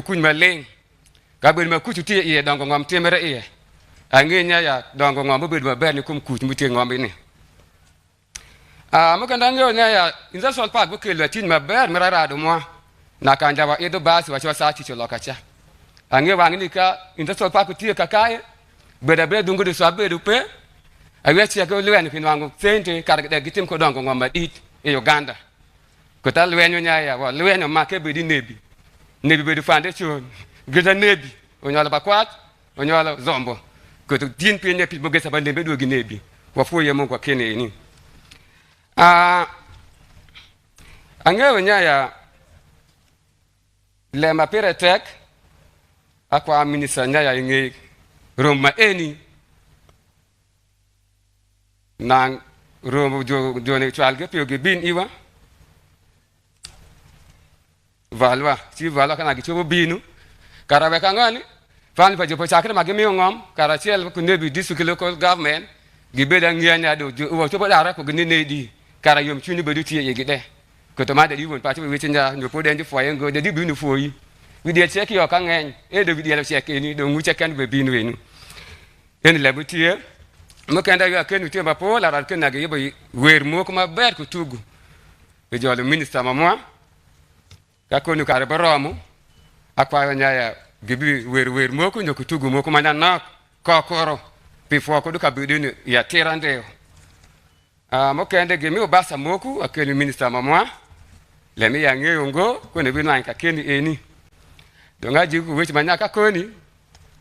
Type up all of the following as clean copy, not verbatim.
kuny maling kabel ma kuchu tie ie dongo ngom tiemere ie angenya ya dongo ngom bedo maber ni kum kuch mutie ngom ni mokanda ngeo nya ya industrial park bukelo tin maber merarado mo na kanja wa edo basi wa chwa sachi cholo kacha ange wangini ka industrial park tie kakae beda be dungu de sabe du pe awe chia ko lwen pin wangu sente karga gitim ko dongo ngom dit e Uganda ko tal lwen nya ya wa lwen ma ke be di nebi be du fande chon gida nebi onyola bakwat onyola zombo ko to din pin ne pi bogesa ba nebi do gi nebi wa fu ye mo ko kene ni angewe nyaya le mapere tek akwa minister nyaya inge roma eni nang romo jo ne chalge pio ge bin iwa valwa si valwa kana gicho binu karabe kangani fan pa jo po chakre magemi ngom karachiel ku nebi district local government gibeda ngianya do wo to dara ko gnene di kara yom chuni bedu tie yegide ko to ma de won pa to we tinja no po den di fo yengo de di bi no fo yi we de check yo kan en e do vi de check ni do ngu check kan be bi no enu en le butie mo kan da yo kan utie ba po la rar kan na ge yebo wer mo ko ma ber ko tugu be jo le minister mamwa ka ko nu kare baromu akwa nya ya gibi wer mo ko nyoku tugu mo ko ma na ko koro before ko du ka bi de ya tirande mokende gemi obasa moku akeni minister mamwa le mi yange ngo ko ne binu anka keni eni donga jigu wechi manyaka koni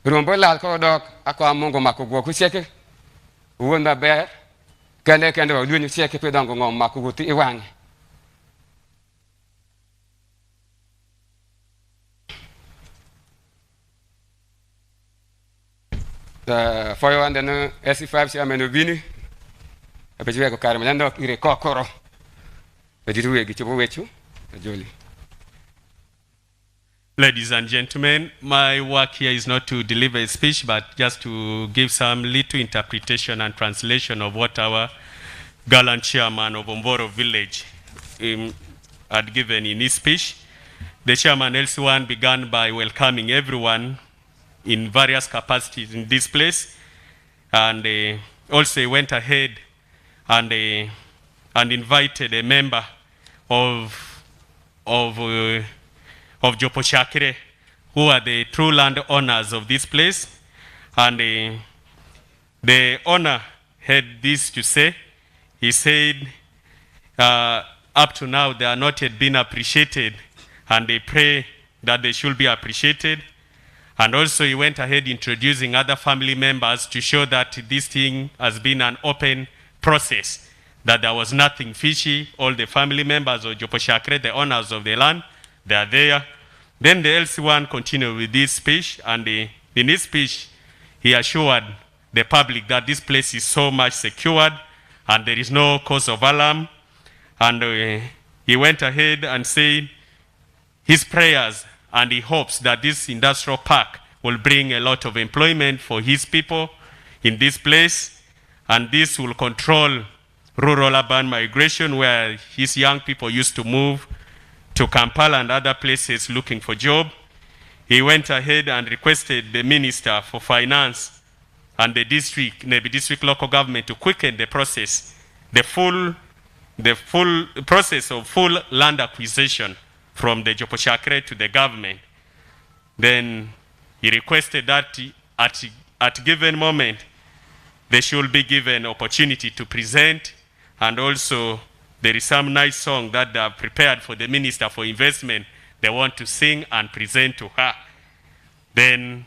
rombo lal ko dok akwa mongo makogo ku cheke wonda be kende wa lunyu cheke pe dango ngom makogo ti iwange for you and then SC5 chairman Vini apejiwe ko kare manyando ire kokoro bejiwe gichibo wechu joli. Ladies and gentlemen, my work here is not to deliver a speech, but just to give some little interpretation and translation of what our gallant chairman of Omboro village had given in his speech. The chairman LC1 began by welcoming everyone in various capacities in this place, and also he went ahead and invited a member of Jopochakre, who are the true land owners of this place. And the owner had this to say. He said, up to now, they are not yet been appreciated, and they pray that they should be appreciated. And also he went ahead introducing other family members to show that this thing has been an open process, that there was nothing fishy. All the family members of Jopochakre, the owners of the land, they are there. Then the LC1 continued with this speech, and in his speech, he assured the public that this place is so much secured and there is no cause of alarm. And he went ahead and said his prayers, and he hopes that this industrial park will bring a lot of employment for his people in this place, and this will control rural-urban migration, where his young people used to move to Kampala and other places looking for job. He went ahead and requested the Minister for Finance and the Nebi district local government to quicken the process, the full process of full land acquisition from the Jopochakre to the government. Then he requested that at given moment, they should be given opportunity to present, and also there is some nice song that they have prepared for the Minister for Investment. They want to sing and present to her. Then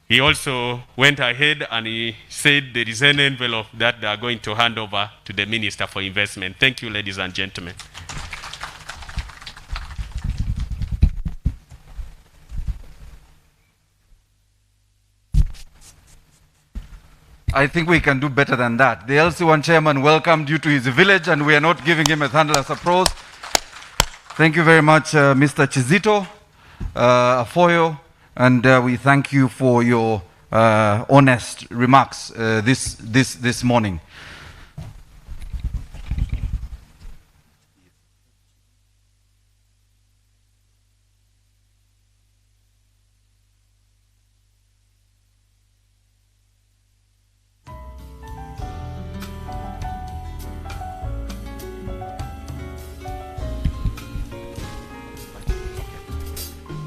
he also went ahead and he said there is an envelope that they are going to hand over to the Minister for Investment. Thank you, ladies and gentlemen. I think we can do better than that. The LC1 chairman welcomed you to his village, and we are not giving him a thunderous applause. Thank you very much, Mr. Chizito Afoyo, and we thank you for your honest remarks this morning.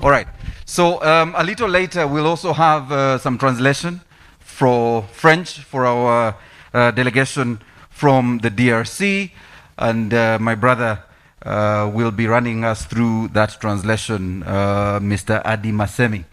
All right. So a little later, we'll also have some translation for French for our delegation from the DRC, and my brother will be running us through that translation, Mr. Adi Masemi.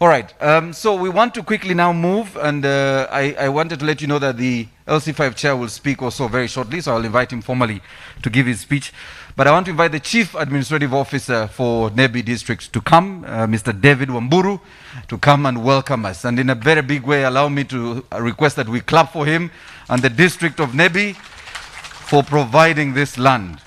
All right. So we want to quickly now move, and I wanted to let you know that the LC5 chair will speak also very shortly, so I'll invite him formally to give his speech. But I want to invite the Chief Administrative Officer for Nebi District to come, Mr. David Wamburu, to come and welcome us. And in a very big way, allow me to request that we clap for him and the District of Nebi for providing this land.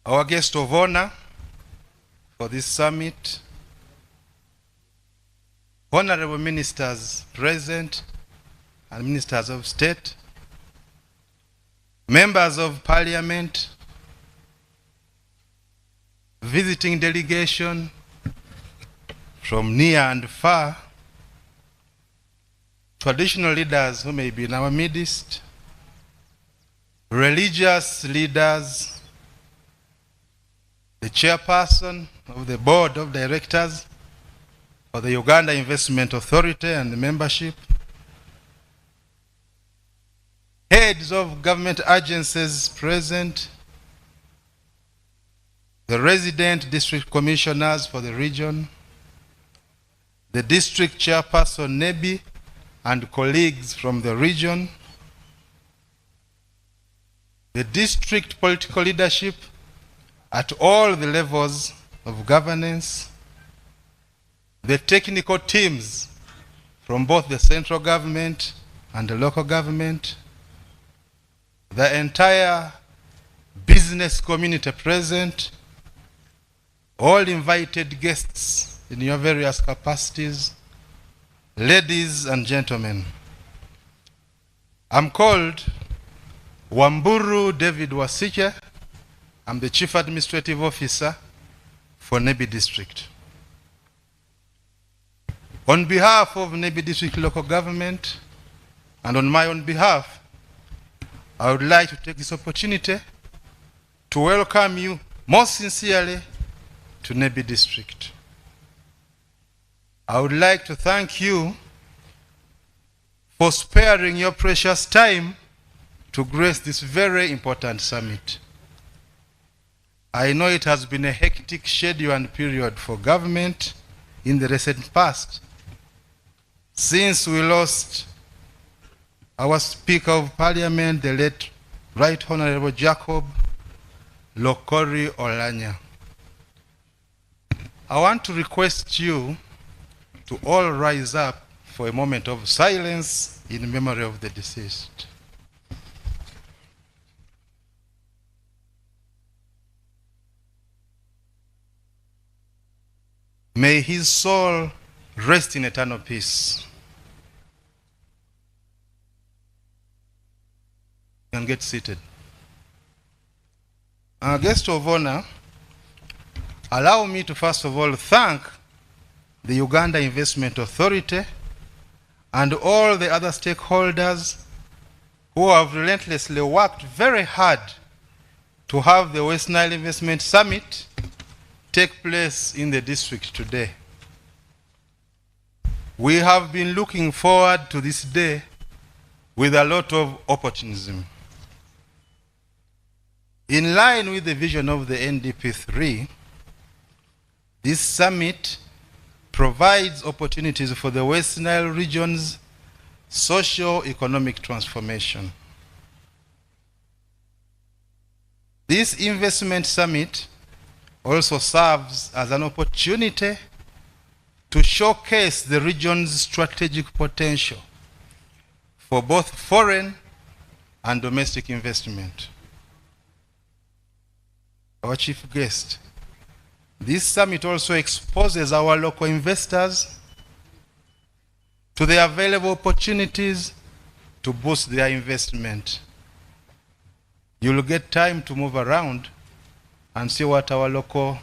Our guest of honor for this summit, honorable ministers present and ministers of state, members of parliament, visiting delegation from near and far, traditional leaders who may be in our midst, religious leaders, the chairperson of the board of directors for the Uganda Investment Authority and the membership, heads of government agencies present, the resident district commissioners for the region, the district chairperson Nebi and colleagues from the region, the district political leadership at all the levels of governance, the technical teams from both the central government and the local government, the entire business community present, all invited guests in your various capacities, ladies and gentlemen. I'm called Wamburu David Wasiche. I'm the Chief Administrative Officer for Nebi District. On behalf of Nebi District Local Government and on my own behalf, I would like to take this opportunity to welcome you most sincerely to Nebi District. I would like to thank you for sparing your precious time to grace this very important summit. I know it has been a hectic schedule and period for government in the recent past, since we lost our Speaker of Parliament, the late Right Honorable Jacob Lokori Olanya. I want to request you to all rise up for a moment of silence in memory of the deceased. May his soul rest in eternal peace. You can get seated. Our guest of honor, allow me to first of all thank the Uganda Investment Authority and all the other stakeholders who have relentlessly worked very hard to have the West Nile Investment Summit take place in the district today. We have been looking forward to this day with a lot of optimism. In line with the vision of the NDP3, this summit provides opportunities for the West Nile region's socio-economic transformation. This investment summit also serves as an opportunity to showcase the region's strategic potential for both foreign and domestic investment. Our chief guest, this summit also exposes our local investors to the available opportunities to boost their investment. You'll get time to move around and see what our local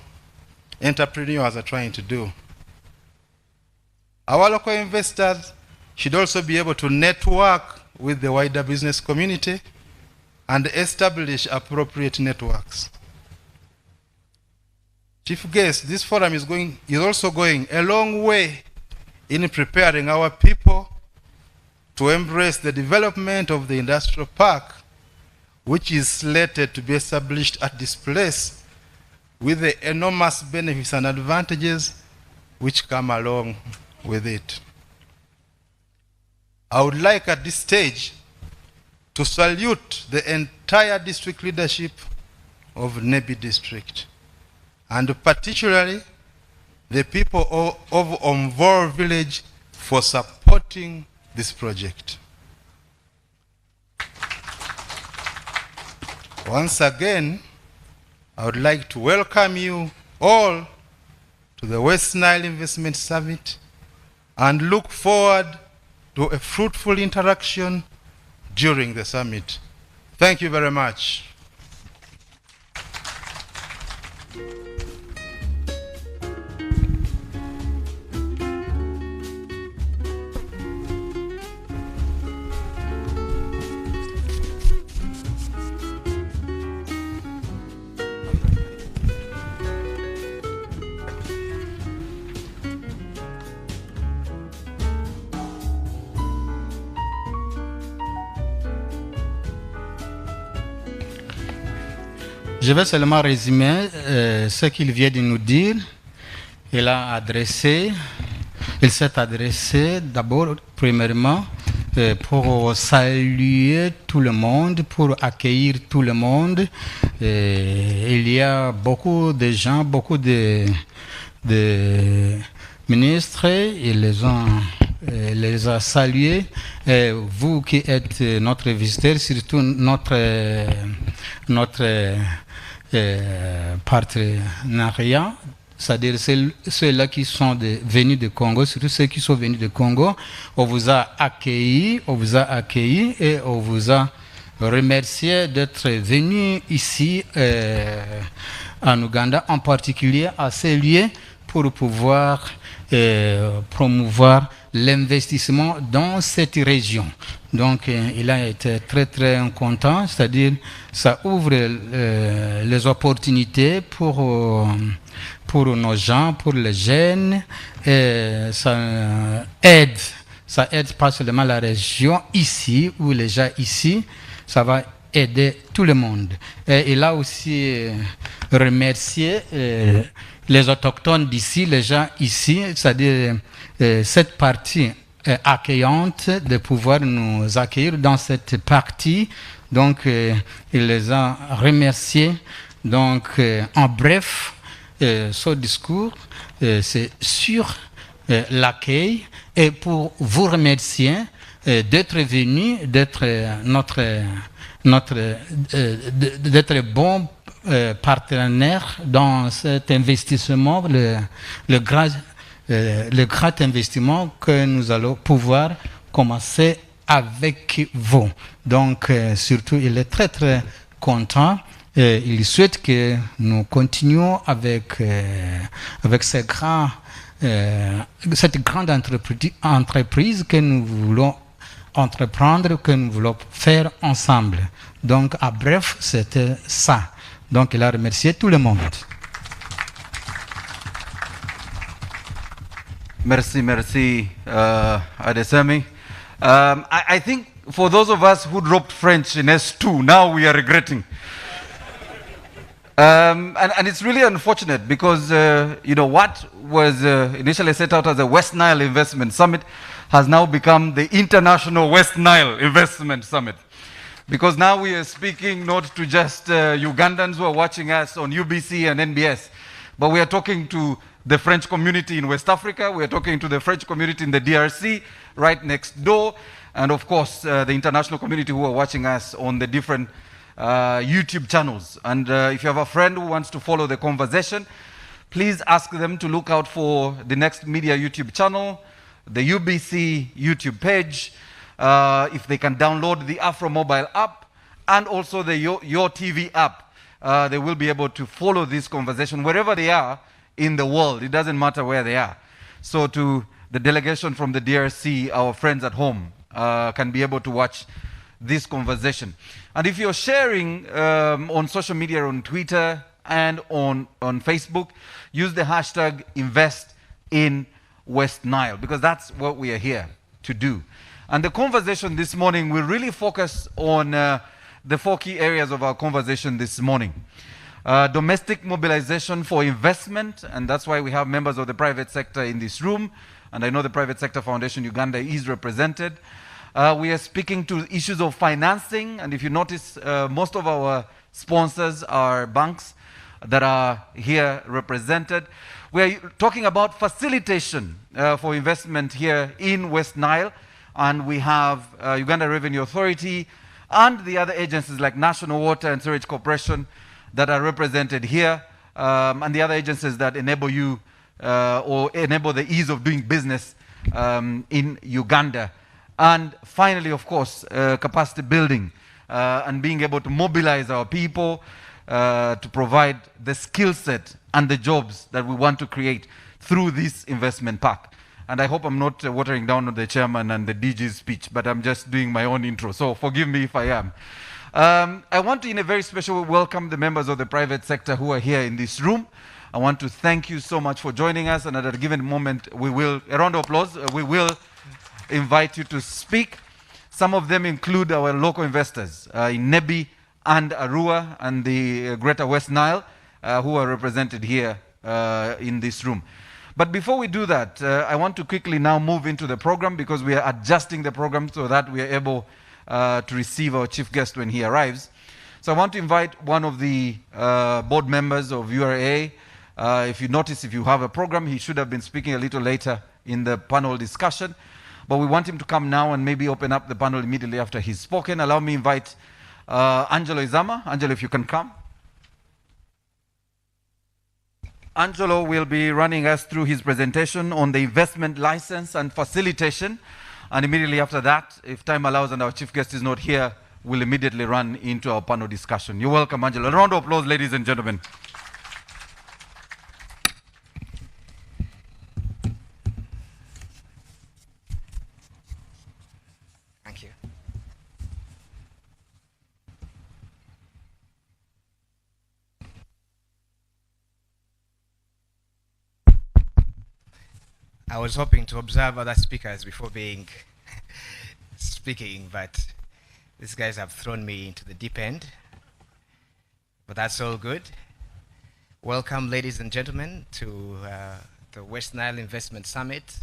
entrepreneurs are trying to do. Our local investors should also be able to network with the wider business community and establish appropriate networks. Chief guest, this forum is also going a long way in preparing our people to embrace the development of the industrial park, which is slated to be established at this place with the enormous benefits and advantages which come along with it. I would like at this stage to salute the entire district leadership of Nebi district, and particularly the people of Omvor village for supporting this project. Once again, I would like to welcome you all to the West Nile Investment Summit and look forward to a fruitful interaction during the summit. Thank you very much. Je vais seulement résumer ce qu'il vient de nous dire. Il s'est adressé d'abord, premièrement, pour saluer tout le monde, pour accueillir tout le monde. Il y a beaucoup de gens, beaucoup de ministres, il les a salués. Vous qui êtes notre visiteur, surtout notre partenariat, c'est-à-dire ceux-là qui sont venus de Congo, surtout ceux qui sont venus de Congo, on vous a accueillis et on vous a remercié d'être venus ici en Ouganda, en particulier à ces lieux pour pouvoir promouvoir l'investissement dans cette région. Donc, il a été très très content, c'est-à-dire ça ouvre les opportunités pour nos gens, pour les jeunes, et ça aide pas seulement la région ici, ou les gens ici, ça va aider tout le monde. Et il a aussi remercié les autochtones d'ici, les gens ici, c'est-à-dire cette partie accueillante de pouvoir nous accueillir dans cette partie. Donc, il les a remerciés. Donc, en bref, ce discours, c'est sur l'accueil et pour vous remercier d'être venu, d'être d'être bon partenaire dans cet investissement, le grand investissement que nous allons pouvoir commencer avec vous. Donc, surtout, il est très, très content. Il souhaite que nous continuions avec cette grande entreprise que nous voulons entreprendre, que nous voulons faire ensemble. Donc, à bref, c'était ça. Donc, il a remercié tout le monde. Merci, Adesemi. I think for those of us who dropped French in S2, now we are regretting. And it's really unfortunate because, what was initially set out as a West Nile Investment Summit has now become the International West Nile Investment Summit. Because now we are speaking not to just Ugandans who are watching us on UBC and NBS, but we are talking to the French community in West Africa, we are talking to the French community in the DRC, right next door, and of course the international community who are watching us on the different YouTube channels. And if you have a friend who wants to follow the conversation, please ask them to look out for the Next Media YouTube channel, the UBC YouTube page, if they can download the Afro Mobile app, and also the Your TV app. They will be able to follow this conversation wherever they are in the world. It doesn't matter where they are. So to the delegation from the DRC, our friends at home can be able to watch this conversation. And if you're sharing on social media, on Twitter and on Facebook, use the hashtag Invest in West Nile, because that's what we are here to do. And the conversation this morning will really focus on the 4 key areas of our conversation this morning. Domestic mobilization for investment, and that's why we have members of the private sector in this room, and I know the Private Sector Foundation Uganda is represented. We are speaking to issues of financing, and if you notice, most of our sponsors are banks that are here represented. We are talking about facilitation for investment here in West Nile, and we have Uganda Revenue Authority and the other agencies like National Water and Sewage Corporation that are represented here, and the other agencies that enable you or enable the ease of doing business in Uganda. And finally, of course, capacity building and being able to mobilize our people to provide the skill set and the jobs that we want to create through this investment pack. And I hope I'm not watering down on the chairman and the DG's speech, but I'm just doing my own intro, so forgive me if I am. I want to, in a very special way, welcome the members of the private sector who are here in this room. I want to thank you so much for joining us, and at a given moment, we will, a round of applause, we will invite you to speak. Some of them include our local investors in Nebi and Arua and the Greater West Nile, who are represented here in this room. But before we do that, I want to quickly now move into the program, because we are adjusting the program so that we are able to receive our chief guest when he arrives. So I want to invite one of the board members of URA. If you notice, if you have a program, he should have been speaking a little later in the panel discussion. But we want him to come now and maybe open up the panel immediately after he's spoken. Allow me to invite Angelo Izama. Angelo, if you can come. Angelo will be running us through his presentation on the investment license and facilitation. And immediately after that, if time allows and our chief guest is not here, we'll immediately run into our panel discussion. You're welcome, Angelo. A round of applause, ladies and gentlemen. Thank you. I was hoping to observe other speakers before speaking, but these guys have thrown me into the deep end. But that's all good. Welcome, ladies and gentlemen, to the West Nile Investment Summit.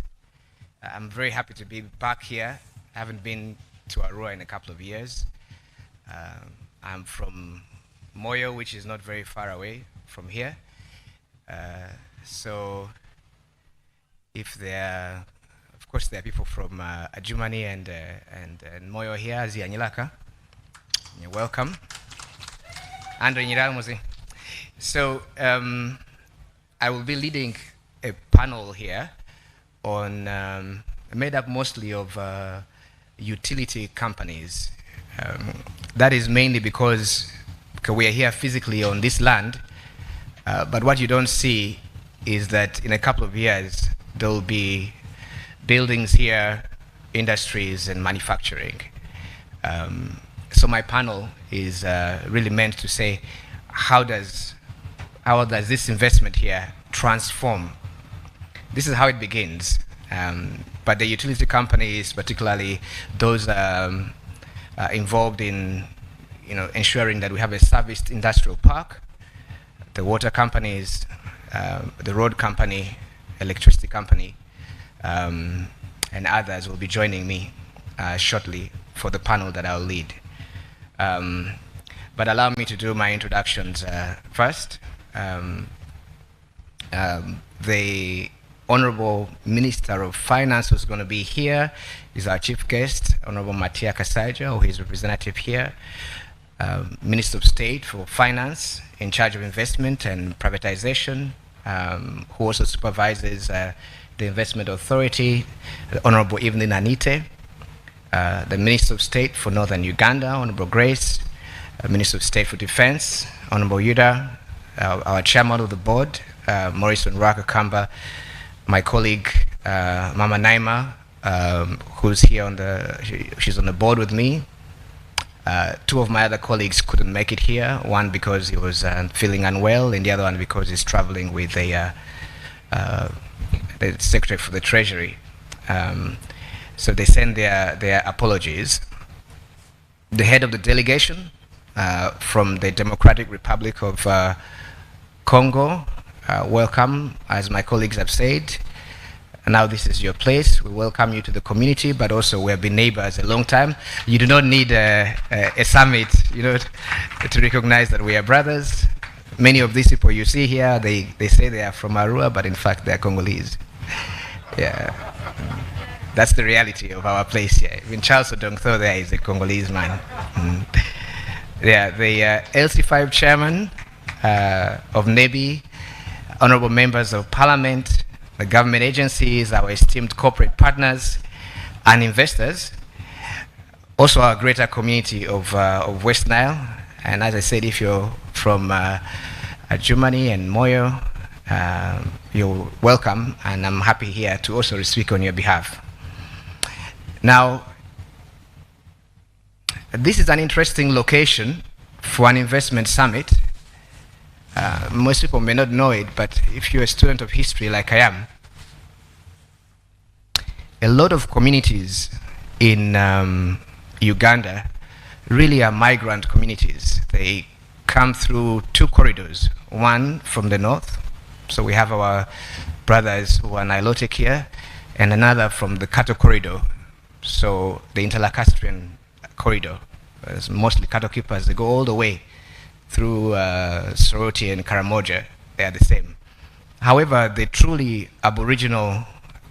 I'm very happy to be back here. I haven't been to Arua in a couple of years. I'm from Moyo, which is not very far away from here. So if there are, of course, there are people from Adjumani and Moyo here, Zianyilaka. You're welcome. Andre Nyiramuzi. So I will be leading a panel here on made up mostly of utility companies. That is mainly because we are here physically on this land, but what you don't see is that in a couple of years there will be buildings here, industries and manufacturing. So my panel is really meant to say how does this investment here transform? This is how it begins. But the utility companies, particularly those involved in ensuring that we have a serviced industrial park, the water companies, the road company, electricity company, and others will be joining me shortly for the panel that I'll lead. But allow me to do my introductions first. The Honorable Minister of Finance who's going to be here is our chief guest, Honorable Matia Kasaija, who is representative here. Minister of State for Finance, in charge of investment and privatization, who also supervises the Investment Authority, the Honorable Evelyn Anite. The Minister of State for Northern Uganda, Honorable Grace. Minister of State for Defense, Honorable Yuda. Our Chairman of the Board, Maurice Onraka Kamba, my colleague Mama Naima, who's here she's on the board with me. Two of my other colleagues couldn't make it here, one because he was feeling unwell, and the other one because he's traveling with the Secretary for the Treasury. So they send their apologies. The head of the delegation from the Democratic Republic of Congo, welcome, as my colleagues have said. Now this is your place. We welcome you to the community, but also we have been neighbors a long time. You do not need a summit, to recognize that we are brothers. Many of these people you see here, they say they are from Arua, but in fact they are Congolese. Yeah, that's the reality of our place here. Even Charles Odongtho there is a Congolese man. Yeah, the LC5 chairman of NEBI, honorable members of parliament, the government agencies, our esteemed corporate partners and investors, also our greater community of West Nile. And as I said, if you're from Germany and Moyo, you're welcome, and I'm happy here to also speak on your behalf. Now, this is an interesting location for an investment summit. Most people may not know it, but if you're a student of history like I am, a lot of communities in Uganda really are migrant communities. They come through two corridors, one from the north, so we have our brothers who are Nilotic here, and another from the Kato corridor, so the Interlacustrian corridor. It's mostly cattle keepers. They go all the way through Soroti and Karamoja. They are the same. However, the truly aboriginal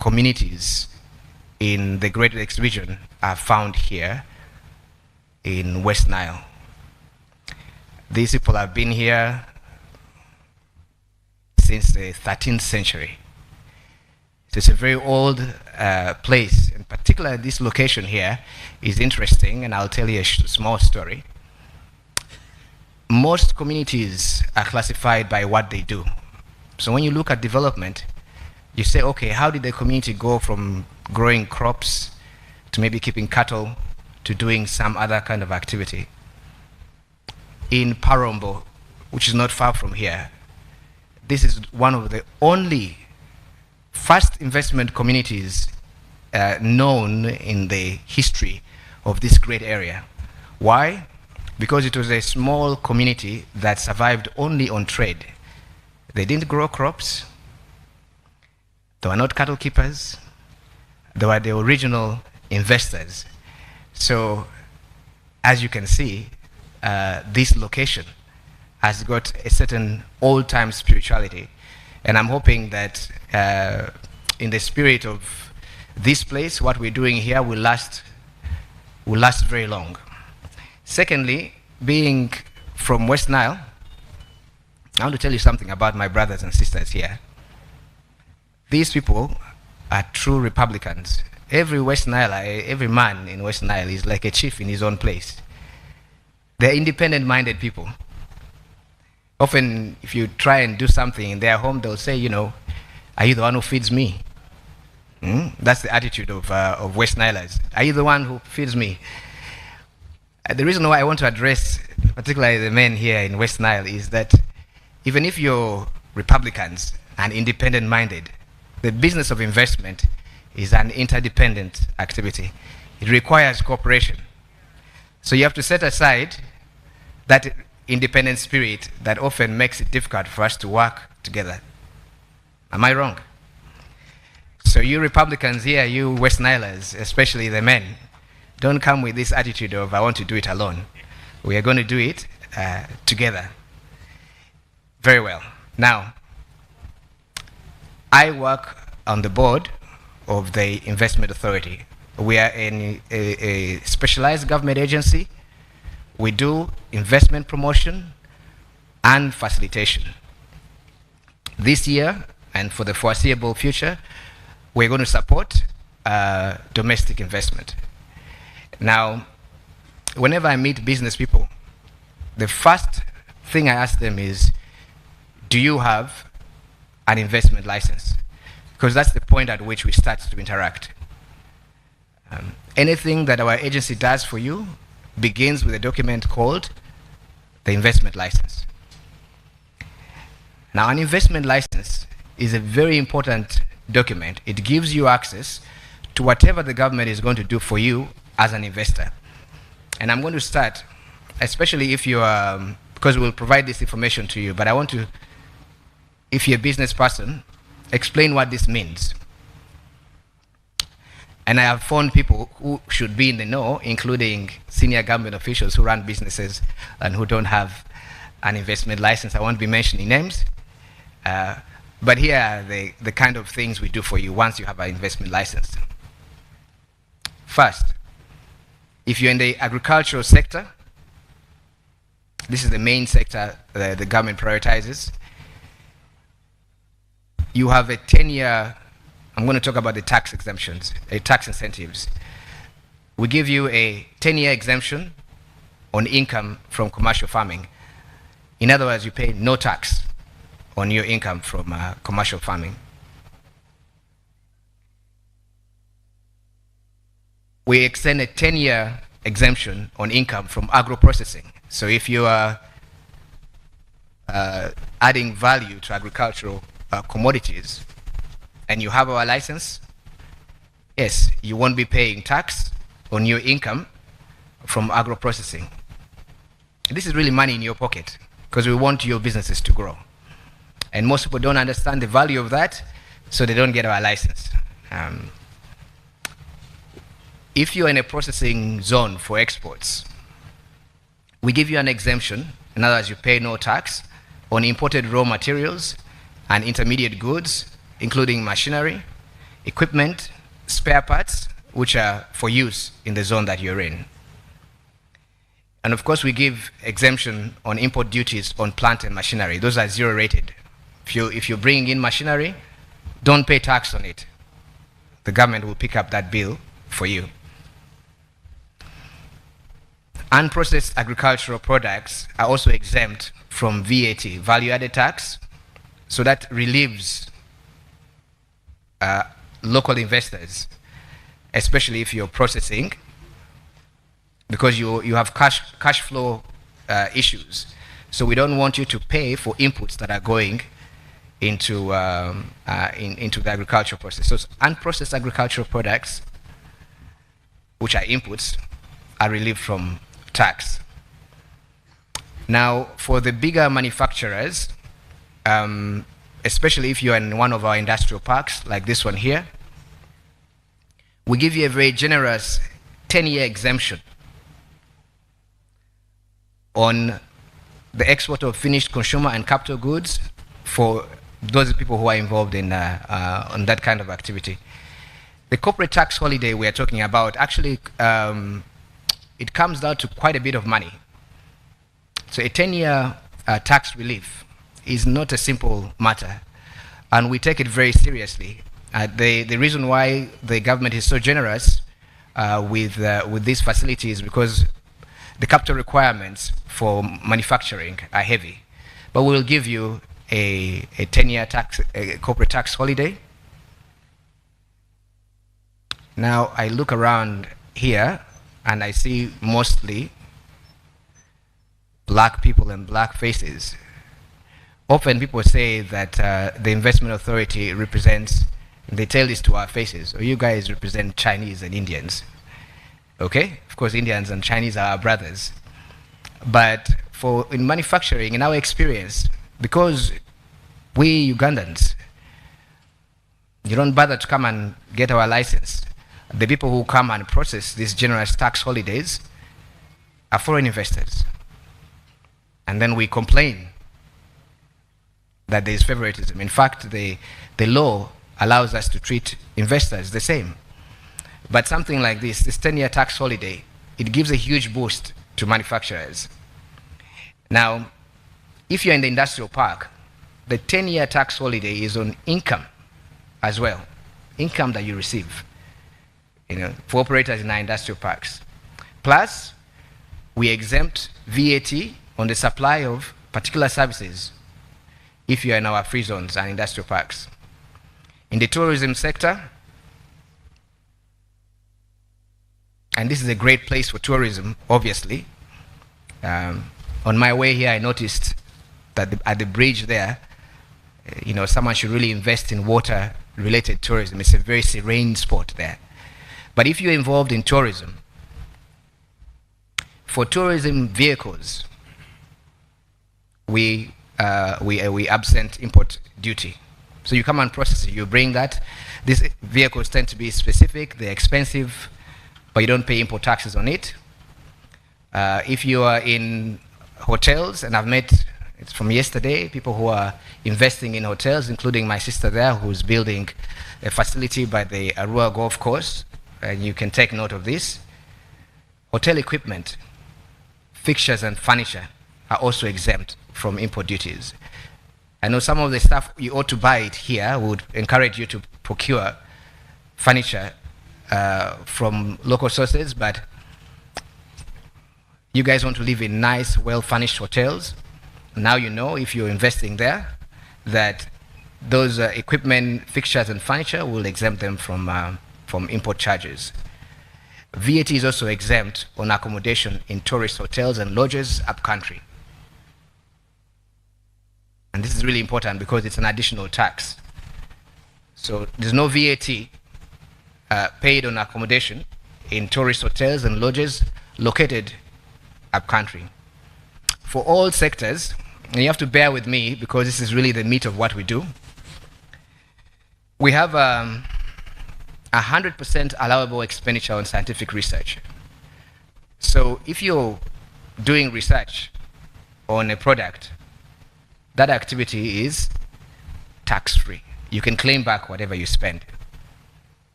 communities in the Great Lakes region are found here in West Nile. These people have been here since the 13th century. So it's a very old place. In particular, this location here is interesting, and I'll tell you a small story. Most communities are classified by what they do. So when you look at development, you say, okay, how did the community go from growing crops to maybe keeping cattle to doing some other kind of activity? In Parombo, which is not far from here, this is one of the only first investment communities known in the history of this great area. Why? Because it was a small community that survived only on trade. They didn't grow crops. They were not cattle keepers. They were the original investors. So, as you can see, this location has got a certain old-time spirituality. And I'm hoping that in the spirit of this place, what we're doing here will last very long. Secondly, being from West Nile, I want to tell you something about my brothers and sisters here. These people are true Republicans. Every West Nile, every man in West Nile is like a chief in his own place. They're independent-minded people. Often, if you try and do something in their home, they'll say, are you the one who feeds me? That's the attitude of West Nilers. Are you the one who feeds me? The reason why I want to address particularly the men here in West Nile is that even if you're Republicans and independent-minded, the business of investment is an interdependent activity. It requires cooperation. So you have to set aside that independent spirit that often makes it difficult for us to work together. Am I wrong? So you Republicans here, you West Nilers, especially the men, don't come with this attitude of I want to do it alone. We are going to do it together. Very well. Now, I work on the board of the Investment Authority. We are a specialized government agency. We do investment promotion and facilitation. This year, and for the foreseeable future, we're going to support domestic investment. Now, whenever I meet business people, the first thing I ask them is, do you have an investment license, because that's the point at which we start to interact. Anything that our agency does for you begins with a document called the investment license. Now, an investment license is a very important document. It gives you access to whatever the government is going to do for you as an investor. And I'm going to start, especially if you are, because we'll provide this information to you, but I want to, if you're a business person, explain what this means. And I have found people who should be in the know, including senior government officials who run businesses and who don't have an investment license. I won't be mentioning names, but here are the kind of things we do for you once you have an investment license. First, if you're in the agricultural sector, this is the main sector the government prioritizes. You have a 10-year, I'm going to talk about the tax exemptions, tax incentives. We give you a 10-year exemption on income from commercial farming. In other words, you pay no tax on your income from commercial farming. We extend a 10-year exemption on income from agro-processing. So if you are adding value to agricultural commodities and you have our license, yes, you won't be paying tax on your income from agro-processing. This is really money in your pocket because we want your businesses to grow. And most people don't understand the value of that, so they don't get our license. If you're in a processing zone for exports, we give you an exemption. In other words, you pay no tax on imported raw materials and intermediate goods, including machinery, equipment, spare parts, which are for use in the zone that you're in. And of course, we give exemption on import duties on plant and machinery. Those are zero rated. If you're bringing in machinery, don't pay tax on it. The government will pick up that bill for you. Unprocessed agricultural products are also exempt from VAT, value-added tax, so that relieves local investors, especially if you're processing, because you have cash flow issues. So we don't want you to pay for inputs that are going into the agricultural process. So unprocessed agricultural products, which are inputs, are relieved from tax. Now, for the bigger manufacturers, especially if you're in one of our industrial parks, like this one here, we give you a very generous 10-year exemption on the export of finished consumer and capital goods for those people who are involved in on that kind of activity. The corporate tax holiday we are talking about, actually, it comes down to quite a bit of money. So a 10-year tax relief is not a simple matter, and we take it very seriously. The reason why the government is so generous with this facility is because the capital requirements for manufacturing are heavy. But we will give you a 10-year corporate tax holiday. Now I look around here and I see mostly black people and black faces. Often people say that the investment authority represents, they tell this to our faces, oh, you guys represent Chinese and Indians. Okay, of course Indians and Chinese are our brothers. But in manufacturing, in our experience, because we Ugandans, you don't bother to come and get our license. The people who come and process these generous tax holidays are foreign investors. And then we complain that there is favoritism. In fact, the law allows us to treat investors the same. But something like this 10-year tax holiday, it gives a huge boost to manufacturers. Now, if you're in the industrial park, the 10-year tax holiday is on income as well, income that you receive, for operators in our industrial parks. Plus, we exempt VAT on the supply of particular services, if you are in our free zones and industrial parks. In the tourism sector, and this is a great place for tourism, obviously. On my way here, I noticed that at the bridge there, someone should really invest in water-related tourism. It's a very serene spot there. But if you're involved in tourism, for tourism vehicles, we absent import duty. So you come and process it, you bring that. These vehicles tend to be specific, they're expensive, but you don't pay import taxes on it. If you are in hotels, and I've met, it's from yesterday, people who are investing in hotels, including my sister there, who's building a facility by the Arua Golf Course, and you can take note of this. Hotel equipment, fixtures and furniture are also exempt from import duties. I know some of the stuff you ought to buy it here. We would encourage you to procure furniture from local sources, but you guys want to live in nice, well-furnished hotels. Now you know, if you're investing there, that those equipment, fixtures, and furniture will exempt them from import charges. VAT is also exempt on accommodation in tourist hotels and lodges upcountry. And this is really important because it's an additional tax. So there's no VAT paid on accommodation in tourist hotels and lodges located upcountry. For all sectors, and you have to bear with me because this is really the meat of what we do, we have 100% allowable expenditure on scientific research. So if you're doing research on a product, that activity is tax-free. You can claim back whatever you spend.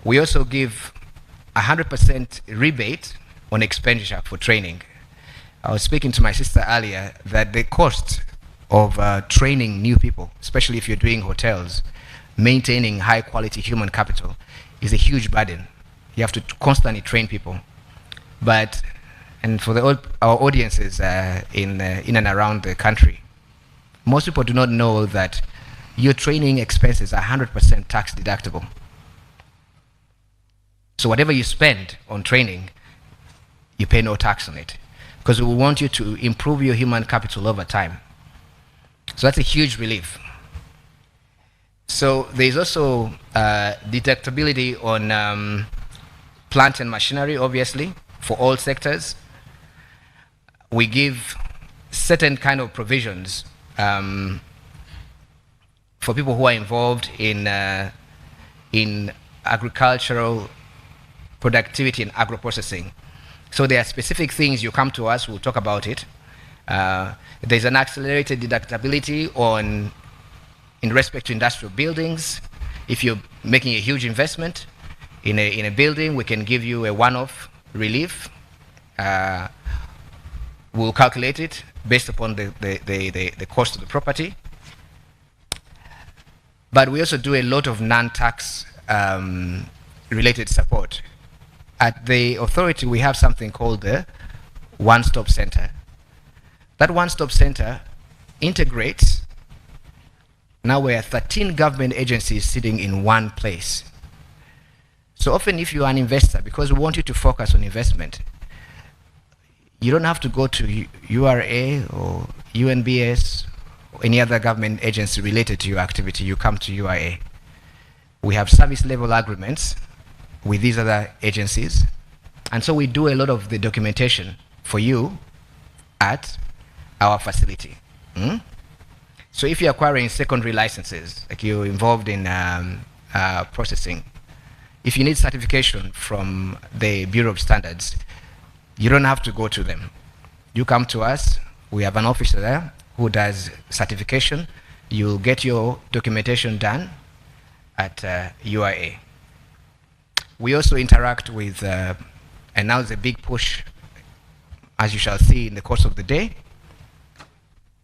We also give 100% rebate on expenditure for training. I was speaking to my sister earlier that the cost of training new people, especially if you're doing hotels, maintaining high quality human capital is a huge burden. You have to constantly train people. But, and for our audiences in and around the country, most people do not know that your training expenses are 100% tax deductible. So whatever you spend on training, you pay no tax on it, because we want you to improve your human capital over time. So that's a huge relief. So there's also deductibility on plant and machinery, obviously, for all sectors. We give certain kind of provisions for people who are involved in agricultural productivity and agro-processing. So there are specific things. You come to us, we'll talk about it. There's an accelerated deductibility in respect to industrial buildings. If you're making a huge investment in a building, we can give you a one-off relief. We'll calculate it based upon the cost of the property. But we also do a lot of non-tax related support. At the authority, we have something called the One-Stop Center. That One-Stop Center integrates. Now we have 13 government agencies sitting in one place. So often if you are an investor, because we want you to focus on investment, you don't have to go to URA or UNBS or any other government agency related to your activity. You come to URA. We have service level agreements with these other agencies. And so we do a lot of the documentation for you at our facility. So if you're acquiring secondary licenses, like you're involved in processing, if you need certification from the Bureau of Standards, you don't have to go to them. You come to us, we have an officer there who does certification. You'll get your documentation done at URA. We also interact with, and now there's a big push, as you shall see in the course of the day.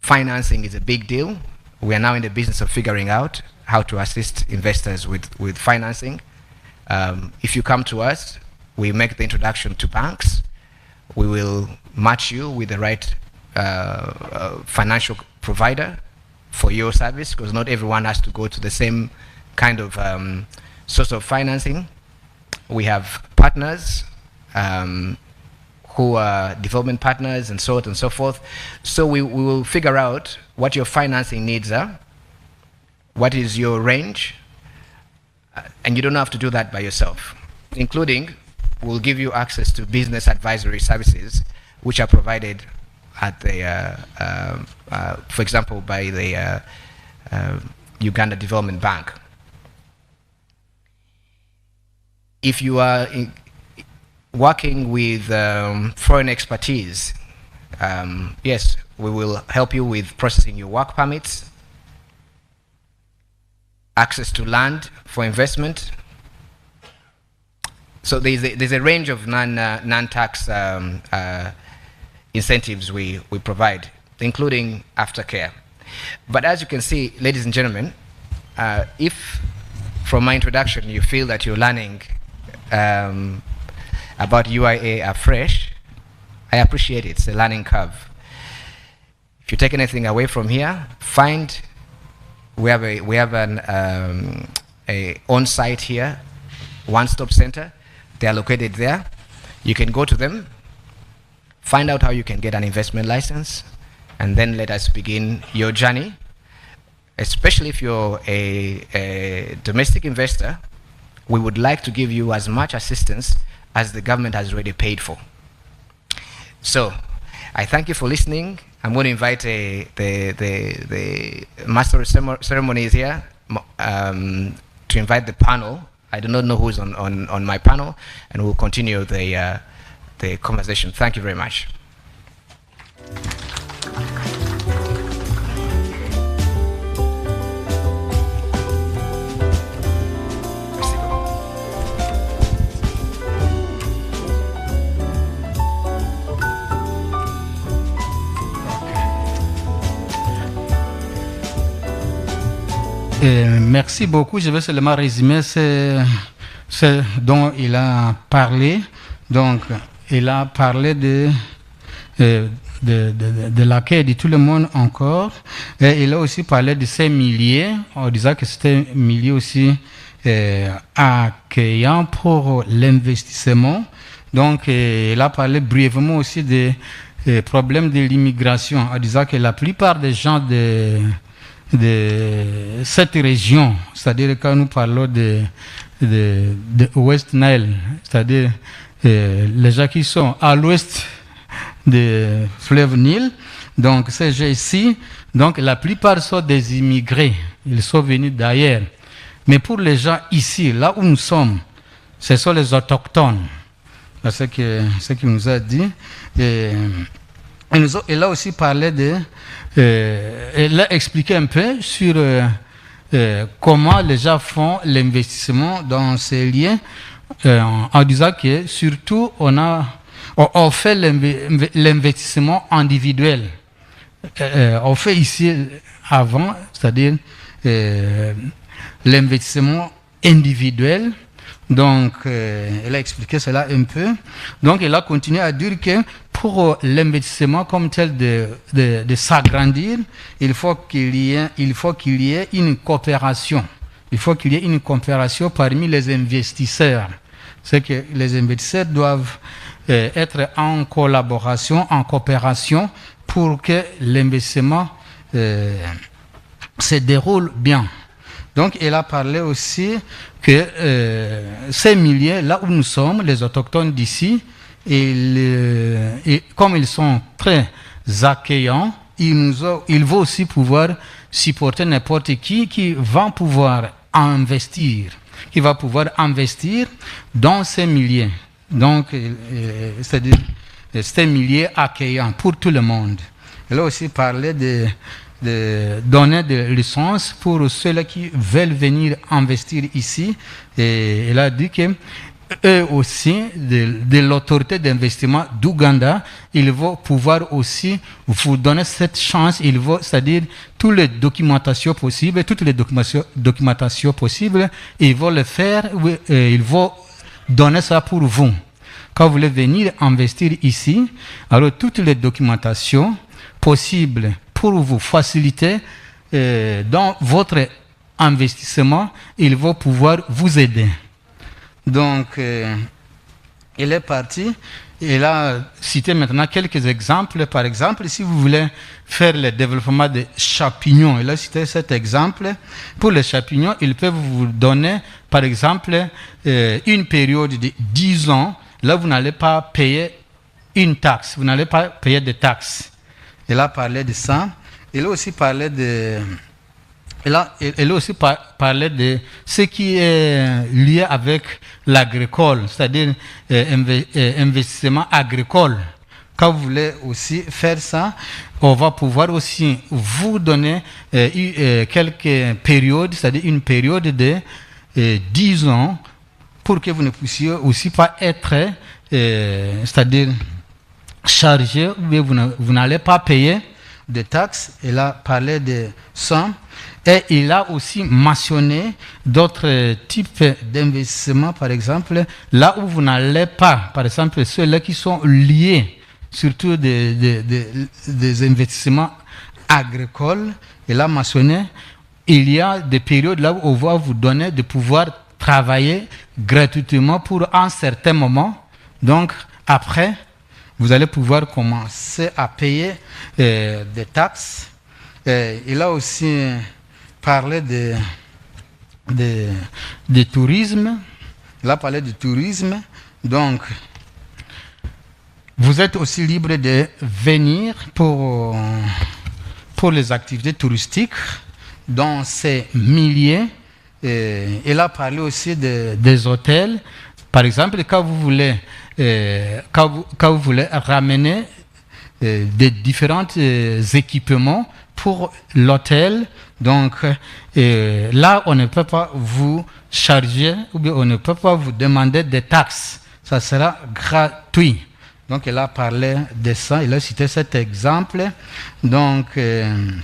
Financing is a big deal. We are now in the business of figuring out how to assist investors with financing. If you come to us, we make the introduction to banks. We will match you with the right financial provider for your service, because not everyone has to go to the same kind of source of financing. We have partners who are development partners and so on and so forth. So we will figure out what your financing needs are, what is your range, and you don't have to do that by yourself, including we'll give you access to business advisory services which are provided at the, for example, by the Uganda Development Bank. If you are working with foreign expertise, yes, we will help you with processing your work permits, access to land for investment. So there's a range of non-tax incentives we provide, including aftercare. But as you can see, ladies and gentlemen, if from my introduction you feel that you're learning about UIA afresh, I appreciate it. It's a learning curve. If you take anything away from here, we have an on-site here, one-stop center. They are located there. You can go to them, find out how you can get an investment license, and then let us begin your journey. Especially if you're a domestic investor, we would like to give you as much assistance as the government has already paid for. So, I thank you for listening. I'm going to invite the master of ceremonies here to invite the panel. I do not know who's on my panel, and we'll continue the conversation. Thank you very much. Merci beaucoup. Je vais seulement résumer ce dont il a parlé. Donc, il a parlé de l'accueil de tout le monde encore. Et il a aussi parlé de ces milliers, en disant que c'était un millier aussi accueillant pour l'investissement. Donc, il a parlé brièvement aussi des problèmes de l'immigration, en disant que la plupart des gens de cette région, c'est-à-dire quand nous parlons de West Nile, c'est-à-dire les gens qui sont à l'ouest du fleuve Nil, donc ces gens ici, donc la plupart sont des immigrés, ils sont venus d'ailleurs. Mais pour les gens ici, là où nous sommes, ce sont les autochtones. C'est ce qu'il nous a dit. Il a aussi parlé il a expliqué un peu sur comment les gens font l'investissement dans ces liens, en disant que surtout on fait l'investissement individuel. On fait ici avant, c'est-à-dire l'investissement individuel. Donc, il a expliqué cela un peu. Donc, il a continué à dire que pour l'investissement comme tel de s'agrandir, il faut qu'il y ait une coopération. Il faut qu'il y ait une coopération parmi les investisseurs. C'est que les investisseurs doivent être en collaboration, en coopération pour que l'investissement se déroule bien. Donc, il a parlé aussi que ces milliers, là où nous sommes, les autochtones d'ici, et comme ils sont très accueillants, ils vont aussi pouvoir supporter n'importe qui va pouvoir investir, dans ces milliers. Donc, c'est-à-dire ces milliers accueillants pour tout le monde. Il a aussi parlé de donner des licences pour ceux qui veulent venir investir ici. Et il a dit que eux aussi, de l'autorité d'investissement d'Ouganda, ils vont pouvoir aussi vous donner cette chance. C'est-à-dire toutes les documentations possibles, ils vont le faire, ils vont donner ça pour vous. Quand vous voulez venir investir ici, alors toutes les documentations possibles pour vous faciliter dans votre investissement, il va pouvoir vous aider. Donc, il est parti. Il a cité maintenant quelques exemples. Par exemple, si vous voulez faire le développement des champignons, il a cité cet exemple. Pour les champignons, ils peuvent vous donner, par exemple, une période de 10 ans. Là, vous n'allez pas payer une taxe. Vous n'allez pas payer de taxes. Il a parlé de ça. Il a aussi parlé de... Il a aussi parlé de ce qui est lié avec l'agricole, c'est-à-dire investissement agricole. Quand vous voulez aussi faire ça, on va pouvoir aussi vous donner quelques périodes, c'est-à-dire une période de 10 ans pour que vous ne puissiez aussi pas être, c'est-à-dire chargé, ou vous n'allez pas payer de taxes. Il a parlé de ça. Et il a aussi mentionné d'autres types d'investissements, par exemple, là où vous n'allez pas, par exemple, ceux-là qui sont liés, surtout des investissements agricoles. Il a mentionné, il y a des périodes là où on va vous donner de pouvoir travailler gratuitement pour un certain moment. Donc, après, vous allez pouvoir commencer à payer des taxes. Il a aussi parlé de tourisme. Il a parlé de tourisme. Donc, vous êtes aussi libre de venir pour les activités touristiques dans ces milieux. Il a parlé aussi des hôtels. Par exemple, quand vous voulez ramener des différents équipements pour l'hôtel, donc là, on ne peut pas vous charger ou bien on ne peut pas vous demander des taxes. Ça sera gratuit. Donc, il a parlé de ça, il a cité cet exemple. Donc, il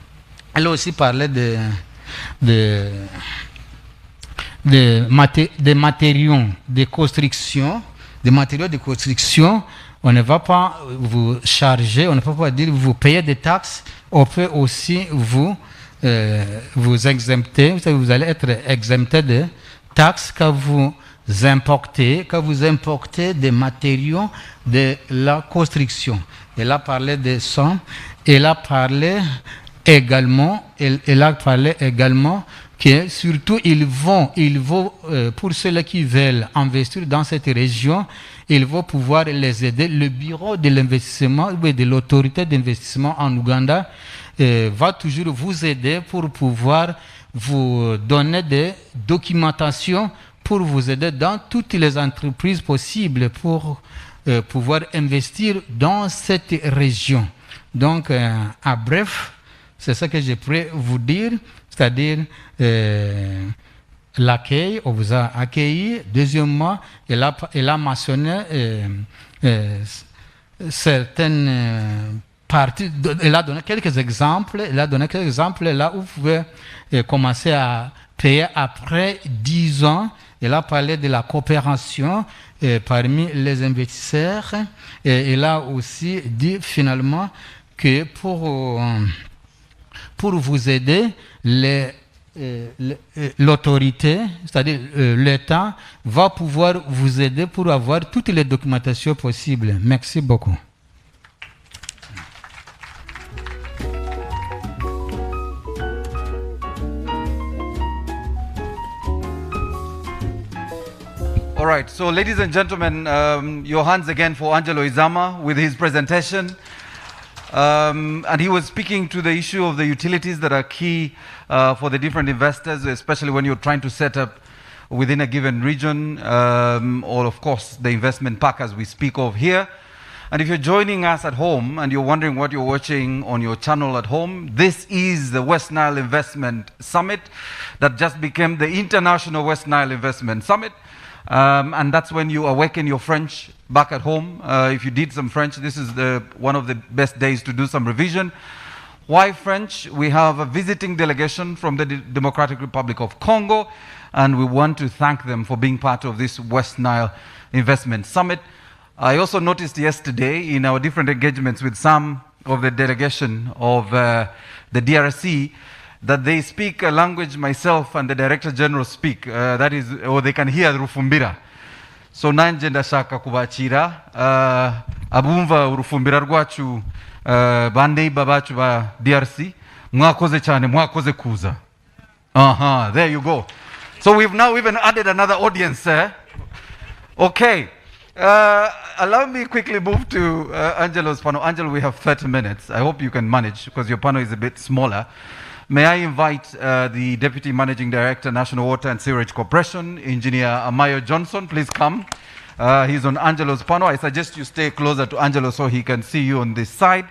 a aussi parlé des matériaux de construction. Des matériaux de construction, on ne va pas vous charger, on ne peut pas dire vous payez des taxes. On peut aussi vous exempter, vous allez être exempté de taxes quand vous importez des matériaux de la construction. Il a parlé de ça. Il a parlé également que surtout ils vont pour ceux qui veulent investir dans cette région, ils vont pouvoir les aider. Le bureau de l'investissement ou de l'autorité d'investissement en Ouganda va toujours vous aider pour pouvoir vous donner des documentations pour vous aider dans toutes les entreprises possibles pour pouvoir investir dans cette région. Donc, en bref, c'est ça que je pourrais vous dire, c'est-à-dire l'accueil, on vous a accueilli. Deuxièmement, il a mentionné certaines parties, il a donné quelques exemples, là où vous pouvez commencer à payer après 10 ans. Il a parlé de la coopération parmi les investisseurs. Et il a aussi dit finalement que pour vous aider, l'autorité, c'est-à-dire l'État, va pouvoir vous aider pour avoir toutes les documentations possibles. Merci beaucoup. All right, so ladies and gentlemen, your hands again for Angelo Izama with his presentation. And he was speaking to the issue of the utilities that are key for the different investors, especially when you're trying to set up within a given region, or of course the investment park as we speak of here. And if you're joining us at home and you're wondering what you're watching on your channel at home, this is the West Nile Investment Summit that just became the International West Nile Investment Summit. And that's when you awaken your French back at home. If you did some French, this is one of the best days to do some revision. Why French? We have a visiting delegation from the Democratic Republic of Congo, and we want to thank them for being part of this West Nile Investment Summit. I also noticed yesterday in our different engagements with some of the delegation of the DRC, that they speak a language myself and the Director General speak, that is, or they can hear Rufumbira. So nanje ndashaka kubachira abumva urufumbira rwacu bandeiba bacu ba DRC mwakoze cyane mwakoze kuza. There you go. So we've now even added another audience. Okay. Allow me quickly move to Angelo's panel. Angelo, we have 30 minutes. I hope you can manage because your panel is a bit smaller. May I invite the Deputy Managing Director, National Water and Sewerage Corporation, Engineer Amayo Johnson. Please come. He's on Angelo's panel. I suggest you stay closer to Angelo so he can see you on this side.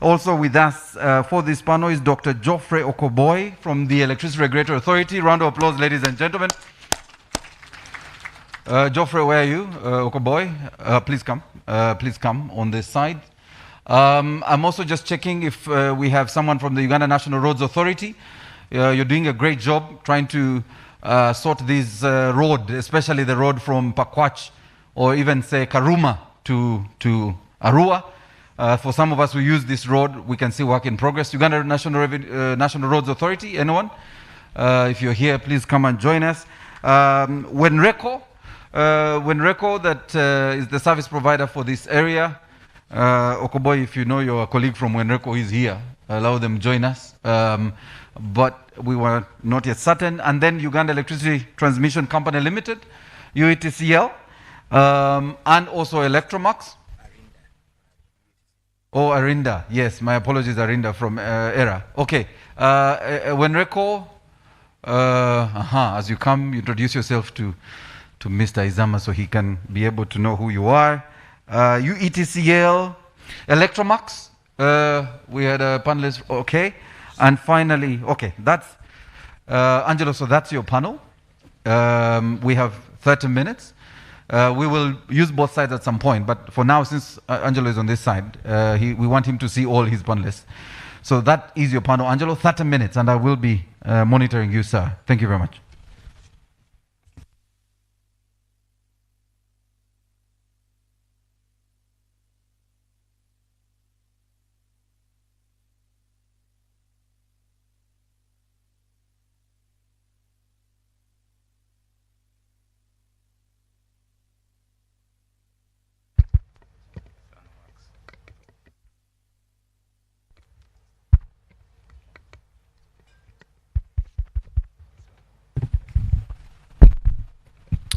Also with us for this panel is Dr. Geoffrey Okoboy from the Electricity Regulatory Authority. Round of applause, ladies and gentlemen. Geoffrey, where are you? Okoboy, please come. Please come on this side. I'm also just checking if we have someone from the Uganda National Roads Authority. You're doing a great job trying to sort this road, especially the road from Pakwach or even say Karuma to Arua. For some of us who use this road, we can see work in progress. Uganda National Roads Authority, anyone? If you're here, please come and join us. Wenreco, that is the service provider for this area. Okoboy, if you know your colleague from Wenreco is here, allow them join us. But we were not yet certain. And then Uganda Electricity Transmission Company Limited, UETCL, and also Electromax. Oh, Arinda. Yes, my apologies, Arinda from ERA. Okay. Wenreco, as you come, introduce yourself to Mr. Izama so he can be able to know who you are. UETCL, Electromax, we had a panelist, okay. And finally, okay, that's, Angelo, so that's your panel. We have 30 minutes. We will use both sides at some point, but for now, since Angelo is on this side, we want him to see all his panelists. So that is your panel. Angelo, 30 minutes, and I will be monitoring you, sir. Thank you very much.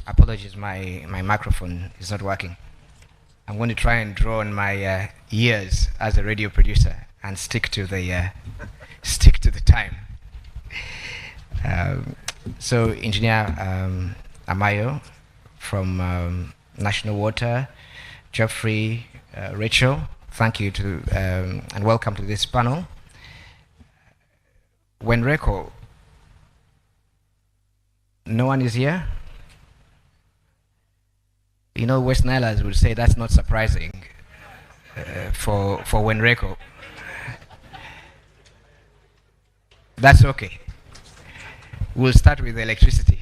Apologies, my microphone is not working. I'm going to try and draw on my years as a radio producer and stick to the time. So, Engineer Amayo from National Water, Geoffrey, Rachel, thank you to and welcome to this panel. Wenreco, no one is here? You know, West Nilers would say that's not surprising for Wenreco. That's okay. We'll start with electricity.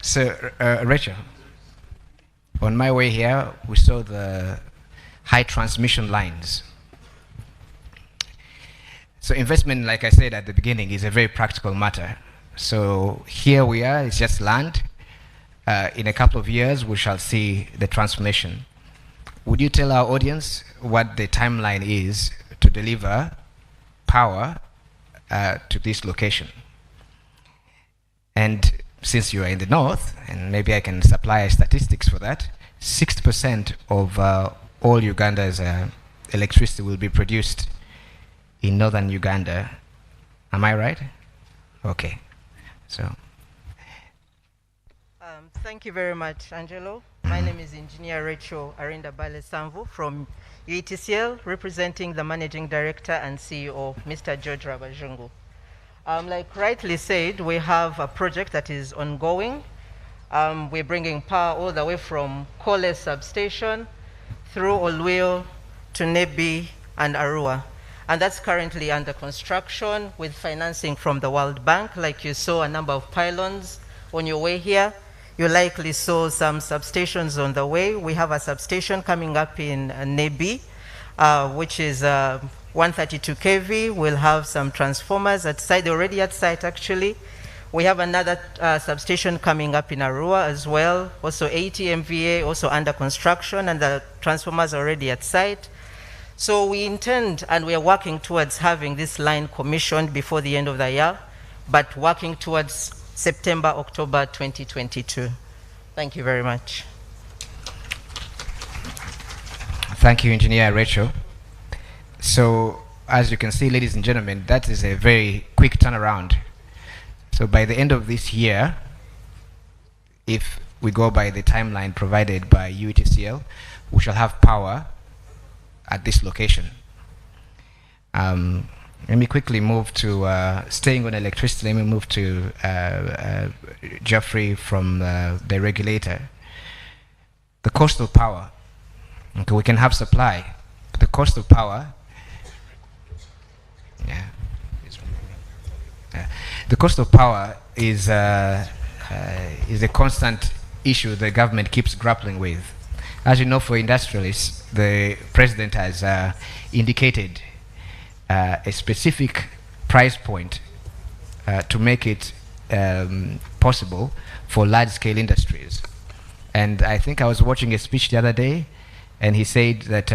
So, Rachel, on my way here, we saw the high transmission lines. So investment, like I said at the beginning, is a very practical matter. So here we are, it's just land. In a couple of years, we shall see the transformation. Would you tell our audience what the timeline is to deliver power to this location? And since you are in the north, and maybe I can supply statistics for that, 60% of all Uganda's electricity will be produced in northern Uganda. Am I right? Okay. So. Thank you very much, Angelo. My name is Engineer Rachel Arinda Bale Samvu from UETCL, representing the Managing Director and CEO, Mr. George Rabajungu. Like rightly said, we have a project that is ongoing. We're bringing power all the way from Kole substation through Olwil to Nebi and Arua. And that's currently under construction with financing from the World Bank. Like you saw a number of pylons on your way here. You likely saw some substations on the way. We have a substation coming up in Nebi, which is 132 kV. We'll have some transformers at site. They're already at site, actually. We have another substation coming up in Arua as well, also 80 MVA, also under construction, and the transformers are already at site. So we intend, and we are working towards having this line commissioned before the end of the year, but working towards September, October 2022. Thank you very much. Thank you, Engineer Rachel. So, as you can see, ladies and gentlemen, that is a very quick turnaround. So by the end of this year, if we go by the timeline provided by UETCL, we shall have power at this location. Let me quickly move to, staying on electricity, let me move to Jeffrey from the regulator. The cost of power. Okay, we can have supply, but the cost of power, the cost of power is a constant issue the government keeps grappling with. As you know, for industrialists, the president has indicated a specific price point to make it possible for large-scale industries. And I think I was watching a speech the other day, and he said that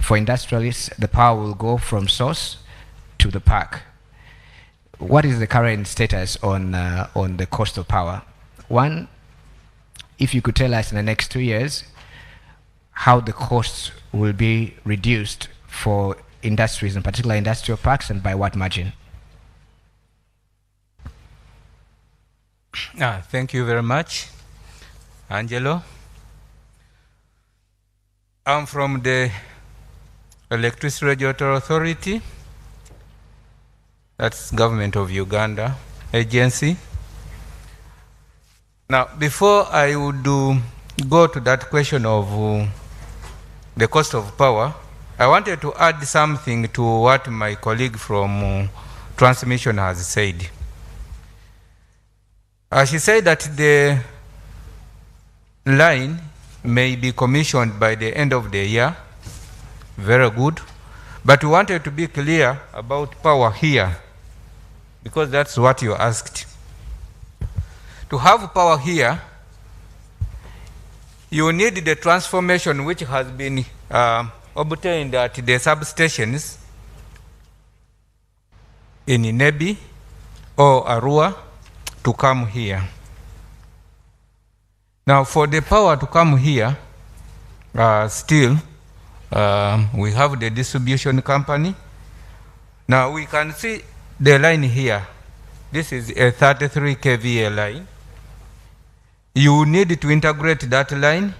for industrialists, the power will go from source to the park. What is the current status on the cost of power? One, if you could tell us in the next 2 years how the costs will be reduced for industries, in particular industrial parks, and by what margin? Thank you very much, Angelo. I'm from the Electricity Regulatory Authority. That's Government of Uganda agency. Now, before I would go to that question of the cost of power, I wanted to add something to what my colleague from transmission has said. She said that the line may be commissioned by the end of the year. Very good. But we wanted to be clear about power here, because that's what you asked. To have power here, you need the transformation which has been obtained at the substations in Nebi or Arua to come here. Now, for the power to come here, still, we have the distribution company. Now, we can see the line here. This is a 33 kVA line. You need to integrate that line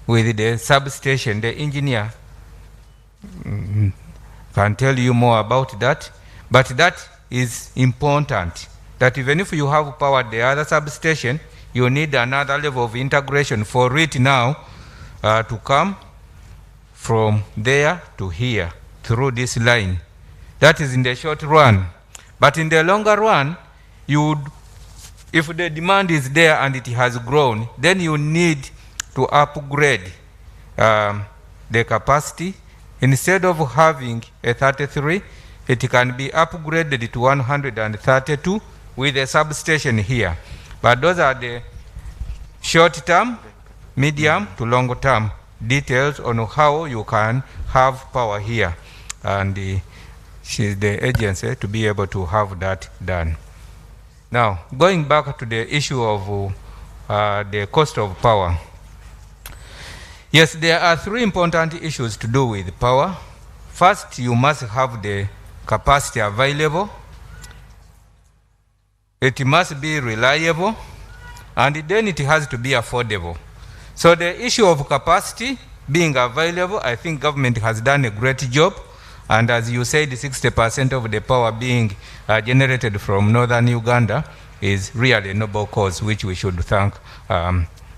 with the substation. The engineer can tell you more about that, but that is important, that even if you have power at the other substation, you need another level of integration for it now to come from there to here through this line. That is in the short run. But in the longer run, if the demand is there and it has grown, then you need to upgrade the capacity. Instead of having a 33, it can be upgraded to 132 with a substation here. But those are the short-term, medium to long-term details on how you can have power here. And she's the agency to be able to have that done. Now, going back to the issue of the cost of power. Yes, there are three important issues to do with power. First, you must have the capacity available. It must be reliable, and then it has to be affordable. So the issue of capacity being available, I think government has done a great job. And as you said, 60% of the power being generated from northern Uganda is really a noble cause, which we should thank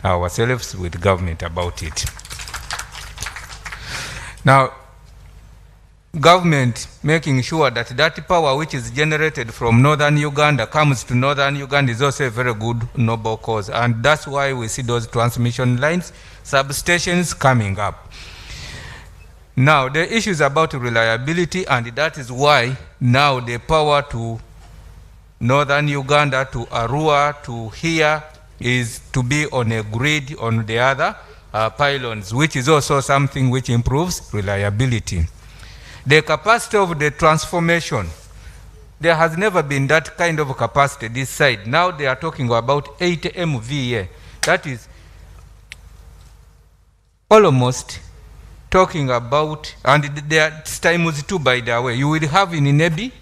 ourselves with government about it. Now, government making sure that that power which is generated from northern Uganda comes to northern Uganda is also a very good, noble cause. And that's why we see those transmission lines, substations coming up. Now, the issue is about reliability, and that is why now the power to northern Uganda, to Arua, to here, is to be on a grid on the other pylons, which is also something which improves reliability. The capacity of the transformation, there has never been that kind of capacity this side. Now they are talking about 80 MVA. That is almost talking about, and there times 2 by the way. You will have in Nebi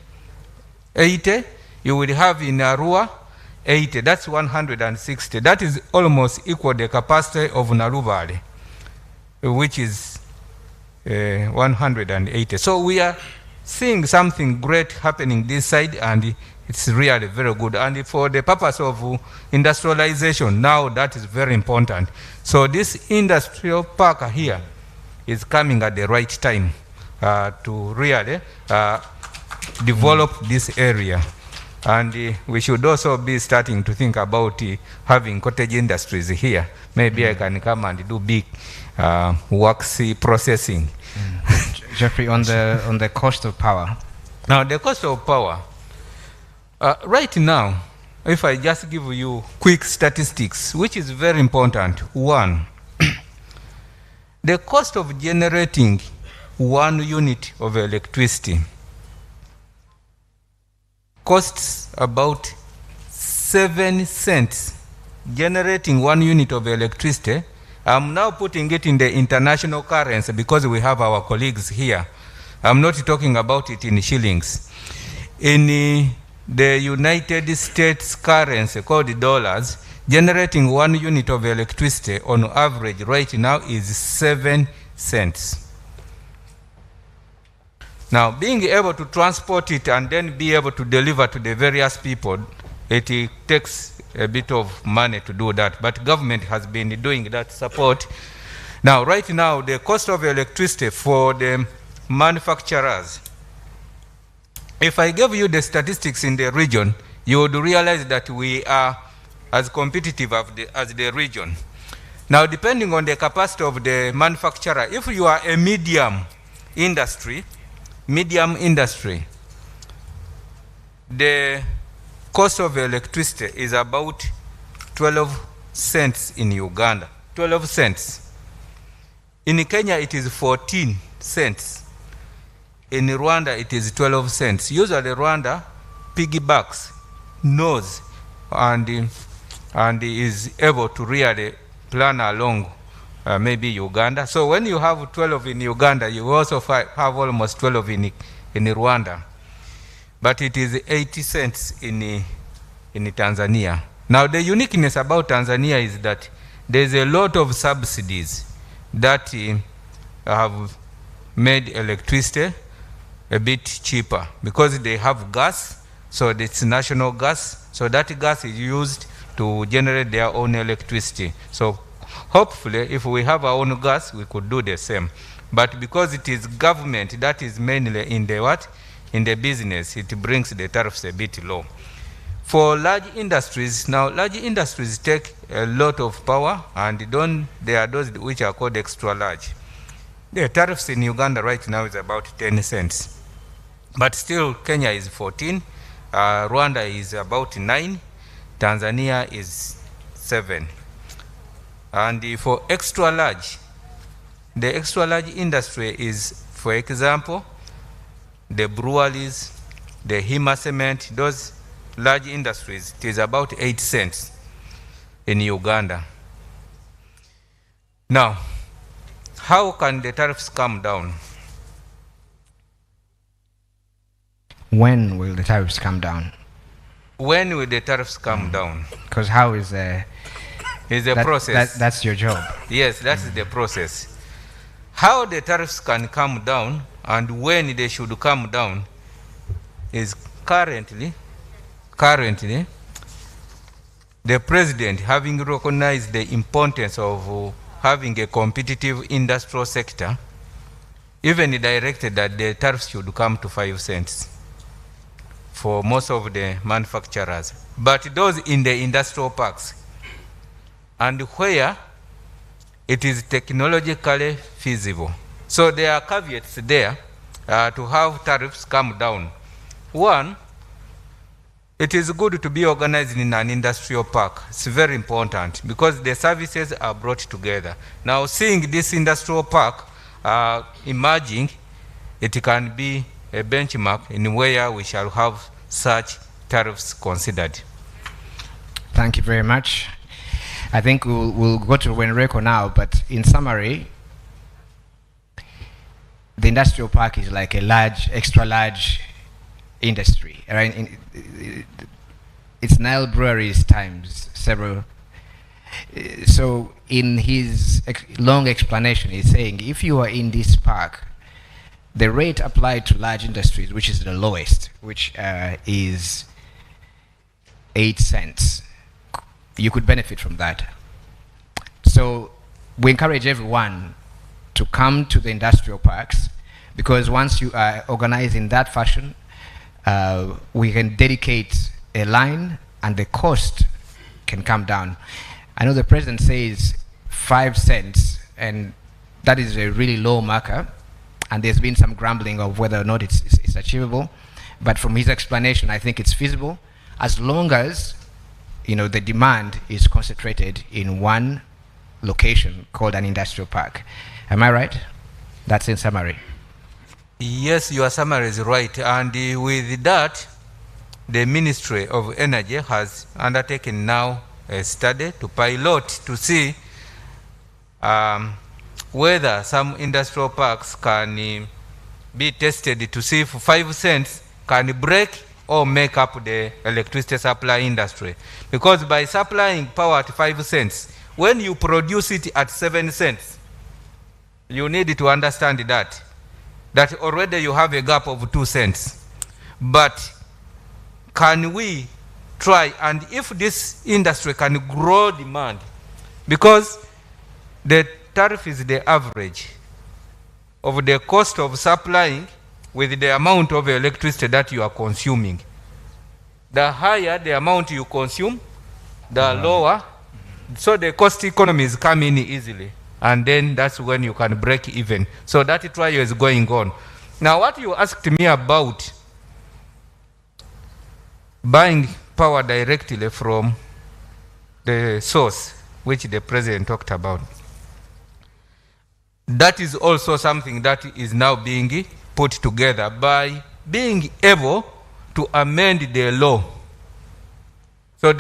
80, you will have in Arua 80, that's 160. That is almost equal the capacity of Naruvale, which is 180. So we are seeing something great happening this side, and it's really very good. And for the purpose of industrialization, now that is very important. So this industrial park here is coming at the right time to really develop this area. And we should also be starting to think about having cottage industries here. Maybe I can come and do big wax processing. Jeffrey, on the cost of power. Now, the cost of power. Right now, if I just give you quick statistics, which is very important. One, the cost of generating 1 unit of electricity costs about 7 cents. Generating 1 unit of electricity, I'm now putting it in the international currency because we have our colleagues here. I'm not talking about it in shillings. In the United States currency called dollars, generating 1 unit of electricity on average right now is 7 cents. Now, being able to transport it and then be able to deliver to the various people, it takes a bit of money to do that, but government has been doing that support. Now, right now, the cost of electricity for the manufacturers, if I give you the statistics in the region, you would realize that we are as competitive as the region. Now, depending on the capacity of the manufacturer, if you are a medium industry, the cost of electricity is about 12 cents in Uganda. 12 cents. In Kenya, it is 14 cents. In Rwanda, it is 12 cents. Usually, Rwanda piggybacks, knows, and is able to really plan along maybe Uganda. So when you have 12 in Uganda, you also have almost 12 in Rwanda. But it is 80 cents in Tanzania. Now, the uniqueness about Tanzania is that there's a lot of subsidies that have made electricity a bit cheaper because they have gas, so it's national gas. So that gas is used to generate their own electricity. So hopefully, if we have our own gas, we could do the same. But because it is government that is mainly in the business, it brings the tariffs a bit low. For large industries, now large industries take a lot of power, and there are those which are called extra large. The tariffs in Uganda right now is about 10 cents. But still, Kenya is 14, Rwanda is about 9, Tanzania is 7. And for extra large, the extra large industry is, for example, the breweries, the Hima cement, those large industries, it is about 8 cents in Uganda. Now, how can the tariffs come down? When will the tariffs come down? When will the tariffs come down? Because how is the... It's a process. That's your job. Yes, that's the process. How the tariffs can come down and when they should come down is currently the president, having recognized the importance of having a competitive industrial sector, even directed that the tariffs should come to 5 cents for most of the manufacturers, but those in the industrial parks and where it is technologically feasible. So there are caveats there to have tariffs come down. One, it is good to be organized in an industrial park. It's very important because the services are brought together. Now, seeing this industrial park emerging, it can be a benchmark in where we shall have such tariffs considered. Thank you very much. I think we'll go to Wenreko now, but in summary, the industrial park is like a large, extra large industry. Right? It's Nile breweries times several. So in his long explanation, he's saying if you are in this park, the rate applied to large industries, which is the lowest, which is 8 cents, you could benefit from that. So we encourage everyone to come to the industrial parks, because once you are organized in that fashion, we can dedicate a line and the cost can come down. I know the president says 5 cents, and that is a really low marker, and there's been some grumbling of whether or not it's achievable. But from his explanation, I think it's feasible, as long as the demand is concentrated in one location called an industrial park. Am I right? That's in summary. Yes, your summary is right. And with that, the Ministry of Energy has undertaken now a study to pilot to see whether some industrial parks can be tested to see if 5 cents can break or make up the electricity supply industry. Because by supplying power at 5 cents, when you produce it at 7 cents, you need to understand that already you have a gap of 2 cents. But can we try, and if this industry can grow demand, because the tariff is the average of the cost of supplying with the amount of electricity that you are consuming. The higher the amount you consume, the lower. So the cost economies come in easily. And then that's when you can break even. So that trial is going on. Now, what you asked me about buying power directly from the source, which the president talked about, that is also something that is now being put together by being able to amend the law. So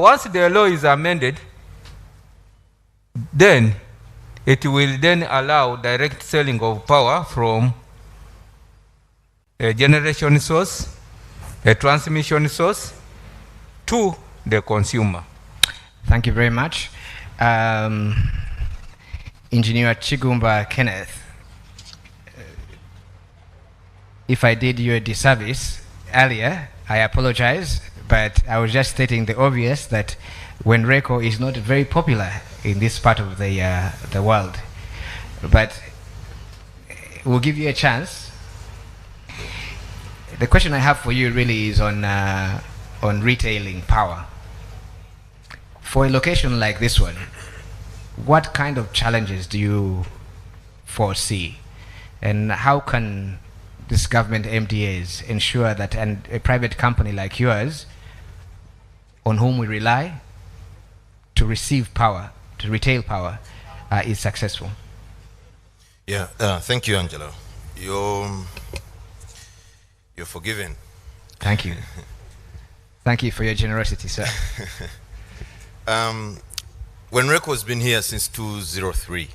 once the law is amended, then it will then allow direct selling of power from a generation source, a transmission source, to the consumer. Thank you very much. Engineer Chigumba Kenneth, if I did you a disservice earlier, I apologize, but I was just stating the obvious, that Wenreko is not very popular in this part of the world. But we'll give you a chance. The question I have for you really is on retailing power. For a location like this one, what kind of challenges do you foresee? And how can this government MDAs ensure that a private company like yours, on whom we rely to receive power, to retail power, is successful? Yeah, thank you, Angelo. You're forgiven. Thank you. Thank you for your generosity, sir. Wenreko has been here since 2003,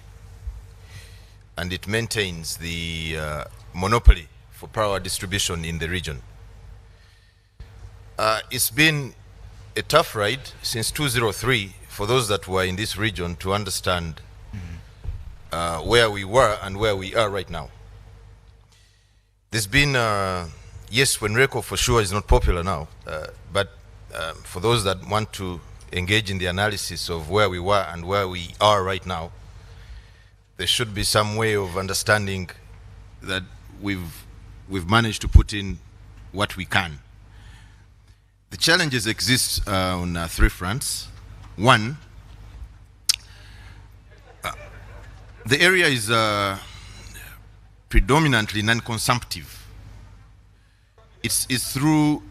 and it maintains the monopoly for power distribution in the region. It's been a tough ride since 2003 for those that were in this region to understand where we were and where we are right now. There's been, yes, Wenreko for sure is not popular now, but for those that want to engage in the analysis of where we were and where we are right now, there should be some way of understanding that we've managed to put in what we can. The challenges exist on 3 fronts. One, the area is predominantly non-consumptive. It's through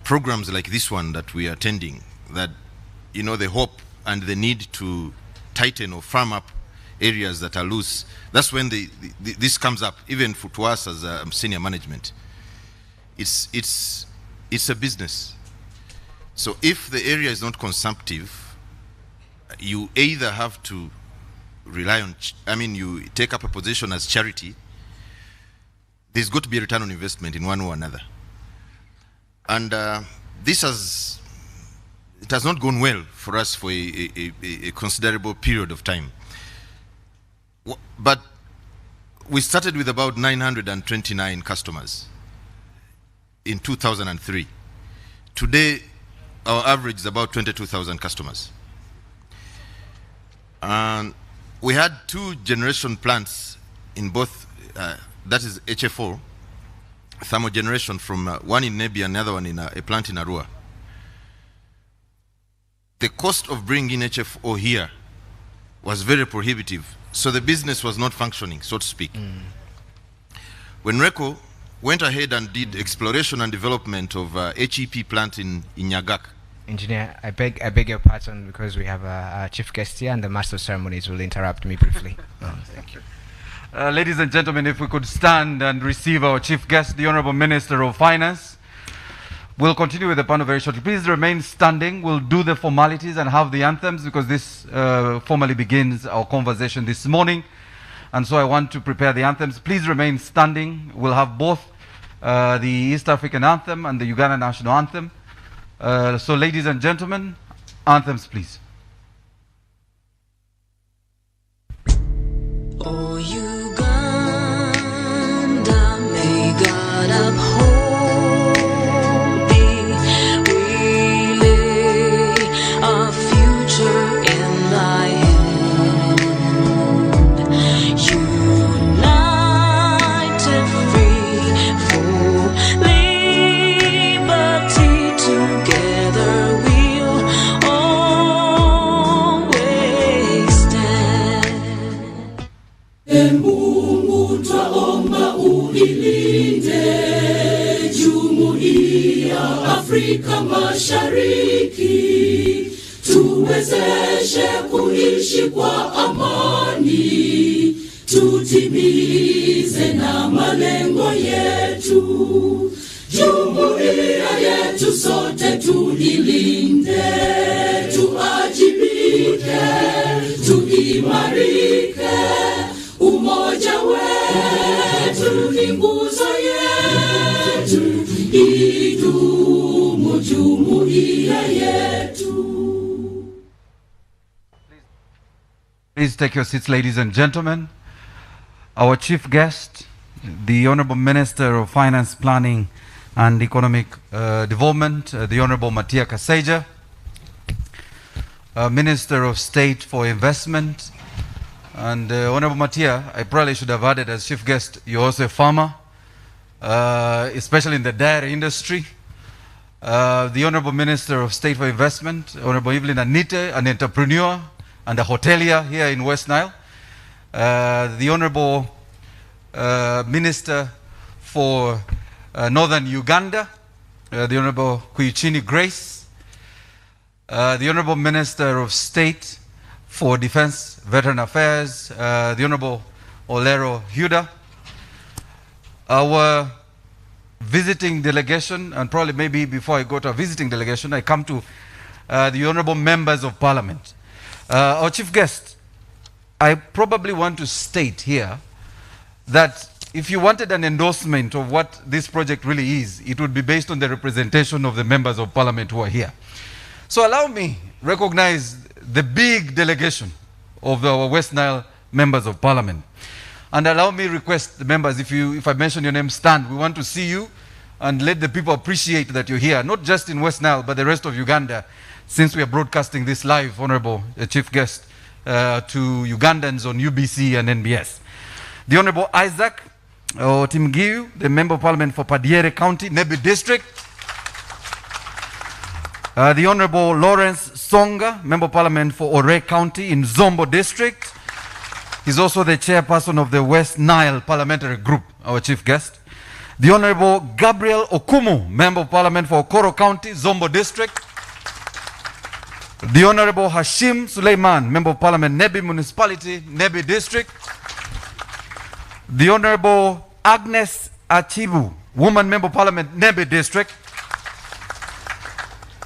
programs like this one that we are attending that, you know, the hope and the need to tighten or firm up areas that are loose. That's when this comes up, even to us as senior management. It's a business. So if the area is not consumptive, you either have to rely on, you take up a position as charity. There's got to be a return on investment in one or another. And it has not gone well for us for a considerable period of time. But we started with about 929 customers in 2003. Today, our average is about 22,000 customers. And we had 2 generation plants in both, that is HFO, thermal generation from one in Nebi and another one in a plant in Arua. The cost of bringing HFO here was very prohibitive, so the business was not functioning, so to speak. When RECO went ahead and did exploration and development of HEP plant in Nyagak. Engineer, I beg your pardon, because we have a chief guest here and the master of ceremonies will interrupt me briefly. Thank you. Ladies and gentlemen, if we could stand and receive our chief guest, the Honorable Minister of Finance. We'll continue with the panel very shortly. Please remain standing. We'll do the formalities and have the anthems, because this formally begins our conversation this morning. And so I want to prepare the anthems. Please remain standing. We'll have both the East African anthem and the Uganda national anthem. So ladies and gentlemen, anthems please. Oh Uganda, may God uphold thee. We lay our future in thy hand. United, free for liberty, together we'll always stand. Mungu twaomba uilinde Jumuiya Afrika Mashariki, tuwezeshe kuishi kwa amani, tutimize na malengo yetu. Jumuiya yetu sote tuilinde, tuajibike, tuimarike. Umoja wetu ni nguzo yetu, idumu jumuiya yetu. Please take your seats, ladies and gentlemen. Our chief guest, the Honorable Minister of Finance, Planning and Economic Development, the Honorable Matia Kasaija, Minister of State for Investment. And Honorable Matia, I probably should have added as chief guest, you're also a farmer, especially in the dairy industry. The Honorable Minister of State for Investment, Honorable Evelyn Anite, an entrepreneur and a hotelier here in West Nile. The Honorable Minister for Northern Uganda, the Honorable Kuichini Grace. The Honorable Minister of State for Defense, Veteran Affairs, the Honorable Olero Huda. Our visiting delegation, and probably maybe before I go to a visiting delegation, I come to the Honorable Members of Parliament. Our chief guest, I probably want to state here that if you wanted an endorsement of what this project really is, it would be based on the representation of the Members of Parliament who are here. So allow me recognize the big delegation of our West Nile Members of Parliament. And allow me request the members, if I mention your name, stand. We want to see you and let the people appreciate that you're here, not just in West Nile, but the rest of Uganda, since we are broadcasting this live, Honorable Chief Guest, to Ugandans on UBC and NBS. The Honorable Isaac Timgiu, the Member of Parliament for Padiere County, Nebi District. The Honorable Lawrence Songa, Member of Parliament for Ore County in Zombo District. He's also the chairperson of the West Nile Parliamentary Group, our chief guest. The Honorable Gabriel Okumu, Member of Parliament for Okoro County, Zombo District. The Honorable Hashim Suleiman, Member of Parliament, Nebi Municipality, Nebi District. The Honorable Agnes Achibu, Woman Member of Parliament, Nebi District.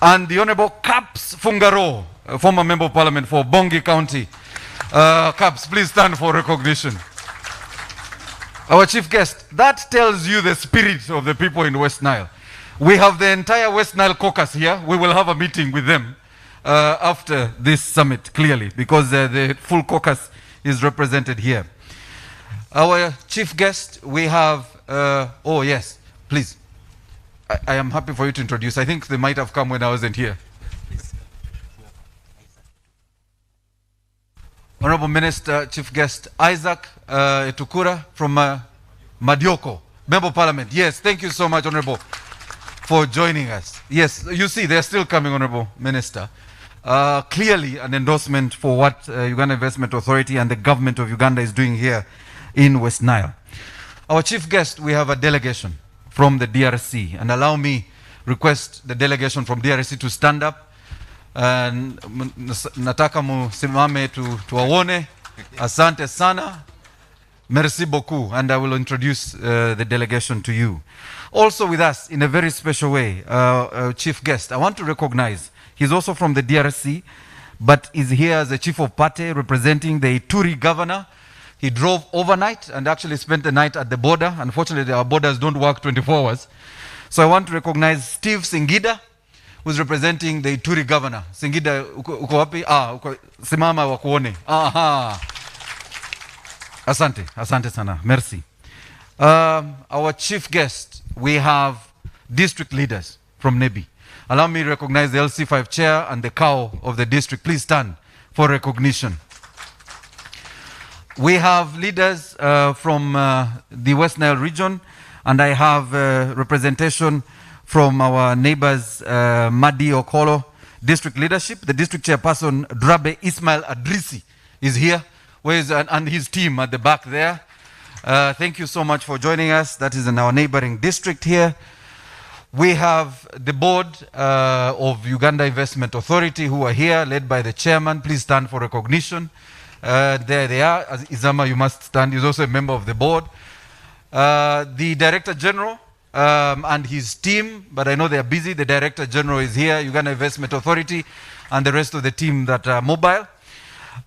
And the Honorable Caps Fungaro, a former Member of Parliament for Bongi County. Caps, please stand for recognition. Our chief guest, that tells you the spirit of the people in West Nile. We have the entire West Nile caucus here. We will have a meeting with them after this summit, clearly, because the full caucus is represented here. Our chief guest, we have, oh yes, please. I am happy for you to introduce. I think they might have come when I wasn't here. Honorable Minister, Chief Guest Isaac Etukura from Madioko, Member of Parliament. Yes, thank you so much, Honorable, for joining us. Yes, you see, they're still coming, Honorable Minister. Clearly an endorsement for what Uganda Investment Authority and the government of Uganda is doing here in West Nile. Our chief guest, we have a delegation from the DRC, and allow me request the delegation from DRC to stand up. Nataka musimame tuwaone. Asante sana. Merci beaucoup. And I will introduce the delegation to you. Also with us in a very special way, chief guest, I want to recognize, he's also from the DRC, but is here as a chief of party representing the Ituri governor. He drove overnight and actually spent the night at the border. Unfortunately, our borders don't work 24 hours. So I want to recognize Steve Singida, who's representing the Ituri governor. Singida, uko wapi? Simama wakuone. Aha. Asante, asante sana. Merci. Our chief guest, we have district leaders from Nebi. Allow me to recognize the LC5 chair and the cow of the district. Please stand for recognition. We have leaders from the West Nile region, and I have representation from our neighbors, Madi Okolo district leadership. The district chairperson, Drabe Ismail Adrisi, is here, and his team at the back there. Thank you so much for joining us. That is in our neighboring district here. We have the board of Uganda Investment Authority who are here, led by the chairman. Please stand for recognition. There they are. As Izama, you must stand. He's also a member of the board. The Director General and his team, but I know they are busy. The Director General is here, Uganda Investment Authority, and the rest of the team that are mobile.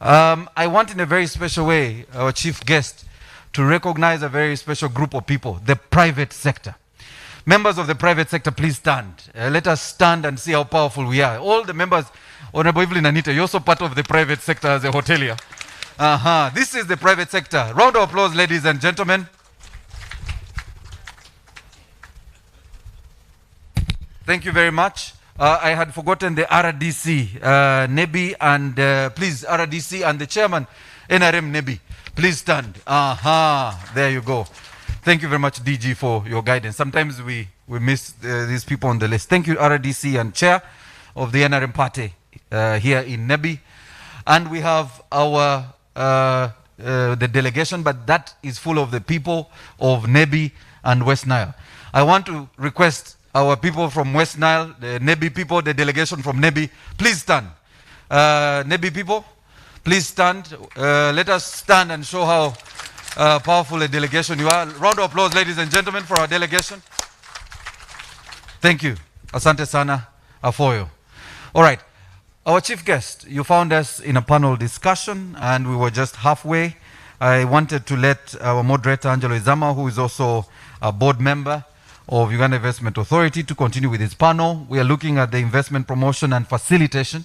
I want in a very special way, our chief guest, to recognize a very special group of people, the private sector. Members of the private sector, please stand. Let us stand and see how powerful we are. All the members, Honorable Evelyn Anita, you're also part of the private sector as a hotelier. This is the private sector. Round of applause, ladies and gentlemen. Thank you very much. I had forgotten the RDC, Nebi, and please, RDC and the chairman, NRM Nebi. Please stand. There you go. Thank you very much, DG, for your guidance. Sometimes we miss these people on the list. Thank you, RDC and chair of the NRM party here in Nebi. And we have our the delegation, but that is full of the people of Nebi and West Nile. I want to request our people from West Nile, the Nebi people, the delegation from Nebi, please stand. Nebi people, please stand. Let us stand and show how powerful a delegation you are. Round of applause, ladies and gentlemen, for our delegation. Thank you. Asante sana, Afoyo. All right. Our chief guest, you found us in a panel discussion and we were just halfway. I wanted to let our moderator, Angelo Izama, who is also a board member of Uganda Investment Authority, to continue with his panel. We are looking at the investment promotion and facilitation.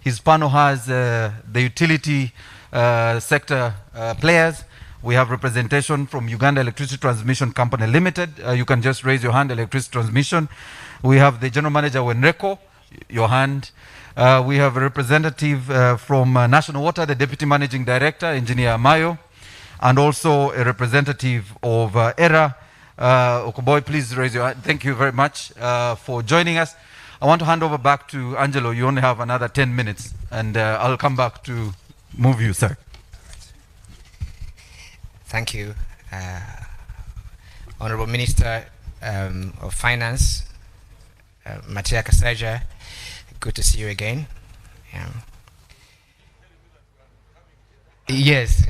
His panel has the utility sector players. We have representation from Uganda Electricity Transmission Company Limited. You can just raise your hand, Electricity Transmission. We have the General Manager, Wenreko, your hand. We have a representative from National Water, the Deputy Managing Director, Engineer Mayo, and also a representative of ERA. Okoboy, please raise your hand. Thank you very much for joining us. I want to hand over back to Angelo. You only have another 10 minutes, and I'll come back to move you, sir. Thank you, Honorable Minister of Finance, Matia Kasaja. Good to see you again. Yes.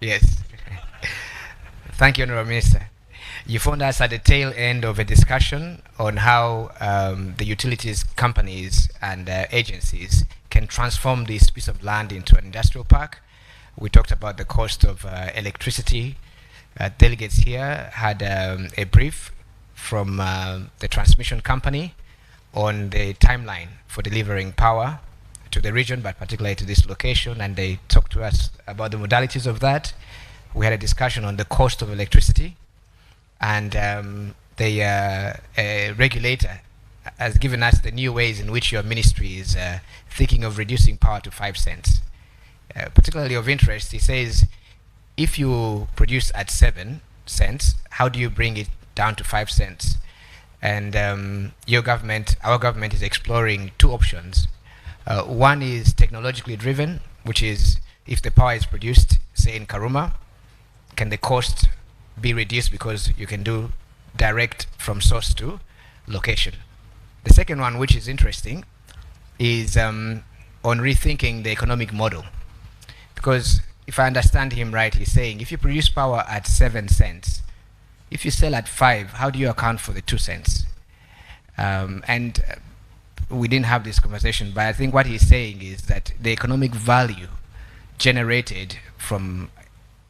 Yes. Thank you, Honorable Minister. You found us at the tail end of a discussion on how the utilities companies and agencies can transform this piece of land into an industrial park. We talked about the cost of electricity. Delegates here had a brief from the transmission company on the timeline for delivering power to the region, but particularly to this location, and they talked to us about the modalities of that. We had a discussion on the cost of electricity, and the regulator has given us the new ways in which your ministry is thinking of reducing power to 5 cents. Particularly of interest, he says, if you produce at 7 cents, how do you bring it down to 5 cents? And your government, our government, is exploring 2 options. One is technologically driven, which is if the power is produced, say in Karuma, can the cost be reduced because you can do direct from source to location? The second one, which is interesting, is on rethinking the economic model. Because if I understand him right, he's saying if you produce power at 7 cents, if you sell at 5, how do you account for the 2 cents? We didn't have this conversation, but I think what he's saying is that the economic value generated from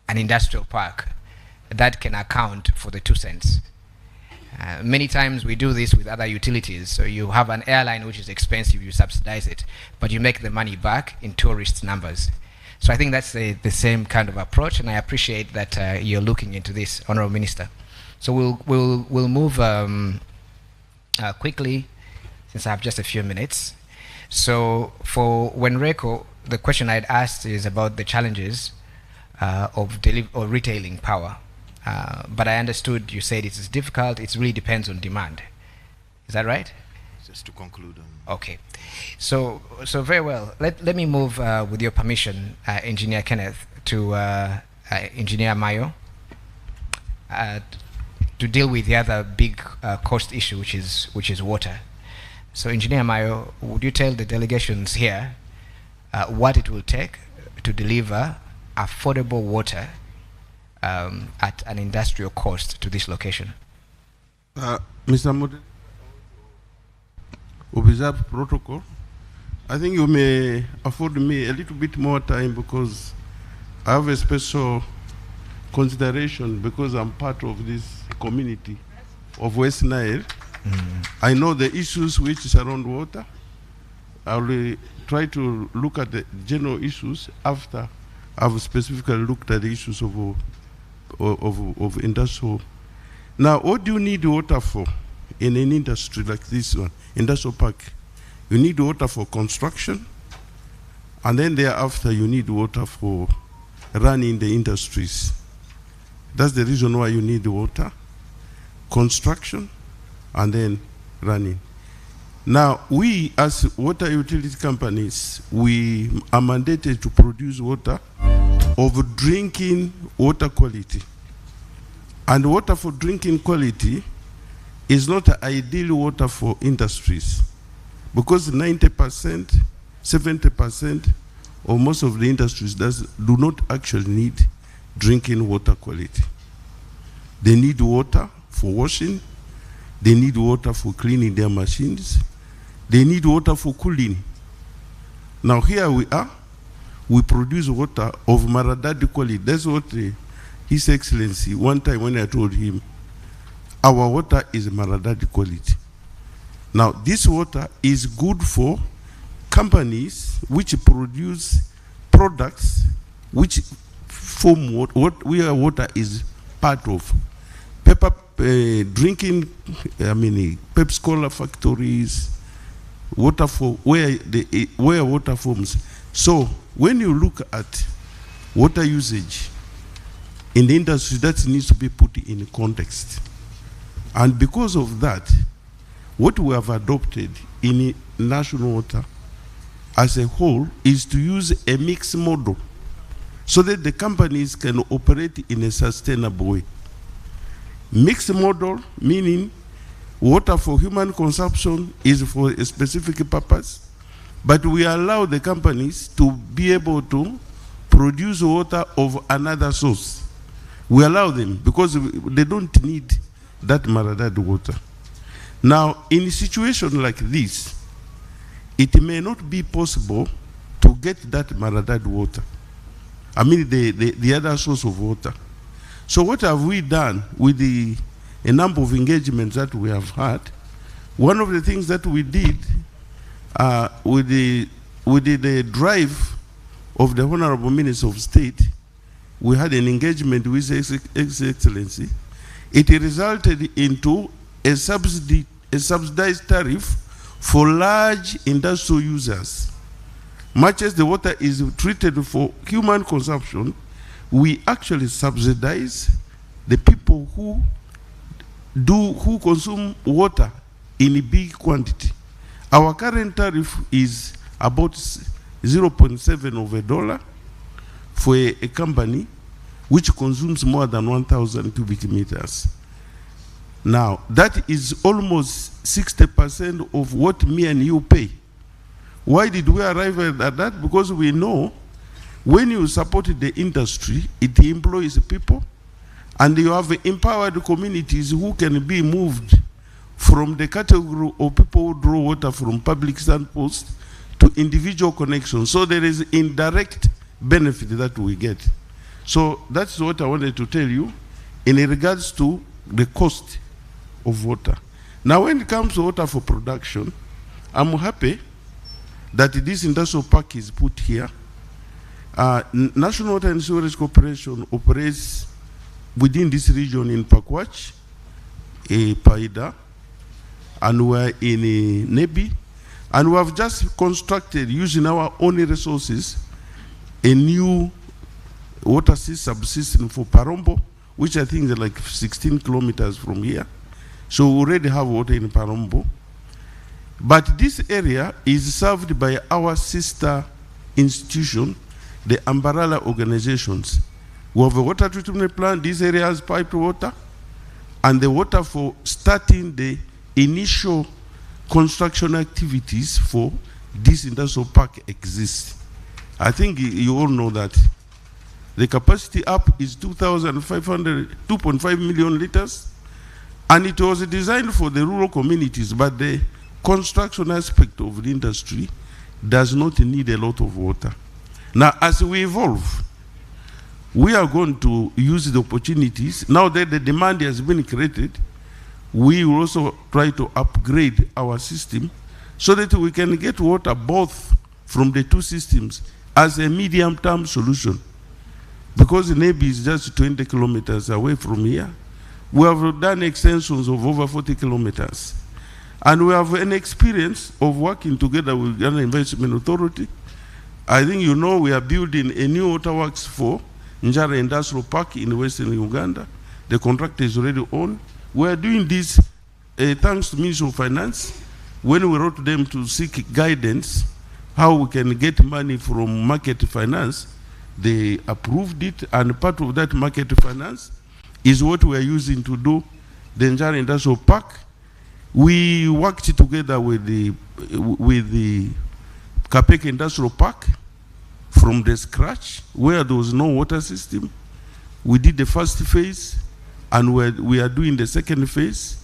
an industrial park, that can account for the 2 cents. Many times we do this with other utilities. So you have an airline which is expensive, you subsidize it, but you make the money back in tourist numbers. So I think that's the same kind of approach, and I appreciate that you're looking into this, Honourable Minister. So we'll move quickly, since I have just a few minutes. So for Wenreko, the question I'd asked is about the challenges of retailing power. But I understood you said it is difficult, it really depends on demand. Is that right? Just to conclude on... Okay. So very well. Let me move, with your permission, Engineer Kenneth, to Engineer Mayo, to deal with the other big cost issue, which is water. So Engineer Mayo, would you tell the delegations here what it will take to deliver affordable water at an industrial cost to this location? Mr. Model, observe protocol. I think you may afford me a little bit more time because I have a special consideration because I'm part of this community of West Nile. I know the issues which surround water. I will try to look at the general issues after I've specifically looked at the issues of industrial. Now, what do you need water for in an industry like this one, industrial park? You need water for construction, and then thereafter you need water for running the industries. That's the reason why you need water, construction, and then running. Now, we as water utility companies, we are mandated to produce water of drinking water quality. And water for drinking quality is not ideal water for industries, because 90%, 70% of most of the industries do not actually need drinking water quality. They need water for washing, they need water for cleaning their machines, they need water for cooling. Now here we are, we produce water of Maradadi quality. That's what His Excellency, one time when I told him, our water is Maradadi quality. Now this water is good for companies which produce products which form what water is part of. Drinking, Pepsi Cola factories, water for where water forms. So when you look at water usage in the industry, that needs to be put in context. And because of that, what we have adopted in national water as a whole is to use a mixed model. so that the companies can operate in a sustainable way. Mixed model, meaning water for human consumption is for a specific purpose, but we allow the companies to be able to produce water of another source. We allow them because they don't need that Maradad water. Now, in a situation like this, it may not be possible to get that Maradad water. I mean the other source of water. So what have we done with a number of engagements that we have had? One of the things that we did with the drive of the Honorable Minister of State, we had an engagement with His Excellency. It resulted into a subsidized tariff for large industrial users. Much as the water is treated for human consumption, we actually subsidize the people who consume water in a big quantity. Our current tariff is about 0.7 of a dollar for a company which consumes more than 1,000 cubic meters. Now, that is almost 60% of what me and you pay. Why did we arrive at that? Because we know when you support the industry, it employs people, and you have empowered communities who can be moved from the category of people who draw water from public standposts to individual connections. So there is indirect benefit that we get. So that's what I wanted to tell you in regards to the cost of water. Now, when it comes to water for production, I'm happy that this industrial park is put here. National Water and Sewerage Corporation operates within this region in Pakwach, Paida, and we're in Nebi, and we have just constructed, using our own resources, a new water subsystem for Parombo, which I think is like 16 kilometers from here. So we already have water in Parombo. But this area is served by our sister institution, the umbrella organizations. We have a water treatment plant. This area has piped water, and the water for starting the initial construction activities for this industrial park exists. I think you all know that. The capacity up is 2.5 million liters, and it was designed for the rural communities, but the construction aspect of the industry does not need a lot of water. Now, as we evolve, we are going to use the opportunities. Now that the demand has been created, we will also try to upgrade our system so that we can get water both from the two systems as a medium-term solution. Because Nebi is just 20 kilometers away from here, we have done extensions of over 40 kilometers. And we have an experience of working together with the Ghana Investment Authority. I think you know we are building a new waterworks for Njara Industrial Park in Western Uganda. The contract is already on. We are doing this thanks to Ministry of Finance. When we wrote them to seek guidance, how we can get money from market finance, they approved it, and part of that market finance is what we are using to do the Njara Industrial Park. We worked together with the Kapeke Industrial Park from the scratch, where there was no water system. We did the first phase, and we are doing the second phase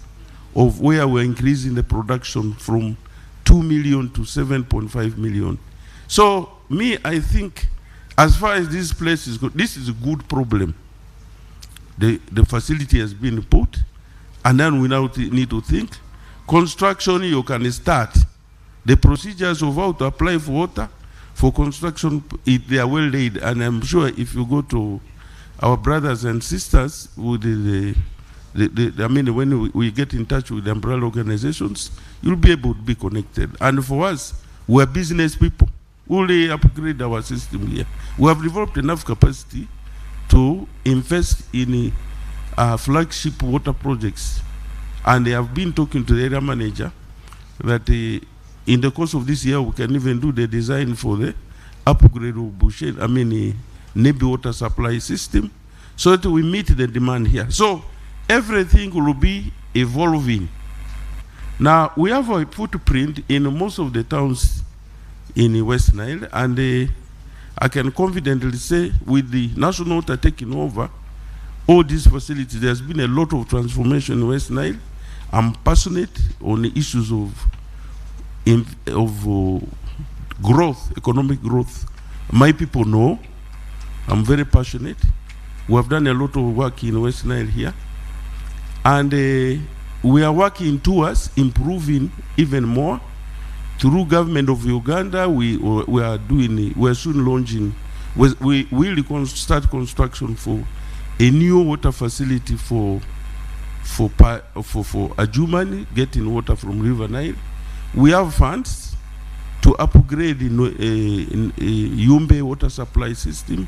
of where we're increasing the production from 2 million to 7.5 million. So I think as far as this place is good, this is a good problem. The facility has been put, and then we now need to think. Construction, you can start. The procedures of how to apply for water for construction, they are well laid, and I'm sure if you go to our brothers and sisters with when we get in touch with the umbrella organizations, you'll be able to be connected. And for us, we're business people. We'll upgrade our system here. We have developed enough capacity to invest in flagship water projects. And they have been talking to the area manager that in the course of this year, we can even do the design for the upgrade of Nebi water supply system, so that we meet the demand here. So everything will be evolving. Now, we have a footprint in most of the towns in West Nile, and I can confidently say with the national water taking over all these facilities, there's been a lot of transformation in West Nile. I'm passionate on the issues of growth, economic growth. My people know I'm very passionate. We have done a lot of work in West Nile here, and we are working towards improving even more. Through government of Uganda, we are soon launching. We will start construction for a new water facility for Adjumani, getting water from River Nile. We have funds to upgrade in Yumbe water supply system,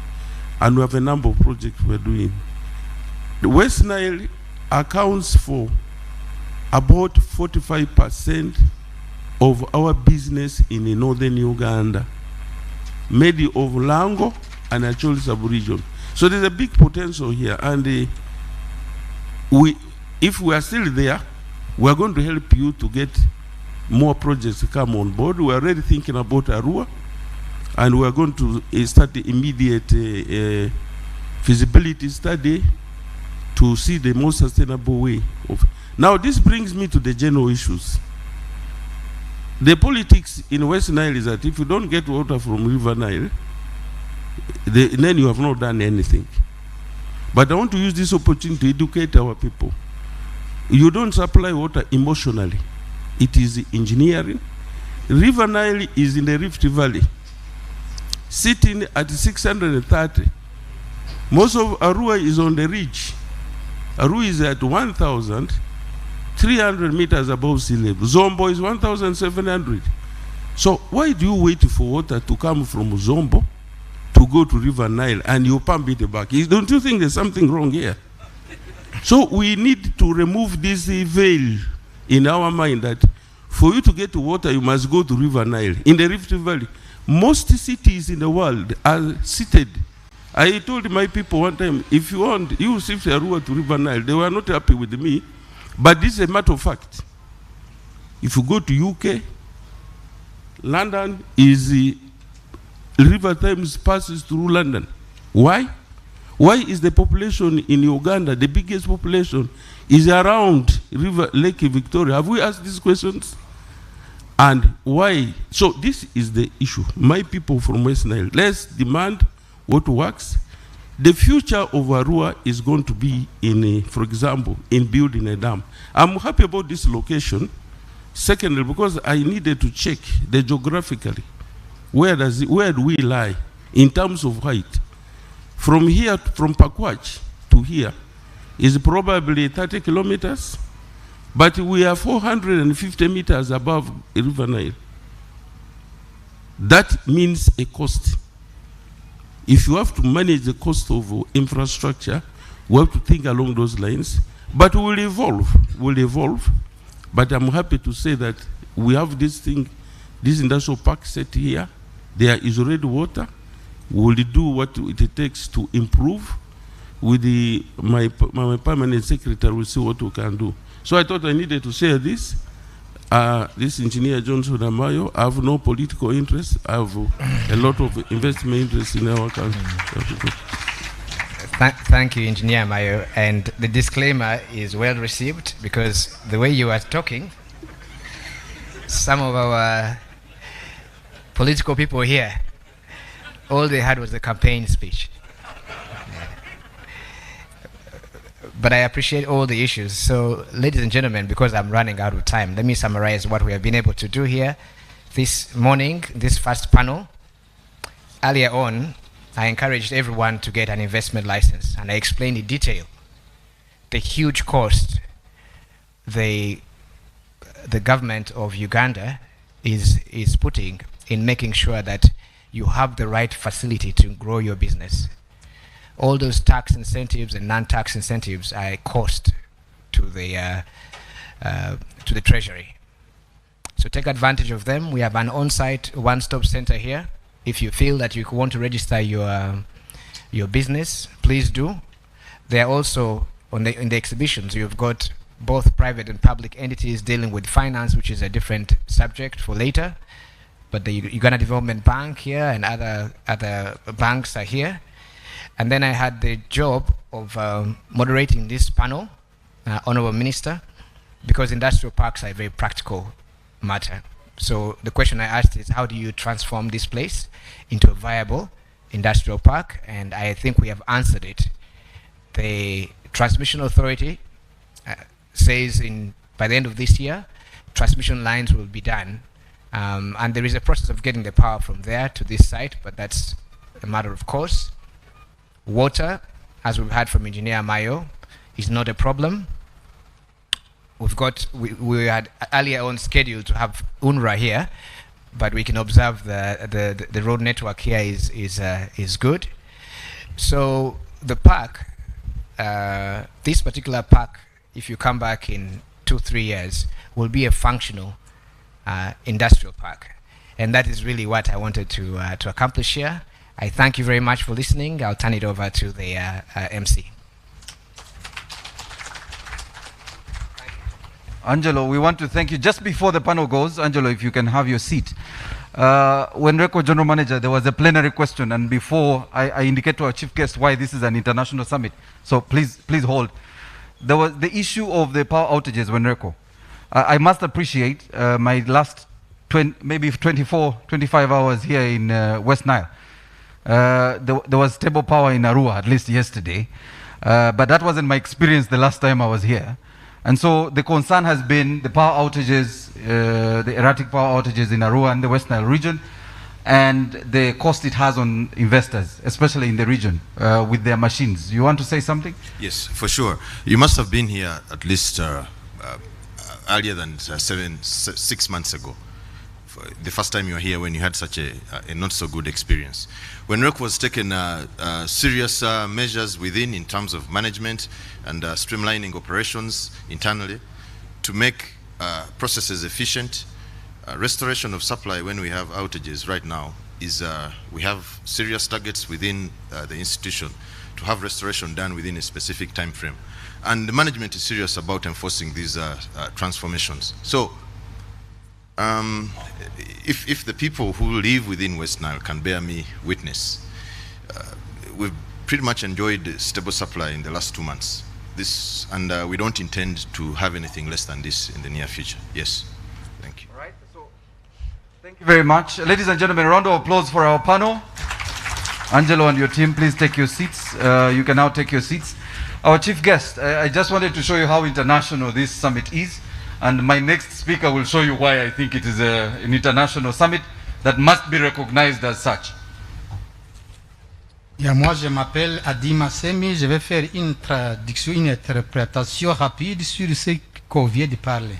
and we have a number of projects we're doing. The West Nile accounts for about 45% of our business in northern Uganda, made of Lango and Acholi sub-region. So there's a big potential here, and if we are still there, we are going to help you to get more projects to come on board. We are already thinking about Arua, and we are going to start the immediate feasibility study to see the most sustainable way of. Now, this brings me to the general issues. The politics in West Nile is that if you don't get water from River Nile, then you have not done anything. But I want to use this opportunity to educate our people. You don't supply water emotionally. It is engineering. River Nile is in the Rift Valley, sitting at 630. Most of Arua is on the ridge. Arua is at 1,300 meters above sea level. Zombo is 1,700. So why do you wait for water to come from Zombo to go to River Nile and you pump it back? Don't you think there's something wrong here? So we need to remove this veil in our mind that for you to get water, you must go to River Nile. In the Rift Valley, most cities in the world are seated. I told my people one time, if you want, you shift Arua to River Nile. They were not happy with me, but this is a matter of fact. If you go to UK, London is the River Thames passes through London. Why? Why is the population in Uganda, the biggest population, is around Lake Victoria? Have we asked these questions? And why? So this is the issue. My people from West Nile, let's demand what works. The future of Arua is going to be in, for example, in building a dam. I'm happy about this location. Secondly, because I needed to check the geographically. Where do we lie in terms of height? From here, from Pakwach to here, is probably 30 kilometers, but we are 450 meters above River Nile. That means a cost. If you have to manage the cost of infrastructure, we have to think along those lines. But we'll evolve. But I'm happy to say that we have this thing, this industrial park set here. There is already water. We'll do what it takes to improve. With my permanent secretary, will see what we can do. So I thought I needed to share this. This engineer Johnson Amayo, I have no political interest. I have a lot of investment interest in our country. Thank you, Engineer Amayo. And the disclaimer is well received, because the way you are talking, some of our political people here, all they had was a campaign speech. But I appreciate all the issues. So, ladies and gentlemen, because I'm running out of time, let me summarize what we have been able to do here this morning, this first panel. Earlier on, I encouraged everyone to get an investment license, and I explained in detail the huge cost the government of Uganda is putting in making sure that you have the right facility to grow your business. All those tax incentives and non-tax incentives are a cost to the treasury. So take advantage of them. We have an on-site one-stop center here. If you feel that you want to register your your business, please do. There are also, in the exhibitions, you've got both private and public entities dealing with finance, which is a different subject for later. But the Uganda Development Bank here and other banks are here. And then I had the job of moderating this panel, Honorable Minister, because industrial parks are a very practical matter. So the question I asked is, how do you transform this place into a viable industrial park? And I think we have answered it. The Transmission Authority says by the end of this year, transmission lines will be done. And there is a process of getting the power from there to this site, but that's a matter of course. Water, as we've heard from Engineer Mayo, is not a problem. We had earlier on scheduled to have UNRWA here, but we can observe the road network here is good. So the park, this particular park, if you come back in 2-3 years, will be a functional industrial park. And that is really what I wanted to accomplish here. I thank you very much for listening. I'll turn it over to the MC. Angelo, we want to thank you. Just before the panel goes, Angelo, if you can have your seat. When Reco General Manager, there was a plenary question, and before I indicate to our chief guest why this is an international summit. So please hold. There was the issue of the power outages when Reco. I must appreciate my last maybe 24, 25 hours here in West Nile. There was stable power in Arua, at least yesterday. But that wasn't my experience the last time I was here. And so the concern has been the power outages, the erratic power outages in Arua and the West Nile region, and the cost it has on investors, especially in the region, with their machines. You want to say something? Yes, for sure. You must have been here at least earlier than 6 months ago. The first time you were here when you had such a not so good experience. When REC was taking serious measures within in terms of management and streamlining operations internally to make processes efficient, restoration of supply when we have outages right now is we have serious targets within the institution to have restoration done within a specific time frame. And the management is serious about enforcing these transformations. So if the people who live within West Nile can bear me witness, we've pretty much enjoyed stable supply in the last 2 months. And we don't intend to have anything less than this in the near future. Yes. Thank you. All right. So, thank you very much. Ladies and gentlemen, a round of applause for our panel. Angelo and your team, please take your seats. You can now take your seats. Our chief guest, I just wanted to show you how international this summit is. And my next speaker will show you why I think it is an international summit that must be recognized as such. Yeah, moi, je m'appelle Adima Semi. Je vais faire une traduction, une interprétation rapide sur ce qu'on vient de parler.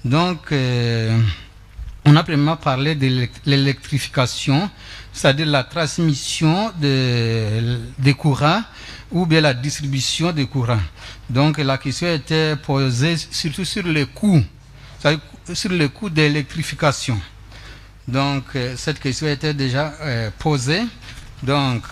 Donc, on a premièrement parlé de l'électrification, c'est-à-dire la transmission des courants ou bien la distribution des courants. Donc la question était posée surtout sur le coût, sur le coût de l'électrification. Donc cette question était déjà posée. Donc,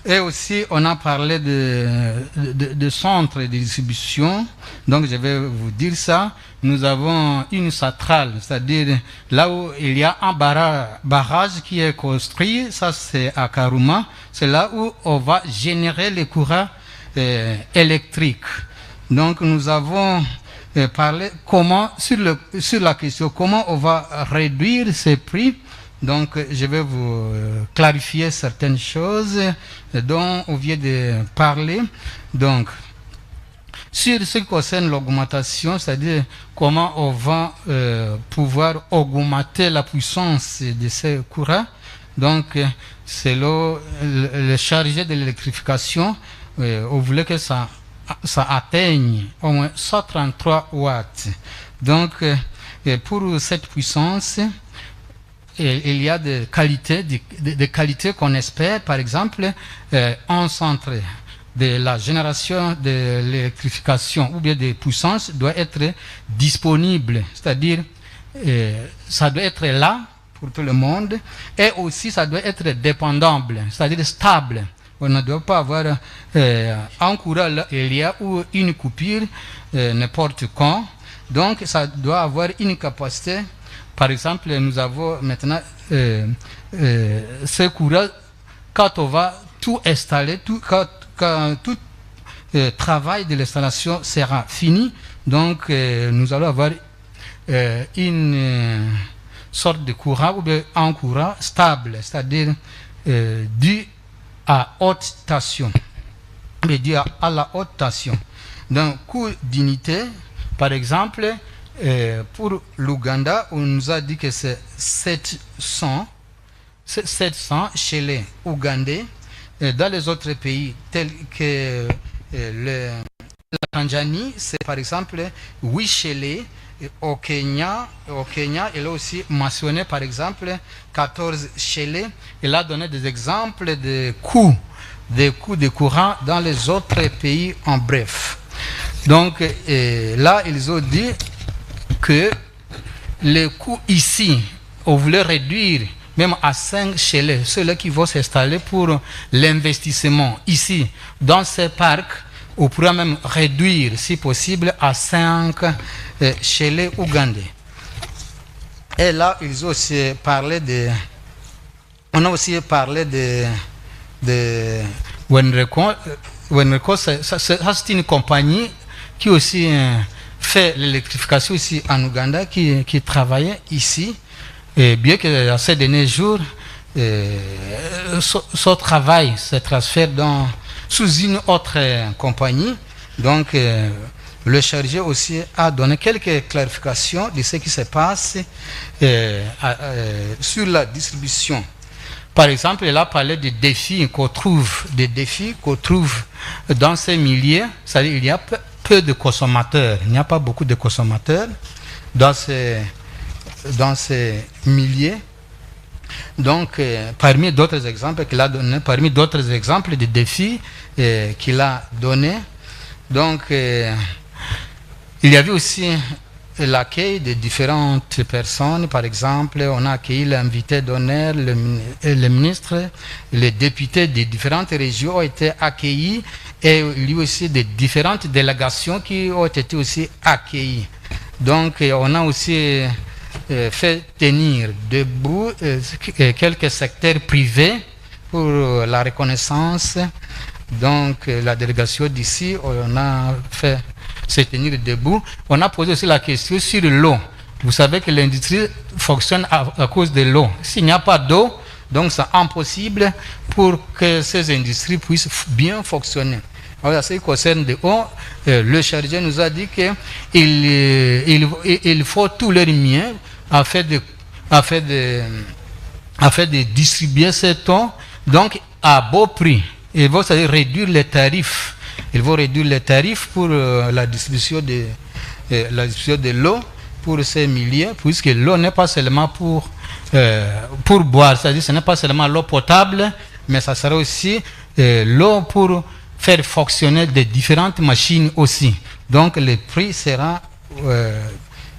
et aussi on a parlé de centres de distribution. Donc je vais vous dire ça. Nous avons une centrale, c'est-à-dire là où il y a un barrage qui est construit, ça c'est à Karuma, c'est là où on va générer les courants électriques. Donc nous avons parlé sur la question comment on va réduire ces prix. Donc je vais vous clarifier certaines choses dont on vient de parler. Donc sur ce qui concerne l'augmentation, c'est-à-dire comment on va pouvoir augmenter la puissance de ces courants. Donc, selon le chargé de l'électrification, on voulait que ça atteigne au moins 133 watts. Donc, pour cette puissance, il y a des qualités qu'on espère. Par exemple, un centre de la génération de l'électrification ou bien de puissance doit être disponible, c'est-à-dire ça doit être là pour tout le monde, et aussi ça doit être dépendable, c'est-à-dire stable, On ne doit pas avoir un courant là, il y a ou une coupure n'importe quand. Donc ça doit avoir une capacité. Par exemple, nous avons maintenant ce courant, quand on va tout installer, quand tout travail de l'installation sera fini, donc nous allons avoir une sorte de courant ou bien un courant stable, c'est-à-dire dû à haute tension, mais dû à la haute tension. Donc, coût d'unité, par exemple, pour l'Ouganda, on nous a dit que c'est 700 chez les Ougandais. Dans les autres pays tels que la Tanzanie, c'est par exemple 8 shellés. Au Kenya, il a aussi mentionné par exemple 14 shellés. Il a donné des exemples de coûts de courant dans les autres pays en bref. Donc là, ils ont dit que les coûts ici, on voulait réduire même à 5 shellés, ceux-là qui vont s'installer pour l'investissement ici, dans ces parcs, on pourra même réduire, si possible, à 5 shellés ougandais. Et là, ils ont aussi parlé de... On a aussi parlé de Wenreco. Wenreco, c'est une compagnie qui aussi fait l'électrification ici en Ouganda, qui travaillait ici. Et bien que ces derniers jours, son travail se transfère sous une autre compagnie. Donc, le chargé aussi a donné quelques clarifications de ce qui se passe sur la distribution. Par exemple, il a parlé des défis qu'on trouve dans ces milieux. C'est-à-dire qu'il y a peu de consommateurs. Il n'y a pas beaucoup de consommateurs dans ces milieux. Donc, parmi d'autres exemples qu'il a donné, parmi d'autres exemples de défis qu'il a donné, donc il y avait aussi l'accueil de différentes personnes. Par exemple, on a accueilli l'invité d'honneur, le ministre, les députés des différentes régions ont été accueillis, et il y a aussi des différentes délégations qui ont été aussi accueillies. Donc, on a aussi fait tenir debout quelques secteurs privés pour la reconnaissance. Donc, la délégation d'ici, on a fait se tenir debout. On a posé aussi la question sur l'eau. Vous savez que l'industrie fonctionne à cause de l'eau. S'il n'y a pas d'eau, donc c'est impossible pour que ces industries puissent bien fonctionner. Alors, en ce qui concerne l'eau, le chargé nous a dit qu'il faut tout leur mien afin de distribuer cette eau, donc à beau prix. Ils vont réduire les tarifs. Ils vont réduire les tarifs pour la distribution de l'eau pour ces milieux, puisque l'eau n'est pas seulement pour boire, c'est-à-dire ce n'est pas seulement l'eau potable, mais ça sera aussi l'eau pour faire fonctionner des différentes machines aussi. Donc le prix sera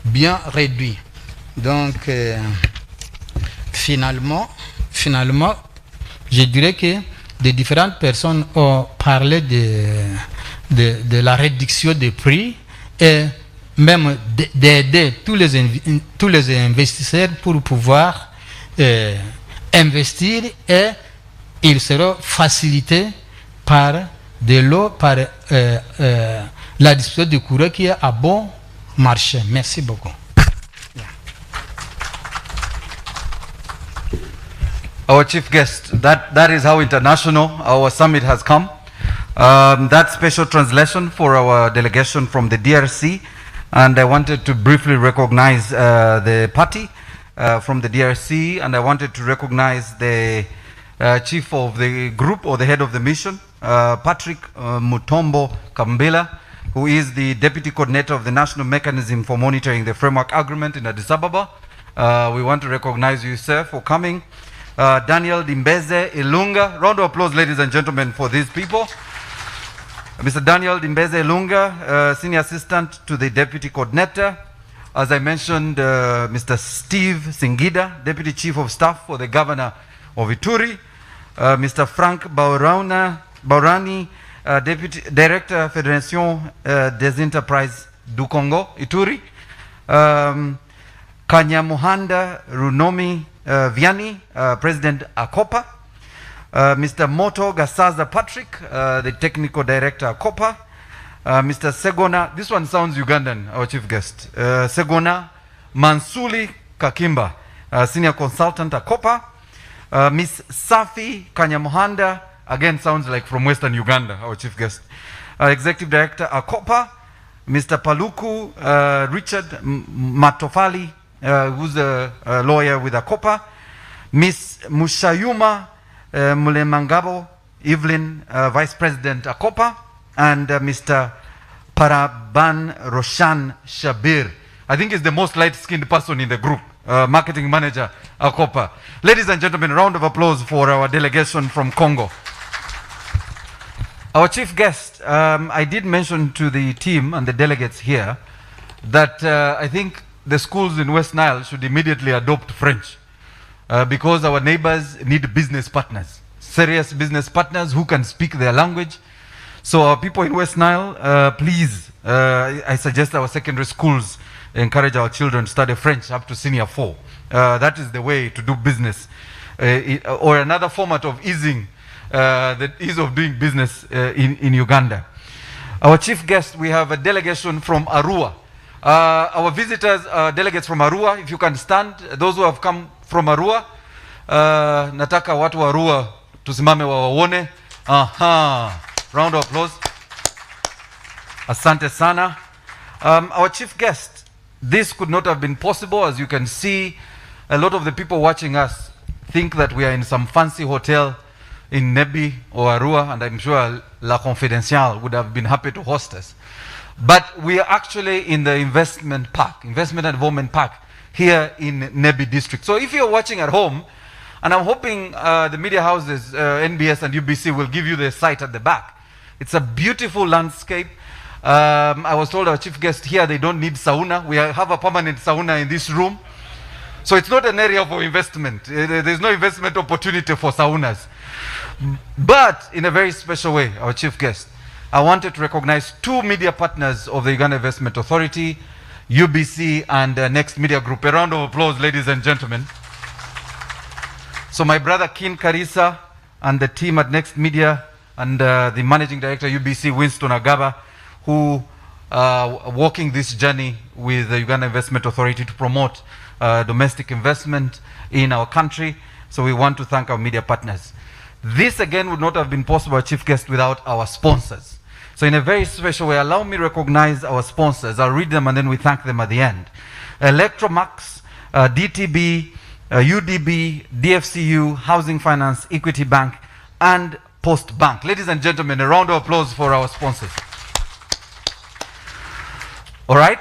bien réduit. Donc finalement, je dirais que des différentes personnes ont parlé de la réduction des prix et même d'aider tous les investisseurs pour pouvoir investir, et ils seront facilités par de l'eau, par la distribution de courant qui est à bon marché. Merci beaucoup. Our chief guest, that is how international our summit has come. That special translation for our delegation from the DRC, and I wanted to briefly recognize the party from the DRC, and I wanted to recognize the chief of the group or the head of the mission, Patrick Mutombo Kambila, who is the deputy coordinator of the National Mechanism for Monitoring the Framework Agreement in Addis Ababa. We want to recognize you, sir, for coming. Daniel Dimbeze Ilunga. Round of applause, ladies and gentlemen, for these people. Mr. Daniel Dimbeze Ilunga, Senior Assistant to the Deputy Coordinator. As I mentioned, Mr. Steve Singida, Deputy Chief of Staff for the Governor of Ituri. Mr. Frank Baurani, Deputy Director, Fédération des Enterprises du Congo, Ituri. Kanyamuhanda Runomi Vianney, President ACOPA. Mr. Moto Gasaza Patrick, the Technical Director ACOPA. Mr. Segona, this one sounds Ugandan, our chief guest. Segona Mansuli Kakimba, Senior Consultant ACOPA. Miss Safi Kanyamuhanda, again sounds like from Western Uganda, our chief guest. Executive Director ACOPA. Mr. Paluku Richard Matofali, who's a lawyer with ACOPA. Miss Mushayuma Mulemangabo Evelyn, Vice President ACOPA. And Mr. Paraban Roshan Shabir, I think is the most light-skinned person in the group, Marketing Manager ACOPA. Ladies and gentlemen, a round of applause for our delegation from Congo. Our chief guest, I did mention to the team and the delegates here that I think the schools in West Nile should immediately adopt French because our neighbors need business partners, serious business partners who can speak their language. So our people in West Nile, please, I suggest our secondary schools encourage our children to study French up to senior 4. That is the way to do business. Or another format of easing the ease of doing business in Uganda. Our chief guest, we have a delegation from Arua. Our visitors are delegates from Arua. If you can stand, those who have come from Arua, nataka watu wa Arua tusimame wawaone. Aha. Round of applause. Asante sana. Our chief guest, this could not have been possible. As you can see, a lot of the people watching us think that we are in some fancy hotel in Nebi or Arua, and I'm sure La Confidential would have been happy to host us. But we are actually in the investment park, investment and development park here in Nebi district. So if you're watching at home, and I'm hoping the media houses, NBS and UBC will give you the site at the back. It's a beautiful landscape. I was told our chief guest here, they don't need sauna. We have a permanent sauna in this room. So it's not an area for investment. There's no investment opportunity for saunas. But in a very special way, our chief guest, I wanted to recognize 2 media partners of the Uganda Investment Authority, UBC and Next Media Group. A round of applause, ladies and gentlemen. So my brother Kin Karisa and the team at Next Media and the Managing Director UBC, Winston Agaba, who are walking this journey with the Uganda Investment Authority to promote domestic investment in our country. So we want to thank our media partners. This again would not have been possible, chief guest, without our sponsors. So in a very special way, allow me to recognize our sponsors. I'll read them and then we thank them at the end. Electromax, DTB, UDB, DFCU, Housing Finance, Equity Bank, and Post Bank. Ladies and gentlemen, a round of applause for our sponsors. All right,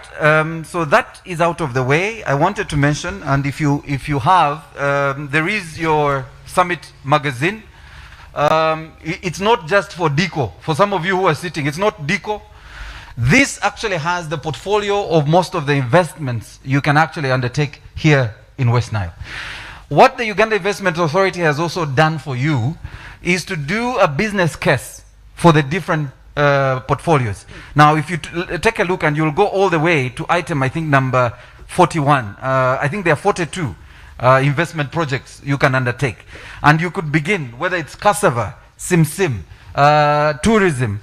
so that is out of the way. I wanted to mention, and if you have, there is your summit magazine. It's not just for DECO. For some of you who are sitting, it's not DECO. This actually has the portfolio of most of the investments you can actually undertake here in West Nile. What the Uganda Investment Authority has also done for you is to do a business case for the different portfolios. Now, if you take a look and you'll go all the way to item, I think number 41. I think there are 42 investment projects you can undertake. And you could begin, whether it's cassava, simsim, tourism,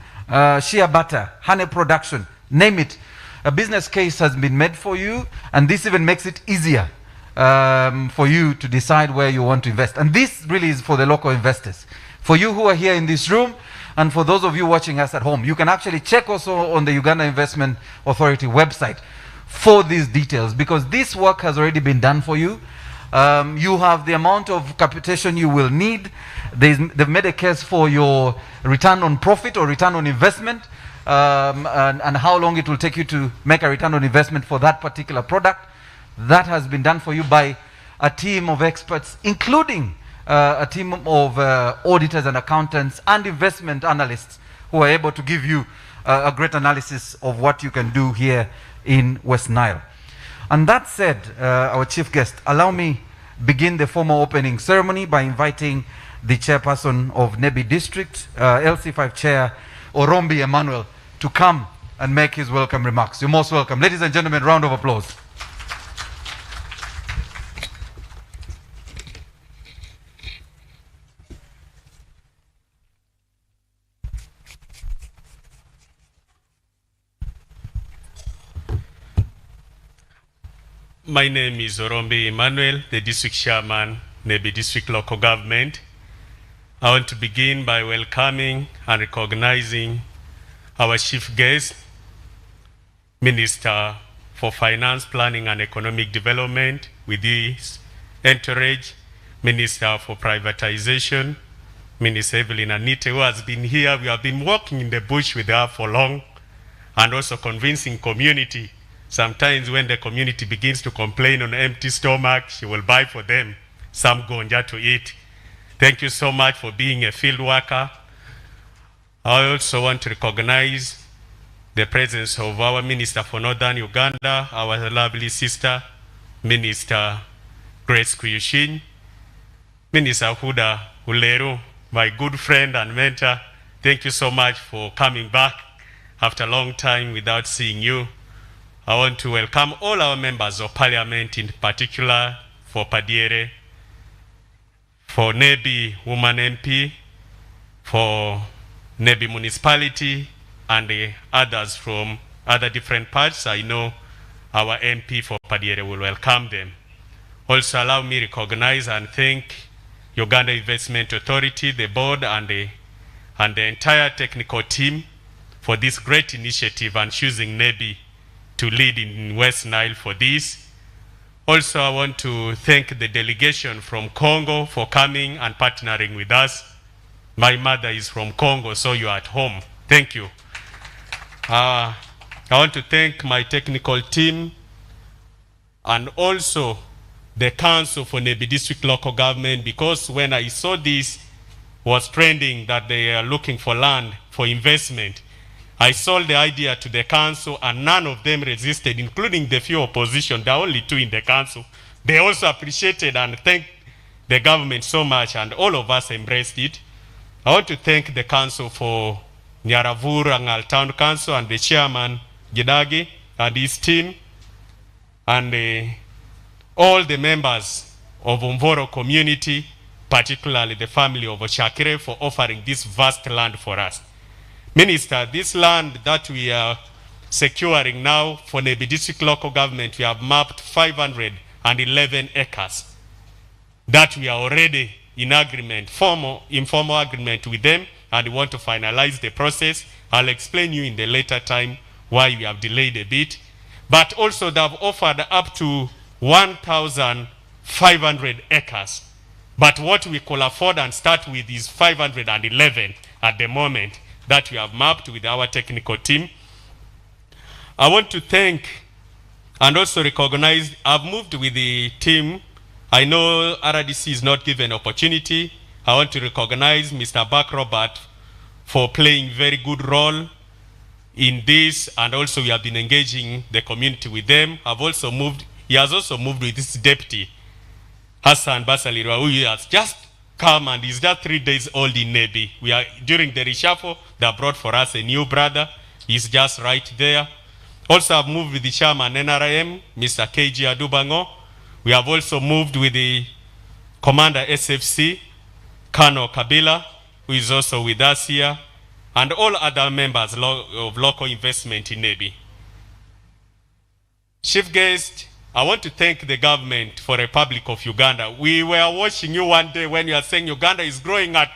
shea butter, honey production, name it. A business case has been made for you, and this even makes it easier for you to decide where you want to invest. And this really is for the local investors. For you who are here in this room, and for those of you watching us at home, you can actually check also on the Uganda Investment Authority website for these details, because this work has already been done for you. You have the amount of capitation you will need. They've made a case for your return on profit or return on investment, and how long it will take you to make a return on investment for that particular product. That has been done for you by a team of experts, including a team of auditors and accountants and investment analysts who are able to give you a great analysis of what you can do here in West Nile. And that said, our chief guest, allow me begin the formal opening ceremony by inviting the chairperson of Nebi District, LC5 Chair Orombi Emmanuel, to come and make his welcome remarks. You're most welcome. Ladies and gentlemen, round of applause. My name is Orombi Emmanuel, the District Chairman, Nebi District Local Government. I want to begin by welcoming and recognizing our chief guest, Minister for Finance, Planning and Economic Development, with his entourage, Minister for Privatization, Minister Evelyn Anite, who has been here. We have been walking in the bush with her for long, and also convincing community. Sometimes when the community begins to complain on empty stomach, she will buy for them some gonja to eat. Thank you so much for being a field worker. I also want to recognize the presence of our Minister for Northern Uganda, our lovely sister, Minister Grace Kuyushin, Minister Huda Uleru, my good friend and mentor. Thank you so much for coming back after a long time without seeing you. I want to welcome all our members of Parliament, in particular for Padiere, for Nebi Woman MP, for Nebi Municipality, and the others from other different parts. I know our MP for Padiere will welcome them. Also allow me to recognize and thank Uganda Investment Authority, the board, and the entire technical team for this great initiative and choosing Nebi to lead in West Nile for this. Also, I want to thank the delegation from Congo for coming and partnering with us. My mother is from Congo, so you're at home. Thank you. I want to thank my technical team and also the Council for Nebi District Local Government, because when I saw this was trending that they are looking for land for investment, I sold the idea to the council and none of them resisted, including the few opposition. There are only 2 in the council. They also appreciated and thanked the government so much, and all of us embraced it. I want to thank the council for Nyaravur Town Council and the chairman, Gidagi, and his team, and all the members of Umvoro community, particularly the family of Oshakire, for offering this vast land for us. Minister, this land that we are securing now for Nebi District Local Government, we have mapped 511 acres that we are already in agreement, informal agreement with them, and we want to finalize the process. I'll explain you in the later time why we have delayed a bit. But also they have offered up to 1,500 acres. But what we could afford and start with is 511 at the moment that we have mapped with our technical team. I want to thank and also recognize, I've moved with the team. I know RDC is not given opportunity. I want to recognize Mr. Buck Robert for playing very good role in this, and also we have been engaging the community with them. He has also moved with his deputy, Hassan Basalirwa, who has just come and is just 3 days old in Nebi. We are during the reshuffle, they brought for us a new brother. He's just right there. Also, I've moved with the chairman NRM, Mr. KG Adubango. We have also moved with the commander SFC, Colonel Kabila, who is also with us here, and all other members of local investment in Nebi. Chief guest, I want to thank the government for the Republic of Uganda. We were watching you one day when you are saying Uganda is growing at,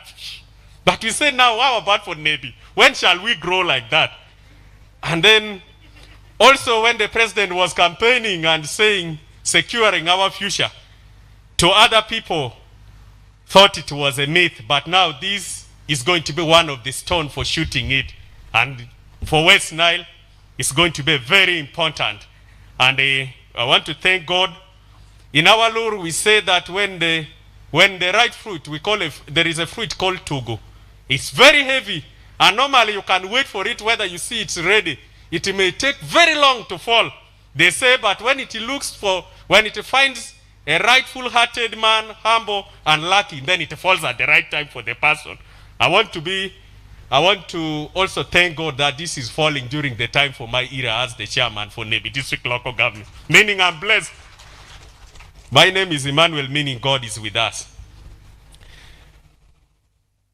but we said now, how about for Nebi? When shall we grow like that? And then also when the president was campaigning and saying securing our future, to other people thought it was a myth, but now this is going to be one of the stones for shooting it. And for West Nile, it's going to be very important. And I want to thank God. In our lure, we say that when the right fruit, there is a fruit called tugu. It's very heavy, and normally you can wait for it whether you see it's ready. It may take very long to fall. They say, but when it finds a rightful-hearted man, humble and lucky, then it falls at the right time for the person. I want to also thank God that this is falling during the time for my era as the chairman for Nebi District Local Government, meaning I'm blessed. My name is Emmanuel, meaning God is with us.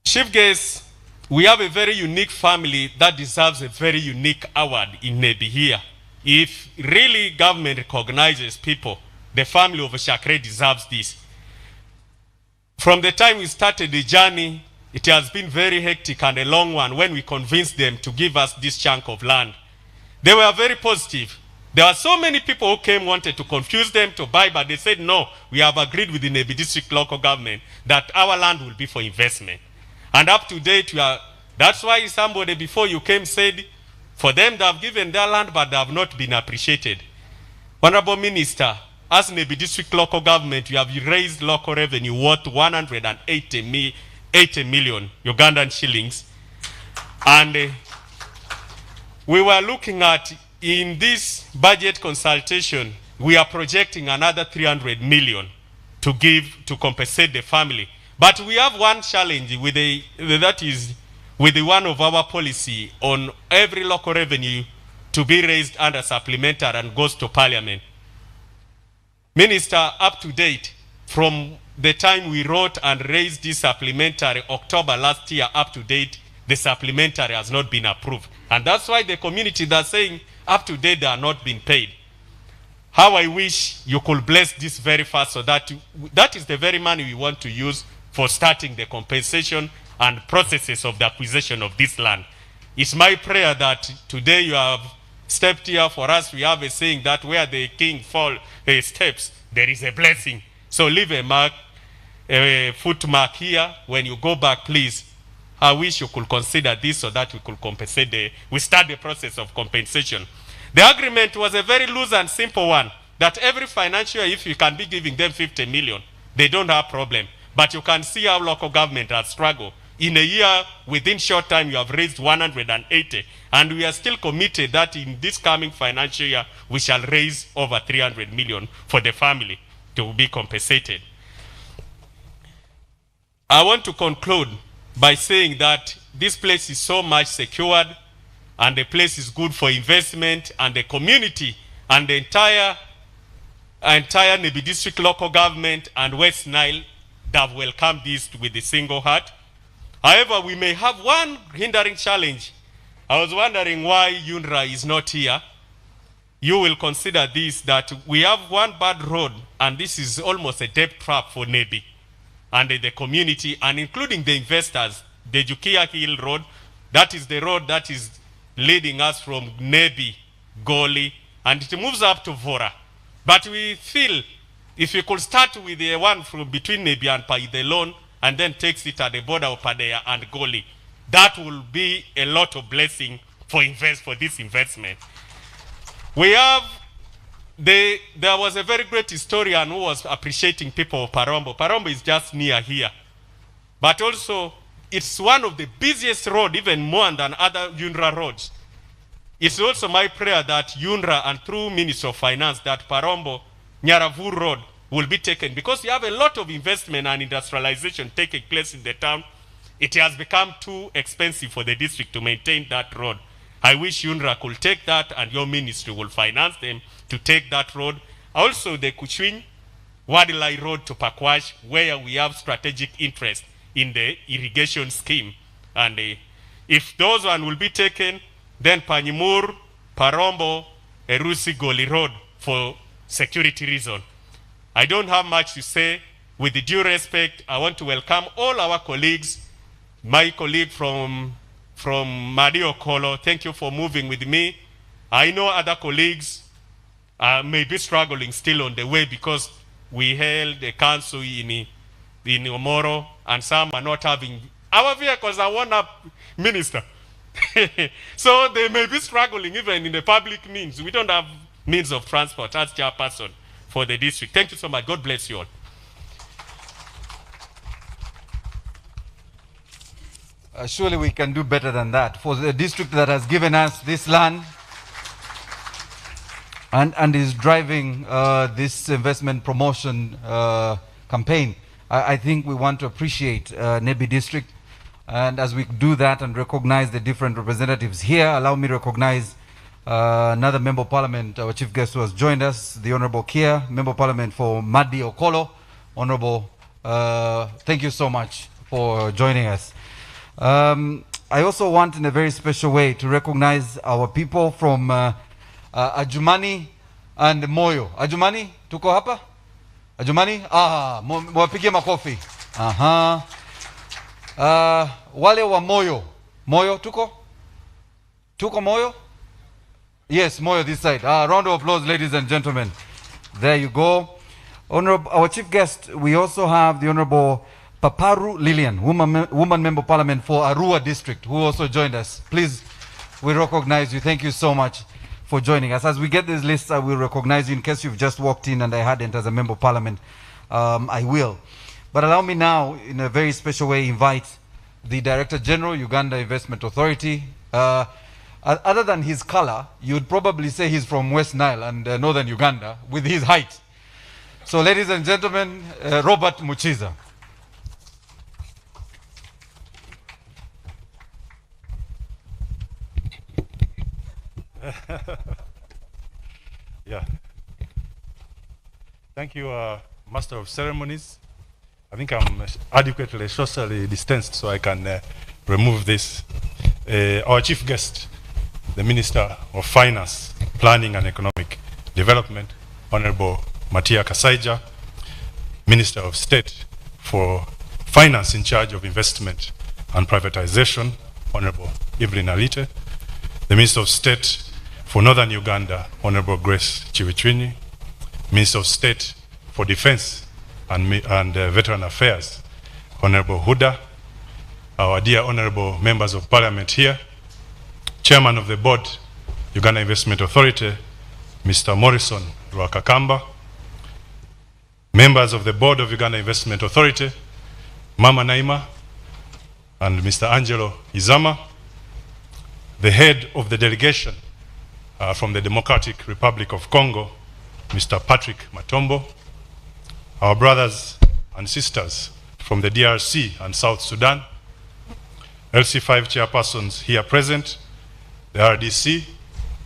Chief guest, we have a very unique family that deserves a very unique award in Nebi here. If really government recognizes people, the family of Shakre deserves this. From the time we started the journey, it has been very hectic and a long one when we convinced them to give us this chunk of land. They were very positive. There were so many people who came, wanted to confuse them to buy, but they said, no, we have agreed with the Nebi District Local Government that our land will be for investment. And up to date, that's why somebody before you came said, for them they have given their land, but they have not been appreciated. Honorable Minister, as Nebi District Local Government, you have raised local revenue worth 180 million Ugandan shillings. And we were looking at, in this budget consultation, we are projecting another 300 million to give to compensate the family. But we have one challenge with that is with one of our policy on every local revenue to be raised under supplementary and goes to Parliament. Minister, up to date, from the time we wrote and raised this supplementary, October last year, up to date, the supplementary has not been approved. And that's why the community that's saying up to date they are not being paid. How I wish you could bless this very fast so that that is the very money we want to use for starting the compensation and processes of the acquisition of this land. It's my prayer that today you have stepped here for us. We have a saying that where the king steps, there is a blessing. So leave a mark, a footmark here. When you go back, please, I wish you could consider this so that we could compensate we start the process of compensation. The agreement was a very loose and simple one, that every financial year, if you can be giving them 50 million, they don't have problem. But you can see how local government has struggled. In a year, within short time, you have raised 180. And we are still committed that in this coming financial year, we shall raise over 300 million for the family to be compensated. I want to conclude by saying that this place is so much secured, and the place is good for investment, and the community and the entire Nebi District Local Government and West Nile have welcomed this with a single heart. However, we may have one hindering challenge. I was wondering why UNRA is not here. You will consider this, that we have one bad road, and this is almost a debt trap for Nebi and the community, and including the investors. The Jukia Hill Road, that is the road that is leading us from Nebi, Goli, and it moves up to Vora. But we feel if we could start with the one from between Nebi and Paidelon and then takes it at the border of Padea and Goli, that will be a lot of blessing for this investment. We have, there was a very great historian who was appreciating people of Parombo. Parombo is just near here. But also, it's one of the busiest roads, even more than other UNRA roads. It's also my prayer that UNRA and through Ministry of Finance, that Parombo, Nyaravur Road will be taken, because you have a lot of investment and industrialization taking place in the town. It has become too expensive for the district to maintain that road. I wish UNRA could take that, and your ministry will finance them to take that road. Also, the Kuchwin Wadilai Road to Pakwash, where we have strategic interest in the irrigation scheme. And if those one will be taken, then Panyimur, Parombo, Erusi Goli Road for security reason. I don't have much to say. With the due respect, I want to welcome all our colleagues. My colleague from Madio Kolo, thank you for moving with me. I know other colleagues may be struggling still on the way, because we held a council in Omoro, and some are not having, our vehicles are worn up, Minister. So they may be struggling even in the public means. We don't have means of transport as chairperson for the district. Thank you so much. God bless you all. Surely we can do better than that. For the district that has given us this land, and is driving this investment promotion campaign. I think we want to appreciate Nebi District. And as we do that and recognize the different representatives here, allow me to recognize another Member of Parliament, our Chief Guest who has joined us, the Honorable Kia, Member of Parliament for Madi Okolo. Honorable, thank you so much for joining us. I also want in a very special way to recognize our people from Adjumani and Moyo. Adjumani, tuko hapa? Adjumani? Mwapige makofi. Aha. Wale wa Moyo. Moyo, tuko? Tuko Moyo? Yes, Moyo this side. Round of applause, ladies and gentlemen. There you go. Honorable, our chief guest, we also have the Honorable Paparu Lillian, woman Member of Parliament for Arua District, who also joined us. Please, we recognize you. Thank you so much for joining us. As we get this list, I will recognize you in case you've just walked in and I hadn't as a Member of Parliament. I will. But allow me now, in a very special way, invite the Director General, Uganda Investment Authority. Other than his color, you'd probably say he's from West Nile and northern Uganda with his height. So, ladies and gentlemen, Robert Muchiza. Yeah. Thank you, Master of Ceremonies. I think I'm adequately socially distanced so I can remove this. Our chief guest, the Minister of Finance, Planning and Economic Development, Honorable Matia Kasaija, Minister of State for Finance in charge of Investment and Privatization, Honorable Evelyn Alite, the Minister of State for Northern Uganda, Honorable Grace Chiwichwini, Minister of State for Defense and Veteran Affairs, Honorable Huda, our dear Honorable Members of Parliament here, Chairman of the Board, Uganda Investment Authority, Mr. Morrison Rwakakamba, Members of the Board of Uganda Investment Authority, Mama Naima and Mr. Angelo Izama, the head of the delegation from the Democratic Republic of Congo, Mr. Patrick Matombo, our brothers and sisters from the DRC and South Sudan, LC5 chairpersons here present, the RDC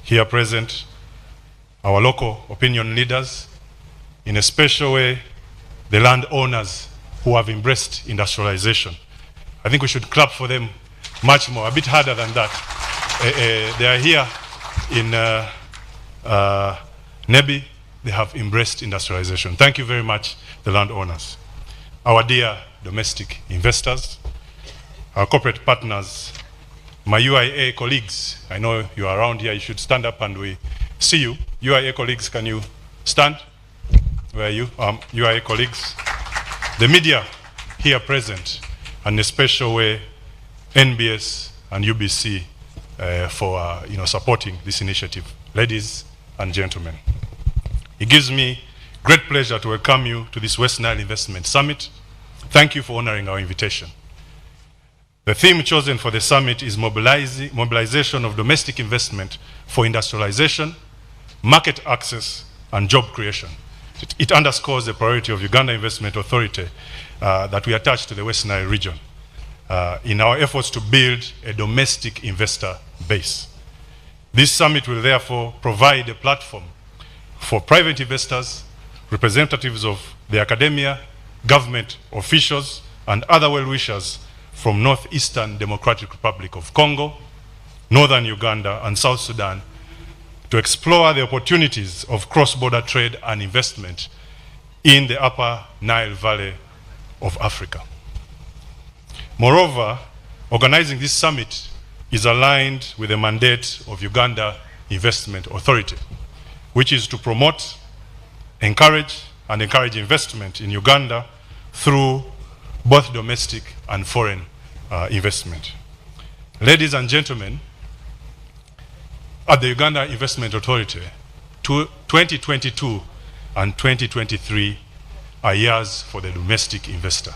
here present, our local opinion leaders, in a special way, the landowners who have embraced industrialization. I think we should clap for them much more, a bit harder than that. They are here in Nebi. They have embraced industrialization. Thank you very much, the landowners. Our dear domestic investors, our corporate partners, my UIA colleagues, I know you are around here, you should stand up and we see you. UIA colleagues, can you stand? Where are you? UIA colleagues. The media here present, and in a special way, NBS and UBC for supporting this initiative. Ladies and gentlemen, it gives me great pleasure to welcome you to this West Nile Investment Summit. Thank you for honoring our invitation. The theme chosen for the summit is mobilization of domestic investment for industrialization, market access, and job creation. It underscores the priority of Uganda Investment Authority that we attach to the West Nile region in our efforts to build a domestic investor base. This summit will therefore provide a platform for private investors, representatives of the academia, government officials, and other well-wishers from Northeastern Democratic Republic of Congo, Northern Uganda, and South Sudan to explore the opportunities of cross-border trade and investment in the Upper Nile Valley of Africa. Moreover, organizing this summit is aligned with the mandate of Uganda Investment Authority, which is to promote, encourage investment in Uganda through both domestic and foreign investment. Ladies and gentlemen, at the Uganda Investment Authority, 2022 and 2023 are years for the domestic investor.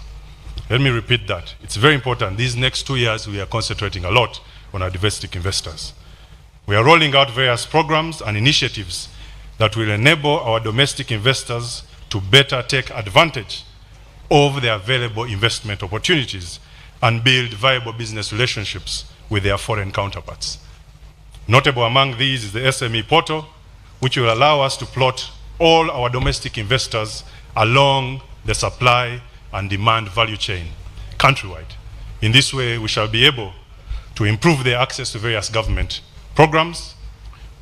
Let me repeat that. It's very important. These next 2 years, we are concentrating a lot on our domestic investors. We are rolling out various programs and initiatives that will enable our domestic investors to better take advantage of the available investment opportunities and build viable business relationships with their foreign counterparts. Notable among these is the SME portal, which will allow us to plot all our domestic investors along the supply and demand value chain countrywide. In this way, we shall be able to improve their access to various government programs,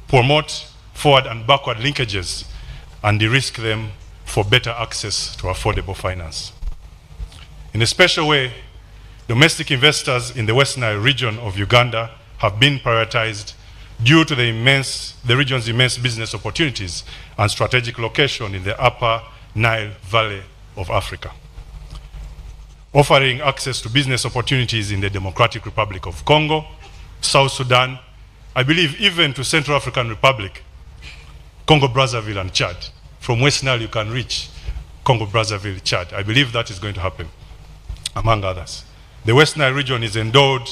promote forward and backward linkages, and de-risk them for better access to affordable finance. In a special way, domestic investors in the West Nile region of Uganda have been prioritized due to the region's immense business opportunities and strategic location in the upper Nile Valley of Africa, offering access to business opportunities in the Democratic Republic of Congo, South Sudan, I believe even to Central African Republic, Congo-Brazzaville and Chad. From West Nile you can reach Congo-Brazzaville, Chad. I believe that is going to happen, among others. The West Nile region is endowed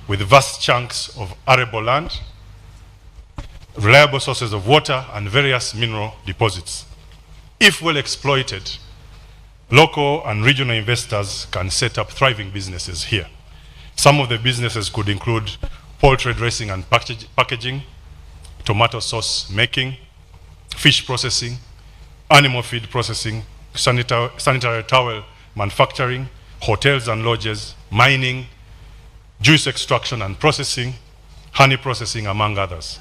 with vast chunks of arable land, reliable sources of water, and various mineral deposits. If well exploited, local and regional investors can set up thriving businesses here. Some of the businesses could include poultry dressing and packaging, tomato sauce making, fish processing, animal feed processing, sanitary towel manufacturing, hotels and lodges, mining, juice extraction and processing, honey processing, among others.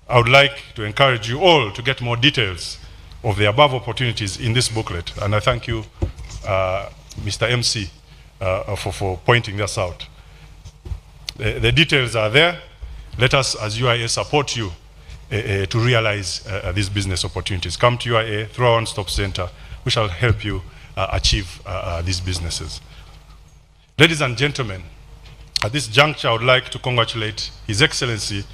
I would like to encourage you all to get more details of the above opportunities in this booklet, and I thank you, Mr. MC, for pointing this out. The details are there. Let us, as UIA, support you to realize these business opportunities. Come to UIA through our one-stop center. We shall help you achieve these businesses. Ladies and gentlemen, at this juncture, I would like to congratulate His Excellency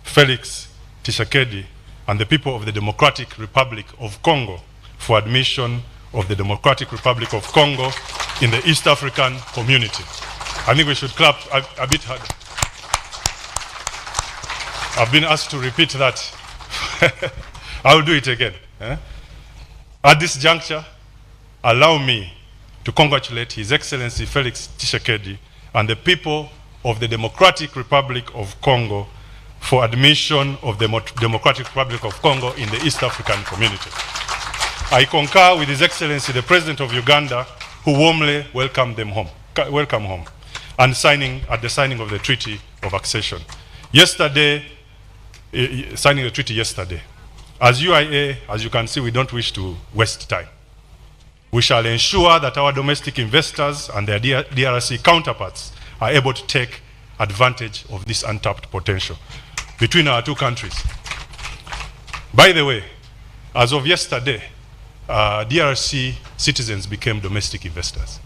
Felix Tshisekedi and the people of the Democratic Republic of Congo for admission of the Democratic Republic of Congo in the East African community. I think we should clap a bit harder. I've been asked to repeat that. I will do it again. At this juncture, allow me to congratulate His Excellency Felix Tshisekedi and the people of the Democratic Republic of Congo for admission of the Democratic Republic of Congo in the East African community. I concur with His Excellency the President of Uganda, who warmly welcomed them home, and at the signing of the Treaty of Accession. Signing the treaty yesterday. As UIA, as you can see, we don't wish to waste time. We shall ensure that our domestic investors and their DRC counterparts are able to take advantage of this untapped potential between our two countries. By the way, as of yesterday, DRC citizens became domestic investors.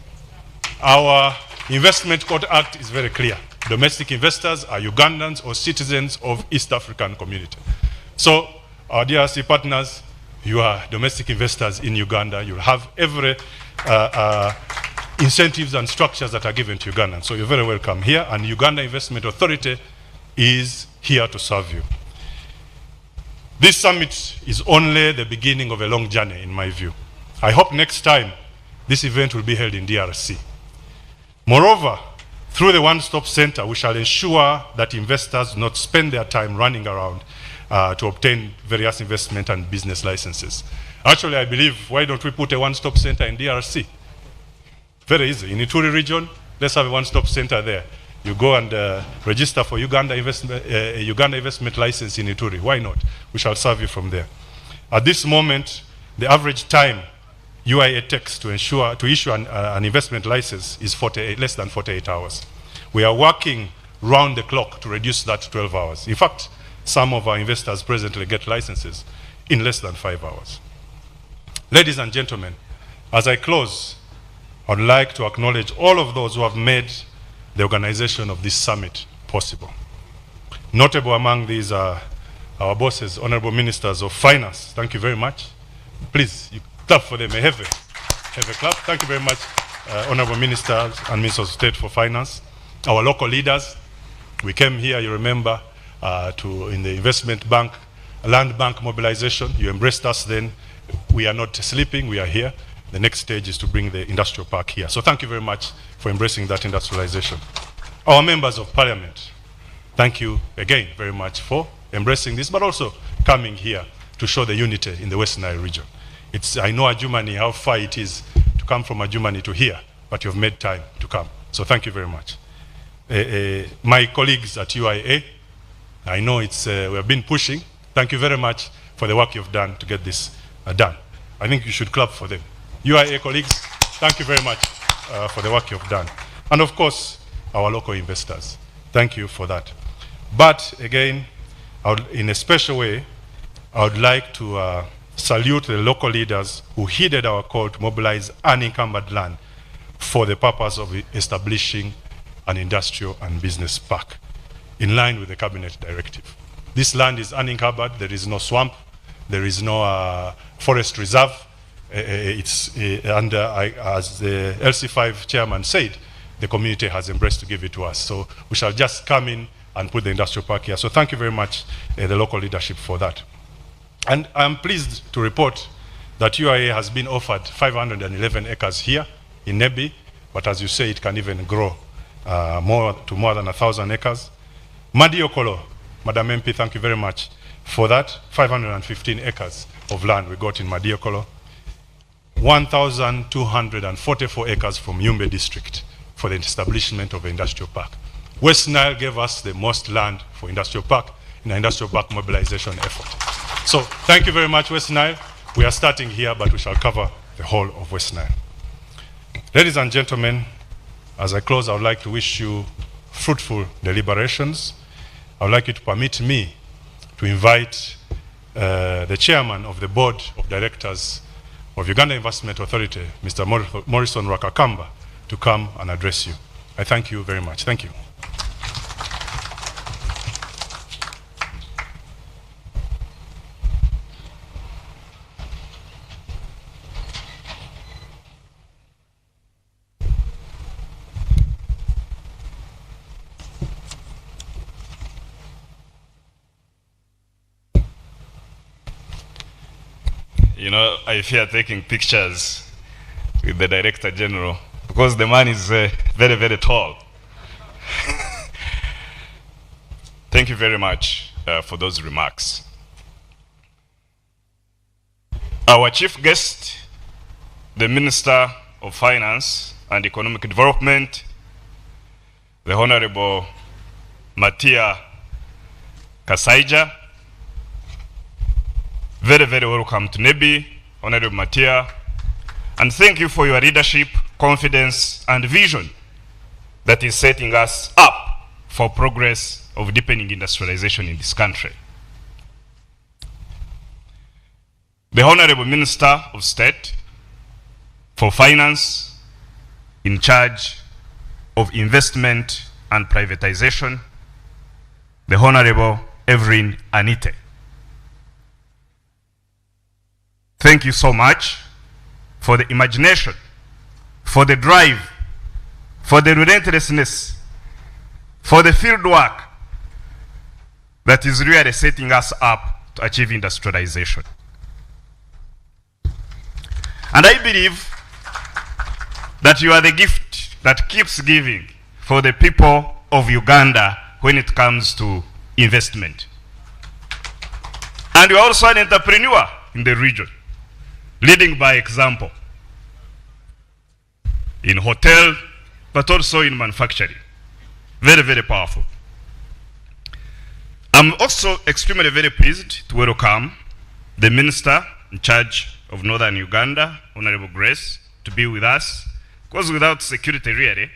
Our Investment Code Act is very clear. Domestic investors are Ugandans or citizens of East African community. So, our DRC partners, you are domestic investors in Uganda. You'll have every incentives and structures that are given to Ugandans. So you're very welcome here, and Uganda Investment Authority is here to serve you. This summit is only the beginning of a long journey, in my view. I hope next time this event will be held in DRC. Moreover, through the one-stop center, we shall ensure that investors do not spend their time running around to obtain various investment and business licenses. Actually, I believe, why don't we put a one-stop center in DRC? Very easy. In Ituri region, let's have a one-stop center there. You go and register for Uganda investment license in Ituri. Why not? We shall serve you from there. At this moment, the average time UIA takes to issue an investment license is less than 48 hours. We are working round the clock to reduce that to 12 hours. In fact, some of our investors presently get licenses in less than 5 hours. Ladies and gentlemen, as I close, I would like to acknowledge all of those who have made the organization of this summit possible. Notable among these are our bosses, honorable ministers of finance. Thank you very much. Please, you clap for them. Have a clap. Thank you very much, honorable ministers and ministers of state for finance. Our local leaders, we came here, you remember, in the investment bank land bank mobilization. You embraced us then. We are not sleeping, we are here. The next stage is to bring the industrial park here. So thank you very much for embracing that industrialization. Our members of parliament, thank you again very much for embracing this, but also coming here to show the unity in the West Nile region. I know Adjumani, how far it is to come from Adjumani to here, but you've made time to come. So thank you very much. My colleagues at UIA, I know we have been pushing. Thank you very much for the work you've done to get this done. I think you should clap for them. UIA colleagues, thank you very much for the work you've done. And of course, our local investors. Thank you for that. But again, in a special way, I would like to salute the local leaders who heeded our call to mobilize unencumbered land for the purpose of establishing an industrial and business park in line with the cabinet directive. This land is unencumbered, there is no swamp, there is no forest reserve. As the LC5 chairman said, the community has embraced to give it to us. So we shall just come in and put the industrial park here. So thank you very much, the local leadership, for that. And I'm pleased to report that UIA has been offered 511 acres here in Nebi, but as you say, it can even grow more than 1,000 acres. Madiokolo, Madam MP, thank you very much for that. 515 acres of land we got in Madiokolo. 1,244 acres from Yumbe district for the establishment of an industrial park. West Nile gave us the most land for industrial park in an industrial park mobilization effort. So thank you very much, West Nile. We are starting here, but we shall cover the whole of West Nile. Ladies and gentlemen, as I close, I would like to wish you fruitful deliberations. I would like you to permit me to invite the chairman of the board of directors of Uganda Investment Authority, Mr. Morrison Rakakamba, to come and address you. I thank you very much. Thank you. You know, I fear taking pictures with the Director General because the man is very, very tall. Thank you very much for those remarks. Our chief guest, the Minister of Finance and Economic Development, the Honorable Matia Kasaija. Very, very welcome to Nebi, Honorable Matia, and thank you for your leadership, confidence, and vision that is setting us up for progress of deepening industrialization in this country. The Honorable Minister of State for Finance, in charge of investment and privatization, the Honorable Evelyn Anite. Thank you so much for the imagination, for the drive, for the relentlessness, for the field work that is really setting us up to achieve industrialization. And I believe that you are the gift that keeps giving for the people of Uganda when it comes to investment. And you are also an entrepreneur in the region, leading by example in hotel, but also in manufacturing. Very, very powerful. I'm also extremely very pleased to welcome the Minister in charge of Northern Uganda, Honorable Grace, to be with us. Because without security, really,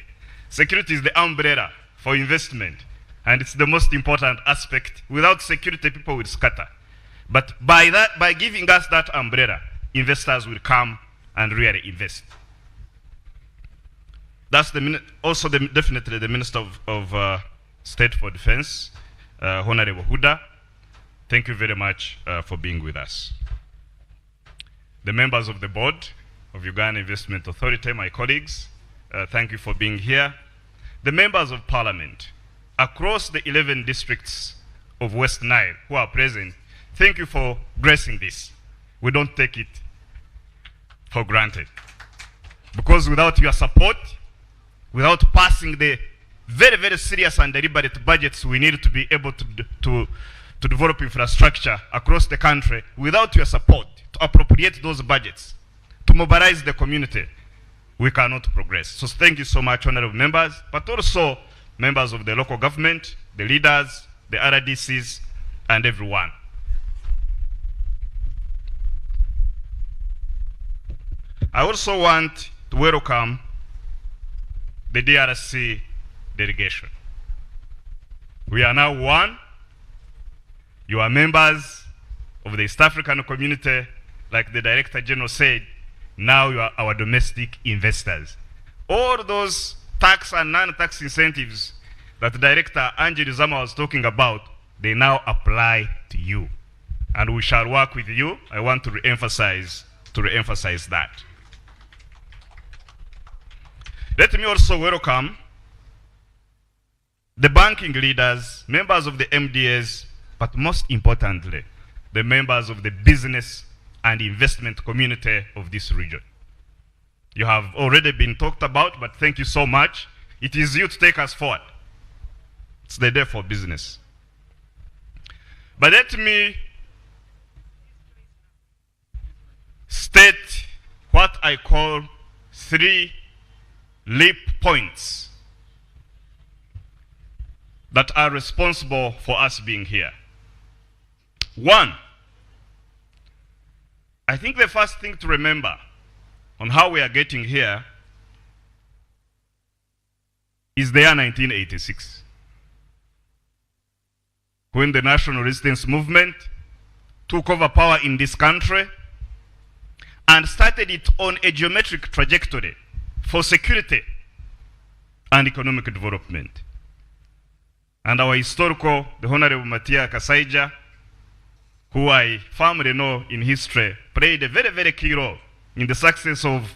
security is the umbrella for investment, and it's the most important aspect. Without security, people will scatter. But by giving us that umbrella, investors will come and really invest. That's definitely the Minister of State for Defense, Honorable Huda. Thank you very much for being with us. The members of the board of Uganda Investment Authority, my colleagues, thank you for being here. The members of parliament across the 11 districts of West Nile who are present thank you for gracing this. We don't take it for granted. Because without your support, without passing the very, very serious and deliberate budgets we need to be able to develop infrastructure across the country, without your support to appropriate those budgets, to mobilize the community, we cannot progress. So thank you so much, honorable members, but also members of the local government, the leaders, the RDCs, and everyone. I also want to welcome the DRC delegation. We are now one. You are members of the East African community, like the Director General said. Now you are our domestic investors. All those tax and non-tax incentives that Director Angel Zama was talking about, they now apply to you. And we shall work with you. I want to re-emphasize that. Let me also welcome the banking leaders, members of the MDAs, but most importantly, the members of the business and investment community of this region. You have already been talked about, but thank you so much. It is you to take us forward. It's the day for business. But let me state what I call 3 leap points that are responsible for us being here. 1, I think the first thing to remember on how we are getting here is the year 1986, when the National Resistance Movement took over power in this country and started it on a geometric trajectory for security and economic development. And our historical, the Honorable Matia Kasaija, who I firmly know in history, played a very, very key role in the success of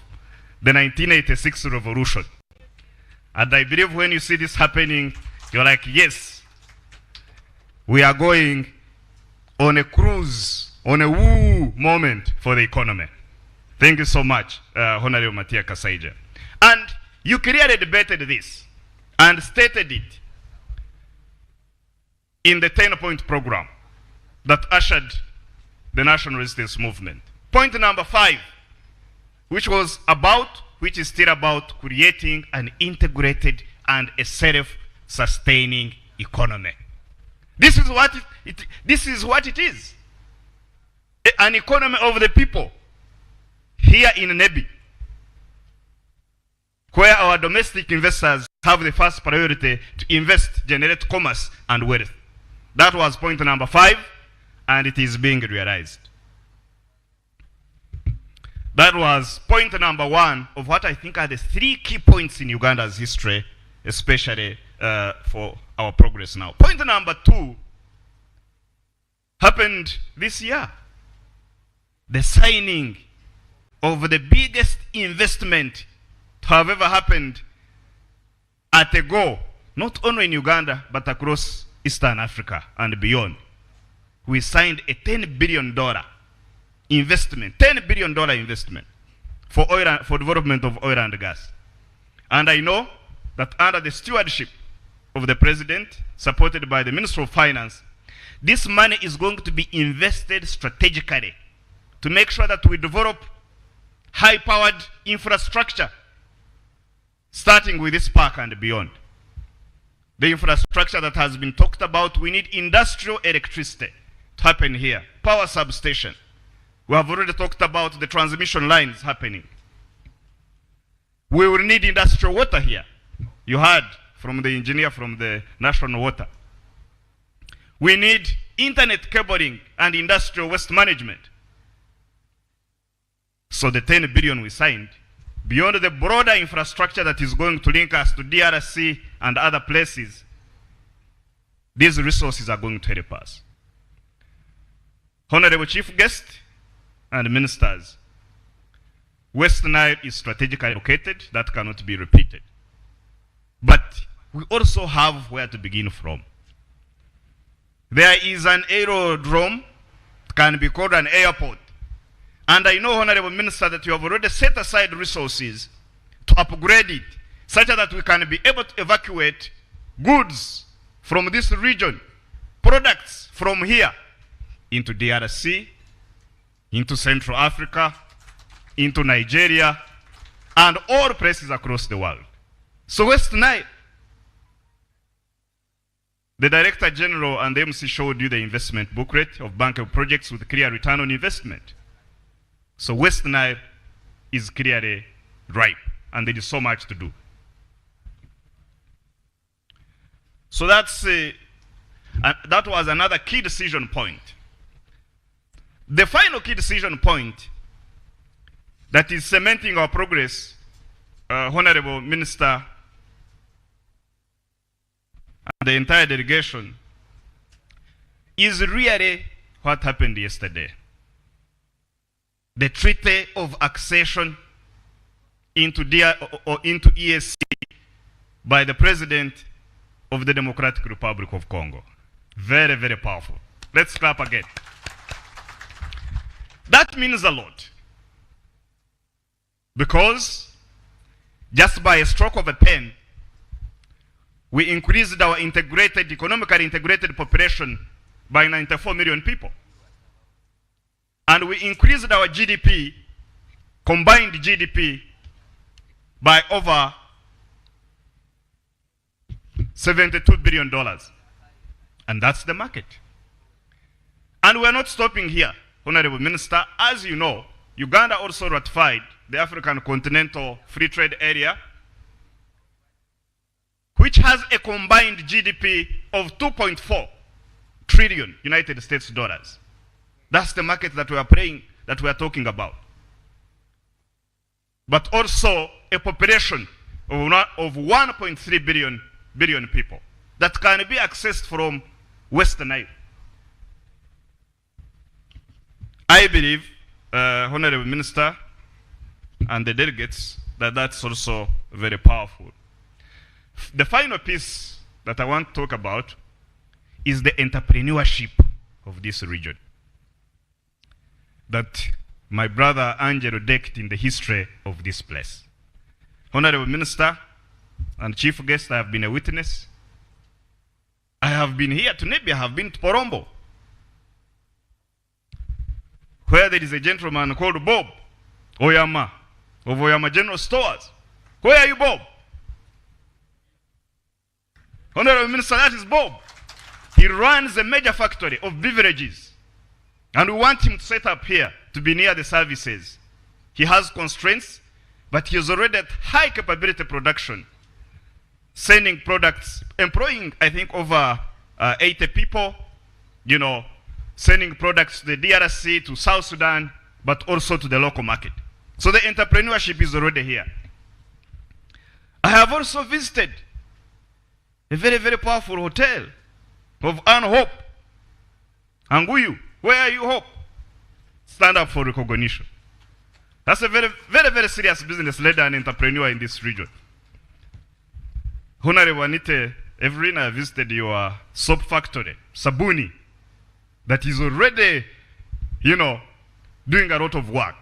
the 1986 revolution. And I believe when you see this happening, you're like, yes, we are going on a cruise, on a woo moment for the economy. Thank you so much, Honorable Matia Kasaija. And you clearly debated this and stated it in the 10-point program that ushered the National Resistance Movement. Point number 5, which is still about creating an integrated and a self-sustaining economy. This is what it is. An economy of the people here in Nebi, where our domestic investors have the first priority to invest, generate commerce and wealth. That was point number 5, and it is being realized. That was point number 1 of what I think are the 3 key points in Uganda's history, especially for our progress now. Point number 2 happened this year. The signing of the biggest investment to have ever happened at a go, not only in Uganda, but across Eastern Africa and beyond. We signed a $10 billion investment, $10 billion investment for development of oil and gas. And I know that under the stewardship of the President, supported by the Minister of Finance, this money is going to be invested strategically to make sure that we develop high-powered infrastructure, starting with this park and beyond. The infrastructure that has been talked about, we need industrial electricity to happen here, power substation. We have already talked about the transmission lines happening. We will need industrial water here. You heard from the engineer from the National Water. We need internet cabling and industrial waste management. So the 10 billion we signed, beyond the broader infrastructure that is going to link us to DRC and other places, these resources are going to help us. Honorable Chief Guest and Ministers, West Nile is strategically located. That cannot be repeated. But we also have where to begin from. There is an aerodrome can be called an airport. And I know, Honorable Minister, that you have already set aside resources to upgrade it, such that we can be able to evacuate goods from this region, products from here, into DRC, into Central Africa, into Nigeria, and all places across the world. So West Nile, the Director General and the MC showed you the investment booklet of bankable projects with clear return on investment. So West Nile is clearly ripe, and there is so much to do. So that was another key decision point. The final key decision point that is cementing our progress, Honorable Minister and the entire delegation, is really what happened yesterday. The Treaty of Accession into EAC by the President of the Democratic Republic of Congo. Very, very powerful. Let's clap again. That means a lot. Because just by a stroke of a pen, we increased our economically integrated population by 94 million people. And we increased our GDP, combined GDP, by over $72 billion. And that's the market. And we're not stopping here, Honorable Minister. As you know, Uganda also ratified the African Continental Free Trade Area, which has a combined GDP of 2.4 trillion United States dollars. That's the market that we are talking about. But also a population of 1.3 billion people that can be accessed from West Nile. I believe, Honorable Minister and the delegates, that that's also very powerful. The final piece that I want to talk about is the entrepreneurship of this region that my brother Angelo decked in the history of this place. Honorable Minister and Chief Guest, I have been a witness. I have been here to Nebia, I have been to Porombo, where there is a gentleman called Bob Oyama of Oyama General Stores. Where are you, Bob? Honorable Minister, that is Bob. He runs a major factory of beverages. And we want him to set up here to be near the services. He has constraints, but he is already at high capability production, sending products, employing, I think, over 80 people, you know, sending products to the DRC, to South Sudan, but also to the local market. So the entrepreneurship is already here. I have also visited a very, very powerful hotel of Ann Hope. Anguyu, where are you, Hope? Stand up for recognition. That's a very, very, very serious business leader and entrepreneur in this region. Honorable Anite Evelyn, I visited your soap factory, Sabuni, that is already, you know, doing a lot of work.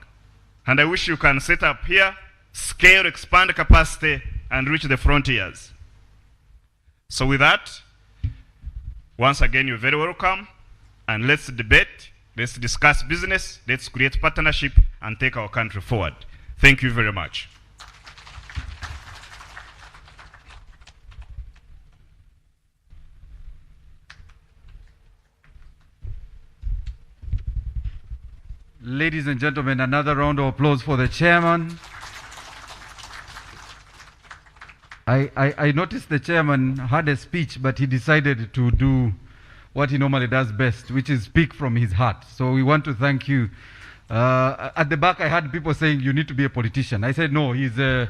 And I wish you can set up here, scale, expand capacity, and reach the frontiers. So with that, once again, you're very welcome, and let's debate, let's discuss business, let's create partnership, and take our country forward. Thank you very much. Ladies and gentlemen, another round of applause for the chairman. I noticed the chairman had a speech, but he decided to do what he normally does best, which is speak from his heart. So we want to thank you. At the back, I had people saying you need to be a politician. I said, no, he's an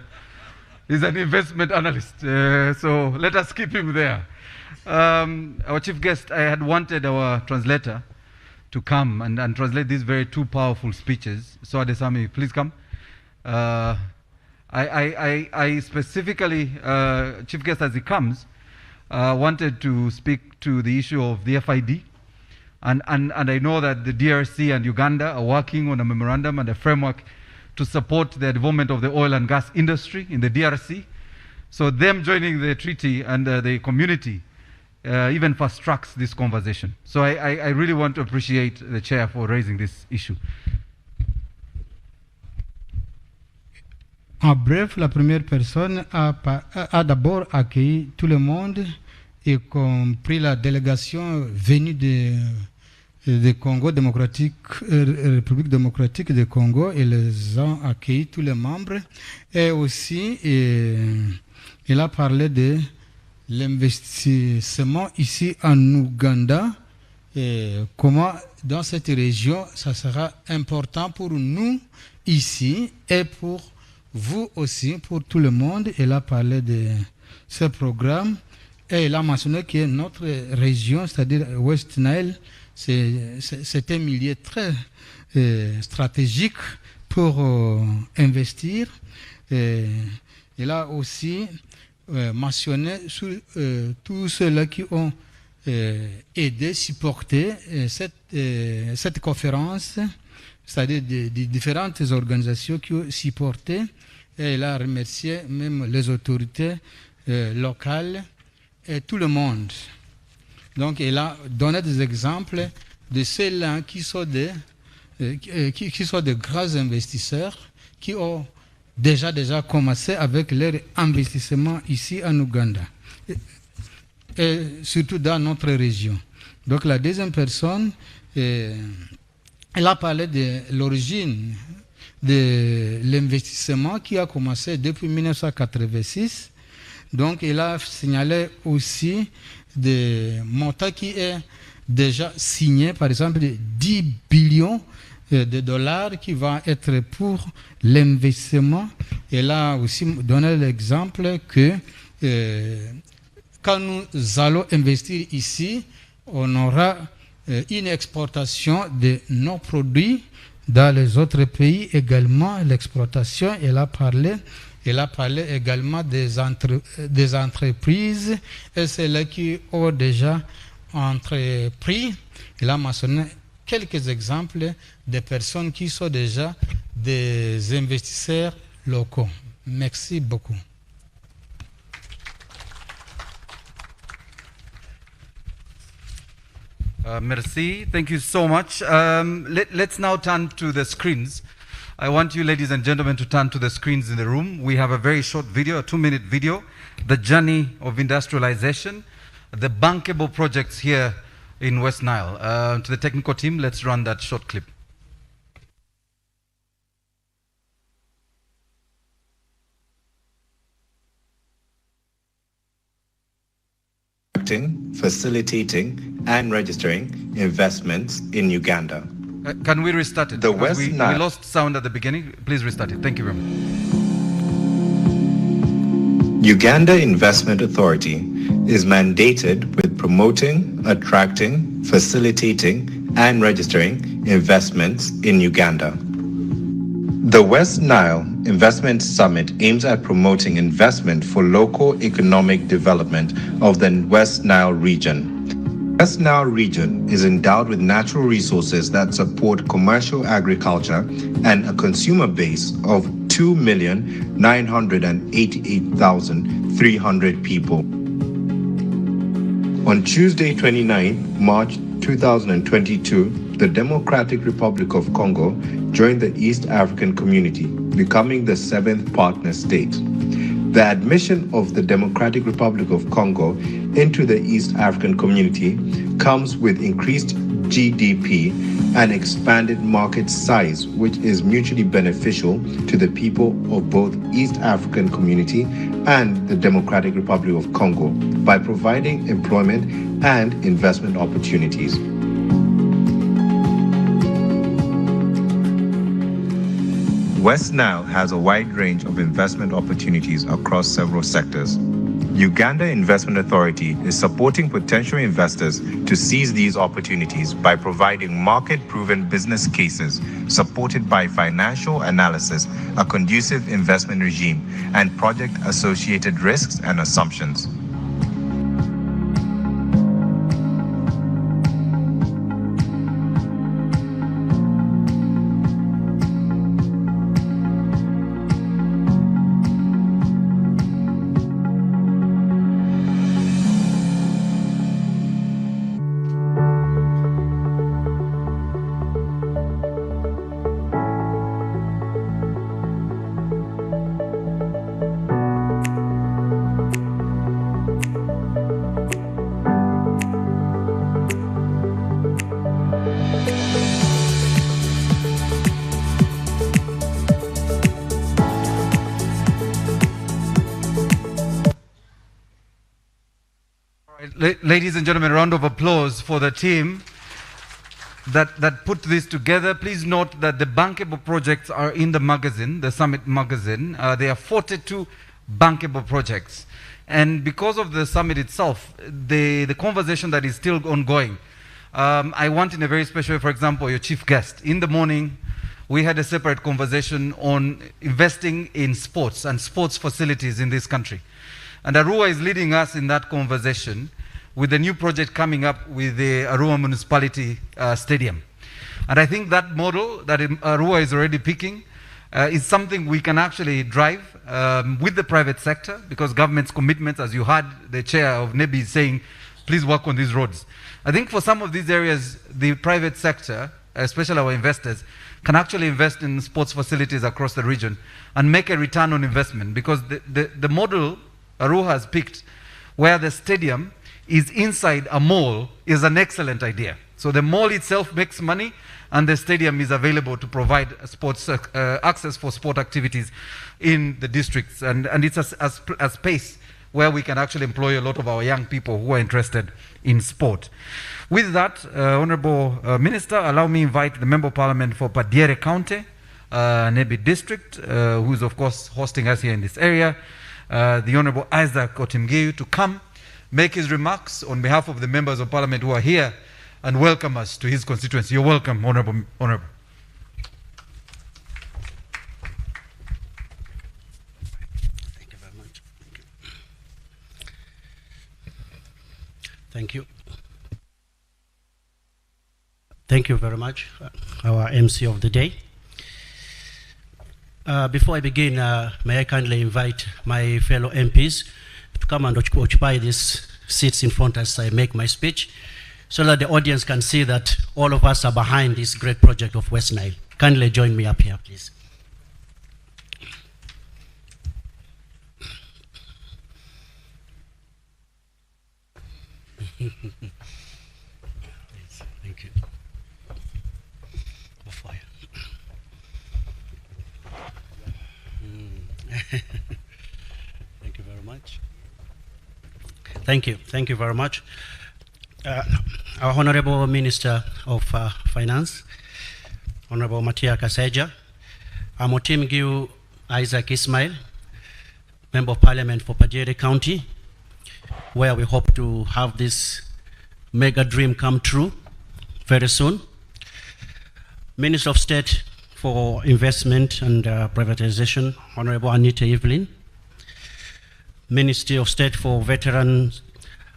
investment analyst. So let us keep him there. Our chief guest, I had wanted our translator to come and translate these very two powerful speeches. So Adesami, please come. I specifically, chief guest as he comes, wanted to speak to the issue of the FID And I know that the DRC and Uganda are working on a memorandum and a framework to support the development of the oil and gas industry in the DRC. So them joining the treaty and the community even fast tracks this conversation. So I really want to appreciate the chair for raising this issue. En bref, la première personne a d'abord accueilli tout le monde, y compris la délégation venue de Congo démocratique, République démocratique du Congo, et les ont accueillis tous les membres. Et aussi, il a parlé de l'investissement ici en Ouganda, et comment dans cette région, ça sera important pour nous ici et pour vous aussi, pour tout le monde. Il a parlé de ce programme et il a mentionné que notre région, c'est-à-dire West Nile, c'est un milieu très stratégique pour investir. Il a aussi mentionné tous ceux-là qui ont aidé, supporté cette conférence, c'est-à-dire des différentes organisations qui ont supporté, et il a remercié même les autorités locales et tout le monde. Donc il a donné des exemples de ceux-là qui sont des grands investisseurs qui ont déjà commencé avec leur investissement ici en Ouganda et surtout dans notre région. Donc la deuxième personne, elle a parlé de l'origine de l'investissement qui a commencé depuis 1986. Donc, il a signalé aussi des montants qui est déjà signé, par exemple, de 10 billions de dollars qui va être pour l'investissement. Il a aussi donné l'exemple que quand nous allons investir ici, on aura une exportation de nos produits dans les autres pays également. L'exportation, elle a parlé également des entreprises et celles qui ont déjà entrepris. Il a mentionné quelques exemples de personnes qui sont déjà des investisseurs locaux. Merci beaucoup. Merci. Thank you so much. Let's now turn to the screens. I want you, ladies and gentlemen, to turn to the screens in the room. We have a very short video, a 2-minute video, the journey of industrialization, the bankable projects here in West Nile. To the technical team, let's run that short clip. Facilitating and registering investments in Uganda. Can we restart it? The Because West we Nile. lost sound at the beginning. Please restart it. Thank you very much. Uganda Investment Authority is mandated with promoting, attracting, facilitating, and registering investments in Uganda. The West Nile Investment Summit aims at promoting investment for local economic development of the West Nile region. The West Nile region is endowed with natural resources that support commercial agriculture and a consumer base of 2,988,300 people. On Tuesday, 29 March 2022, the Democratic Republic of Congo joined the East African Community, becoming the 7th partner state. The admission of the Democratic Republic of Congo into the East African Community comes with increased GDP and expanded market size, which is mutually beneficial to the people of both East African Community and the Democratic Republic of Congo by providing employment and investment opportunities. West Nile has a wide range of investment opportunities across several sectors. Uganda Investment Authority is supporting potential investors to seize these opportunities by providing market-proven business cases supported by financial analysis, a conducive investment regime, and project-associated risks and assumptions. Ladies and gentlemen, a round of applause for the team that put this together. Please note that the bankable projects are in the magazine, the summit magazine. There are 42 bankable projects. And because of the summit itself, the conversation that is still ongoing, I want in a very special way, for example, your chief guest. In the morning, we had a separate conversation on investing in sports and sports facilities in this country. And Arua is leading us in that conversation with a new project coming up with the Arua Municipality Stadium. And I think that model that Arua is already picking is something we can actually drive with the private sector, because government's commitments, as you heard the chair of NEBI saying, please work on these roads. I think for some of these areas, the private sector, especially our investors, can actually invest in sports facilities across the region and make a return on investment, because the model Arua has picked, where the stadium is inside a mall, is an excellent idea. So the mall itself makes money, and the stadium is available to provide sports access for sport activities in the districts. And it's a space where we can actually employ a lot of our young people who are interested in sport. With that, Honorable Minister, allow me invite the Member of Parliament for Padiere County, Nebi District, who is of course hosting us here in this area, the Honorable Isaac Otimgeyu, to come make his remarks on behalf of the members of Parliament who are here and welcome us to his constituency. You're welcome, Honorable. Thank you very much. Thank you. Thank you very much, our MC of the day. Before I begin, may I kindly invite my fellow MPs to come and occupy these seats in front as I make my speech, so that the audience can see that all of us are behind this great project of West Nile. Kindly join me up here, please. Thank you. Thank you very much. Thank you very much. Our Honorable Minister of Finance, Honorable Matia Kaseja, Amotimgiu Isaac Ismail, Member of Parliament for Padiere County, where we hope to have this mega dream come true very soon. Minister of State for Investment and Privatization, Honorable Anita Evelyn. Ministry of State for Veteran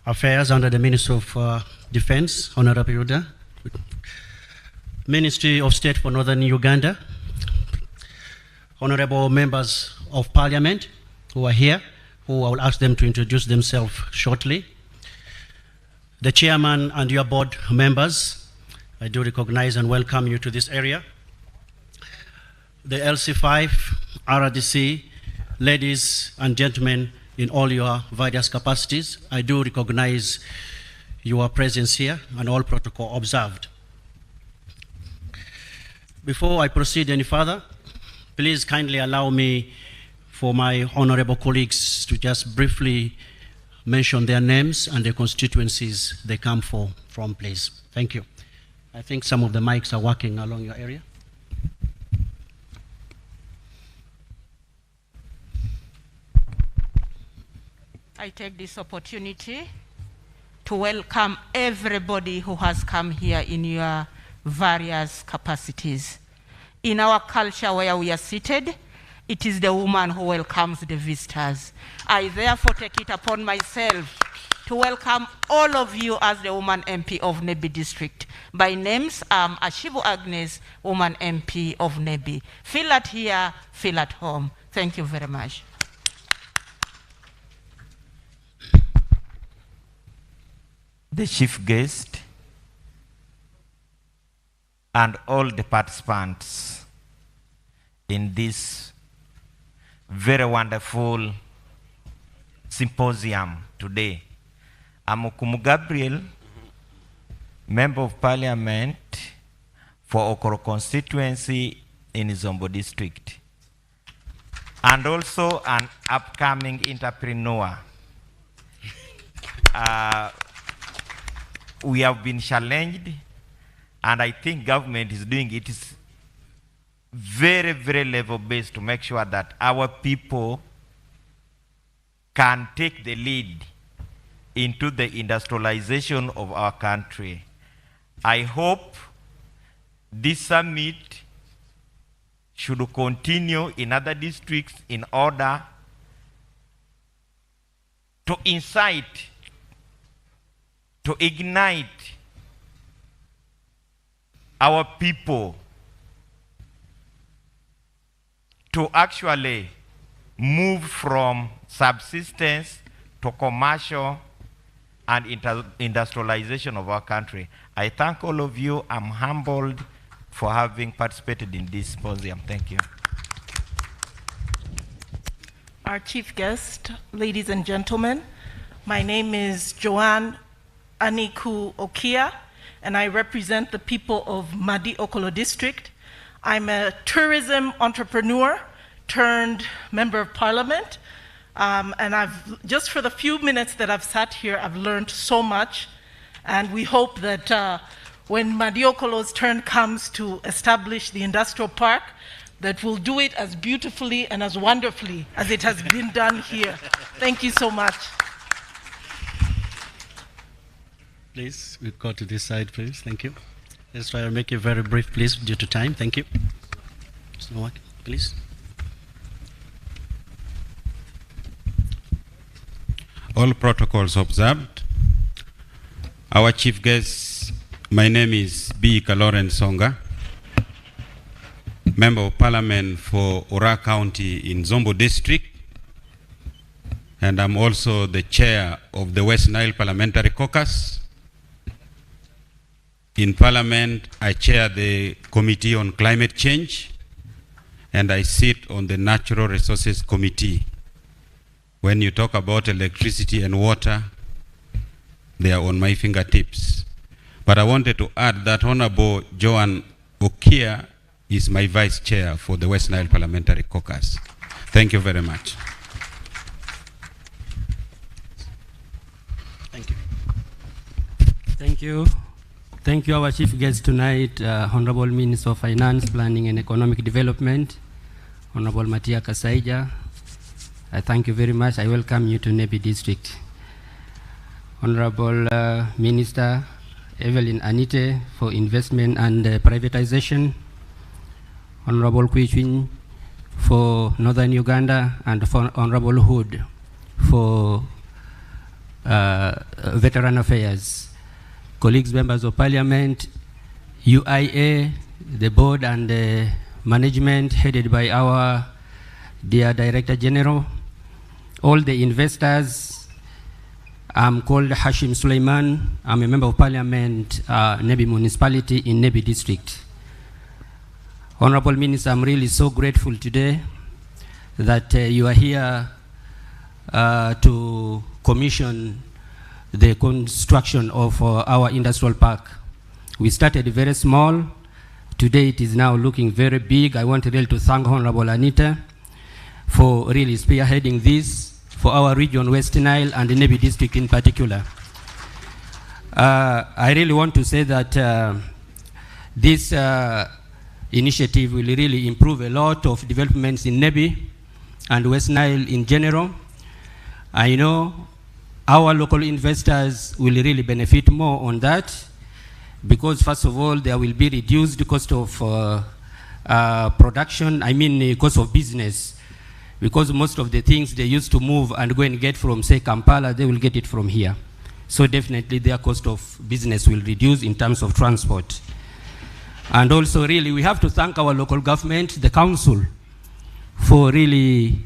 Affairs under the Ministry of Defense, Honorable Yuda. Ministry of State for Northern Uganda. Honorable members of Parliament who are here, who I will ask them to introduce themselves shortly. The chairman and your board members, I do recognize and welcome you to this area. The LC5, RDC, ladies and gentlemen in all your various capacities, I do recognize your presence here and all protocol observed. Before I proceed any further, please kindly allow me for my honorable colleagues to just briefly mention their names and the constituencies they come from, please. Thank you. I think some of the mics are working along your area. I take this opportunity to welcome everybody who has come here in your various capacities. In our culture where we are seated, it is the woman who welcomes the visitors. I therefore take it upon myself to welcome all of you as the woman MP of Nebi District. By names, I'm Ashibu Agnes, woman MP of Nebi. Feel at here, feel at home. Thank you very much. The chief guest, and all the participants in this very wonderful symposium today. I'm Okumu Gabriel, Member of Parliament for Okoro constituency in Zombo district, and also an upcoming entrepreneur. we have been challenged, and I think government is doing it is very, very level based to make sure that our people can take the lead into the industrialization of our country. I hope this summit should continue in other districts in order to incite, to ignite our people to actually move from subsistence to commercial and industrialization of our country. I thank all of you. I'm humbled for having participated in this symposium. Thank you. Our chief guest, ladies and gentlemen, my name is Joanne Aniku Okia, and I represent the people of Madi Okolo District. I'm a tourism entrepreneur turned member of parliament, and I've, just for the few minutes that I've sat here, I've learned so much, and we hope that when Madi Okolo's turn comes to establish the industrial park, that we'll do it as beautifully and as wonderfully as it has been done here. Thank you so much. Please, we'll go to this side, please. Thank you. Let's try to make it very brief, please, due to time. Thank you. Please. All protocols observed. Our chief guest, my name is B. Kaloren Songa, Member of Parliament for Ora County in Zombo District, and I'm also the chair of the West Nile Parliamentary Caucus. In Parliament, I chair the Committee on Climate Change, and I sit on the Natural Resources Committee. When you talk about electricity and water, they are on my fingertips. But I wanted to add that Honorable Joanne Okia is my vice chair for the West Nile Parliamentary Caucus. Thank you very much. Thank you. Thank you. Thank you, our chief guest tonight, Honorable Minister of Finance, Planning and Economic Development, Honorable Matia Kasaija. I thank you very much. I welcome you to Nebi District. Honorable Minister Evelyn Anite for Investment and Privatization, Honorable Kwichwin for Northern Uganda, and for Honorable Hood for Veteran Affairs. Colleagues, members of Parliament, UIA, the board and the management headed by our dear Director General, all the investors. I'm called Hashim Suleiman. I'm a member of Parliament, Nebi Municipality in Nebi District. Honorable Minister, I'm really so grateful today that you are here to commission the construction of our industrial park. We started very small. Today it is now looking very big. I want really to thank Honorable Anita for really spearheading this for our region, West Nile and the Nebi District in particular. I really want to say that this initiative will really improve a lot of developments in Nebi and West Nile in general. I know our local investors will really benefit more on that because, first of all, there will be reduced cost of production, cost of business, because most of the things they used to move and go and get from, say, Kampala, they will get it from here. So definitely their cost of business will reduce in terms of transport. And also really we have to thank our local government, the council, for really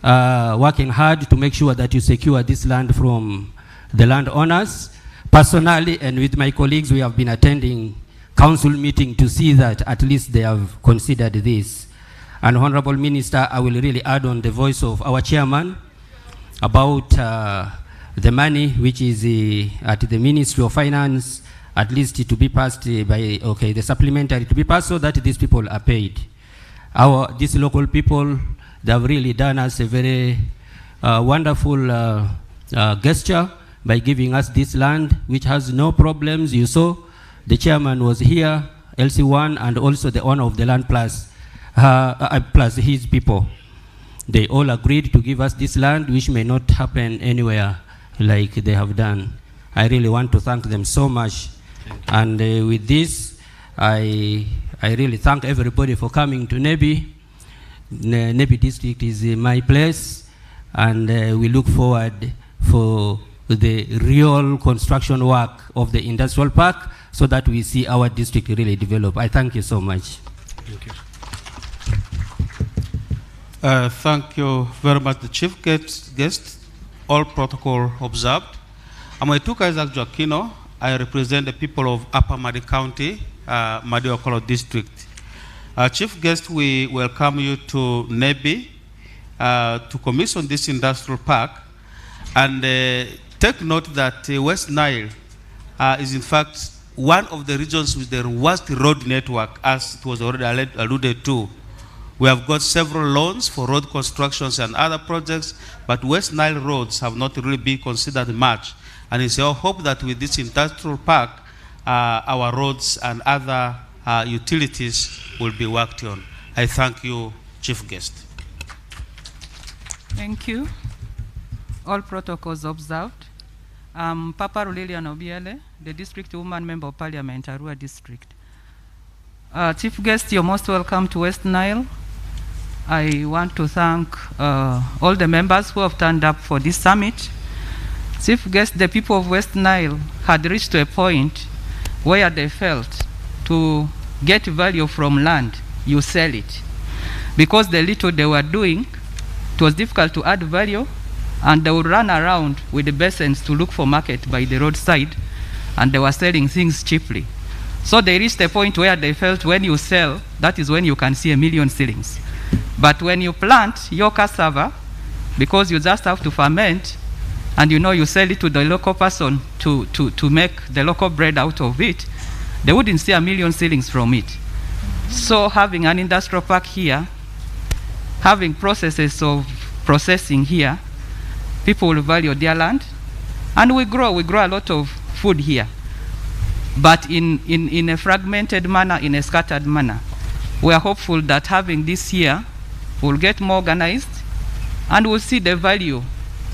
working hard to make sure that you secure this land from the landowners. Personally and with my colleagues, we have been attending council meeting to see that at least they have considered this. And Honorable Minister, I will really add on the voice of our chairman about the money which is at the Ministry of Finance, at least to be passed by, the supplementary to be passed so that these people are paid. These local people, they have really done us a very wonderful gesture by giving us this land, which has no problems. You saw the chairman was here, LC1, and also the owner of the land plus his people. They all agreed to give us this land, which may not happen anywhere like they have done. I really want to thank them so much. And with this, I really thank everybody for coming to Nebi. Nebi district is my place, and we look forward for the real construction work of the industrial park so that we see our district really develop. I thank you so much. Thank you. Thank you very much, the chief guest. All protocol observed. I'm Tuka Isaac Joaquino. I represent the people of Upper Madi County, Madi Okolo district. Chief guest, we welcome you to Nebi to commission this industrial park. And take note that West Nile is in fact one of the regions with the worst road network, as it was already alluded to. We have got several loans for road constructions and other projects, but West Nile roads have not really been considered much. And it's our hope that with this industrial park, our roads and other utilities will be worked on. I thank you, chief guest. Thank you. All protocols observed. Papa Lilian Obiele, the district woman member of Parliament, Arua district. Chief guest, you're most welcome to West Nile. I want to thank all the members who have turned up for this summit. Chief guest, the people of West Nile had reached to a point where they felt to get value from land, you sell it. Because the little they were doing, it was difficult to add value, and they would run around with the basins to look for market by the roadside, and they were selling things cheaply. So they reached a point where they felt when you sell, that is when you can see 1 million shillings. But when you plant your cassava, because you just have to ferment, and you know you sell it to the local person to make the local bread out of it, they wouldn't see 1 million shillings from it. So having an industrial park here, having processes of processing here, people will value their land, and we grow a lot of food here, but in a fragmented manner, in a scattered manner. We are hopeful that having this here will get more organized, and we'll see the value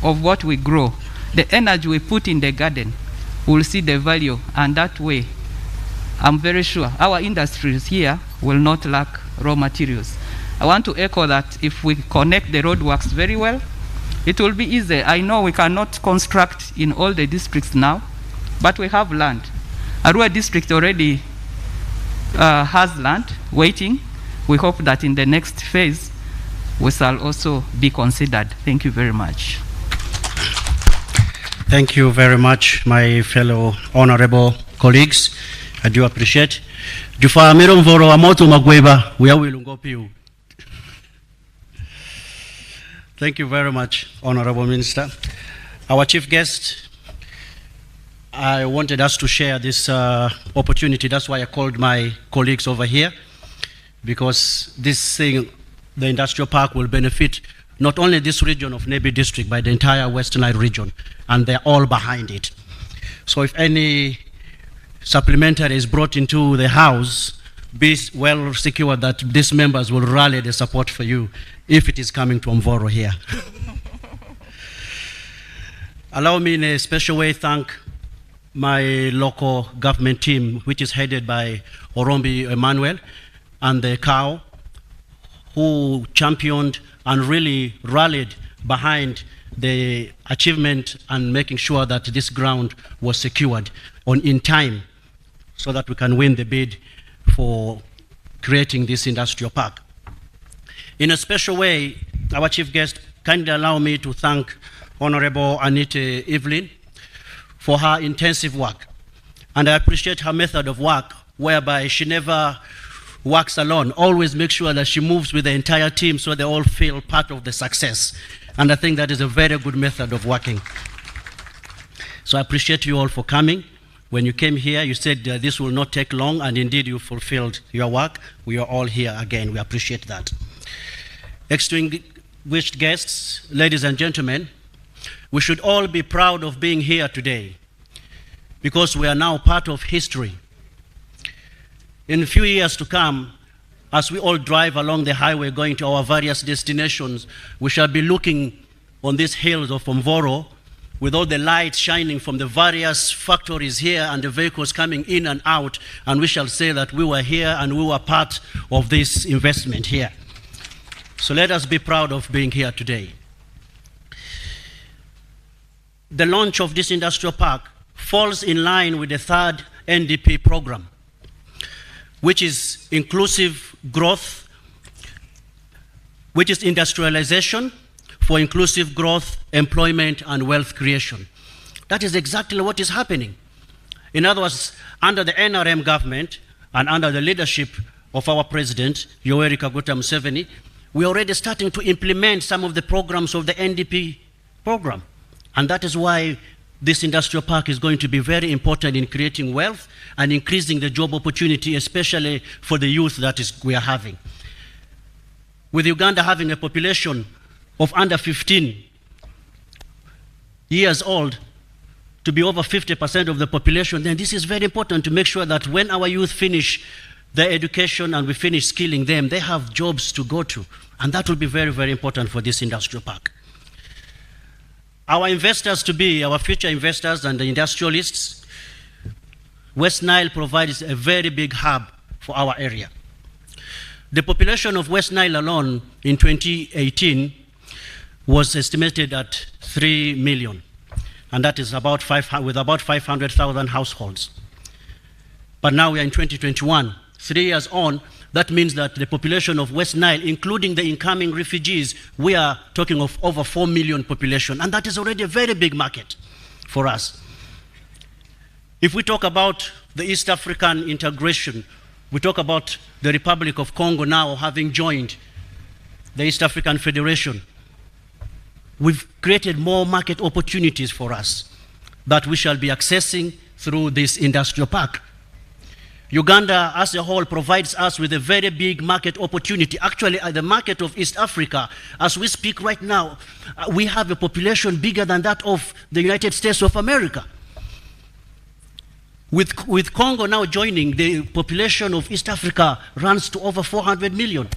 of what we grow. The energy we put in the garden, we'll see the value, and that way, I'm very sure our industries here will not lack raw materials. I want to echo that if we connect the roadworks very well, it will be easy. I know we cannot construct in all the districts now, but we have land. Arua district already has land waiting. We hope that in the next phase, we shall also be considered. Thank you very much. Thank you very much, my fellow honorable colleagues. I do appreciate. Jufaamiro mvoro wa moto magweba uyawilungopiu. Thank you very much, Honorable Minister. Our chief guest, I wanted us to share this opportunity. That's why I called my colleagues over here, because this thing, the industrial park, will benefit not only this region of Nebi district, but the entire Western Nile region, and they're all behind it. So if any supplementary is brought into the house, be well secure that these members will rally the support for you if it is coming to Mvoro here. Allow me in a special way thank my local government team, which is headed by Orombi Emmanuel and the COW, who championed and really rallied behind the achievement and making sure that this ground was secured in time so that we can win the bid for creating this industrial park. In a special way, our chief guest, kindly allow me to thank Honorable Anita Evelyn for her intensive work. And I appreciate her method of work, whereby she never works alone, always makes sure that she moves with the entire team so they all feel part of the success. And I think that is a very good method of working. So I appreciate you all for coming. When you came here, you said this will not take long, and indeed you fulfilled your work. We are all here again. We appreciate that. Distinguished guests, ladies and gentlemen, we should all be proud of being here today because we are now part of history. In a few years to come, as we all drive along the highway going to our various destinations, we shall be looking on these hills of Mvoro with all the lights shining from the various factories here and the vehicles coming in and out, and we shall say that we were here and we were part of this investment here. So let us be proud of being here today. The launch of this industrial park falls in line with the third NDP program, which is inclusive growth, which is industrialization for inclusive growth, employment, and wealth creation. That is exactly what is happening. In other words, under the NRM government and under the leadership of our president, Yoweri Kaguta Museveni, we are already starting to implement some of the programs of the NDP program. And that is why this industrial park is going to be very important in creating wealth and increasing the job opportunity, especially for the youth that we are having. With Uganda having a population of under 15 years old, to be over 50% of the population, then this is very important to make sure that when our youth finish their education and we finish skilling them, they have jobs to go to. And that will be very, very important for this industrial park. Our investors to be, our future investors and the industrialists, West Nile provides a very big hub for our area. The population of West Nile alone in 2018 was estimated at 3 million, and that is with about 500,000 households. But now we are in 2021, 3 years on. That means that the population of West Nile, including the incoming refugees, we are talking of over 4 million population, and that is already a very big market for us. If we talk about the East African integration, we talk about the Republic of Congo now having joined the East African Federation. We've created more market opportunities for us that we shall be accessing through this industrial park. Uganda as a whole provides us with a very big market opportunity. Actually, the market of East Africa, as we speak right now, we have a population bigger than that of the United States of America. With Congo now joining, the population of East Africa runs to over 400 million.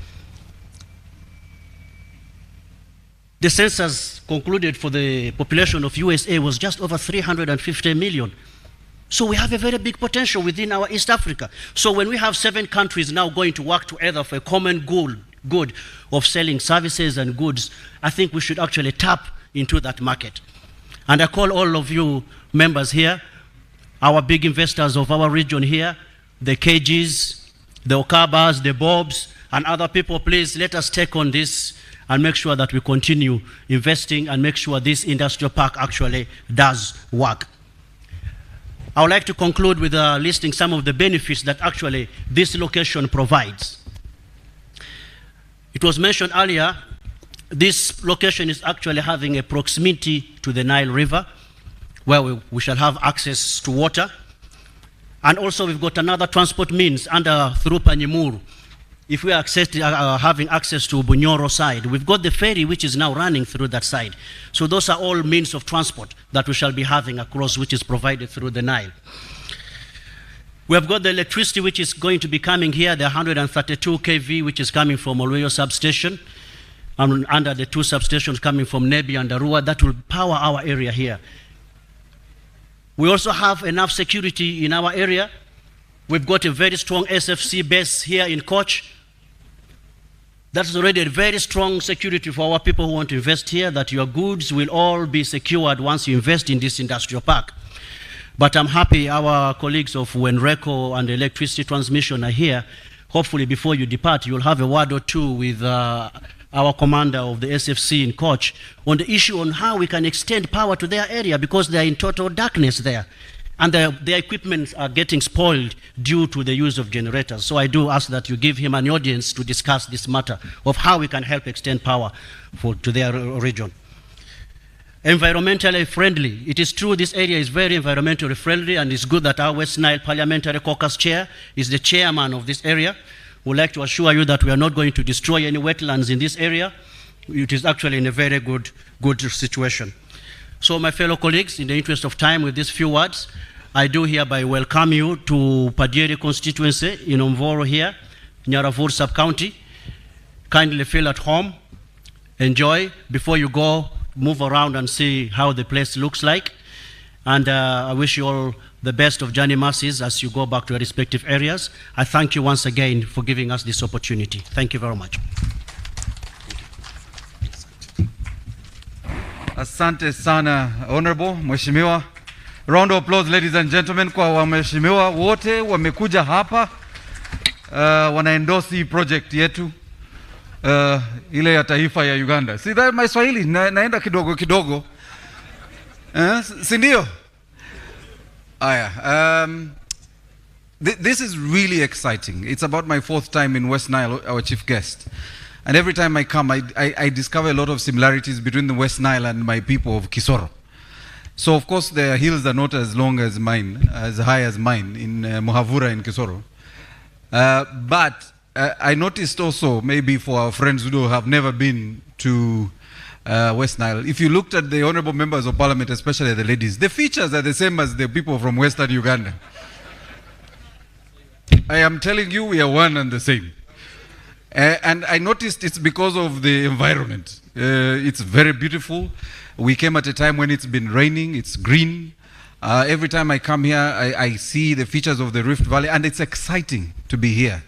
The census concluded for the population of USA was just over 350 million. So we have a very big potential within our East Africa. So when we have 7 countries now going to work together for a common good of selling services and goods, I think we should actually tap into that market. And I call all of you members here, our big investors of our region here, the KGs, the Okabas, the Bobs, and other people, please let us take on this and make sure that we continue investing and make sure this industrial park actually does work. I would like to conclude with listing some of the benefits that actually this location provides. It was mentioned earlier, this location is actually having a proximity to the Nile River, where we shall have access to water. And also we've got another transport means through Panyimuru. If we are having access to Bunyoro side, we've got the ferry which is now running through that side. So those are all means of transport that we shall be having across, which is provided through the Nile. We have got the electricity which is going to be coming here, the 132 kV which is coming from Oluyo substation, and under the 2 substations coming from Nebi and Arua, that will power our area here. We also have enough security in our area. We've got a very strong SFC base here in Koch. That's already a very strong security for our people who want to invest here, that your goods will all be secured once you invest in this industrial park. But I'm happy our colleagues of Wenreco and Electricity Transmission are here. Hopefully before you depart, you'll have a word or two with our commander of the SFC in Koch on the issue on how we can extend power to their area, because they're in total darkness there. And their equipment are getting spoiled due to the use of generators. So I do ask that you give him an audience to discuss this matter of how we can help extend power to their region. Environmentally friendly. It is true this area is very environmentally friendly, and it's good that our West Nile Parliamentary Caucus chair is the chairman of this area. We'd like to assure you that we are not going to destroy any wetlands in this area. It is actually in a very good situation. So my fellow colleagues, in the interest of time with these few words, I do hereby welcome you to Padieri constituency in Omvoro here, Nyaravur sub-county. Kindly feel at home, enjoy. Before you go, move around and see how the place looks like. And I wish you all the best of journey masses as you go back to your respective areas. I thank you once again for giving us this opportunity. Thank you very much. Asante sana, Honorable Mheshimiwa. Round of applause, ladies and gentlemen, kwa wameshimiwa wote wamekuja hapa wanaendorse project yetu ile ya taifa ya Uganda. See that my Swahili naenda kidogo kidogo. Si ndio? Aya. This is really exciting. It's about my 4th time in West Nile, our chief guest. And every time I come, I discover a lot of similarities between the West Nile and my people of Kisoro. So of course their hills are not as long as mine, as high as mine in Muhavura in Kisoro. But I noticed also, maybe for our friends who have never been to West Nile, if you looked at the honorable members of parliament, especially the ladies, the features are the same as the people from Western Uganda. I am telling you, we are one and the same. And I noticed it's because of the environment. It's very beautiful. We came at a time when it's been raining, it's green. Every time I come here, I see the features of the Rift Valley, and it's exciting to be here.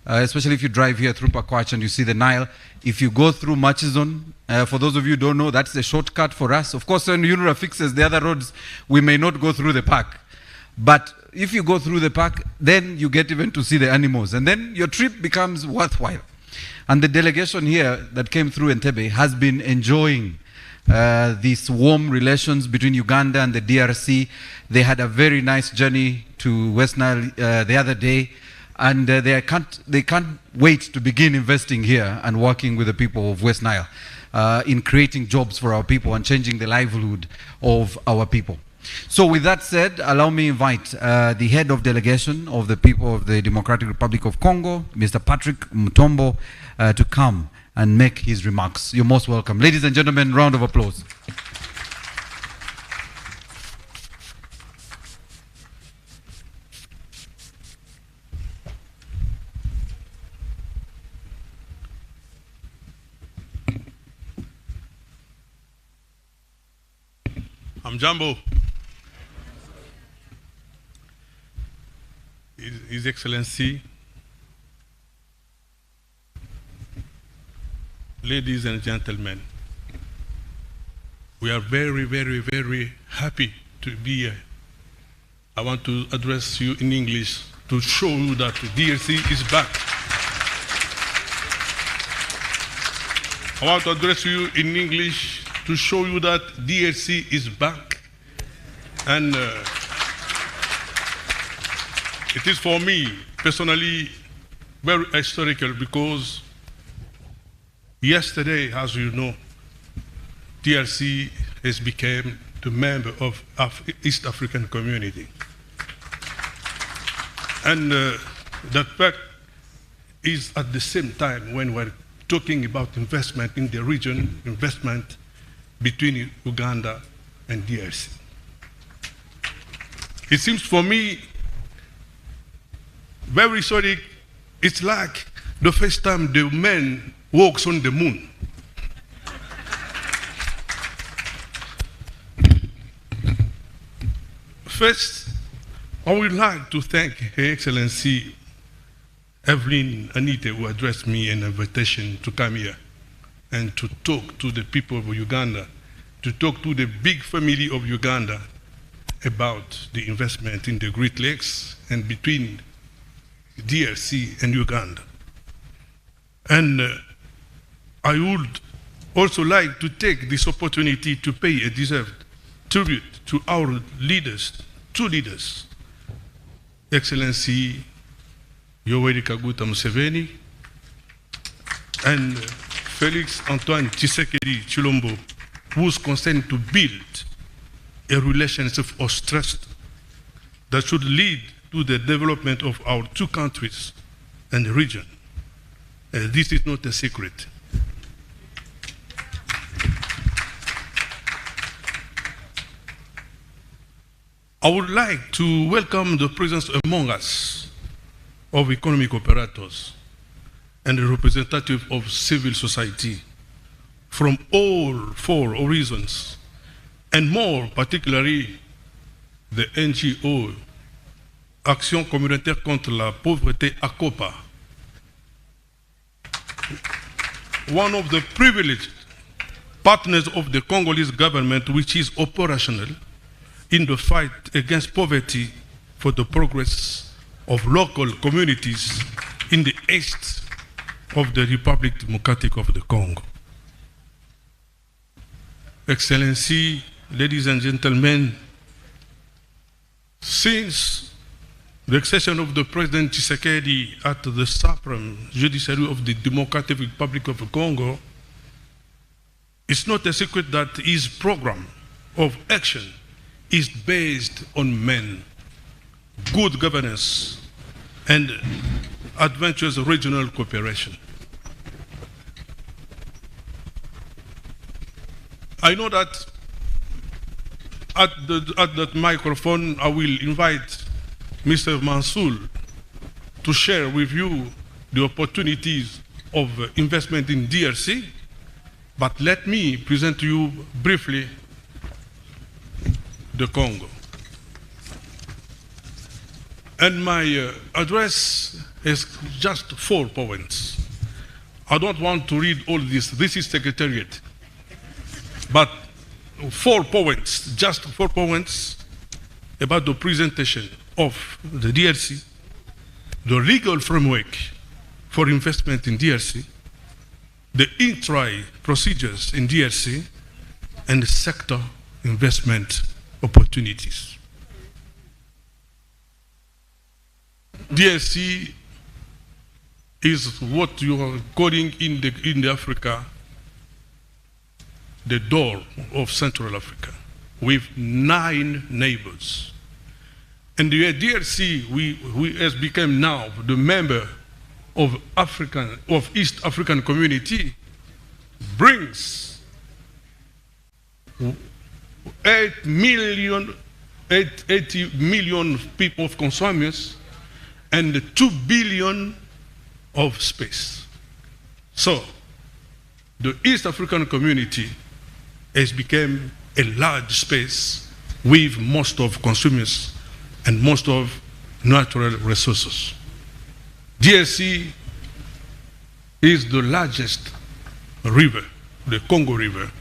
Especially if you drive here through Pakwach and you see the Nile. If you go through Murchison, for those of you who don't know, that's the shortcut for us. Of course, when UNRWA fixes the other roads, we may not go through the park. But if you go through the park, then you get even to see the animals. And then your trip becomes worthwhile. And the delegation here that came through Entebbe has been enjoying these warm relations between Uganda and the DRC. They had a very nice journey to West Nile the other day. And they can't wait to begin investing here and working with the people of West Nile in creating jobs for our people and changing the livelihood of our people. So with that said, allow me to invite the head of delegation of the people of the Democratic Republic of Congo, Mr. Patrick Mutombo, to come and make his remarks. You're most welcome. Ladies and gentlemen, round of applause. Jambo. His Excellency, ladies and gentlemen, we are very, very, very happy to be here. I want to address you in English to show you that the DRC is back. I want to address you in English to show you that DRC is back. And it is for me personally very historical because yesterday, as you know, DRC has become the member of East African Community. And that fact is at the same time when we're talking about investment in the region, investment between Uganda and DRC. It seems for me very historic. It's like the first time the man walks on the moon. First, I would like to thank Her Excellency Evelyn Anite, who addressed me an invitation to come here and to talk to the people of Uganda, to talk to the big family of Uganda about the investment in the Great Lakes and between DRC and Uganda. And I would also like to take this opportunity to pay a deserved tribute to our leaders, two leaders, Excellency Yoweri Kaguta Museveni and Felix Antoine Tshisekedi Chilombo, who's concerned to build a relationship of trust that should lead to the development of our two countries and the region. This is not a secret. I would like to welcome the presence among us of economic operators and the representative of civil society from all 4 horizons, and more particularly the NGO, Action communautaire contre la pauvreté, ACOPA, one of the privileged partners of the Congolese government, which is operational in the fight against poverty for the progress of local communities in the east of the Republic Democratic of the Congo. Excellency, ladies and gentlemen, since the accession of the President Tshisekedi at the Supreme Judiciary of the Democratic Republic of the Congo, it's not a secret that his program of action is based on men, good governance, and adventurous regional cooperation. I know that at that microphone, I will invite Mr. Mansour to share with you the opportunities of investment in DRC, but let me present to you briefly the Congo. And my address is just 4 points. I don't want to read all this. This is Secretariat. But 4 points, just 4 points about the presentation of the DRC, the legal framework for investment in DRC, the entry procedures in DRC, and the sector investment opportunities. DRC is what you are calling in the Africa the door of Central Africa, with 9 neighbors. And the DRC, we has become now the member of East African Community, brings 80 million people of consumers and 2 billion of space. So the East African Community has become a large space with most of consumers and most of natural resources. DRC is the largest river, the Congo River.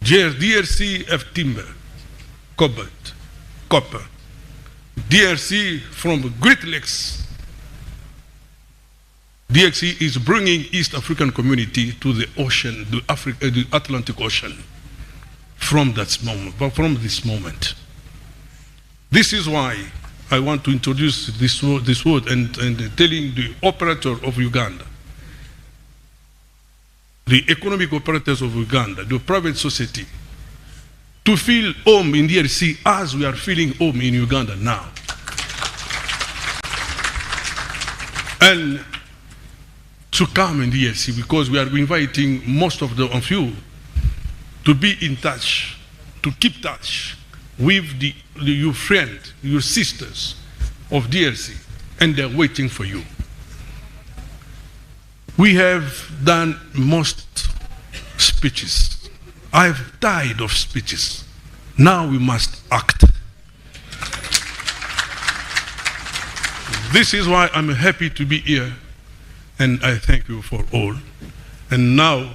DRC have timber, cobalt, copper. DRC from Great Lakes. DRC is bringing East African community to the ocean, the Atlantic Ocean, from this moment. This is why I want to introduce this word and telling the operator of Uganda, the economic operators of Uganda, the private society, to feel home in DRC as we are feeling home in Uganda now. And to come in DRC, because we are inviting most of you to be in touch, to keep touch with your friends, your sisters of DRC, and they're waiting for you. We have done most speeches. I've tired of speeches. Now we must act. This is why I'm happy to be here, and I thank you for all. And now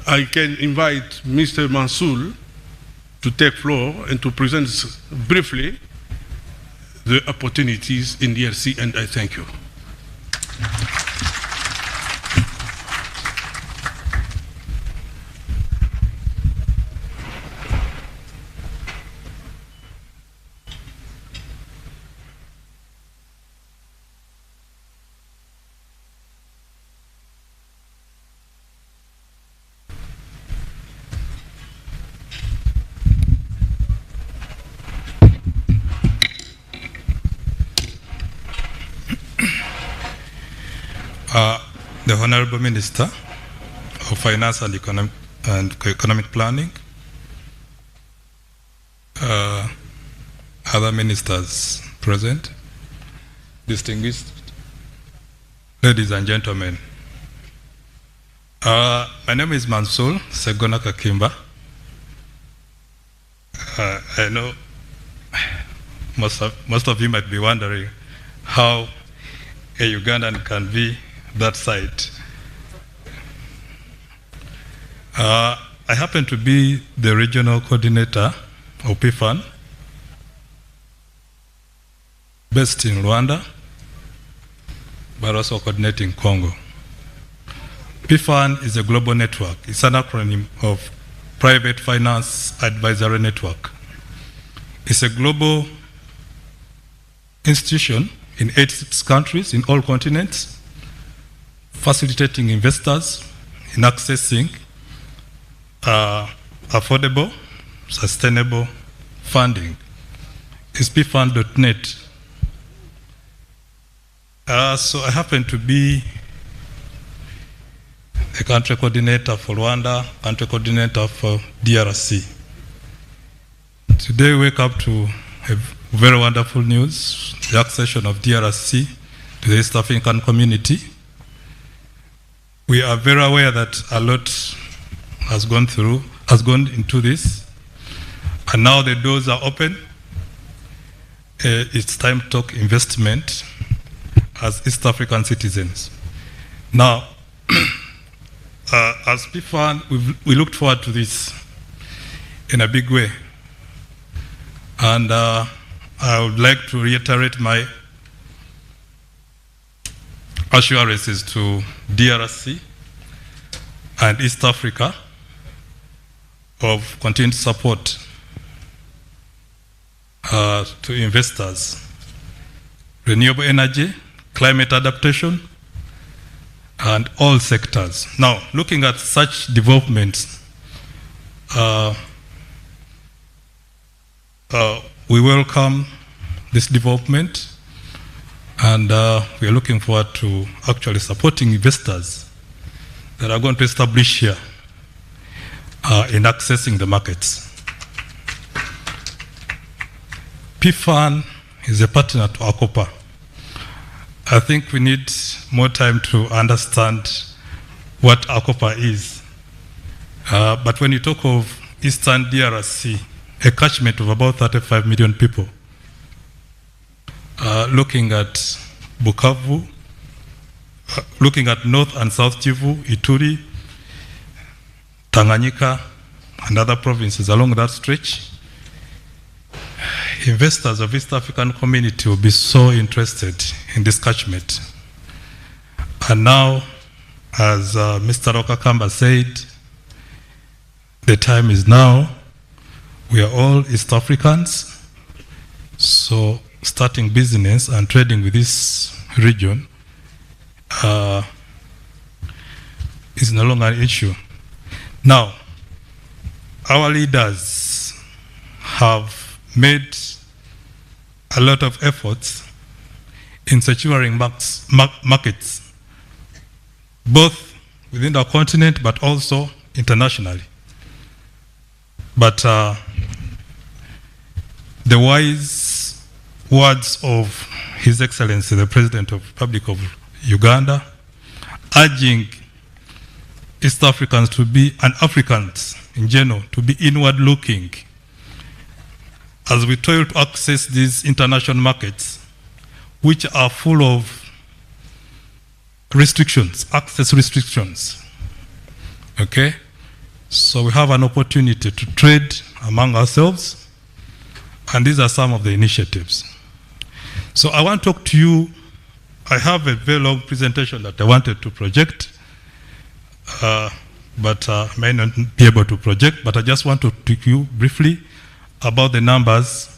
I can invite Mr. Mansour to take floor and to present briefly the opportunities in DRC, and I thank you. The Honorable Minister of Finance and Economic Planning, other ministers present, distinguished ladies and gentlemen. My name is Mansour Segona Kakimba. I know most of you might be wondering how a Ugandan can be that side. I happen to be the regional coordinator of PFAN, based in Rwanda, but also coordinating Congo. PFAN is a global network. It's an acronym of Private Finance Advisory Network. It's a global institution in 86 countries in all continents, facilitating investors in accessing affordable, sustainable funding. It's pfan.net. So I happen to be a country coordinator for Rwanda, country coordinator for DRC. Today we wake up to a very wonderful news, the accession of DRC to the East African community. We are very aware that a lot has gone into this, and now the doors are open. It's time to talk investment as East African citizens. Now, as PFAN, we looked forward to this in a big way. And I would like to reiterate my assurances to DRC and East Africa of continued support to investors, renewable energy, climate adaptation, and all sectors. Now, looking at such developments, we welcome this development, and we are looking forward to actually supporting investors that are going to establish here in accessing the markets. PFAN is a partner to ACOPA. I think we need more time to understand what ACOPA is. But when you talk of Eastern DRC, a catchment of about 35 million people, looking at Bukavu, looking at North and South Kivu, Ituri, Tanganyika, and other provinces along that stretch, investors of East African community will be so interested in this catchment. And now, as Mr. Okakamba said, the time is now. We are all East Africans, so starting business and trading with this region is no longer an issue. Now, our leaders have made a lot of efforts in securing markets, both within our continent but also internationally. But the wise words of His Excellency, the President of the Republic of Uganda, urging East Africans to be, and Africans in general, to be inward-looking as we toil to access these international markets, which are full of restrictions, access restrictions. Okay? So we have an opportunity to trade among ourselves, and these are some of the initiatives. So I want to talk to you. I have a very long presentation that I wanted to project, but I may not be able to project, but I just want to talk to you briefly about the numbers,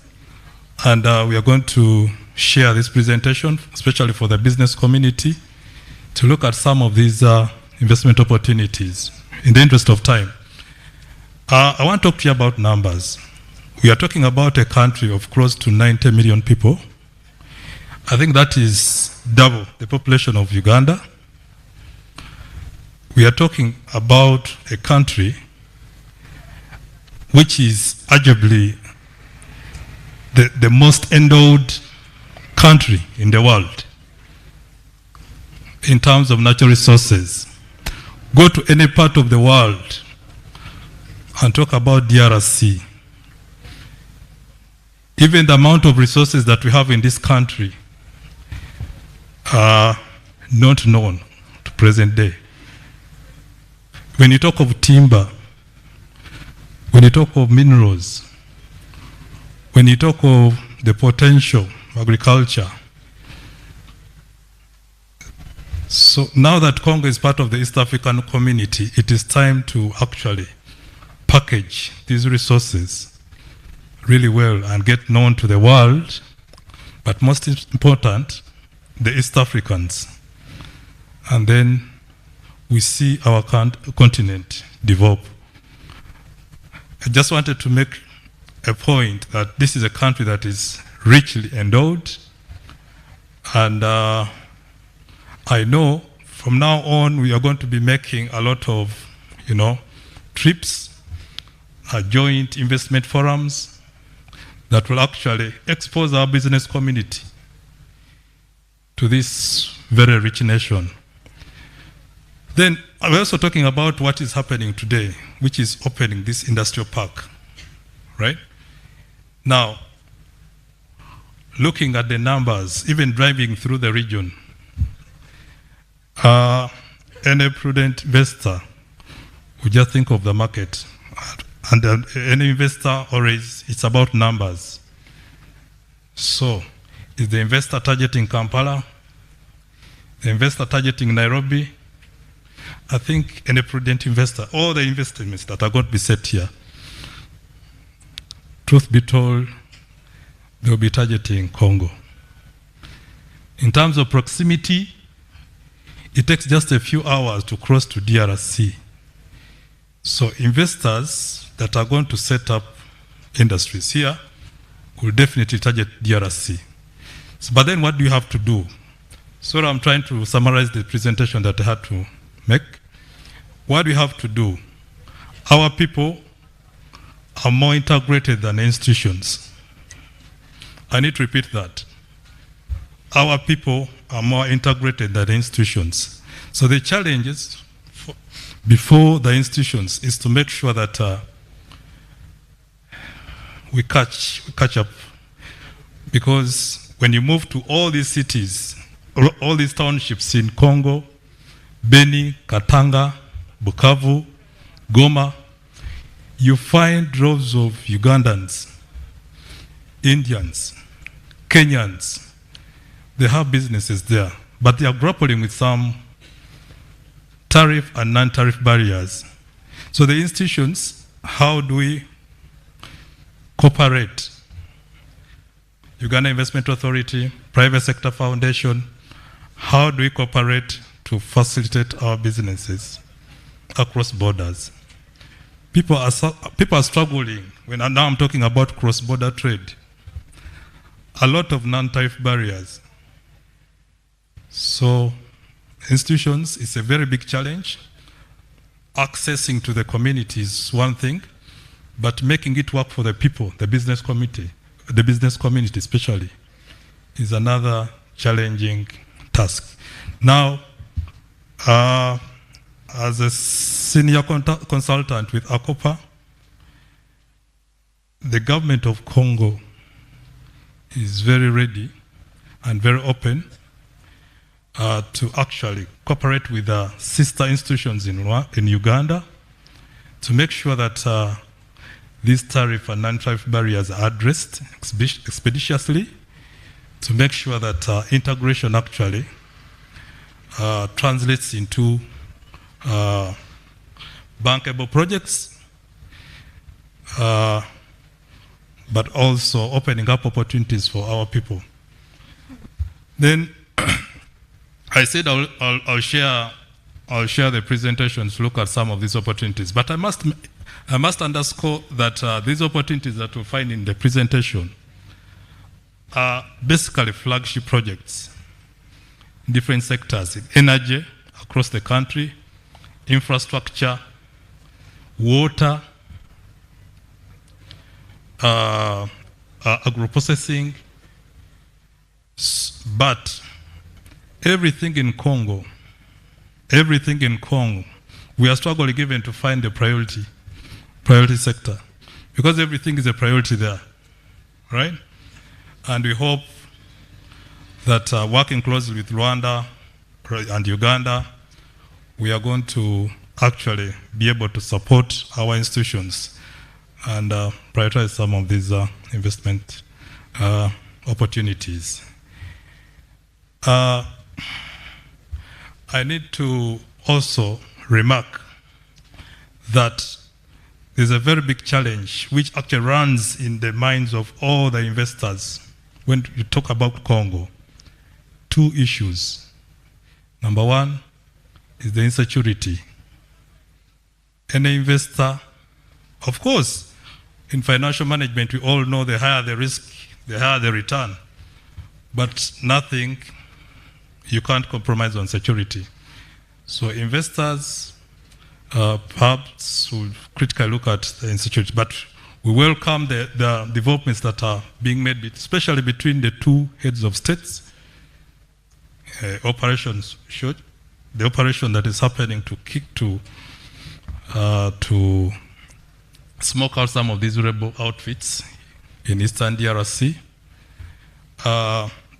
and we are going to share this presentation, especially for the business community, to look at some of these investment opportunities. In the interest of time, I want to talk to you about numbers. We are talking about a country of close to 90 million people. I think that is double the population of Uganda. We are talking about a country which is arguably the most endowed country in the world in terms of natural resources. Go to any part of the world and talk about DRC. Even the amount of resources that we have in this country are not known to present day. When you talk of timber, when you talk of minerals, when you talk of the potential of agriculture. So now that Congo is part of the East African community, it is time to actually package these resources really well and get known to the world, but most important, the East Africans. And then we see our continent develop. I just wanted to make a point that this is a country that is richly endowed, and I know from now on we are going to be making a lot of, trips, joint investment forums that will actually expose our business community to this very rich nation. Then we're also talking about what is happening today, which is opening this industrial park, right? Now, looking at the numbers, even driving through the region, any prudent investor would just think of the market. And any investor always, it's about numbers. So, is the investor targeting Kampala? The investor targeting Nairobi? I think any prudent investor, all the investments that are going to be set here, truth be told, they will be targeting Congo. In terms of proximity, it takes just a few hours to cross to DRC. So investors that are going to set up industries here will definitely target DRC. So, but then what do you have to do? So I'm trying to summarize the presentation that I had to make. What do we have to do? Our people are more integrated than institutions. I need to repeat that. Our people are more integrated than the institutions. So the challenges before the institutions is to make sure that we catch up. Because when you move to all these cities, all these townships in Congo, Beni, Katanga, Bukavu, Goma, you find droves of Ugandans, Indians, Kenyans. They have businesses there, but they are grappling with some tariff and non-tariff barriers. So the institutions, how do we cooperate? Uganda Investment Authority, Private Sector Foundation, how do we cooperate to facilitate our businesses across borders? People are struggling. Now I'm talking about cross-border trade. A lot of non-tariff barriers. So institutions is a very big challenge. Accessing to the community is one thing, but making it work for the people, the business community especially, is another challenging task. Now, as a senior consultant with ACOPA, the government of Congo is very ready and very open to actually cooperate with the sister institutions in Uganda to make sure that these tariff and non-tariff barriers are addressed expeditiously, to make sure that integration actually translates into bankable projects, but also opening up opportunities for our people. Then I said I'll share the presentations to look at some of these opportunities, but I must underscore that these opportunities that we'll find in the presentation are basically flagship projects in different sectors, in energy across the country, infrastructure, water, agro-processing, but everything in Congo, we are struggling even to find the priority sector, because everything is a priority there, right? And we hope that working closely with Rwanda and Uganda, we are going to actually be able to support our institutions and prioritize some of these investment opportunities. I need to also remark that there's a very big challenge which actually runs in the minds of all the investors when you talk about Congo. Two issues. Number one is the insecurity. Any investor, of course, in financial management, we all know the higher the risk, the higher the return. But nothing, you can't compromise on security. So investors perhaps will critically look at the insecurity, but we welcome the developments that are being made, especially between the two heads of states. Operations should, the operation that is happening to smoke out some of these rebel outfits in Eastern DRC.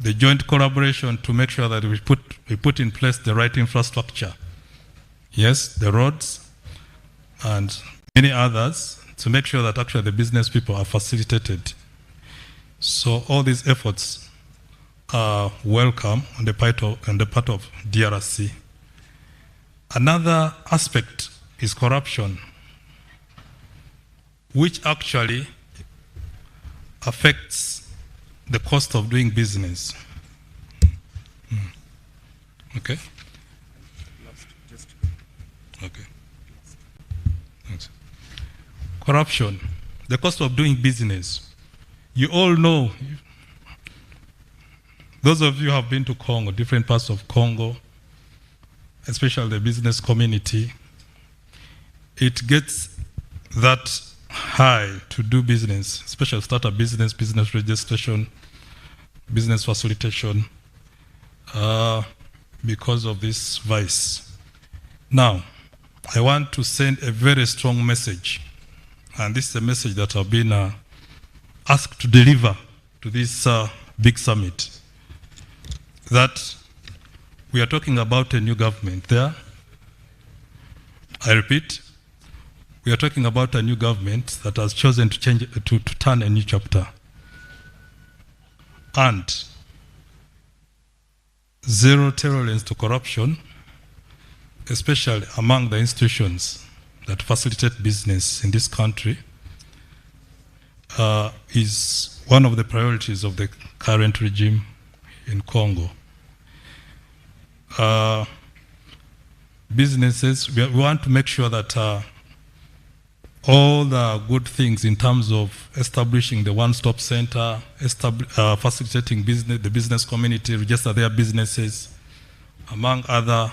The joint collaboration to make sure that we put in place the right infrastructure. Yes, the roads and many others, to make sure that actually the business people are facilitated. So all these efforts are welcome on the part of DRC. Another aspect is corruption, which actually affects the cost of doing business. Okay? Okay. Thanks. Corruption, the cost of doing business. You all know, those of you who have been to Congo, different parts of Congo, especially the business community, it gets that high to do business, especially start a business, business registration, business facilitation, because of this vice. Now, I want to send a very strong message, and this is a message that I've been asked to deliver to this big summit, that we are talking about a new government there. I repeat, we are talking about a new government that has chosen to change, to turn a new chapter. And zero tolerance to corruption, especially among the institutions that facilitate business in this country, is one of the priorities of the current regime in Congo. Businesses, we want to make sure that all the good things in terms of establishing the one-stop center, facilitating business, the business community, register their businesses, among other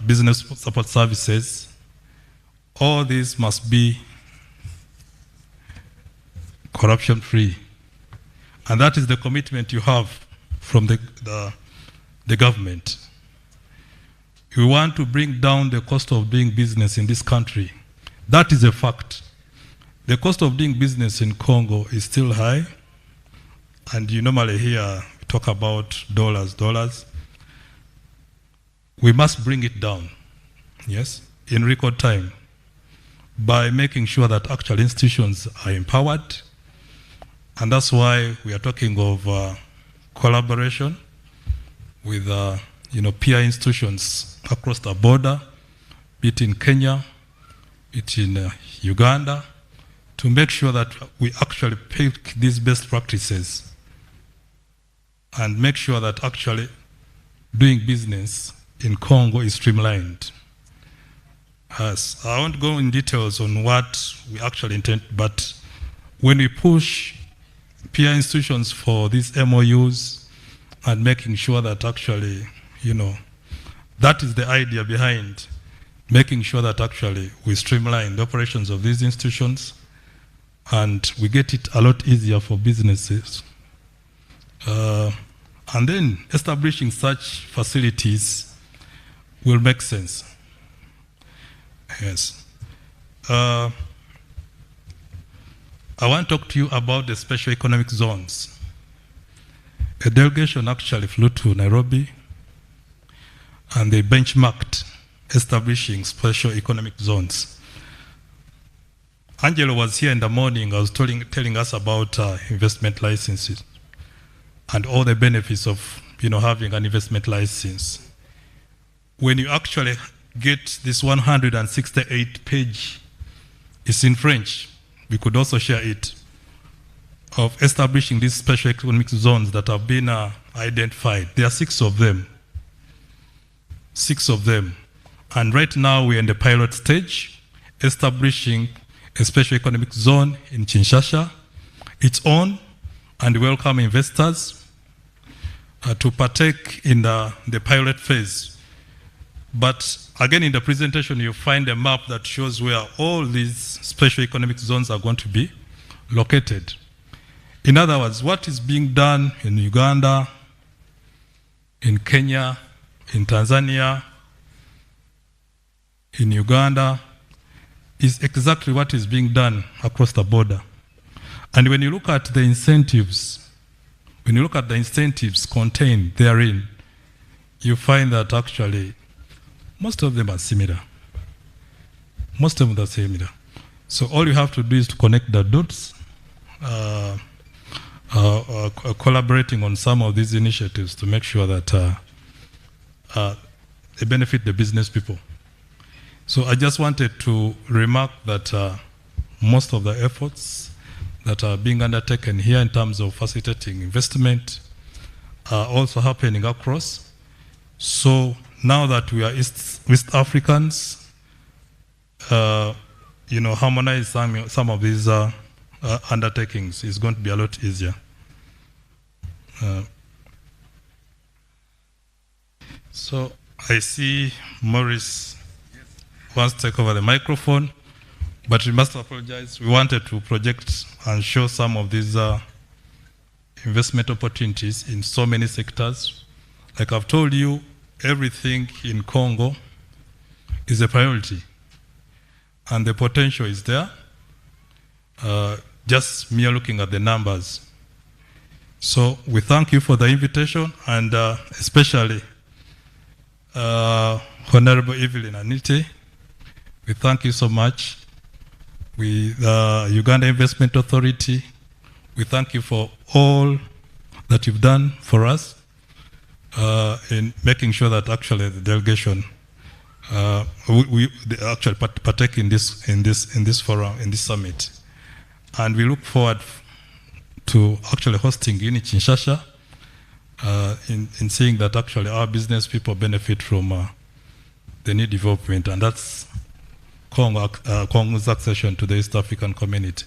business support services, all these must be corruption-free. And that is the commitment you have from the government. We want to bring down the cost of doing business in this country. That is a fact. The cost of doing business in Congo is still high, and you normally hear talk about dollars. We must bring it down, yes, in record time, by making sure that actual institutions are empowered. And that's why we are talking of collaboration with peer institutions across the border, be it in Kenya, be it in Uganda, to make sure that we actually pick these best practices and make sure that actually doing business in Congo is streamlined. Yes, I won't go in details on what we actually intend, but when we push peer institutions for these MOUs and making sure that actually, that is the idea behind making sure that actually we streamline the operations of these institutions and we get it a lot easier for businesses. And then establishing such facilities will make sense. Yes. I want to talk to you about the special economic zones. A delegation actually flew to Nairobi and they benchmarked establishing special economic zones. Angelo was here in the morning. I was telling us about investment licenses and all the benefits of having an investment license. When you actually get this 168-page, it's in French. We could also share it, of establishing these special economic zones that have been identified. There are 6 of them. 6 of them. And right now we're in the pilot stage, establishing a special economic zone in Kinshasa. It's on, and welcome investors to partake in the pilot phase. But again, in the presentation, you'll find a map that shows where all these special economic zones are going to be located. In other words, what is being done in Uganda, in Kenya, in Tanzania, in Uganda, is exactly what is being done across the border. And when you look at the incentives, contained therein, you find that actually most of them are similar. Most of them are similar. So all you have to do is to connect the dots, collaborating on some of these initiatives to make sure that they benefit the business people. So I just wanted to remark that most of the efforts that are being undertaken here in terms of facilitating investment are also happening across. So now that we are West Africans, harmonize some of these undertakings is going to be a lot easier. So I see Maurice wants to take over the microphone, but we must apologize. We wanted to project and show some of these investment opportunities in so many sectors. Like I've told you, everything in Congo is a priority, and the potential is there. Just mere looking at the numbers. So we thank you for the invitation, and especially Honorable Evelyn Anite. We thank you so much. With the Uganda Investment Authority, we thank you for all that you've done for us in making sure that actually the delegation we actually partake in this forum, in this summit, and we look forward to actually hosting in Kinshasa, in seeing that actually our business people benefit from the new development, and that's Congo's accession to the East African community.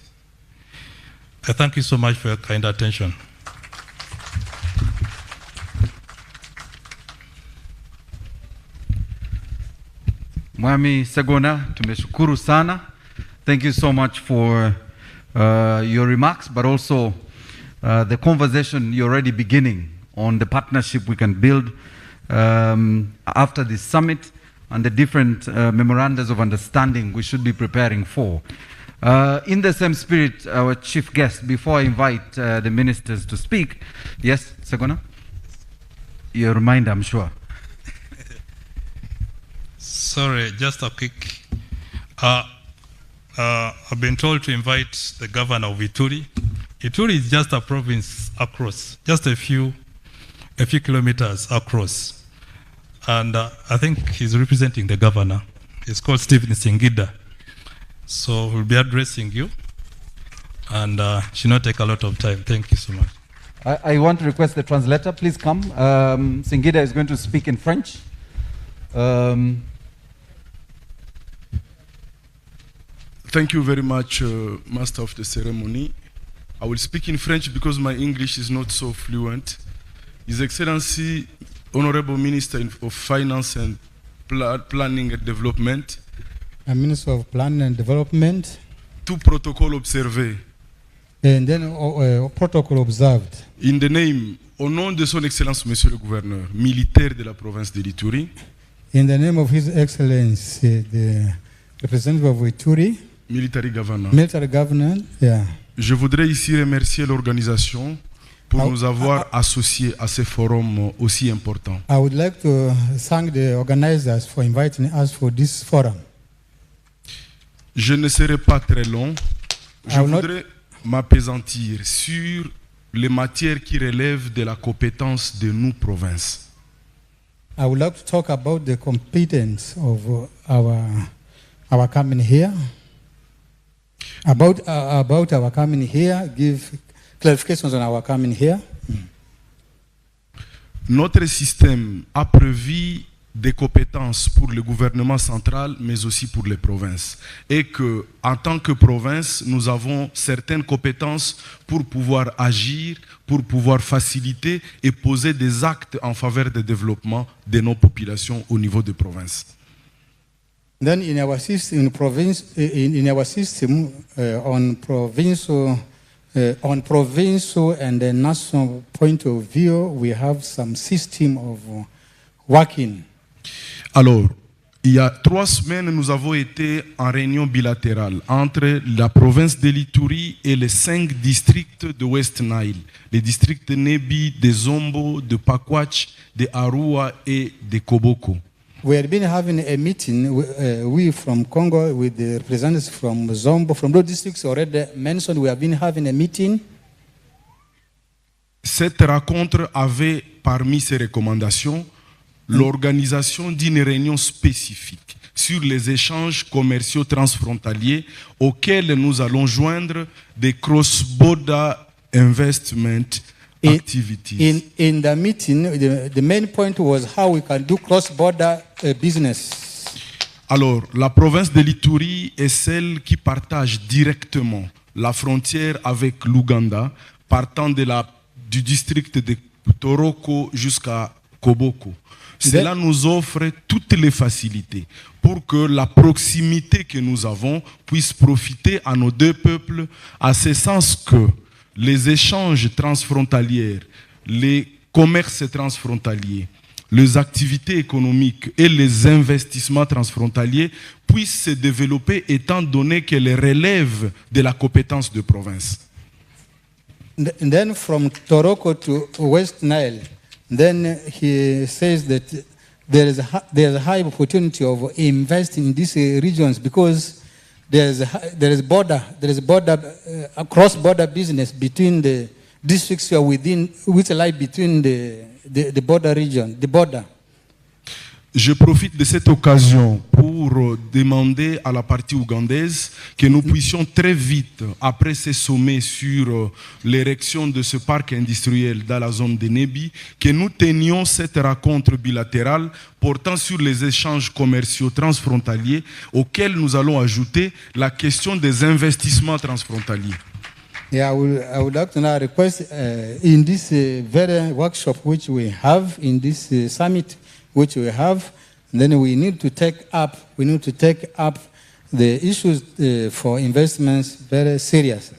I thank you so much for your kind attention. Mwami Segona, tumeshukuru sana. Thank you so much for your remarks, but also the conversation you're already beginning on the partnership we can build after this summit and the different memorandums of understanding we should be preparing for. In the same spirit, our chief guest, before I invite the ministers to speak, yes, Segona? Your reminder, I'm sure. Sorry, just a quick. I've been told to invite the governor of Ituri. Ituri is just a province across, just a few kilometers across. And I think he's representing the governor. He's called Stephen Singida. So we'll be addressing you. And should not take a lot of time. Thank you so much. I want to request the translator, please come. Singida is going to speak in French. Thank you very much, Master of the Ceremony. I will speak in French because my English is not so fluent. His Excellency, Honorable Minister of Finance and Planning and Development. Minister of Planning and Development. Tout protocole observé. And then protocol observed. In the name, au nom de son Excellence, Monsieur le Gouverneur militaire de la province de l'Ituri, In the name of His Excellency, the representative of Ituri, Military Governor, yeah. Je voudrais ici remercier l'organisation pour nous avoir associés à ce forum aussi important. I would like to thank the organizers for inviting us for this forum. Je ne serai pas très long. Je voudrais m'appesantir sur les matières qui relèvent de la compétence de nos provinces. I would like to talk about the competence of our coming here. About our coming here, give clarifications on our coming here. Notre système a prévu des compétences pour le gouvernement central, mais aussi pour les provinces. Et que, en tant que province, nous avons certaines compétences pour pouvoir agir, pour pouvoir faciliter et poser des actes en faveur du développement de nos populations au niveau des provinces. Then in our system, on provincial and the national point of view, we have some system of working. Alors, il y a 3 semaines, nous avons été en réunion bilatérale entre la province de l'Ituri et les 5 districts de West Nile, les districts de Nebi, de Zombo, de Pakwach, de Arua et de Koboko. We had been having a meeting, we from Congo, with the representatives from Zombo, from those districts already mentioned. We have been having a meeting. Cette rencontre avait parmi ses recommandations l'organisation d'une réunion spécifique sur les échanges commerciaux transfrontaliers auxquels nous allons joindre des cross-border investment activities. In the meeting, the main point was how we can do cross-border business. Alors, la province de l'Ituri est celle qui partage directement la frontière avec l'Ouganda, partant du district de Toroko jusqu'à Koboko. Cela nous offre toutes les facilités pour que la proximité que nous avons puisse profiter à nos 2 peuples, à ce sens que les échanges transfrontaliers, les commerces transfrontaliers, les activités économiques et les investissements transfrontaliers puissent se développer étant donné qu'elles relèvent de la compétence de province. And then from Toroko to West Nile, then he says that there is a high opportunity of investing in these regions because there is cross-border business between the districts which lie between the border region, the border. Je profite de cette occasion pour demander à la partie ougandaise que nous puissions très vite, après ce sommet sur l'érection de ce parc industriel dans la zone de Nebi, que nous tenions cette rencontre bilatérale portant sur les échanges commerciaux transfrontaliers auxquels nous allons ajouter la question des investissements transfrontaliers. Yeah, I would like to now request in this very workshop which we have, in this summit which we have, then we need to take up the issues for investments very seriously.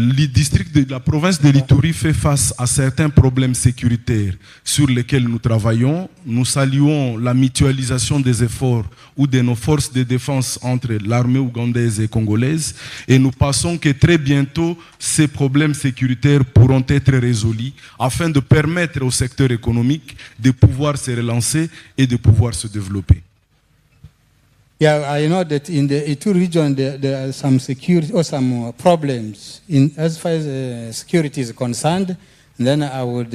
Le district de la province de l'Ituri fait face à certains problèmes sécuritaires sur lesquels nous travaillons. Nous saluons la mutualisation des efforts ou de nos forces de défense entre l'armée ougandaise et congolaise et nous pensons que très bientôt ces problèmes sécuritaires pourront être résolus afin de permettre au secteur économique de pouvoir se relancer et de pouvoir se développer. Yeah, I know that in the Ituri region there are some security or some problems as far as security is concerned. And then I would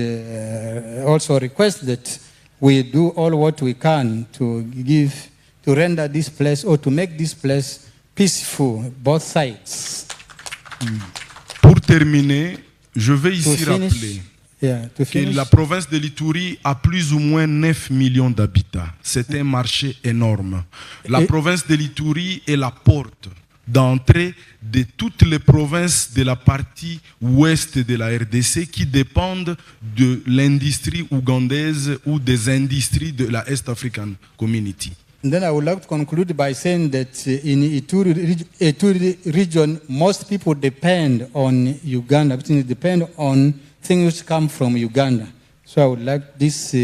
also request that we do all what we can to render this place or to make this place peaceful, both sides. Pour terminer, je vais ici rappeler que la province de l'Ituri a plus ou moins 9 millions d'habitants. C'est un marché énorme. La province de l'Ituri est la porte d'entrée de toutes les provinces de la partie ouest de la RDC qui dépendent de l'industrie ougandaise ou des industries de la East African Community. Then I would like to conclude by saying that in Ituri region, most people depend on Uganda, depend on things which come from Uganda. So I would like this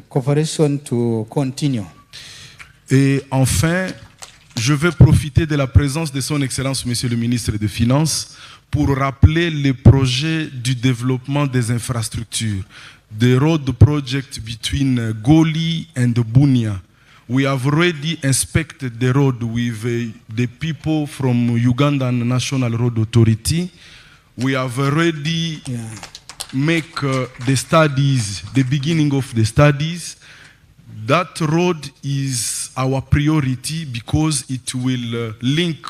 cooperation to continue. Et enfin, je veux profiter de la présence de son Excellence, Monsieur le Ministre des Finances, pour rappeler les projets du développement des infrastructures. The road project between Goli and Bunia. We have already inspected the road with the people from Ugandan National Road Authority. We have already make the studies, the beginning of the studies. That road is our priority because it will link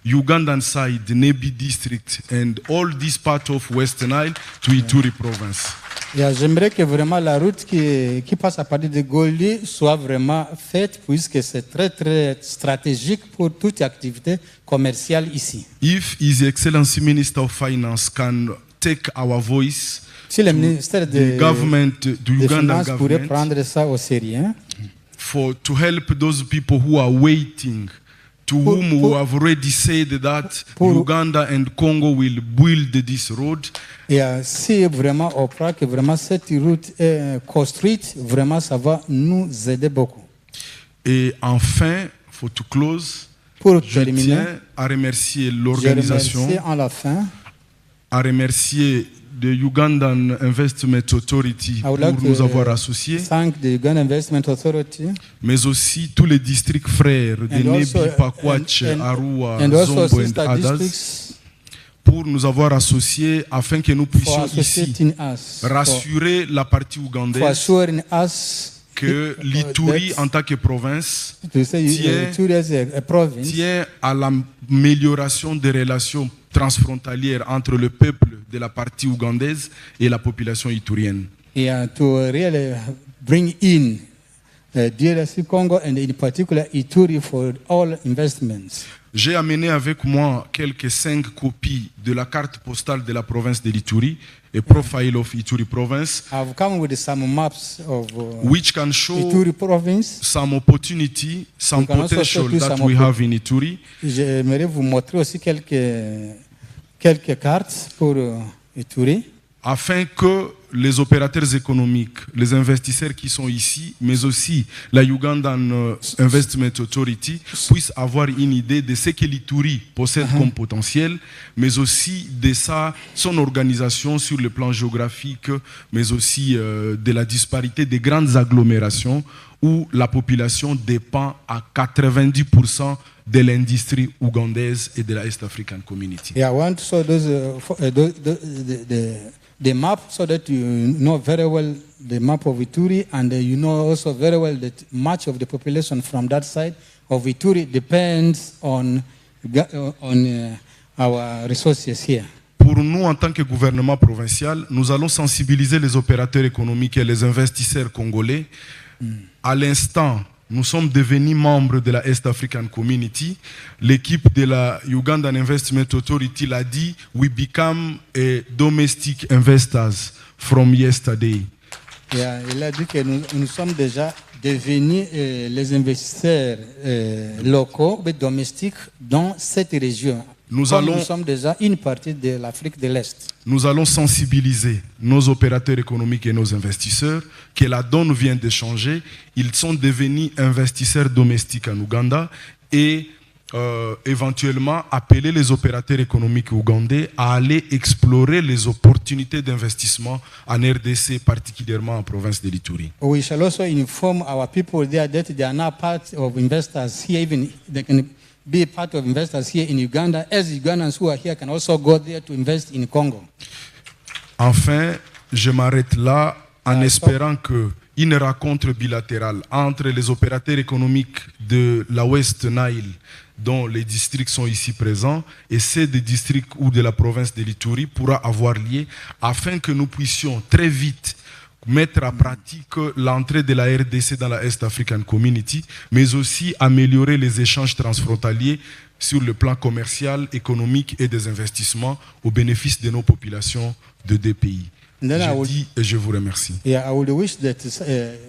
Ugandan side, Nebi district, and all this part of West Nile to Ituri province. J'aimerais que vraiment la route qui passe à partir de Goli soit vraiment faite puisque c'est très très stratégique pour toute activité commerciale ici. If His Excellency Minister of Finance can take our voice, si le ministère the government, the Ugandan Finances pourrait government, prendre ça au sérieux, to help those people who are waiting, to who have already said that Uganda and Congo will build this road. Et si vraiment on croit que vraiment cette route est construite, vraiment ça va nous aider beaucoup. Et enfin, for to close, je tiens à remercier l'organisation, à remercier the Ugandan Investment Authority pour nous avoir associés, mais aussi tous les districts frères de Nebi, Pakwach, Arua, Zombo et Adas, pour nous avoir associés afin que nous puissions ici rassurer la partie ougandaise que l'Ituri en tant que province tient à l'amélioration des relations transfrontalières entre le peuple de la partie ougandaise et la population iturienne. Yeah, to really bring in DRC Congo and in particular Ituri for all investments. J'ai amené avec moi quelques 5 copies de la carte postale de la province de l'Ituri, a profile of Ituri province. I've come with some maps of which can show Ituri province. Some opportunity, some potential that we have in Ituri. J'aimerais vous montrer aussi quelques cartes pour Ituri. Afin que les opérateurs économiques, les investisseurs qui sont ici, mais aussi la Ugandan Investment Authority, puissent avoir une idée de ce que l'Ituri possède comme potentiel, mais aussi de son organisation sur le plan géographique, mais aussi de la disparité des grandes agglomérations où la population dépend à 90% de l'industrie ougandaise et de la East African Community. Yeah, I want so the map so that you know very well the map of Ituri, and you know also very well that much of the population from that side of Ituri depends on our resources here. Pour nous, en tant que gouvernement provincial, nous allons sensibiliser les opérateurs économiques et les investisseurs congolais. À l'instant, nous sommes devenus membres de la East African Community. L'équipe de la Ugandan Investment Authority l'a dit, we become domestic investors from yesterday. Yeah, il a dit que nous sommes déjà devenus les investisseurs locaux, mais domestiques dans cette région. Nous sommes déjà une partie de l'Afrique de l'Est. Nous allons sensibiliser nos opérateurs économiques et nos investisseurs que la donne vient de changer. Ils sont devenus investisseurs domestiques en Ouganda et éventuellement appeler les opérateurs économiques ougandais à aller explorer les opportunités d'investissement en RDC, particulièrement en province de l'Ituri. We shall also inform our people there that they are now part of investors here, even they can be part of investors here in Uganda, as Ugandans who are here can also go there to invest in Congo. Enfin, je m'arrête là en espérant que une rencontre bilatérale entre les opérateurs économiques de la West Nile, dont les districts sont ici présents, et ceux des districts ou de la province de l'Ituri pourra avoir lieu afin que nous puissions très vite mettre en pratique l'entrée de la RDC dans la East African Community, mais aussi améliorer les échanges transfrontaliers sur le plan commercial, économique et des investissements au bénéfice de nos populations de deux pays. Je dis et je vous remercie. Yeah, I would wish that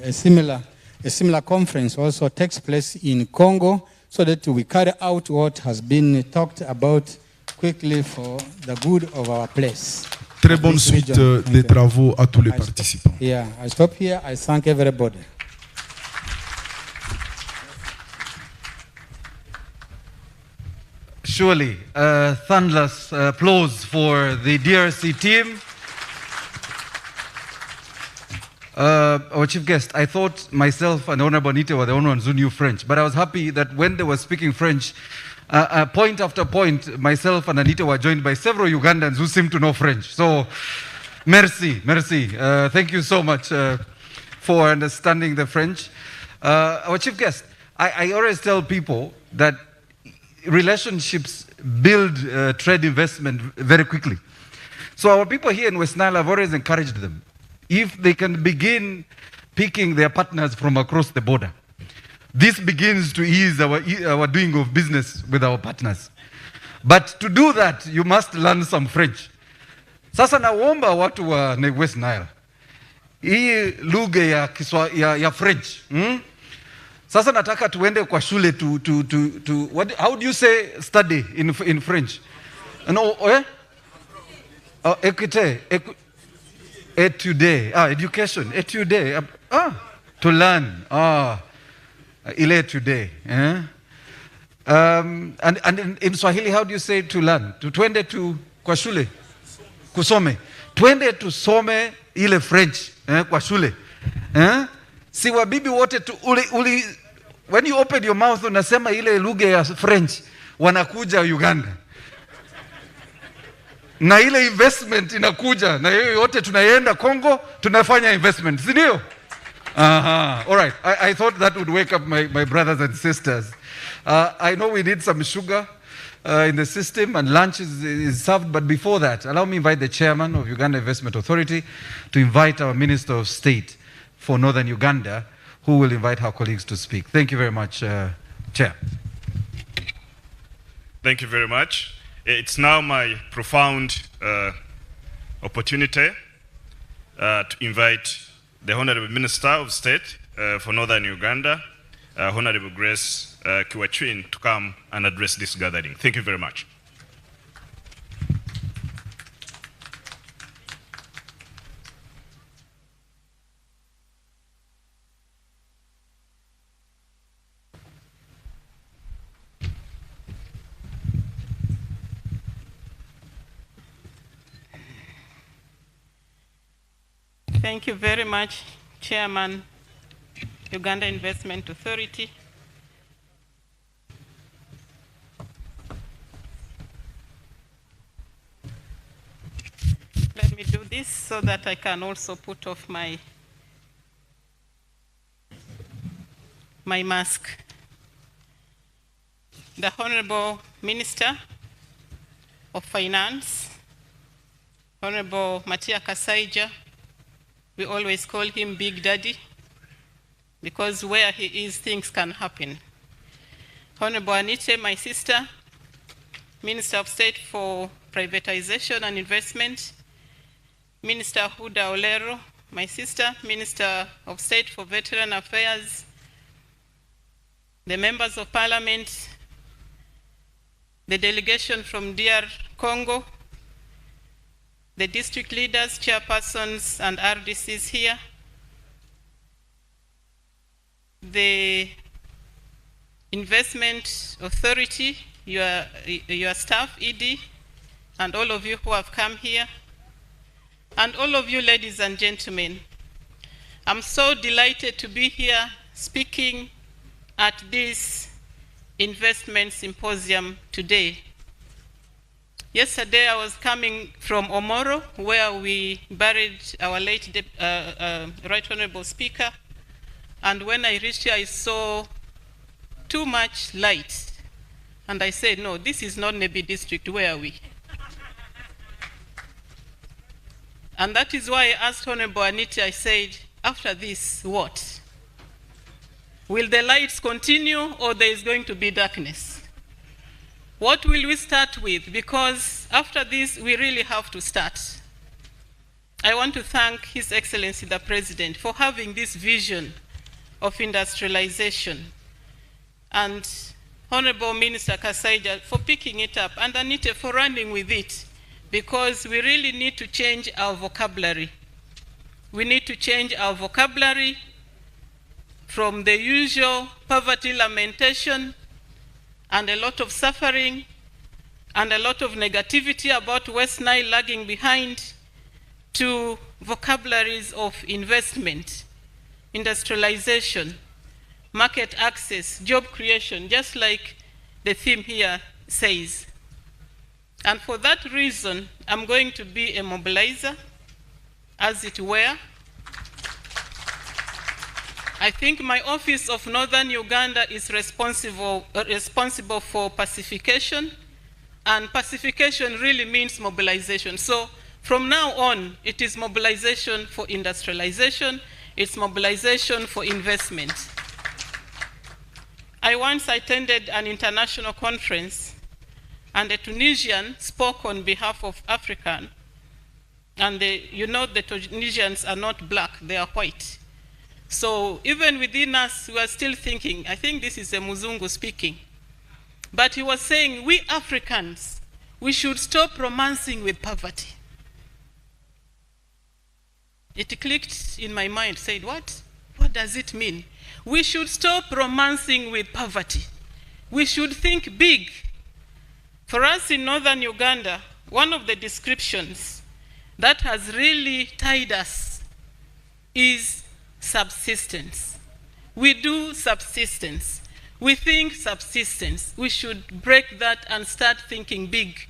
a similar a similar conference also takes place in Congo so that we carry out what has been talked about quickly for the good of our place. Très bonne suite des travaux à tous les participants. Yeah, I stop here. I thank everybody. Surely, thunderous applause for the DRC team. Our chief guest, I thought myself and Honorable Anita were the only ones who knew French, but I was happy that when they were speaking French, point after point, myself and Anita were joined by several Ugandans who seem to know French. So, merci, merci. Thank you so much for understanding the French. Our chief guest, I always tell people that relationships build trade investment very quickly. So our people here in West Nile, have always encouraged them. If they can begin picking their partners from across the border, this begins to ease our doing of business with our partners. But to do that, you must learn some French. Sasa naomba watu wa West Nile, hii lugha ya French. Sasa nataka tuende kwa shule how do you say study in French? No, écoutez, étudier, education, étudier, to learn, il est étudier. And in Swahili, how do you say to learn? Twende kwa shule, kusome. Twende tusome ile French, kwa shule. Si wabibi wote when you open your mouth unasema ile lugha ya French, wanakuja Uganda. Na ile investment inakuja, na hiyo yote tunaenda Congo, tunafanya investment, si ndio? All right. I thought that would wake up my brothers and sisters. I know we need some sugar in the system, and lunch is served, but before that, allow me to invite the chairman of Uganda Investment Authority to invite our Minister of State for Northern Uganda, who will invite our colleagues to speak. Thank you very much, Chair. Thank you very much. It's now my profound opportunity to invite the Honorable Minister of State for Northern Uganda, Honorable Grace Kiwachwin, to come and address this gathering. Thank you very much. Thank you very much, Chairman, Uganda Investment Authority. Let me do this so that I can also put off my mask. The Honorable Minister of Finance, Honorable Matia Kasaija, we always call him Big Daddy, because where he is, things can happen. Honorable Anite, my sister, Minister of State for Privatization and Investment, Minister Huda Olero, my sister, Minister of State for Veteran Affairs, the members of Parliament, the delegation from DR Congo, the district leaders, chairpersons, and RDCs here, the Investment Authority, your staff, ED, and all of you who have come here, and all of you ladies and gentlemen. I'm so delighted to be here speaking at this investment symposium today. Yesterday I was coming from Omoro, where we buried our late Right Honorable Speaker, and when I reached here I saw too much light, and I said, no, this is not Nebi district, where are we? And that is why I asked Honorable Anita, I said, after this, what? Will the lights continue, or there is going to be darkness? What will we start with? Because after this, we really have to start. I want to thank His Excellency the President for having this vision of industrialization. And Honorable Minister Kasaija for picking it up, and Anita for running with it, because we really need to change our vocabulary. We need to change our vocabulary from the usual poverty lamentation and a lot of suffering and a lot of negativity about West Nile lagging behind to vocabularies of investment, industrialization, market access, job creation, just like the theme here says. And for that reason, I'm going to be a mobilizer, as it were. I think my office of Northern Uganda is responsible for pacification, and pacification really means mobilization. So from now on, it is mobilization for industrialization, it's mobilization for investment. I once attended an international conference, and a Tunisian spoke on behalf of African, and you know the Tunisians are not black, they are white. So even within us, we are still thinking, I think this is a Muzungu speaking, but he was saying, we Africans, we should stop romancing with poverty. It clicked in my mind, said, what? What does it mean? We should stop romancing with poverty. We should think big. For us in Northern Uganda, one of the descriptions that has really tied us is subsistence. We do subsistence. We think subsistence. We should break that and start thinking big.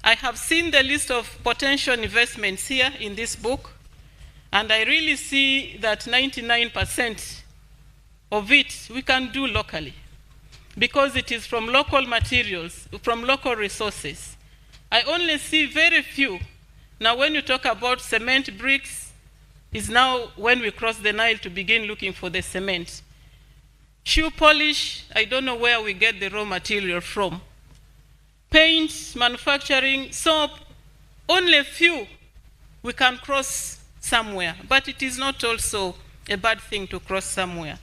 I have seen the list of potential investments here in this book, and I really see that 99% of it we can do locally, because it is from local materials, from local resources. I only see very few. Now when you talk about cement bricks, is now when we cross the Nile to begin looking for the cement. Shoe polish, I don't know where we get the raw material from. Paint, manufacturing, soap, only a few we can cross somewhere, but it is not also a bad thing to cross somewhere.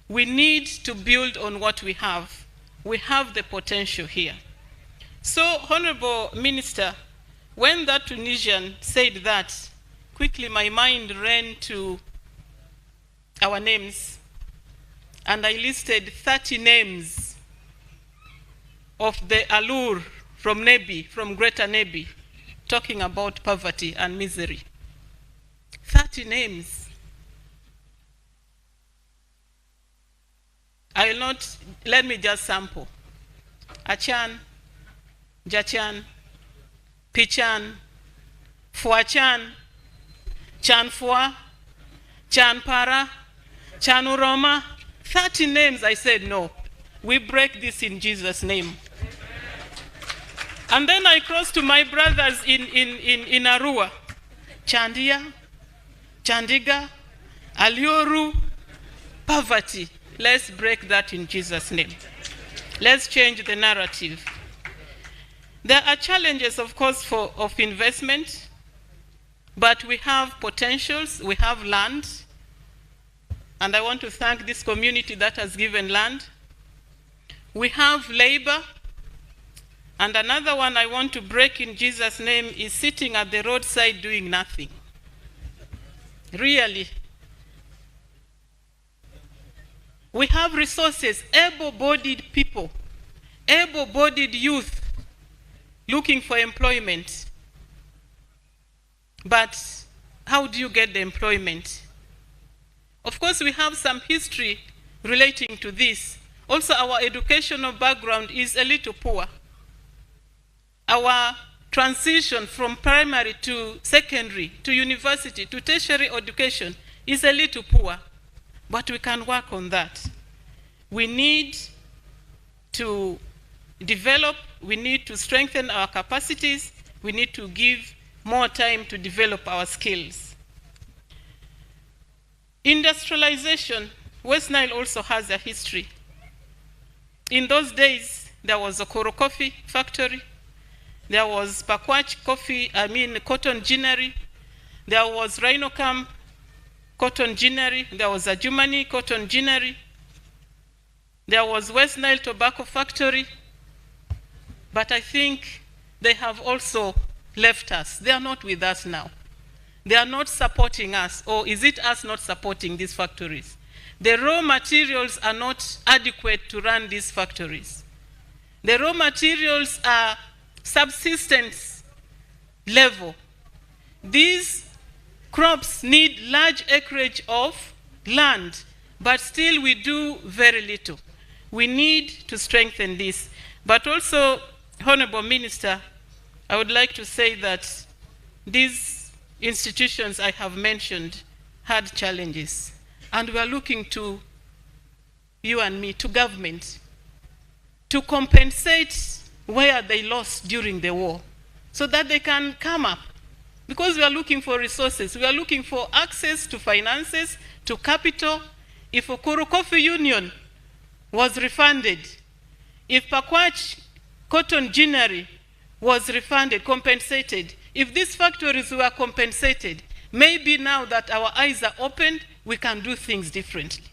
We need to build on what we have. We have the potential here. So, Honorable Minister, when that Tunisian said that, quickly my mind ran to our names, and I listed 30 names of the allure from Nebi, from Greater Nebi, talking about poverty and misery. 30 names. I will not, let me just sample. Achan, Jachan, Pichan, Fuachan, Chanfua, Chanpara, Chanuroma. 30 names. I said, no, we break this in Jesus' name. And then I crossed to my brothers in Arua. Chandia, Chandiga, Alioru, poverty. Let's break that in Jesus' name. Let's change the narrative. There are challenges, of course, of investment, but we have potentials, we have land, and I want to thank this community that has given land. We have labor, and another one I want to break in Jesus' name is sitting at the roadside doing nothing. Really. We have resources, able-bodied people, able-bodied youth looking for employment. But how do you get the employment? Of course, we have some history relating to this. Also, our educational background is a little poor. Our transition from primary to secondary, to university, to tertiary education is a little poor. But we can work on that. We need to develop, we need to strengthen our capacities, we need to give more time to develop our skills. Industrialization, West Nile also has a history. In those days, there was a Koro coffee factory, there was Pakwach cotton ginnery, there was Rhino Camp, cotton ginnery, there was a Germany cotton ginnery, there was West Nile Tobacco Factory, but I think they have also left us. They are not with us now. They are not supporting us, or is it us not supporting these factories? The raw materials are not adequate to run these factories. The raw materials are subsistence level. These crops need large acreage of land, but still we do very little. We need to strengthen this. But also, Honorable Minister, I would like to say that these institutions I have mentioned had challenges, and we are looking to you and me, to government, to compensate where they lost during the war, so that they can come up. Because we are looking for resources, we are looking for access to finances, to capital. If Okoro Coffee Union was refunded, if Pakwach Cotton Ginnery was refunded, compensated, if these factories were compensated, maybe now that our eyes are opened, we can do things differently.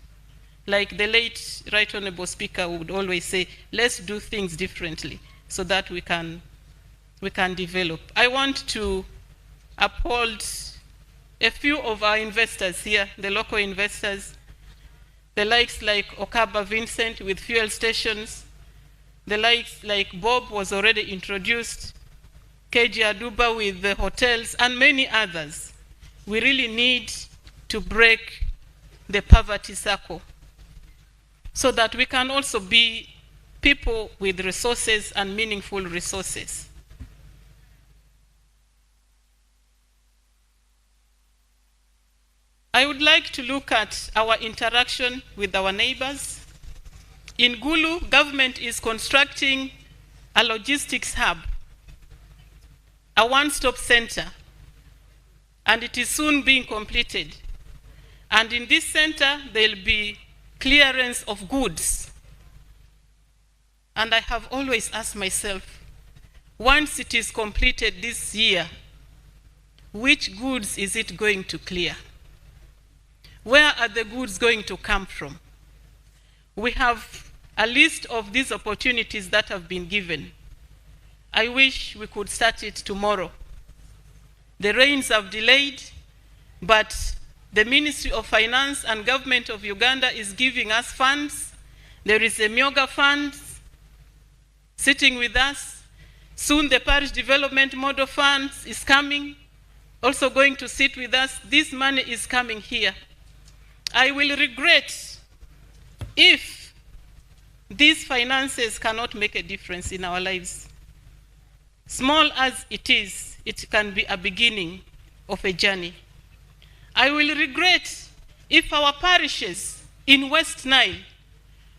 Like the late Right Honorable Speaker would always say, let's do things differently so that we can develop. I want to uphold a few of our investors here, the local investors, the likes like Okaba Vincent with fuel stations, the likes like Bob was already introduced, KG Aduba with the hotels, and many others. We really need to break the poverty circle so that we can also be people with resources and meaningful resources. I would like to look at our interaction with our neighbors. In Gulu, government is constructing a logistics hub, a one-stop center, and it is soon being completed. And in this center, there'll be clearance of goods. And I have always asked myself, once it is completed this year, which goods is it going to clear? Where are the goods going to come from? We have a list of these opportunities that have been given. I wish we could start it tomorrow. The rains have delayed, but the Ministry of Finance and Government of Uganda is giving us funds. There is a Myoga fund sitting with us. Soon the Parish Development Model Fund is coming, also going to sit with us. This money is coming here. I will regret if these finances cannot make a difference in our lives. Small as it is, it can be a beginning of a journey. I will regret if our parishes in West Nile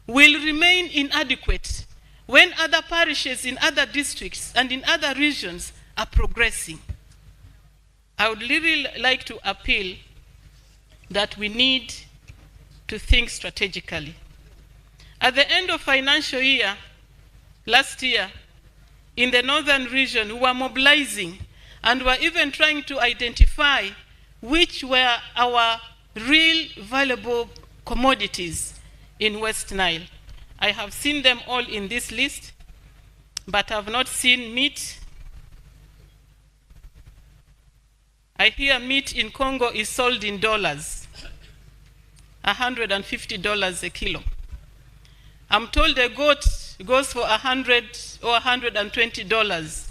will remain inadequate when other parishes in other districts and in other regions are progressing. I would really like to appeal that we need to think strategically. At the end of financial year, last year, in the northern region, we were mobilizing and were even trying to identify which were our real valuable commodities in West Nile. I have seen them all in this list, but I have not seen meat. I hear meat in Congo is sold in dollars, $150 a kilo. I'm told a goat goes for $100 or $120,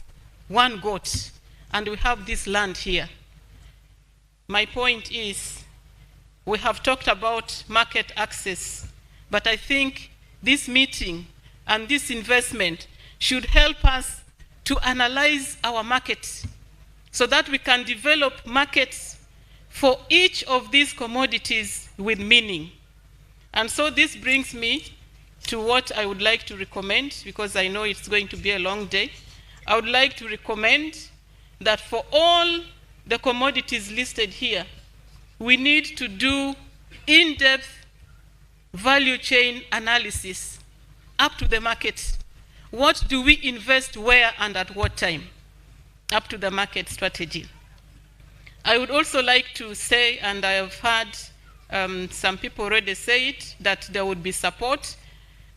one goat, and we have this land here. My point is, we have talked about market access, but I think this meeting and this investment should help us to analyze our market so that we can develop markets for each of these commodities with meaning. And so this brings me to what I would like to recommend, because I know it's going to be a long day. I would like to recommend that for all the commodities listed here, we need to do in-depth value chain analysis up to the market. What do we invest where and at what time? Up to the market strategy. I would also like to say, and I have heard some people already say it, that there would be support,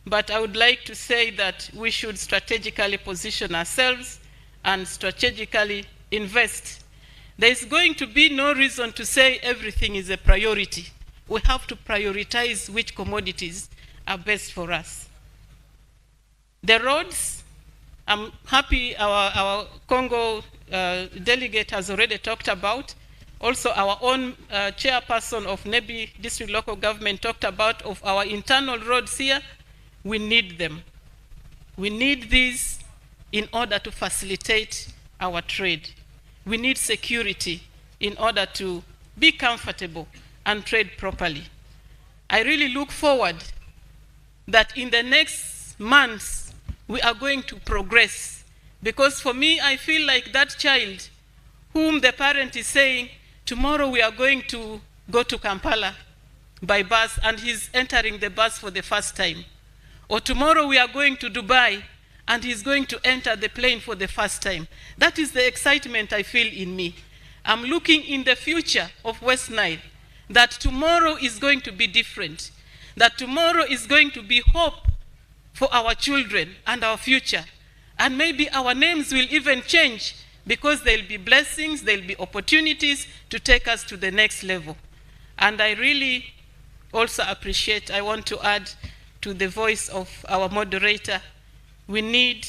but I would like to say that we should strategically position ourselves and strategically invest. There is going to be no reason to say everything is a priority. We have to prioritize which commodities are best for us. The roads, I'm happy our Congo delegate has already talked about. Also, our own chairperson of Nebi District Local Government talked about of our internal roads here. We need them. We need these in order to facilitate our trade. We need security in order to be comfortable and trade properly. I really look forward that in the next months we are going to progress, because for me I feel like that child whom the parent is saying, tomorrow we are going to go to Kampala by bus, and he's entering the bus for the first time. Or tomorrow we are going to Dubai and he's going to enter the plane for the first time. That is the excitement I feel in me. I'm looking in the future of West Nile, that tomorrow is going to be different, that tomorrow is going to be hope for our children and our future. And maybe our names will even change, because there'll be blessings, there'll be opportunities to take us to the next level. And I really also appreciate, I want to add to the voice of our moderator, we need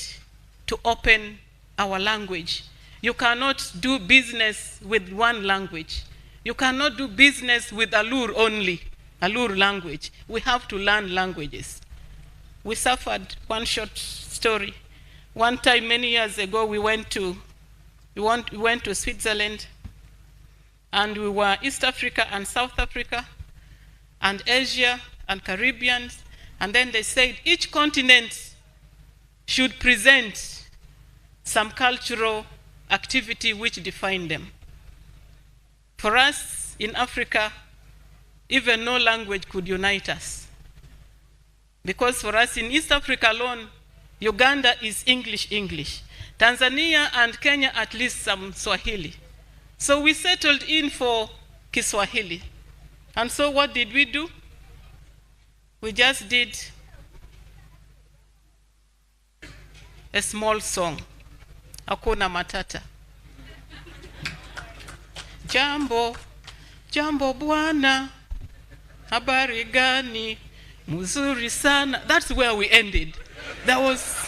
to open our language. You cannot do business with one language. You cannot do business with Alur only, Alur language. We have to learn languages. We suffered one short story. One time many years ago, we went to Switzerland, and we were East Africa and South Africa and Asia and Caribbean, and then they said each continent should present some cultural activity which define them. For us in Africa, even no language could unite us. Because for us in East Africa alone, Uganda is English. Tanzania and Kenya at least some Swahili. So we settled in for Kiswahili. And so what did we do? We just did a small song, Hakuna Matata. Jambo, jambo bwana, habari gani, mzuri sana. That's where we ended. That was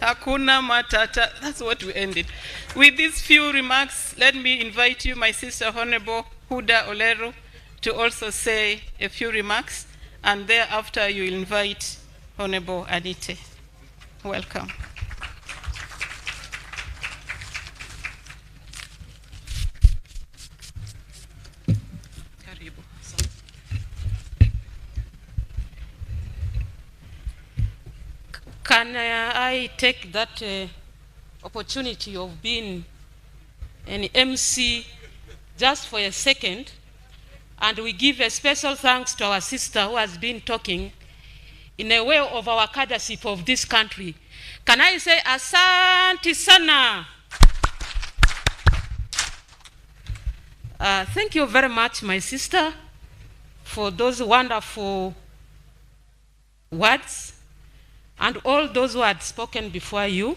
Hakuna Matata. That's what we ended. With these few remarks, let me invite you, my sister Honorable Huda Olero, to also say a few remarks, and thereafter you invite Honorable Anite. Welcome. Can I take that opportunity of being an MC just for a second, and we give a special thanks to our sister who has been talking in a way of our courtesy of this country. Can I say Asante Sana? Thank you very much, my sister, for those wonderful words, and all those who had spoken before you.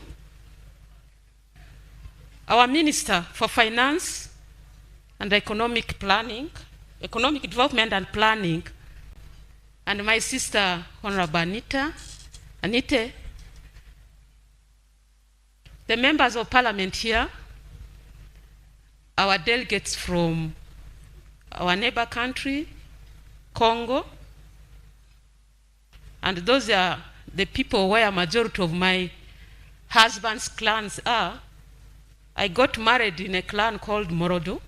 Our Minister for Finance and Economic Planning, Economic Development and Planning, and my sister, Honorable Anite, the members of Parliament here, our delegates from our neighbor country, Congo, and those are the people where a majority of my husband's clans are. I got married in a clan called Morodo,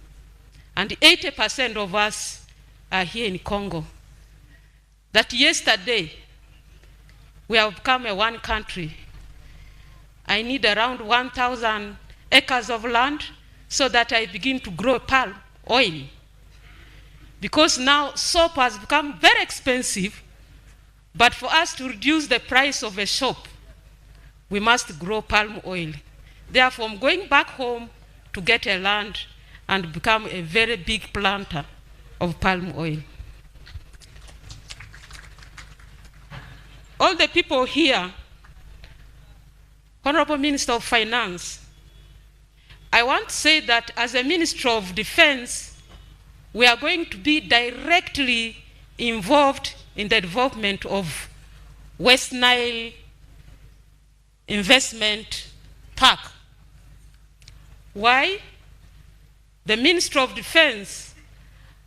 and 80% of us are here in Congo. That yesterday, we have become a one country. I need around 1,000 acres of land so that I begin to grow palm oil. Because now soap has become very expensive, but for us to reduce the price of a soap, we must grow palm oil. Therefore, I'm going back home to get a land and become a very big planter of palm oil. All the people here, Honorable Minister of Finance, I want to say that as a Minister of Defense, we are going to be directly involved in the development of West Nile Investment Park. Why? The Ministry of Defense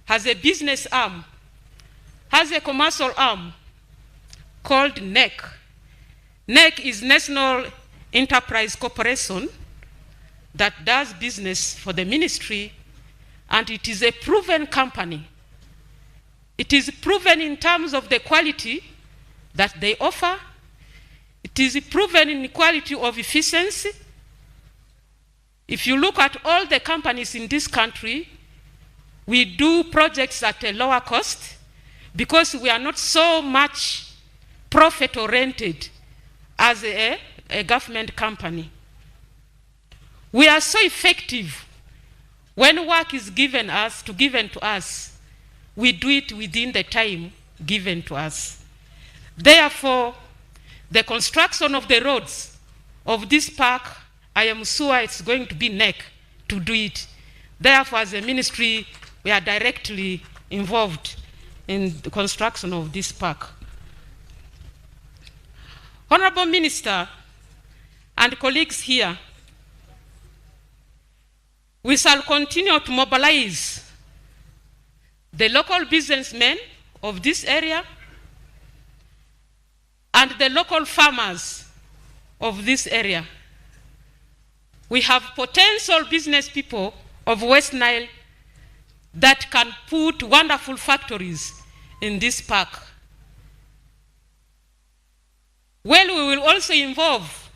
has a business arm, has a commercial arm called NEC. NEC is National Enterprise Corporation that does business for the ministry, and it is a proven company. It is proven in terms of the quality that they offer. It is proven in the quality of efficiency. If you look at all the companies in this country, we do projects at a lower cost because we are not so much profit-oriented as a government company. We are so effective. When work is given to us, we do it within the time given to us. Therefore, the construction of the roads of this park, I am sure it's going to be NEC to do it. Therefore, as a ministry, we are directly involved in the construction of this park. Honorable Minister and colleagues here, we shall continue to mobilize the local businessmen of this area and the local farmers of this area. We have potential business people of West Nile that can put wonderful factories in this park. Well, we will also involve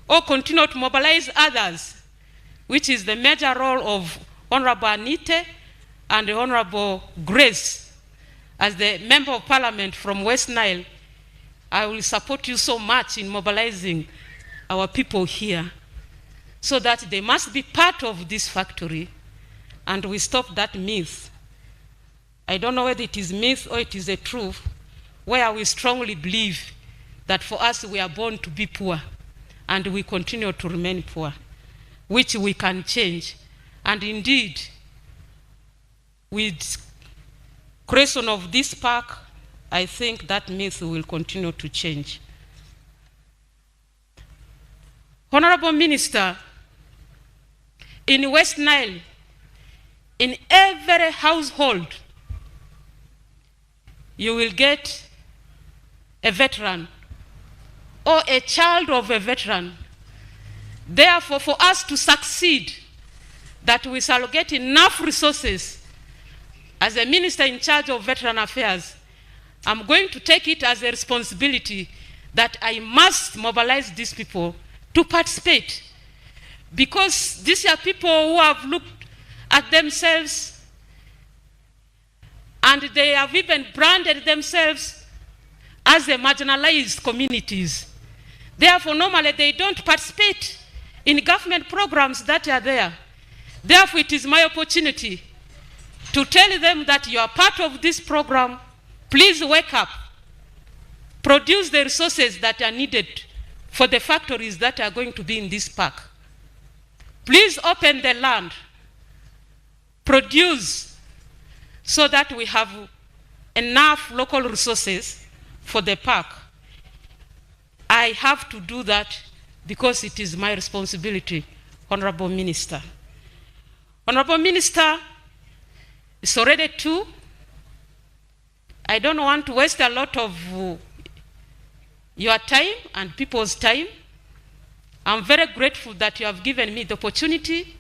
or continue to mobilize others, which is the major role of Honorable Anite and Honorable Grace. As the Member of Parliament from West Nile, I will support you so much in mobilizing our people here so that they must be part of this factory and we stop that myth. I don't know whether it is myth or it is a truth, where we strongly believe that for us we are born to be poor and we continue to remain poor, which we can change. And indeed, with creation of this park, I think that myth will continue to change. Honorable Minister, in West Nile, in every household, you will get a veteran or a child of a veteran. Therefore, for us to succeed, that we shall get enough resources, as a minister in charge of veteran affairs, I'm going to take it as a responsibility that I must mobilize these people to participate. Because these are people who have looked at themselves and they have even branded themselves as a marginalized communities. Therefore, normally they don't participate in government programs that are there. Therefore, it is my opportunity to tell them that you are part of this program. Please wake up. Produce the resources that are needed for the factories that are going to be in this park. Please open the land. Produce so that we have enough local resources for the park. I have to do that because it is my responsibility, Honorable Minister. Honorable Minister, it's already 2. I don't want to waste a lot of your time and people's time. I'm very grateful that you have given me the opportunity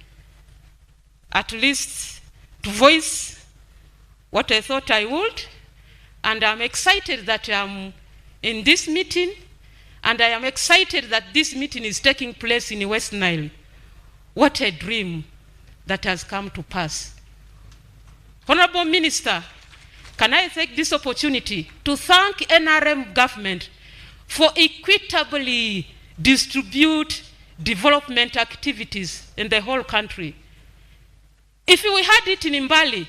at least to voice what I thought I would. And I'm excited that I'm in this meeting, and I am excited that this meeting is taking place in West Nile. What a dream that has come to pass. Honorable Minister, can I take this opportunity to thank NRM government for equitably distribute development activities in the whole country. If we had it in Mbali,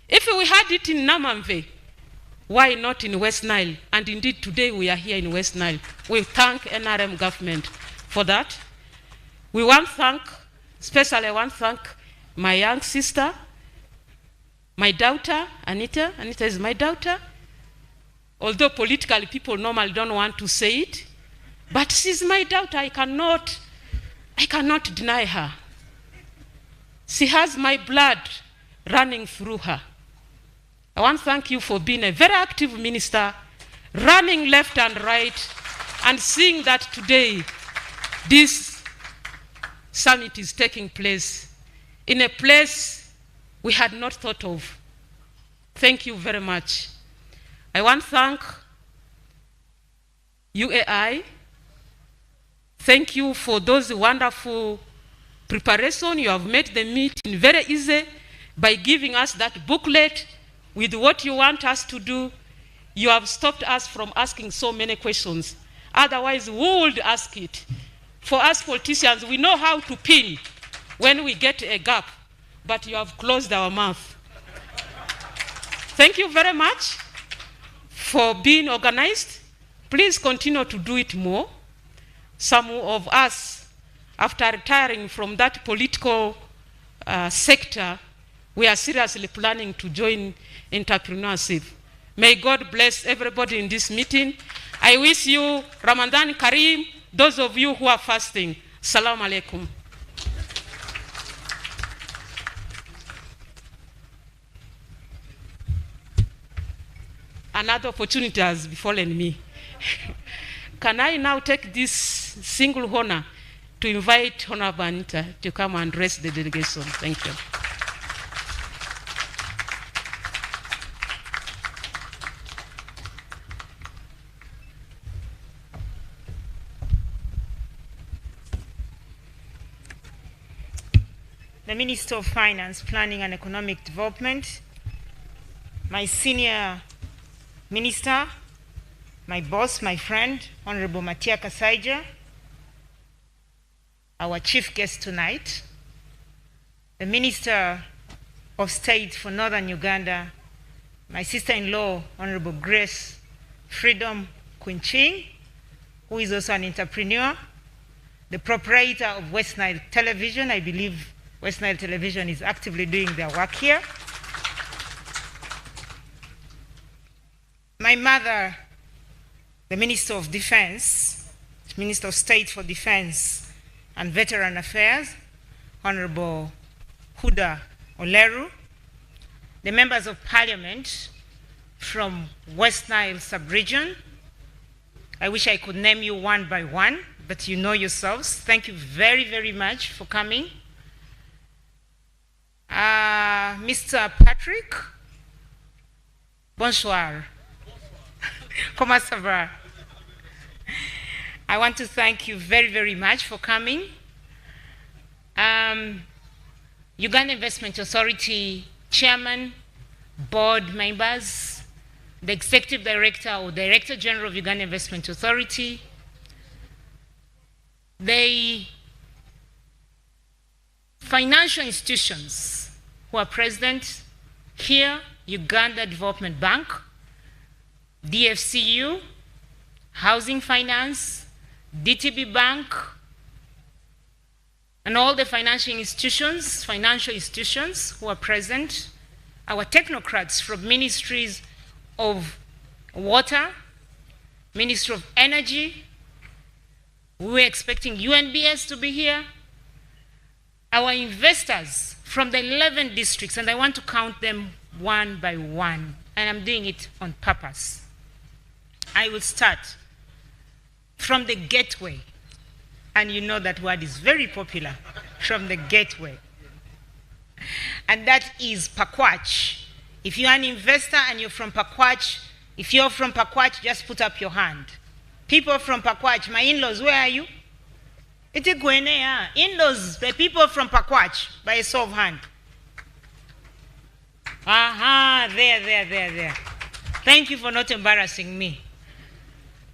if we had it in Namamve, why not in West Nile? And indeed today we are here in West Nile. We thank NRM government for that. We want to thank, especially I want to thank my young sister, my daughter, Anita. Anita is my daughter. Although politically people normally don't want to say it, but she's my daughter. I cannot deny her. She has my blood running through her. I want to thank you for being a very active minister, running left and right, and seeing that today this summit is taking place in a place we had not thought of. Thank you very much. I want to thank UAI. Thank you for those wonderful preparation. You have made the meeting very easy by giving us that booklet with what you want us to do. You have stopped us from asking so many questions. Otherwise, we would ask it. For us politicians, we know how to pin when we get a gap, but you have closed our mouth. Thank you very much for being organized. Please continue to do it more. Some of us, after retiring from that political sector, we are seriously planning to join entrepreneurship. May God bless everybody in this meeting. I wish you Ramadan Kareem, those of you who are fasting. Salam alaikum. Another opportunity has befallen me. Can I now take this single honor to invite Honorable Anita to come and address the delegation? Thank you. The Minister of Finance, Planning and Economic Development, my senior minister, my boss, my friend, Honorable Matia Kasaija, our chief guest tonight, the Minister of State for Northern Uganda, my sister-in-law, Honorable Grace Freedom Quinching, who is also an entrepreneur, the proprietor of West Nile Television. I believe West Nile Television is actively doing their work here. My mother, the Minister of Defense, Minister of State for Defense and Veteran Affairs, Honorable Huda Oleru, the members of Parliament from West Nile sub-region. I wish I could name you one by one, but you know yourselves. Thank you very, very much for coming. Mr. Patrick, bonsoir. Comment ça va? I want to thank you very, very much for coming. Uganda Investment Authority Chairman, board members, the Executive Director or Director General of Uganda Investment Authority, the financial institutions who are present here, Uganda Development Bank, DFCU, Housing Finance, DTB Bank, and all the financial institutions who are present, our technocrats from ministries of water, Ministry of Energy, we were expecting UNBS to be here, our investors from the 11 districts, and I want to count them one by one, and I'm doing it on purpose. I will start from the gateway, and you know that word is very popular, from the gateway, and that is Pakwach. If you're an investor and you're from Pakwach, if you're from Pakwach, just put up your hand. People from Pakwach, my in-laws, where are you? In-laws, the people from Pakwach, by a show of hand. There. Thank you for not embarrassing me.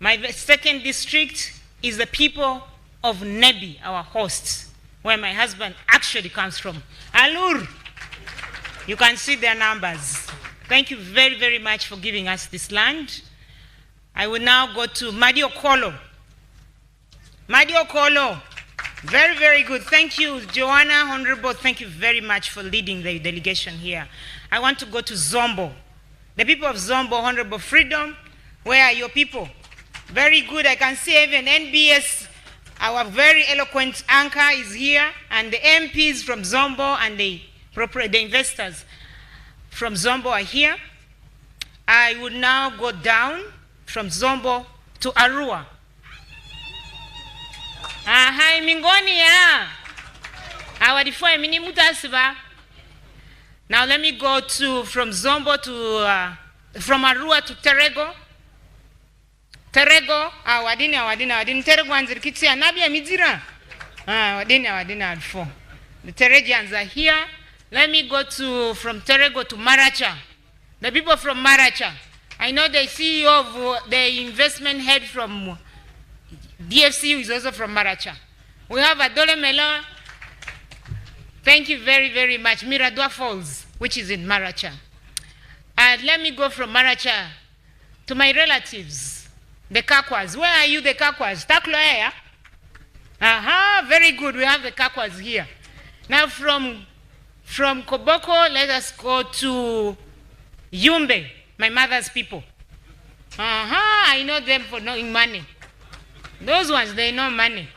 My second district is the people of Nebi, our hosts, where my husband actually comes from. Alur, you can see their numbers. Thank you very, very much for giving us this land. I will now go to Madi Okolo. Madi Okolo, very, very good. Thank you, Joanna, Honorable. Thank you very much for leading the delegation here. I want to go to Zombo. The people of Zombo, Honorable Freedom, where are your people? Very good. I can see even NBS, our very eloquent anchor, is here, and the MPs from Zombo and the investors from Zombo are here. I would now go down from Zombo to Arua. Hi, Mingonia. Awadifo mini mutasiba. Now let me go from Zombo to from Arua to Terego. Terego, wadini Terego anzirikiti anabia midira. Wadini alfo. The Teregians are here. Let me go from Terego to Maracha. The people from Maracha. I know the CEO of the investment head from DFCU is also from Maracha. We have Adole Melo. Thank you very, very much. Miradua Falls, which is in Maracha. And let me go from Maracha to my relatives, the Kakwas. Where are you, the Kakwas? Takloea? Aha, very good. We have the Kakwas here. Now from Koboko, let us go to Yumbe, my mother's people. Aha, I know them for knowing money. Those ones, they know money.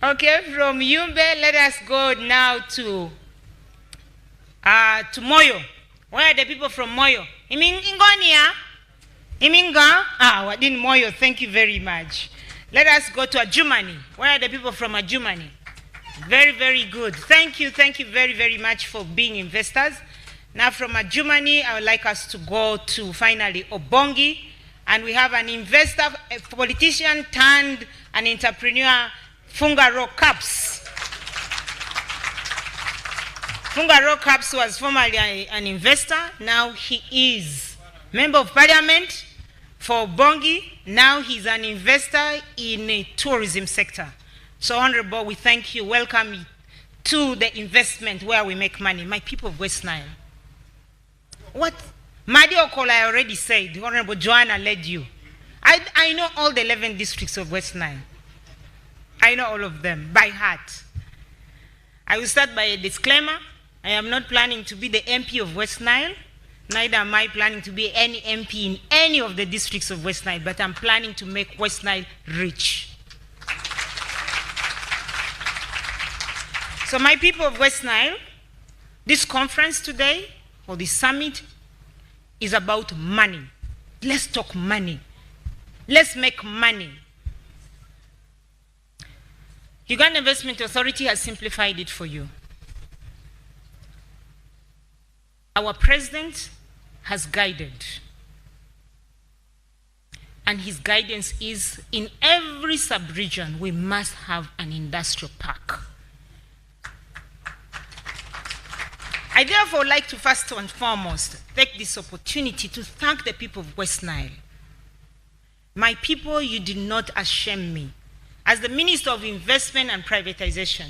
Okay, from Yumbe, let us go now to Moyo. Where are the people from Moyo? Ingonia? Iminga? Wadin Moyo, thank you very much. Let us go to Ajumani. Where are the people from Ajumani? Very, very good. Thank you very, very much for being investors. Now from Ajumani, I would like us to go to finally Obongi. And we have an investor, a politician turned an entrepreneur, Fungaro Caps. Fungaro Caps was formerly an investor. Now he is member of parliament for Bongi. Now he's an investor in the tourism sector. So Honorable, we thank you. Welcome to the investment where we make money. My people of West Nile. What? Madi Okola, I already said, Honorable Joanna led you. I know all the 11 districts of West Nile. I know all of them by heart. I will start by a disclaimer. I am not planning to be the MP of West Nile. Neither am I planning to be any MP in any of the districts of West Nile, but I'm planning to make West Nile rich. So my people of West Nile, this conference today, or this summit, is about money. Let's talk money. Let's make money. Uganda Investment Authority has simplified it for you. Our president has guided. And his guidance is in every sub-region, we must have an industrial park. I therefore like to first and foremost take this opportunity to thank the people of West Nile. My people, you did not ashame me. As the Minister of Investment and Privatization,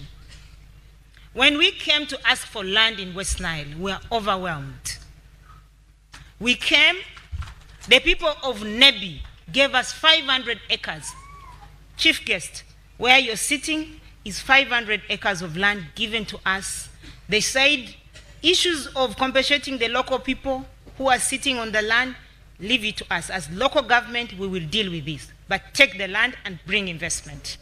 when we came to ask for land in West Nile, we were overwhelmed. We came, the people of Nebi gave us 500 acres. Chief guest, where you're sitting is 500 acres of land given to us. They said, issues of compensating the local people who are sitting on the land, leave it to us. As local government, we will deal with this. But take the land and bring investment.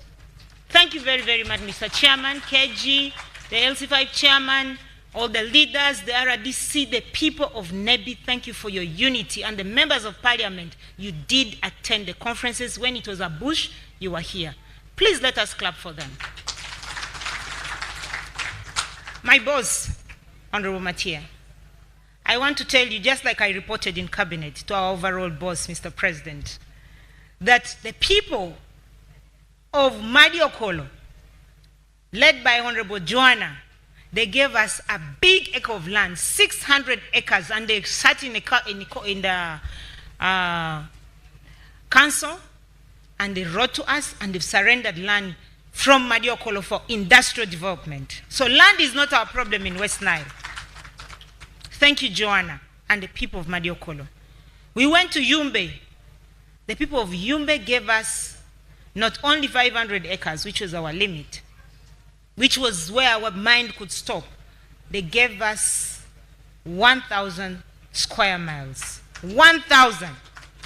Thank you very, very much, Mr. Chairman, KG, the LC5 chairman, all the leaders, the RDC, the people of Nebi, thank you for your unity. And the members of parliament, you did attend the conferences. When it was a bush, you were here. Please let us clap for them. My boss, Honorable Matia, I want to tell you, just like I reported in cabinet to our overall boss, Mr. President, that the people of Madi Okolo, led by Honorable Joanna, they gave us a big acre of land, 600 acres, and they sat in the council and they wrote to us and they've surrendered land from Madiokolo for industrial development. So land is not our problem in West Nile. Thank you, Joanna, and the people of Madiokolo. We went to Yumbe. The people of Yumbe gave us not only 500 acres, which was our limit, which was where our mind could stop. They gave us 1,000 square miles. 1,000.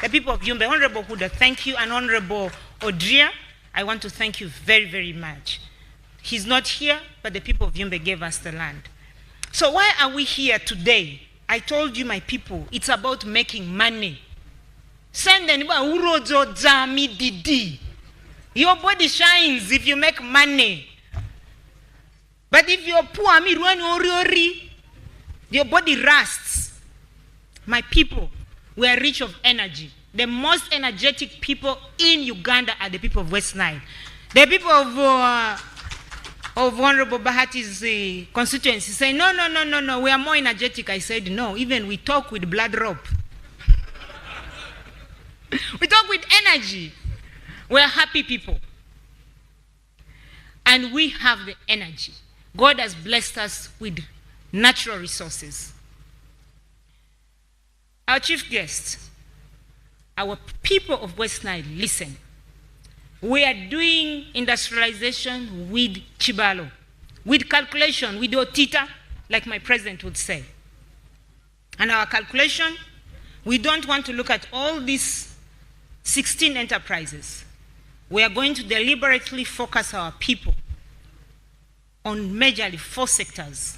The people of Yumbe, Honorable Huda, thank you, and Honorable Odria, I want to thank you very, very much. He's not here, but the people of Yumbe gave us the land. So why are we here today? I told you, my people, it's about making money. Send anybody urozo zami didi. Your body shines if you make money. But if you're poor, your body rusts. My people, we are rich of energy. The most energetic people in Uganda are the people of West Nile. The people of Honorable Bahati's constituency say, no, we are more energetic. I said, no, even we talk with blood rope. We talk with energy. We are happy people. And we have the energy. God has blessed us with natural resources. Our chief guest, our people of West Nile, listen. We are doing industrialization with Chibalo, with calculation, with Otita, like my president would say. And our calculation, we don't want to look at all these 16 enterprises. We are going to deliberately focus our people on majorly 4 sectors.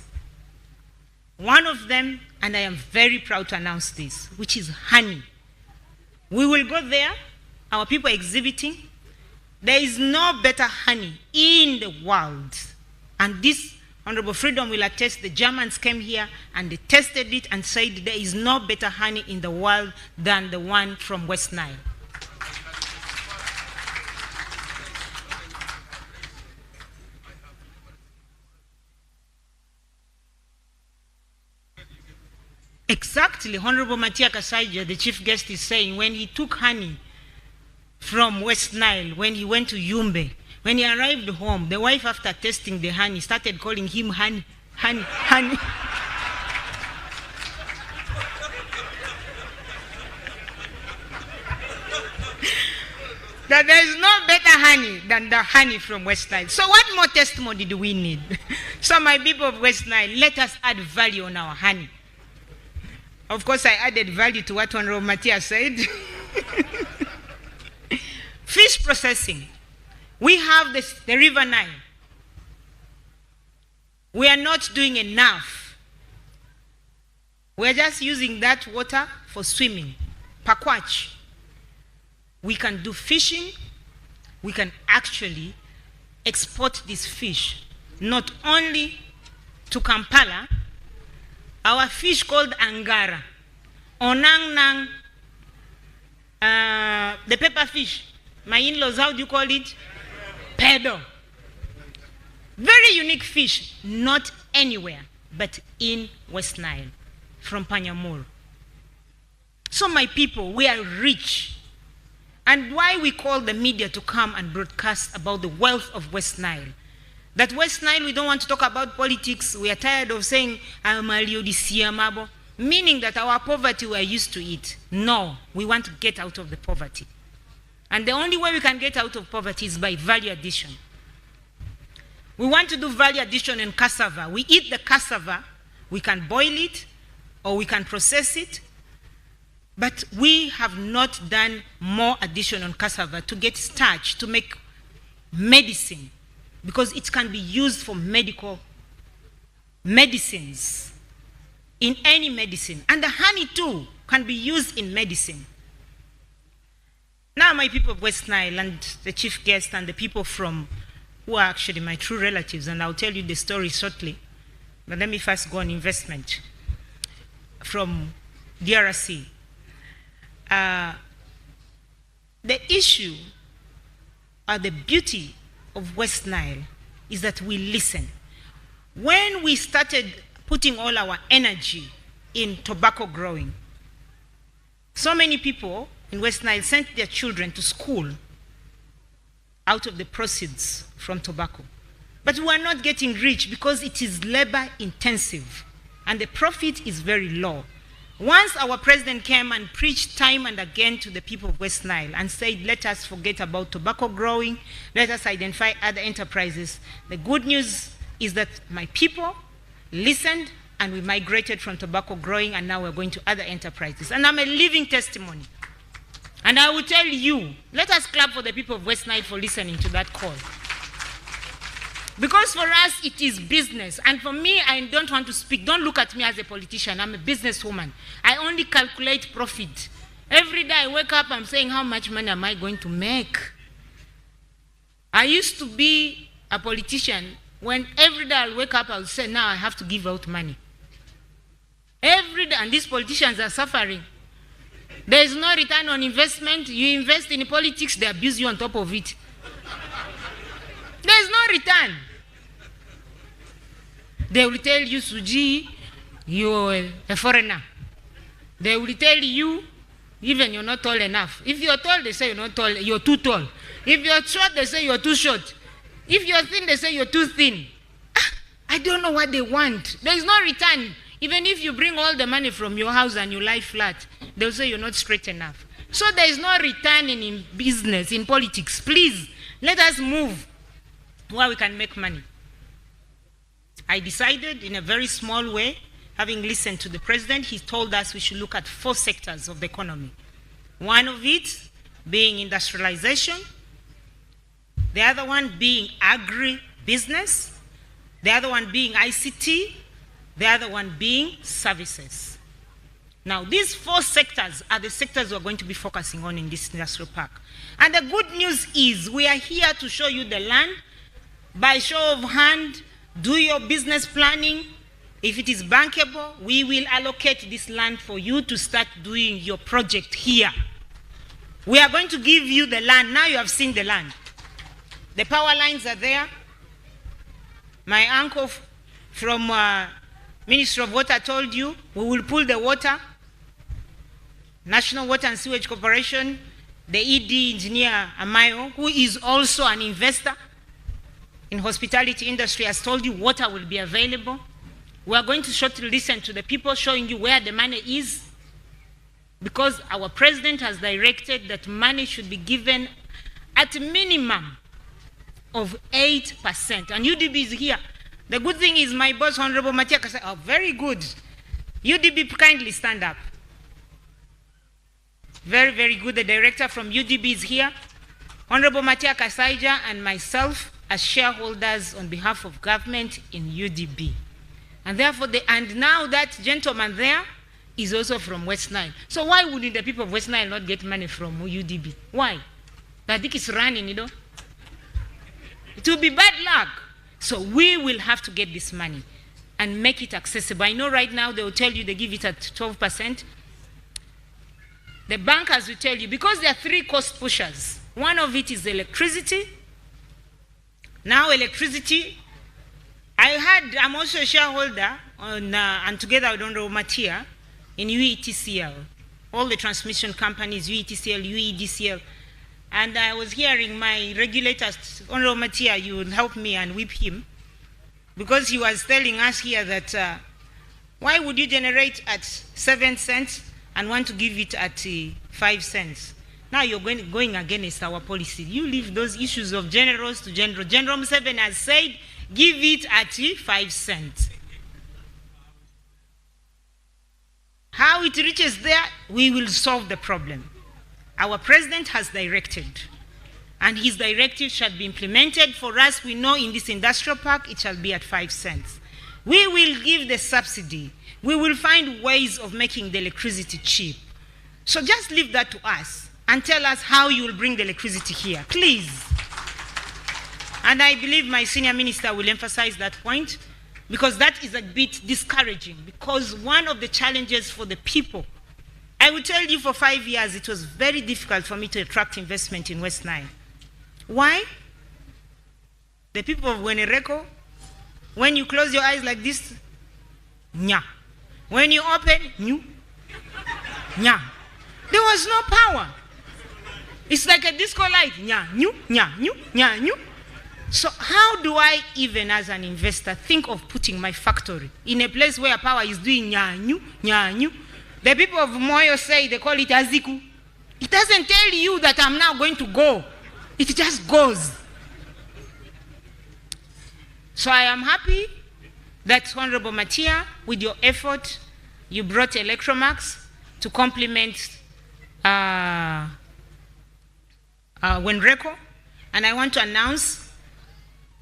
One of them, and I am very proud to announce this, which is honey. We will go there, our people exhibiting. There is no better honey in the world. And this Honorable Freedom will attest, the Germans came here and they tested it and said there is no better honey in the world than the one from West Nile. Exactly, Honorable Matia Kasaija, the chief guest, is saying when he took honey from West Nile, when he went to Yumbe, when he arrived home, the wife, after tasting the honey, started calling him honey, honey, honey. That there is no better honey than the honey from West Nile. So what more testimony do we need? So my people of West Nile, let us add value on our honey. Of course, I added value to what Honorable Matthias said. Fish processing. We have the River Nile. We are not doing enough. We are just using that water for swimming. Pakwach. We can do fishing. We can actually export this fish, not only to Kampala. Our fish called Angara, Onang Nang, the pepper fish. My in-laws, how do you call it? Pedo. Very unique fish, not anywhere, but in West Nile, from Panyamur. So my people, we are rich. And why we call the media to come and broadcast about the wealth of West Nile. That West Nile, we don't want to talk about politics. We are tired of saying, meaning that our poverty, we are used to it. No, we want to get out of the poverty. And the only way we can get out of poverty is by value addition. We want to do value addition in cassava. We eat the cassava, we can boil it, or we can process it, but we have not done more addition on cassava to get starch, to make medicine, because it can be used for medical medicines, in any medicine. And the honey too can be used in medicine. Now my people of West Nile and the chief guest and the people from, who are actually my true relatives, and I'll tell you the story shortly, but let me first go on investment from DRC. The issue or the beauty of West Nile is that we listen. When we started putting all our energy in tobacco growing, so many people in West Nile sent their children to school out of the proceeds from tobacco. But we are not getting rich because it is labor intensive and the profit is very low. Once our president came and preached time and again to the people of West Nile and said, let us forget about tobacco growing, let us identify other enterprises. The good news is that my people listened and we migrated from tobacco growing and now we're going to other enterprises. And I'm a living testimony. And I will tell you, let us clap for the people of West Nile for listening to that call. Because for us, it is business. And for me, I don't want to speak. Don't look at me as a politician. I'm a businesswoman. I only calculate profit. Every day I wake up, I'm saying, how much money am I going to make? I used to be a politician when every day I'll wake up, I'll say, now I have to give out money. Every day, and these politicians are suffering. There is no return on investment. You invest in politics, they abuse you on top of it. There is no return. They will tell you, Suji, you're a foreigner. They will tell you, even you're not tall enough. If you're tall, they say you're not tall, you're too tall. If you're short, they say you're too short. If you're thin, they say you're too thin. I don't know what they want. There is no return. Even if you bring all the money from your house and you lie flat, they'll say you're not straight enough. So there is no return in business, in politics. Please, let us move where we can make money. I decided in a very small way, having listened to the president, he told us we should look at 4 sectors of the economy. One of it being industrialization, the other one being agri-business, the other one being ICT, the other one being services. Now, these 4 sectors are the sectors we're going to be focusing on in this industrial park. And the good news is we are here to show you the land. By show of hand, do your business planning. If it is bankable, we will allocate this land for you to start doing your project here. We are going to give you the land. Now you have seen the land. The power lines are there. My uncle from Ministry of Water told you we will pull the water. National Water and Sewage Corporation, the ED engineer Amayo, who is also an investor in hospitality industry, has told you water will be available. We are going to shortly listen to the people showing you where the money is, because our president has directed that money should be given at a minimum of 8%. And UDB is here. The good thing is my boss, Honorable Matiaka, said, oh, very good. UDB, kindly stand up. Very, very good. The director from UDB is here. Honorable Matiaka Saija and myself as shareholders on behalf of government in UDB. And therefore, and now that gentleman there is also from West Nile. So why wouldn't the people of West Nile not get money from UDB? Why? I think it's running, you know. It will be bad luck. So we will have to get this money and make it accessible. I know right now they will tell you they give it at 12%. The bankers will tell you, because there are 3 cost pushers. One of it is electricity. Now electricity, I'm also a shareholder on, and together with Honorable Matia in UETCL, all the transmission companies, UETCL, UEDCL. And I was hearing my regulators, Honorable Matia, you will help me and whip him, because he was telling us here that why would you generate at 7 cents and want to give it at 5 cents? Now you're going against our policy. You leave those issues of generals to general. General Museveni has said, give it at 5 cents. How it reaches there, we will solve the problem. Our president has directed, and his directive shall be implemented. For us, we know in this industrial park, it shall be at 5 cents. We will give the subsidy. We will find ways of making the electricity cheap. So just leave that to us and tell us how you will bring the electricity here, please. And I believe my senior minister will emphasize that point, because that is a bit discouraging, because one of the challenges for the people, I will tell you, for 5 years, it was very difficult for me to attract investment in West Nile. Why? The people of Wenereko, when you close your eyes like this, nya. When you open, nya. There was no power. It's like a disco light. Nya, nyu, nya, nyu, nya, nyu. So how do I even as an investor think of putting my factory in a place where power is doing nya, nyu, nya, nyu? The people of Moyo say they call it aziku. It doesn't tell you that I'm now going to go. It just goes. So I am happy that Honorable Matia, with your effort, you brought Electromax to complement Wenreco. And I want to announce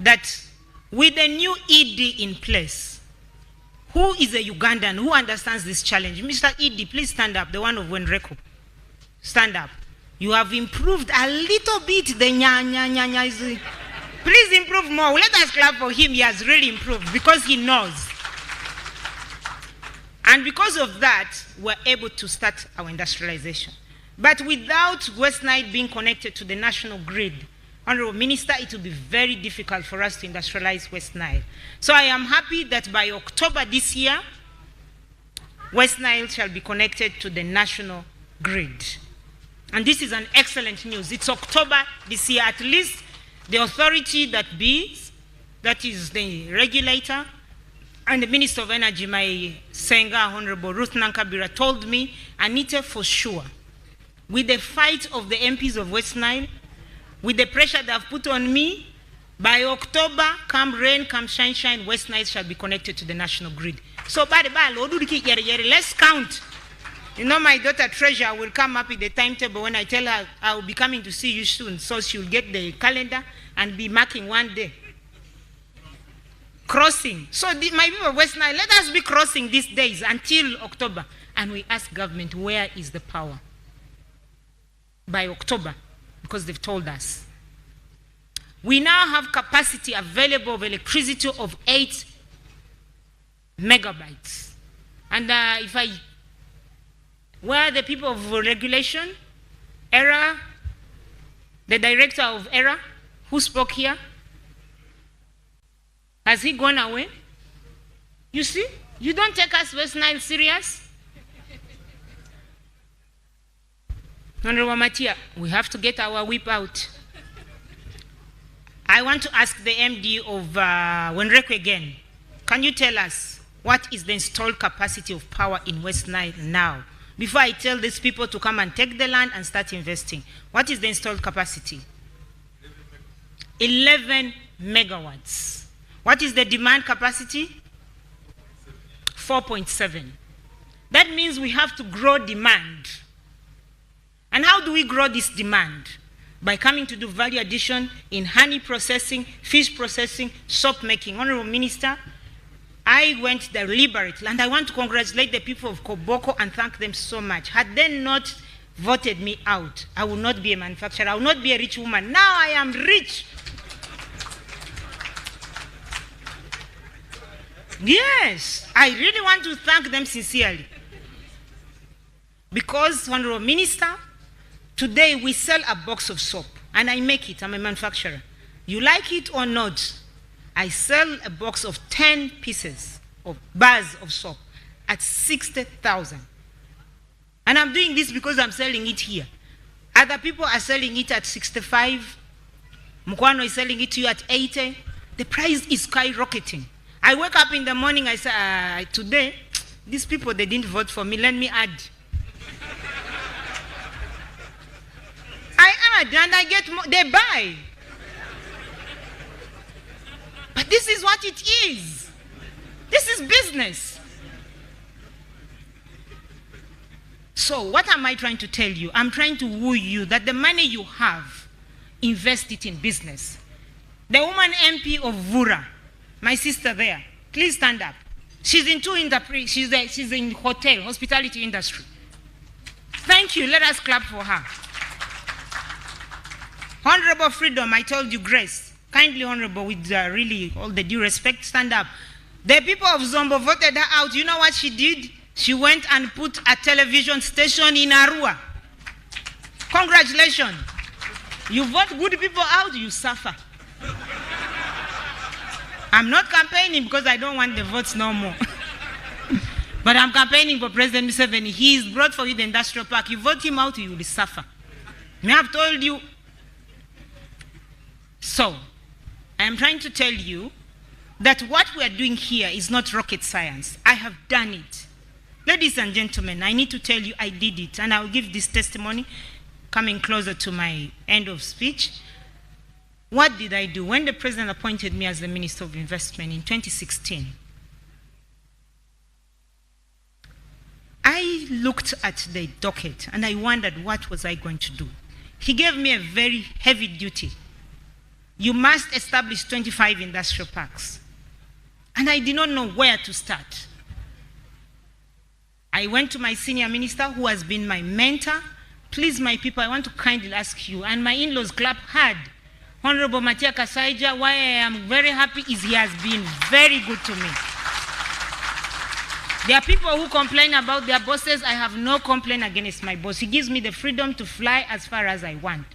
that with the new ED in place, who is a Ugandan who understands this challenge? Mr. ED, please stand up, the one of Wenreco. Stand up. You have improved a little bit the nya. Please improve more. Let us clap for him. He has really improved because he knows. And because of that, we're able to start our industrialization. But without West Nile being connected to the national grid, Honorable Minister, it will be very difficult for us to industrialize West Nile. So I am happy that by October this year, West Nile shall be connected to the national grid. And this is an excellent news. It's October this year. At least the authority that is the regulator, and the Minister of Energy, my Senga, Honorable Ruth Nankabira, told me, Anita, for sure, with the fight of the MPs of West Nile, with the pressure they have put on me, by October, come rain, come shine, West Nile shall be connected to the national grid. So, let's count. You know, my daughter Treasure will come up with the timetable when I tell her I will be coming to see you soon. So she will get the calendar and be marking one day. Crossing. So my people of West Nile, let us be crossing these days until October. And we ask government, where is the power? By October, because they've told us. We now have capacity available of electricity of 8 megabytes. And where are the people of regulation? ERA, the director of ERA, who spoke here? Has he gone away? You see, you don't take us West Nile serious. Honorable Matia, we have to get our whip out. I want to ask the MD of Wenreco again. Can you tell us what is the installed capacity of power in West Nile now? Before I tell these people to come and take the land and start investing, what is the installed capacity? 11 megawatts. What is the demand capacity? 4.7. That means we have to grow demand. And how do we grow this demand? By coming to do value addition in honey processing, fish processing, soap making. Honorable Minister, I went deliberately, and I want to congratulate the people of Koboko and thank them so much. Had they not voted me out, I would not be a manufacturer. I would not be a rich woman. Now I am rich. Yes, I really want to thank them sincerely. Because, Honorable Minister, today we sell a box of soap, and I make it. I'm a manufacturer. You like it or not, I sell a box of 10 pieces of bars of soap at 60,000. And I'm doing this because I'm selling it here. Other people are selling it at 65. Mukwano is selling it to you at 80. The price is skyrocketing. I wake up in the morning, I say, today, these people, they didn't vote for me, let me add. I add and I get more, they buy. But this is what it is. This is business. So what am I trying to tell you? I'm trying to woo you that the money you have, invest it in business. The woman MP of Vura, my sister there, please stand up. She's in she's in hospitality industry. Thank you. Let us clap for her. Honorable Freedom, I told you, Grace. Kindly, Honorable, with really all the due respect, stand up. The people of Zombo voted her out. You know what she did? She went and put a television station in Arua. Congratulations. You vote good people out, you suffer. I'm not campaigning because I don't want the votes no more. But I'm campaigning for President Museveni. He is brought for you the industrial park. You vote him out, you will suffer. I have told you. So, I am trying to tell you that what we are doing here is not rocket science. I have done it. Ladies and gentlemen, I need to tell you I did it, and I will give this testimony coming closer to my end of speech. What did I do? When the president appointed me as the Minister of Investment in 2016, I looked at the docket and I wondered what was I going to do. He gave me a very heavy duty. You must establish 25 industrial parks. And I did not know where to start. I went to my senior minister who has been my mentor. Please, my people, I want to kindly ask you, and my in-laws clap hard. Honorable Matia Kasaija, why I am very happy is he has been very good to me. There are people who complain about their bosses. I have no complaint against my boss. He gives me the freedom to fly as far as I want.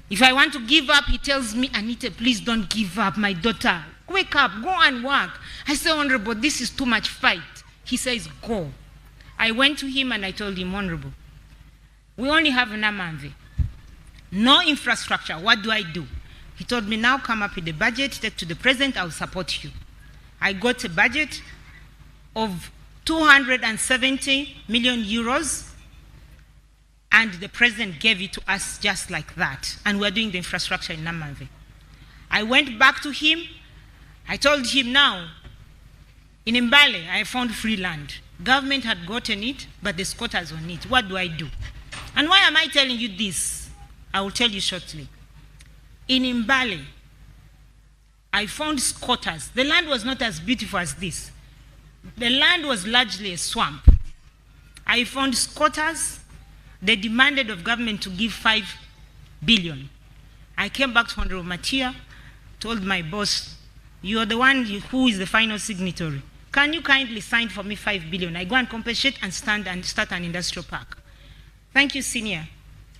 If I want to give up, he tells me, Anita, please don't give up, my daughter. Wake up, go and work. I say, Honorable, this is too much fight. He says, go. I went to him and I told him, Honorable, we only have Namanve. No infrastructure. What do I do? He told me, now come up with the budget, take to the president, I will support you. I got a budget of 270 million euros, and the president gave it to us just like that. And we're doing the infrastructure in Namanve. I went back to him. I told him, now, in Mbale, I found free land. Government had gotten it, but the squatters on it. What do I do? And why am I telling you this? I will tell you shortly. In Mbale, I found squatters. The land was not as beautiful as this. The land was largely a swamp. I found squatters. They demanded of government to give 5 billion. I came back to Honorable Matia, told my boss, you're the one who is the final signatory. Can you kindly sign for me 5 billion? I go and compensate and start an industrial park. Thank you, Senior,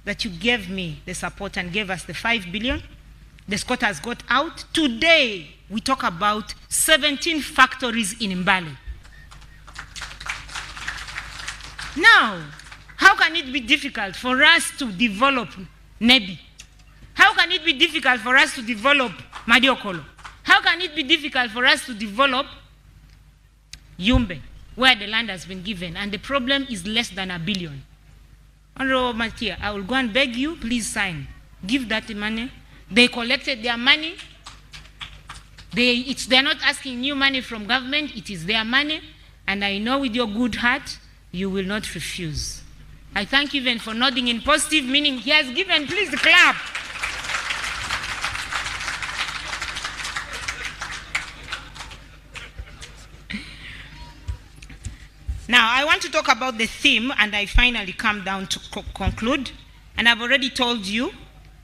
that you gave me the support and gave us the 5 billion. The squatters got out. Today, we talk about 17 factories in Mbale. Now, how can it be difficult for us to develop Nebi? How can it be difficult for us to develop Madiokolo? How can it be difficult for us to develop Yumbe, where the land has been given, and the problem is less than $1 billion? Honorable Matia, I will go and beg you, please sign. Give that money. They collected their money. They're not asking new money from government. It is their money. And I know with your good heart, you will not refuse. I thank you even for nodding in positive, meaning he has given. Please clap. Now, I want to talk about the theme, and I finally come down to conclude. And I've already told you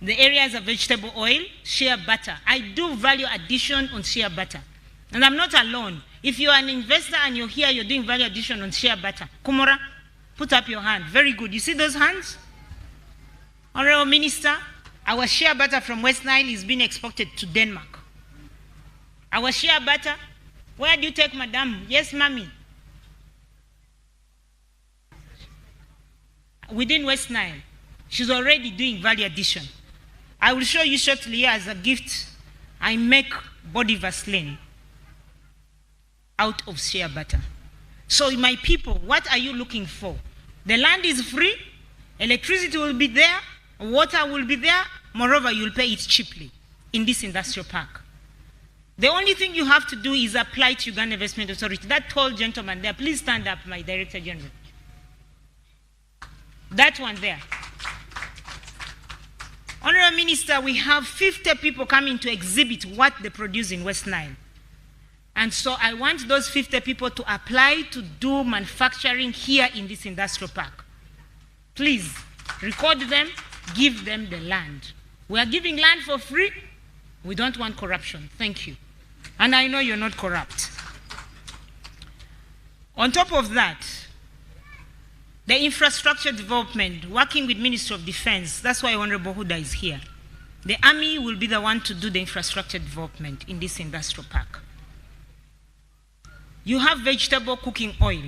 the areas of vegetable oil, shea butter. I do value addition on shea butter. And I'm not alone. If you're an investor and you're here, you're doing value addition on shea butter. Kumura, put up your hand. Very good. You see those hands? Honorable Minister, our shea butter from West Nile is being exported to Denmark. Our shea butter, where do you take, madam? Yes, mommy. Within West Nile, she's already doing value addition. I will show you shortly as a gift. I make body Vaseline out of shea butter. So my people, what are you looking for? The land is free, electricity will be there, water will be there, moreover, you'll pay it cheaply in this industrial park. The only thing you have to do is apply to Uganda Investment Authority. That tall gentleman there, please stand up, my Director General. That one there. Honorable Minister, we have 50 people coming to exhibit what they produce in West Nile. And so I want those 50 people to apply to do manufacturing here in this industrial park. Please, record them, give them the land. We are giving land for free. We don't want corruption. Thank you. And I know you're not corrupt. On top of that, the infrastructure development, working with Ministry of Defense, that's why Honorable Huda is here. The Army will be the one to do the infrastructure development in this industrial park. You have vegetable cooking oil.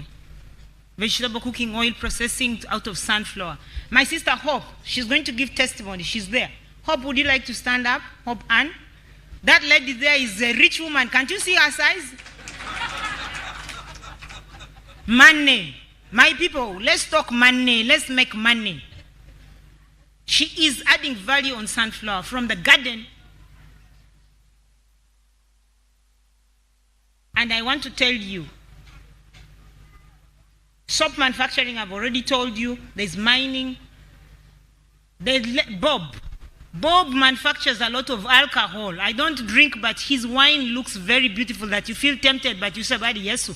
vegetable cooking oil processing out of sunflower. My sister Hope, she's going to give testimony. She's there. Hope, would you like to stand up? Hope Ann? That lady there is a rich woman. Can't you see her size? Money. My people, let's talk money. Let's make money. She is adding value on sunflower from the garden. And I want to tell you, soap manufacturing, I've already told you, there's mining. There's Bob manufactures a lot of alcohol. I don't drink, but his wine looks very beautiful that you feel tempted, but you say, "Badi Yesu."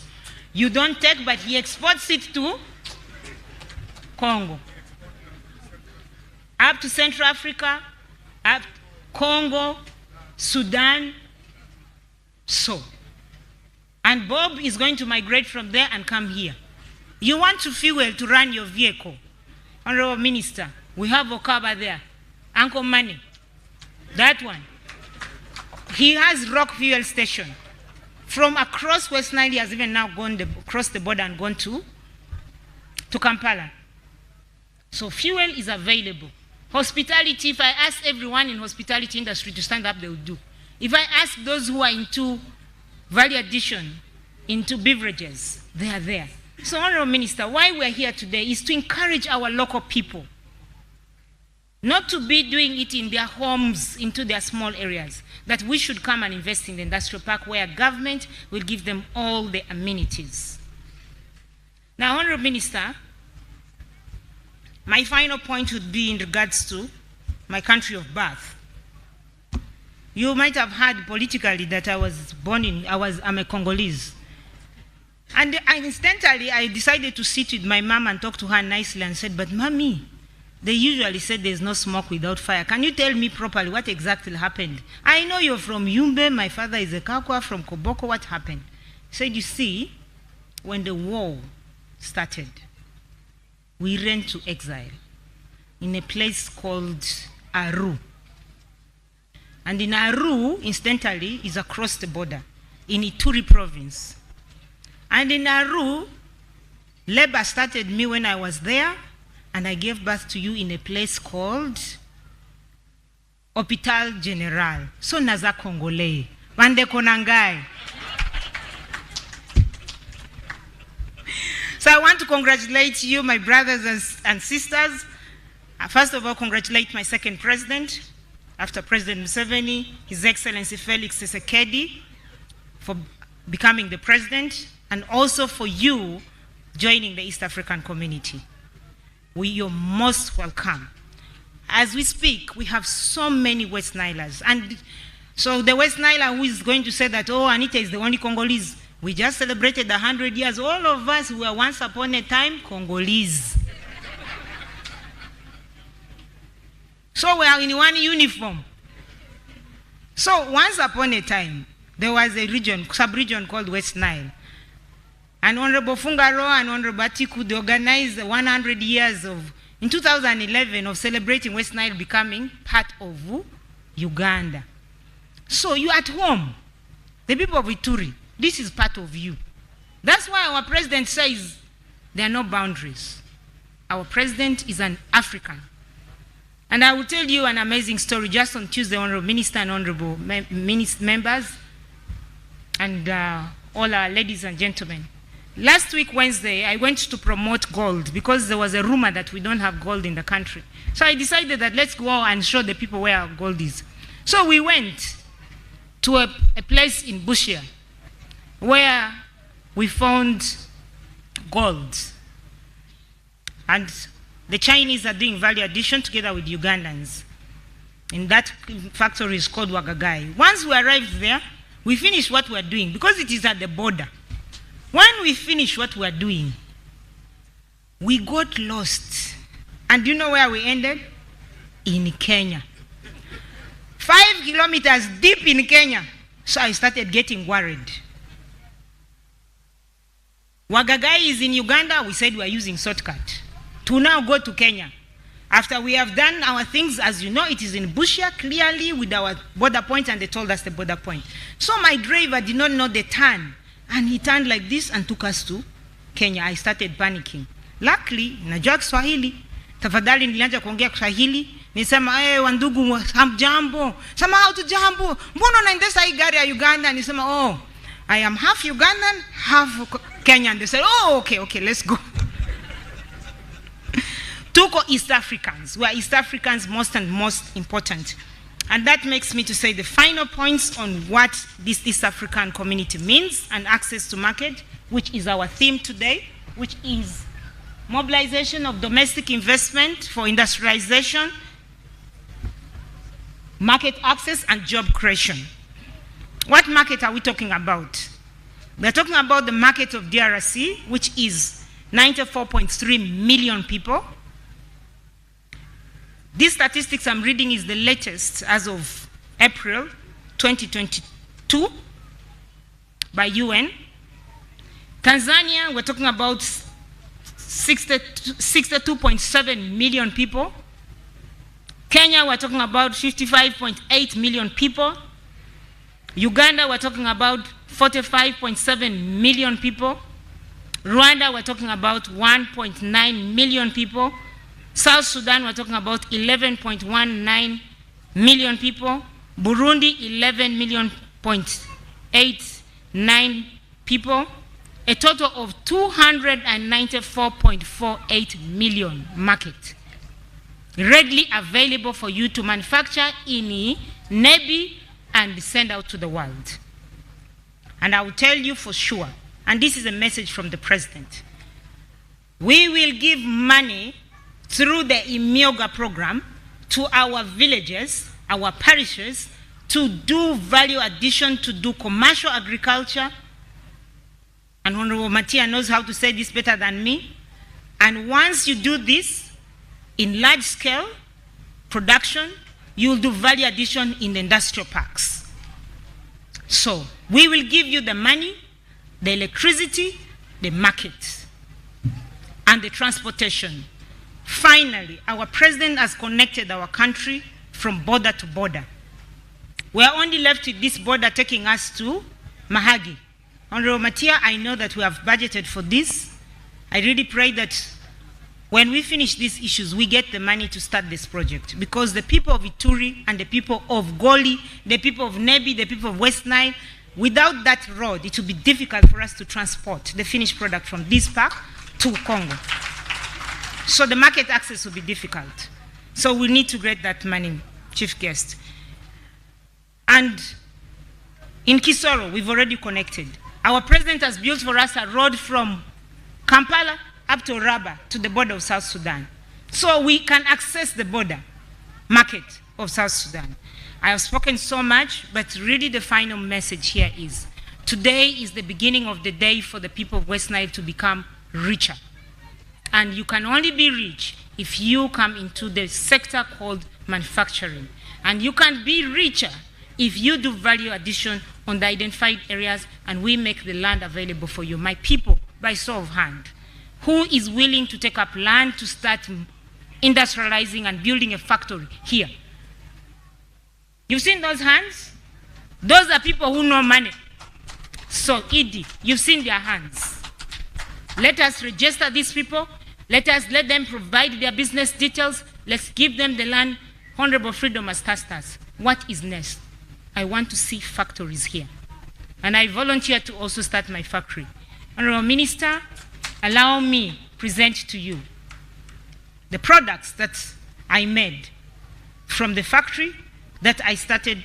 You don't take, but he exports it to Congo. Up to Central Africa, up Congo, Sudan. So, and Bob is going to migrate from there and come here. You want to fuel to run your vehicle. Honorable Minister, we have Okaba there. Uncle Money, that one. He has Rock Fuel Station. From across West Nile, he has even now gone across the border and gone to Kampala. So fuel is available. Hospitality, if I ask everyone in hospitality industry to stand up, they will do. If I ask those who are into value addition, into beverages, they are there. So, Honorable Minister, why we are here today is to encourage our local people not to be doing it in their homes, into their small areas, that we should come and invest in the industrial park where government will give them all the amenities. Now, Honorable Minister, my final point would be in regards to my country of birth. You might have heard politically that I'm a Congolese. And incidentally, I decided to sit with my mom and talk to her nicely and said, "But Mommy, they usually say there's no smoke without fire. Can you tell me properly what exactly happened? I know you're from Yumbe, my father is a Kakwa from Koboko, what happened?" He said, "You see, when the war started, we ran to exile in a place called Aru. And in Aru, incidentally, is across the border, in Ituri province. And in Aru, labor started me when I was there, and I gave birth to you in a place called Hopital General. So naza Congolais. Bande konangai. So I want to congratulate you, my brothers and sisters. First of all, congratulate my second president, after President Museveni, His Excellency Felix Tshisekedi, for becoming the president, and also for you joining the East African community. You're most welcome. As we speak, we have so many West Nilers. And so the West Niler who is going to say that, "Oh, Anita is the only Congolese." We just celebrated 100 years. All of us were once upon a time Congolese. So we are in one uniform. So once upon a time, there was a region, sub-region called West Nile. And Honorable Fungaro and Honorable Atiku, they organized 100 years in 2011 of celebrating West Nile becoming part of Uganda. So you at home, the people of Ituri, this is part of you. That's why our president says there are no boundaries. Our president is an African. And I will tell you an amazing story just on Tuesday, Honorable Minister and Honorable members, and all our ladies and gentlemen. Last week, Wednesday, I went to promote gold because there was a rumor that we don't have gold in the country. So I decided that let's go and show the people where our gold is. So we went to a place in Bushia where we found gold. And the Chinese are doing value addition together with Ugandans. And that factory is called Wagagai. Once we arrived there, we finished what we are doing because it is at the border. When we finished what we are doing, we got lost. And do you know where we ended? In Kenya. 5 kilometers deep in Kenya. So I started getting worried. Wagagai is in Uganda. We said we are using shortcut to now go to Kenya. After we have done our things, as you know, it is in Bushia clearly with our border point, and they told us the border point. So my driver did not know the turn, and he turned like this and took us to Kenya, I started panicking. Luckily, najua Kiswahili. Tafadhali nilianza kuongea Kiswahili. Nisema, wandugu, hamjambo. Sema, hatujambo. Mbona unaendesha hii gari ya Uganda? Nisema, oh, I am half Ugandan, half Kenyan. They said, oh, okay, let's go. Tuko East Africans. We are East Africans most important. And that makes me to say the final points on what this East African community means and access to market, which is our theme today, which is mobilization of domestic investment for industrialization, market access, and job creation. What market are we talking about? We're talking about the market of DRC, which is 94.3 million people. These statistics I'm reading is the latest as of April 2022 by UN. Tanzania, we're talking about 62.7 million people. Kenya, we're talking about 55.8 million people. Uganda, we're talking about 45.7 million people. Rwanda, we're talking about 1.9 million people. South Sudan, we're talking about 11.19 million people. Burundi, 11.89 people. A total of 294.48 million market readily available for you to manufacture in NEBI and send out to the world. And I will tell you for sure, and this is a message from the President, we will give money through the IMIOGA program to our villages, our parishes, to do value addition, to do commercial agriculture. And Honorable Matia knows how to say this better than me. And once you do this in large scale production, you'll do value addition in the industrial parks. So we will give you the money, the electricity, the market, and the transportation. Finally, our president has connected our country from border to border. We are only left with this border taking us to Mahagi. Honorable Matia, I know that we have budgeted for this. I really pray that when we finish these issues, we get the money to start this project, because the people of Ituri and the people of Goli, the people of Nebi, the people of West Nile, without that road, it will be difficult for us to transport the finished product from this park to Congo. So the market access will be difficult. So we need to get that money, Chief Guest. And in Kisoro, we've already connected. Our president has built for us a road from Kampala up to Raba to the border of South Sudan. So we can access the border market of South Sudan. I have spoken so much, but really the final message here is, today is the beginning of the day for the people of West Nile to become richer. And you can only be rich if you come into the sector called manufacturing. And you can be richer if you do value addition on the identified areas and we make the land available for you. My people, by show of hand, who is willing to take up land to start industrializing and building a factory here? You've seen those hands? Those are people who know money. So, Edie, you've seen their hands. Let us register these people. Let them provide their business details. Let's give them the land. Honorable Freedom has tasked us. What is next? I want to see factories here. And I volunteer to also start my factory. Honorable Minister, allow me present to you the products that I made from the factory that I started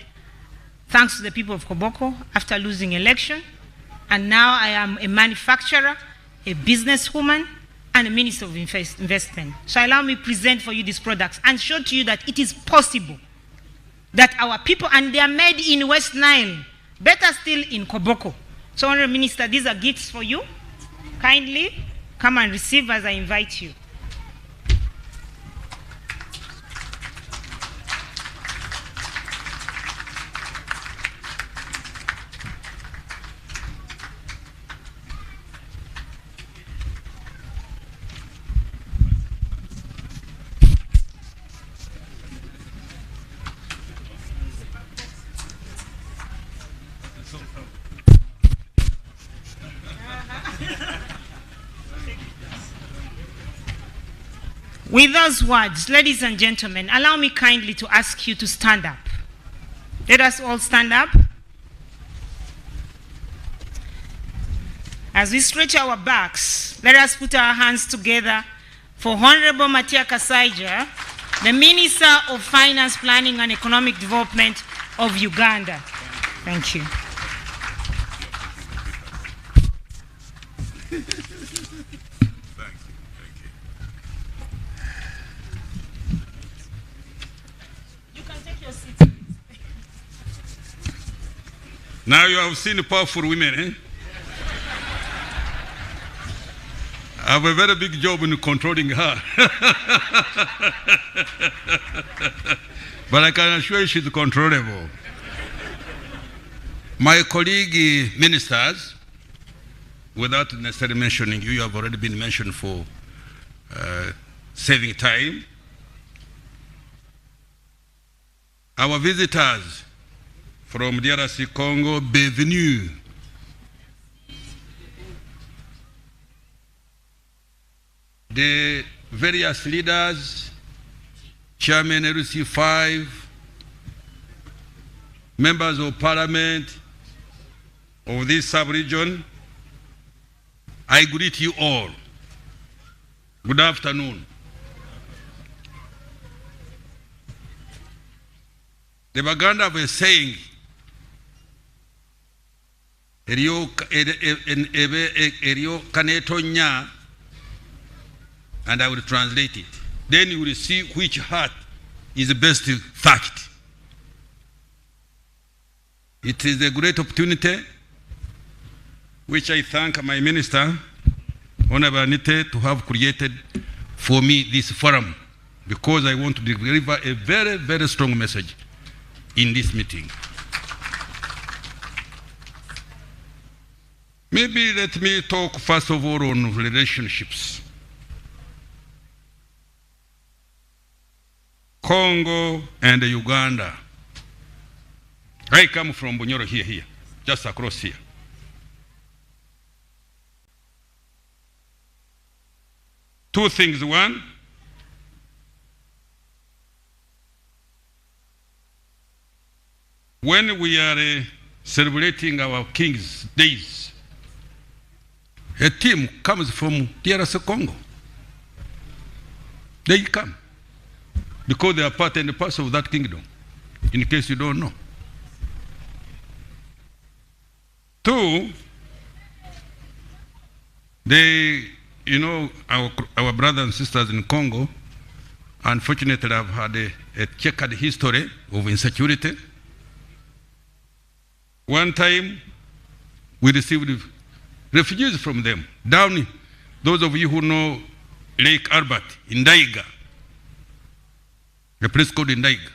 thanks to the people of Koboko after losing election. And now I am a manufacturer, a businesswoman, and a minister of investment. So allow me present for you these products and show to you that it is possible that our people, and they are made in West Nile, better still in Koboko. So Honorable Minister, these are gifts for you. Kindly come and receive as I invite you. With those words, ladies and gentlemen, allow me kindly to ask you to stand up. Let us all stand up. As we stretch our backs, let us put our hands together for Honorable Matia Kasaija, the Minister of Finance, Planning and Economic Development of Uganda. Thank you. You can take your seat. Now you have seen powerful women, eh? I have a very big job in controlling her. But I can assure you she's controllable. My colleague ministers, without necessarily mentioning you, you have already been mentioned for saving time. Our visitors from DRC Congo, bienvenue. The various leaders, Chairman LC5, members of parliament of this sub-region, I greet you all. Good afternoon. The Baganda have a saying, Erio kanetonya, and I will translate it. Then you will see which heart is the best fact. It is a great opportunity, which I thank my minister, Honorable Anite, to have created for me this forum, because I want to deliver a very, very strong message in this meeting. Maybe let me talk first of all on relationships. Congo and Uganda. I come from Bunyoro here, just across here. Two things. One, when we are celebrating our King's Days, a team comes from DRC Congo. They come because they are part and parcel of that kingdom, in case you don't know. Two, they, you know, our brothers and sisters in Congo, unfortunately, have had a checkered history of insecurity. One time, we received refugees from them. Down, those of you who know Lake Albert in Ndaiga, a place called Ndaiga.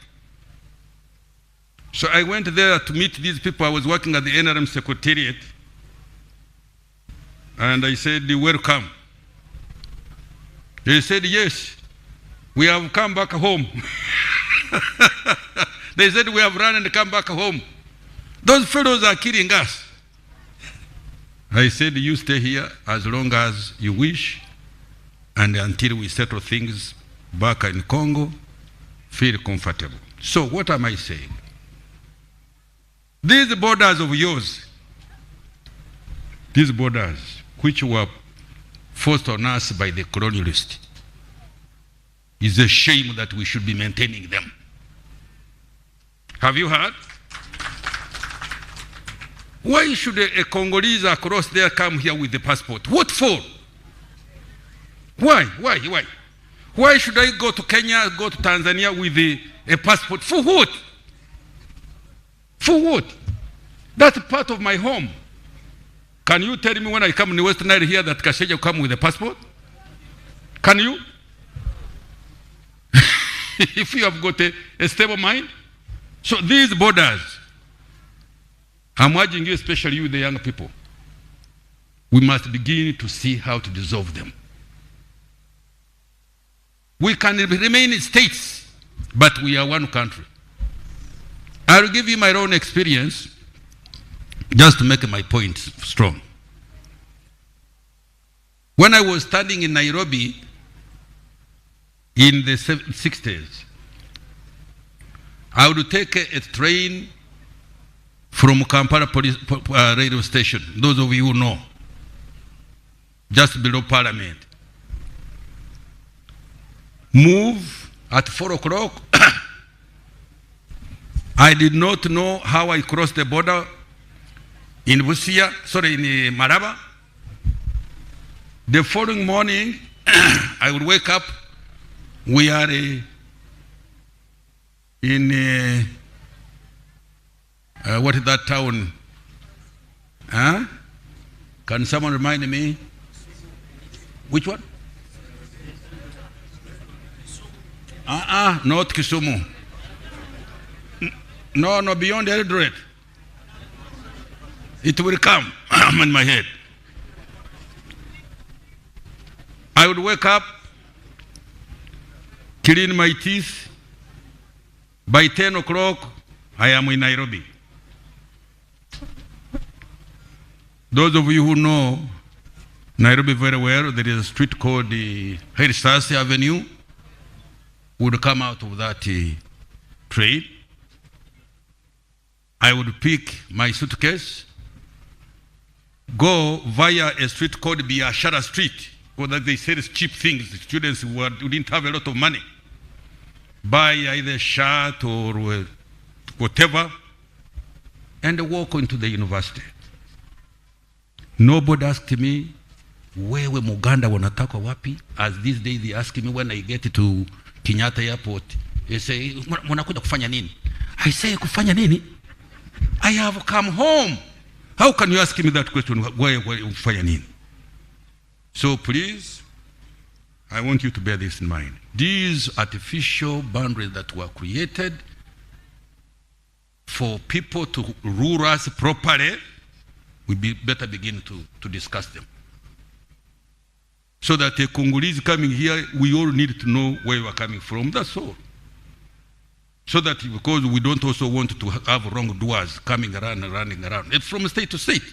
So I went there to meet these people. I was working at the NRM Secretariat. And I said, welcome. They said, yes, we have come back home. They said, we have run and come back home. Those fellows are killing us. I said, you stay here as long as you wish, and until we settle things back in Congo, feel comfortable. So what am I saying? These borders of yours, these borders which were forced on us by the colonialists, is a shame that we should be maintaining them. Have you heard? Why should a Congolese across there come here with the passport? What for? Why? Why should I go to Kenya, go to Tanzania with a passport? For what? For what? That's part of my home. Can you tell me when I come in the Western Nile here that Kaseja come with a passport? Can you? If you have got a stable mind? So these borders, I'm urging you, especially you, the young people, we must begin to see how to dissolve them. We can remain states, but we are one country. I'll give you my own experience just to make my point strong. When I was studying in Nairobi, in the 60s, I would take a train from Kampala radio station, those of you who know, just below Parliament. Move at 4 o'clock. I did not know how I crossed the border in Busia, in Maraba. The following morning, I would wake up. We are in what is that town? Huh? Can someone remind me? Which one? Not Kisumu. No, beyond Eldoret. It will come. I'm in my head. I would wake up, clean my teeth. By 10 o'clock, I am in Nairobi. Those of you who know Nairobi very well, there is a street called the Heritage Avenue. Would come out of that train. I would pick my suitcase, go via a street called Biashara Street, where they sell cheap things. The students who didn't have a lot of money buy either shirt or whatever, and walk into the university. Nobody asked me, wewe Muganda wanataka wapi? As these days they ask me when I get to Kenyatta Airport, they say, munakuja kufanya nini? I say, kufanya nini? I have come home. How can you ask me that question? Why kufanya nini? So please, I want you to bear this in mind. These artificial boundaries that were created for people to rule us properly, we better begin to discuss them. So that a Congolese coming here, we all need to know where we are coming from. That's all. So that, because we don't also want to have wrongdoers coming around and running around. It's from state to state.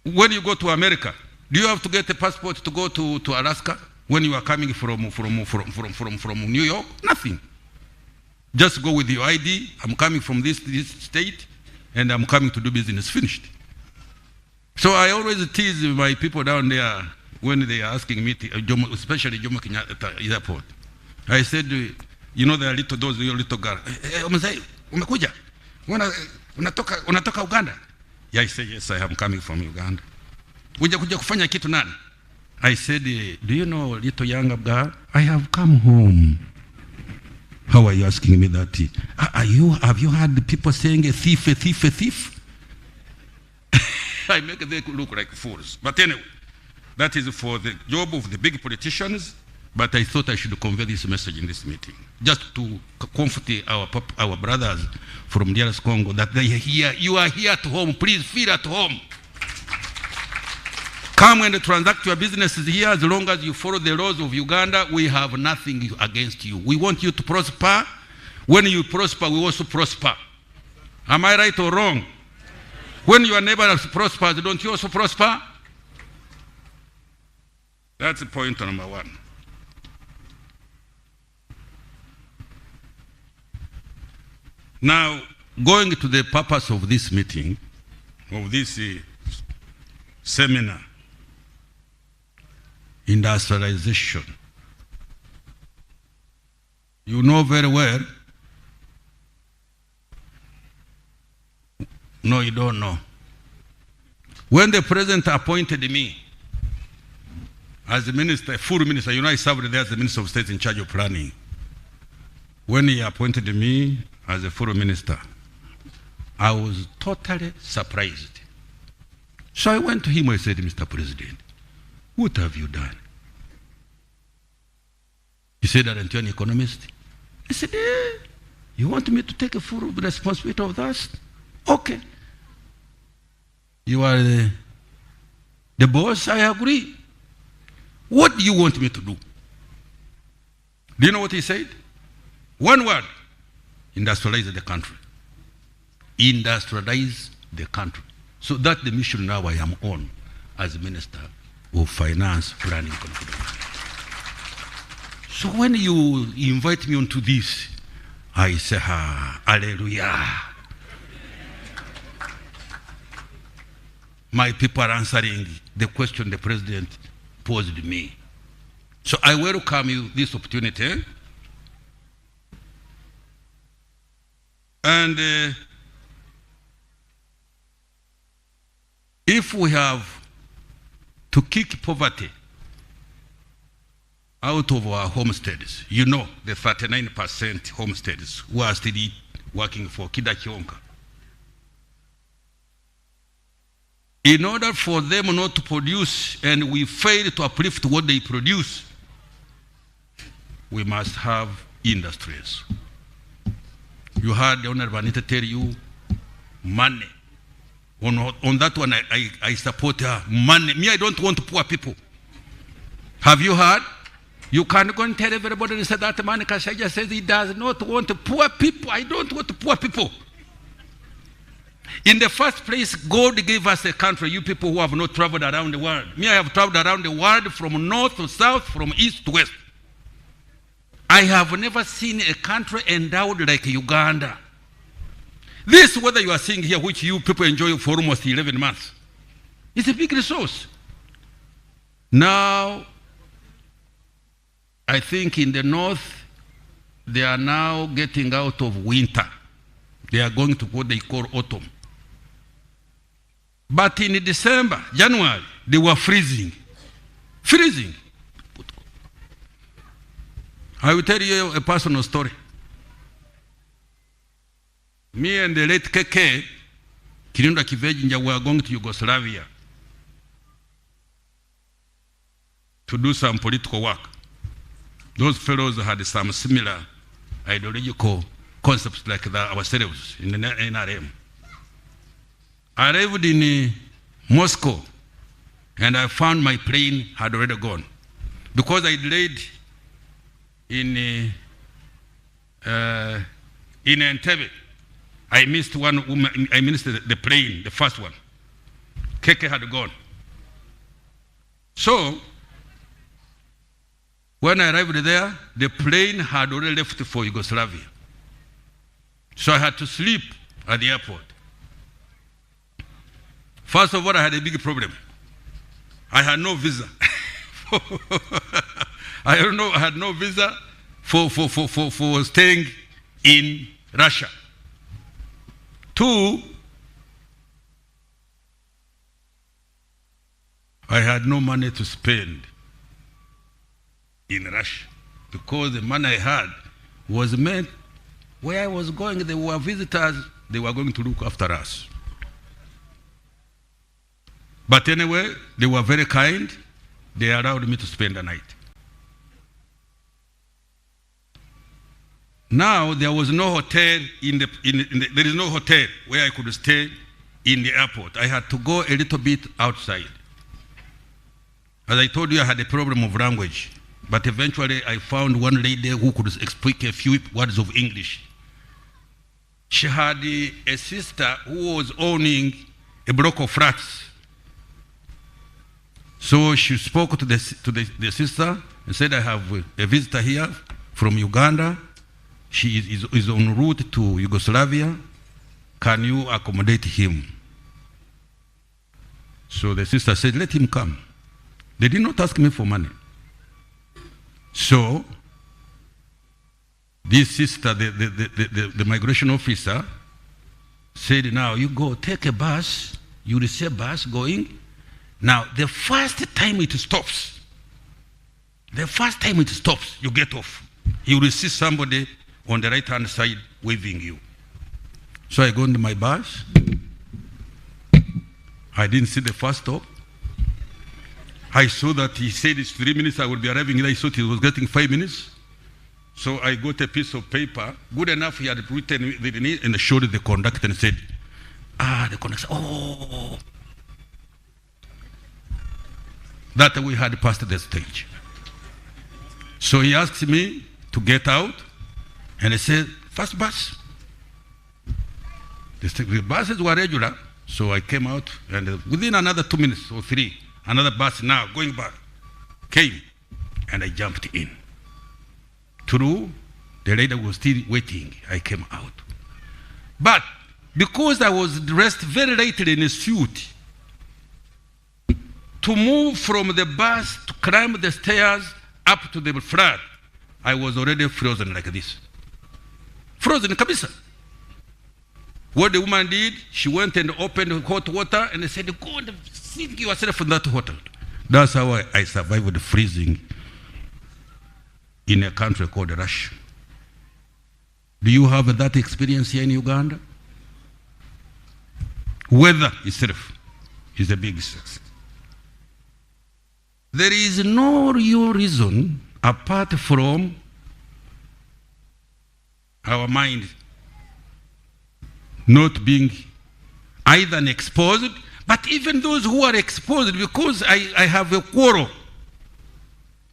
When you go to America, do you have to get a passport to go to Alaska when you are coming from New York? Nothing. Just go with your ID. I'm coming from this state, and I'm coming to do business. Finished. So I always tease my people down there when they are asking me, especially Jomo Kenyatta Airport. I said, you know, there are those little girls. Umekuja? Unatoka Uganda? Yeah, I said, yes, I am coming from Uganda. Kuja kufanya kitu nani? I said, do you know, little younger girl, I have come home. How are you asking me that? Have you heard people saying a thief, a thief, a thief? I make them look like fools. But anyway, that is for the job of the big politicians, but I thought I should convey this message in this meeting, just to comfort our brothers from DRC Congo, that they are here. You are here at home. Please feel at home. Come and transact your businesses here. As long as you follow the laws of Uganda, we have nothing against you. We want you to prosper. When you prosper, we also prosper. Am I right or wrong? When your neighbor prospers, don't you also prosper? That's point number one. Now, going to the purpose of this meeting, of this seminar, industrialization. You know very well. No, you don't know. When the president appointed me as the minister, full minister, you know, I served there as the Minister of State in charge of planning. When he appointed me as a full minister, I was totally surprised. So I went to him and said, Mr. President, what have you done? He said, aren't you an economist? I said, you want me to take a full responsibility of that? Okay. You are the boss, I agree. What do you want me to do? Do you know what he said? One word: industrialize the country. Industrialize the country. So that's the mission now I am on as Minister of Finance, Planning, Confederation. So when you invite me onto this, I say, hallelujah. My people are answering the question the president posed me. So I welcome you this opportunity. And if we have to kick poverty out of our homesteads, you know the 39% homesteads who are still working for Kida Kionka. In order for them not to produce and we fail to uplift what they produce, we must have industries. You heard the Honorable Anita tell you money. On that one, I support her. Money. Me, I don't want poor people. Have you heard? You can't go and tell everybody and say that man Kasaija says he does not want poor people. I don't want poor people. In the first place, God gave us a country, you people who have not traveled around the world. Me, I have traveled around the world from north to south, from east to west. I have never seen a country endowed like Uganda. This weather you are seeing here, which you people enjoy for almost 11 months, is a big resource. Now, I think in the north, they are now getting out of winter. They are going to what they call autumn. But in December, January, they were freezing. Freezing. I will tell you a personal story. Me and the late KK, Kirinda Kivejinja, were going to Yugoslavia to do some political work. Those fellows had some similar ideological concepts like that ourselves in the NRM. I arrived in Moscow and I found my plane had already gone. Because I delayed in Entebbe, I missed one woman, I missed the plane, the first one. Keke had gone. So, when I arrived there, the plane had already left for Yugoslavia. So I had to sleep at the airport. First of all, I had a big problem. I had no visa. I had no visa for staying in Russia. 2, I had no money to spend in Russia because the money I had was meant where I was going, there were visitors, they were going to look after us. But anyway, they were very kind. They allowed me to spend the night. Now, there was no hotel there is no hotel where I could stay in the airport. I had to go a little bit outside. As I told you, I had a problem of language. But eventually, I found one lady who could speak a few words of English. She had a sister who was owning a block of flats. So she spoke to the sister and said, I have a visitor here from Uganda. She is en route to Yugoslavia. Can you accommodate him? So the sister said, let him come. They did not ask me for money. So this sister, the migration officer, said, now you go take a bus, you will see a bus going. Now, the first time it stops, you get off. You will see somebody on the right-hand side waving you. So I go into my bus. I didn't see the first stop. I saw that he said it's 3 minutes, I will be arriving there. I thought he was getting 5 minutes. So I got a piece of paper, good enough he had written it and showed the conductor and said, the conductor said, oh. That we had passed the stage. So he asked me to get out, and I said, first bus. The buses were regular, so I came out, and within another 2 minutes or 3, another bus now going back came, and I jumped in. True, the lady was still waiting. I came out. But because I was dressed very lightly in a suit, to move from the bus to climb the stairs up to the flat, I was already frozen like this. Frozen, kabisa. What the woman did, she went and opened hot water and said, go and sink yourself in that water. That's how I survived freezing in a country called Russia. Do you have that experience here in Uganda? Weather itself is a big success. There is no real reason apart from our mind not being either exposed, but even those who are exposed, because I have a quarrel.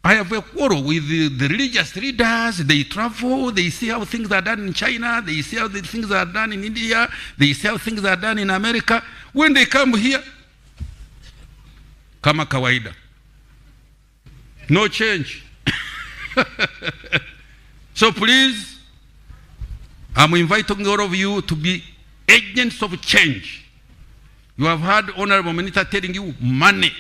I have a quarrel with the religious leaders. They travel, they see how things are done in China, they see how the things are done in India, they see how things are done in America. When they come here, kama kawaida. No change. So please, I'm inviting all of you to be agents of change. You have heard Honorable Minister telling you money.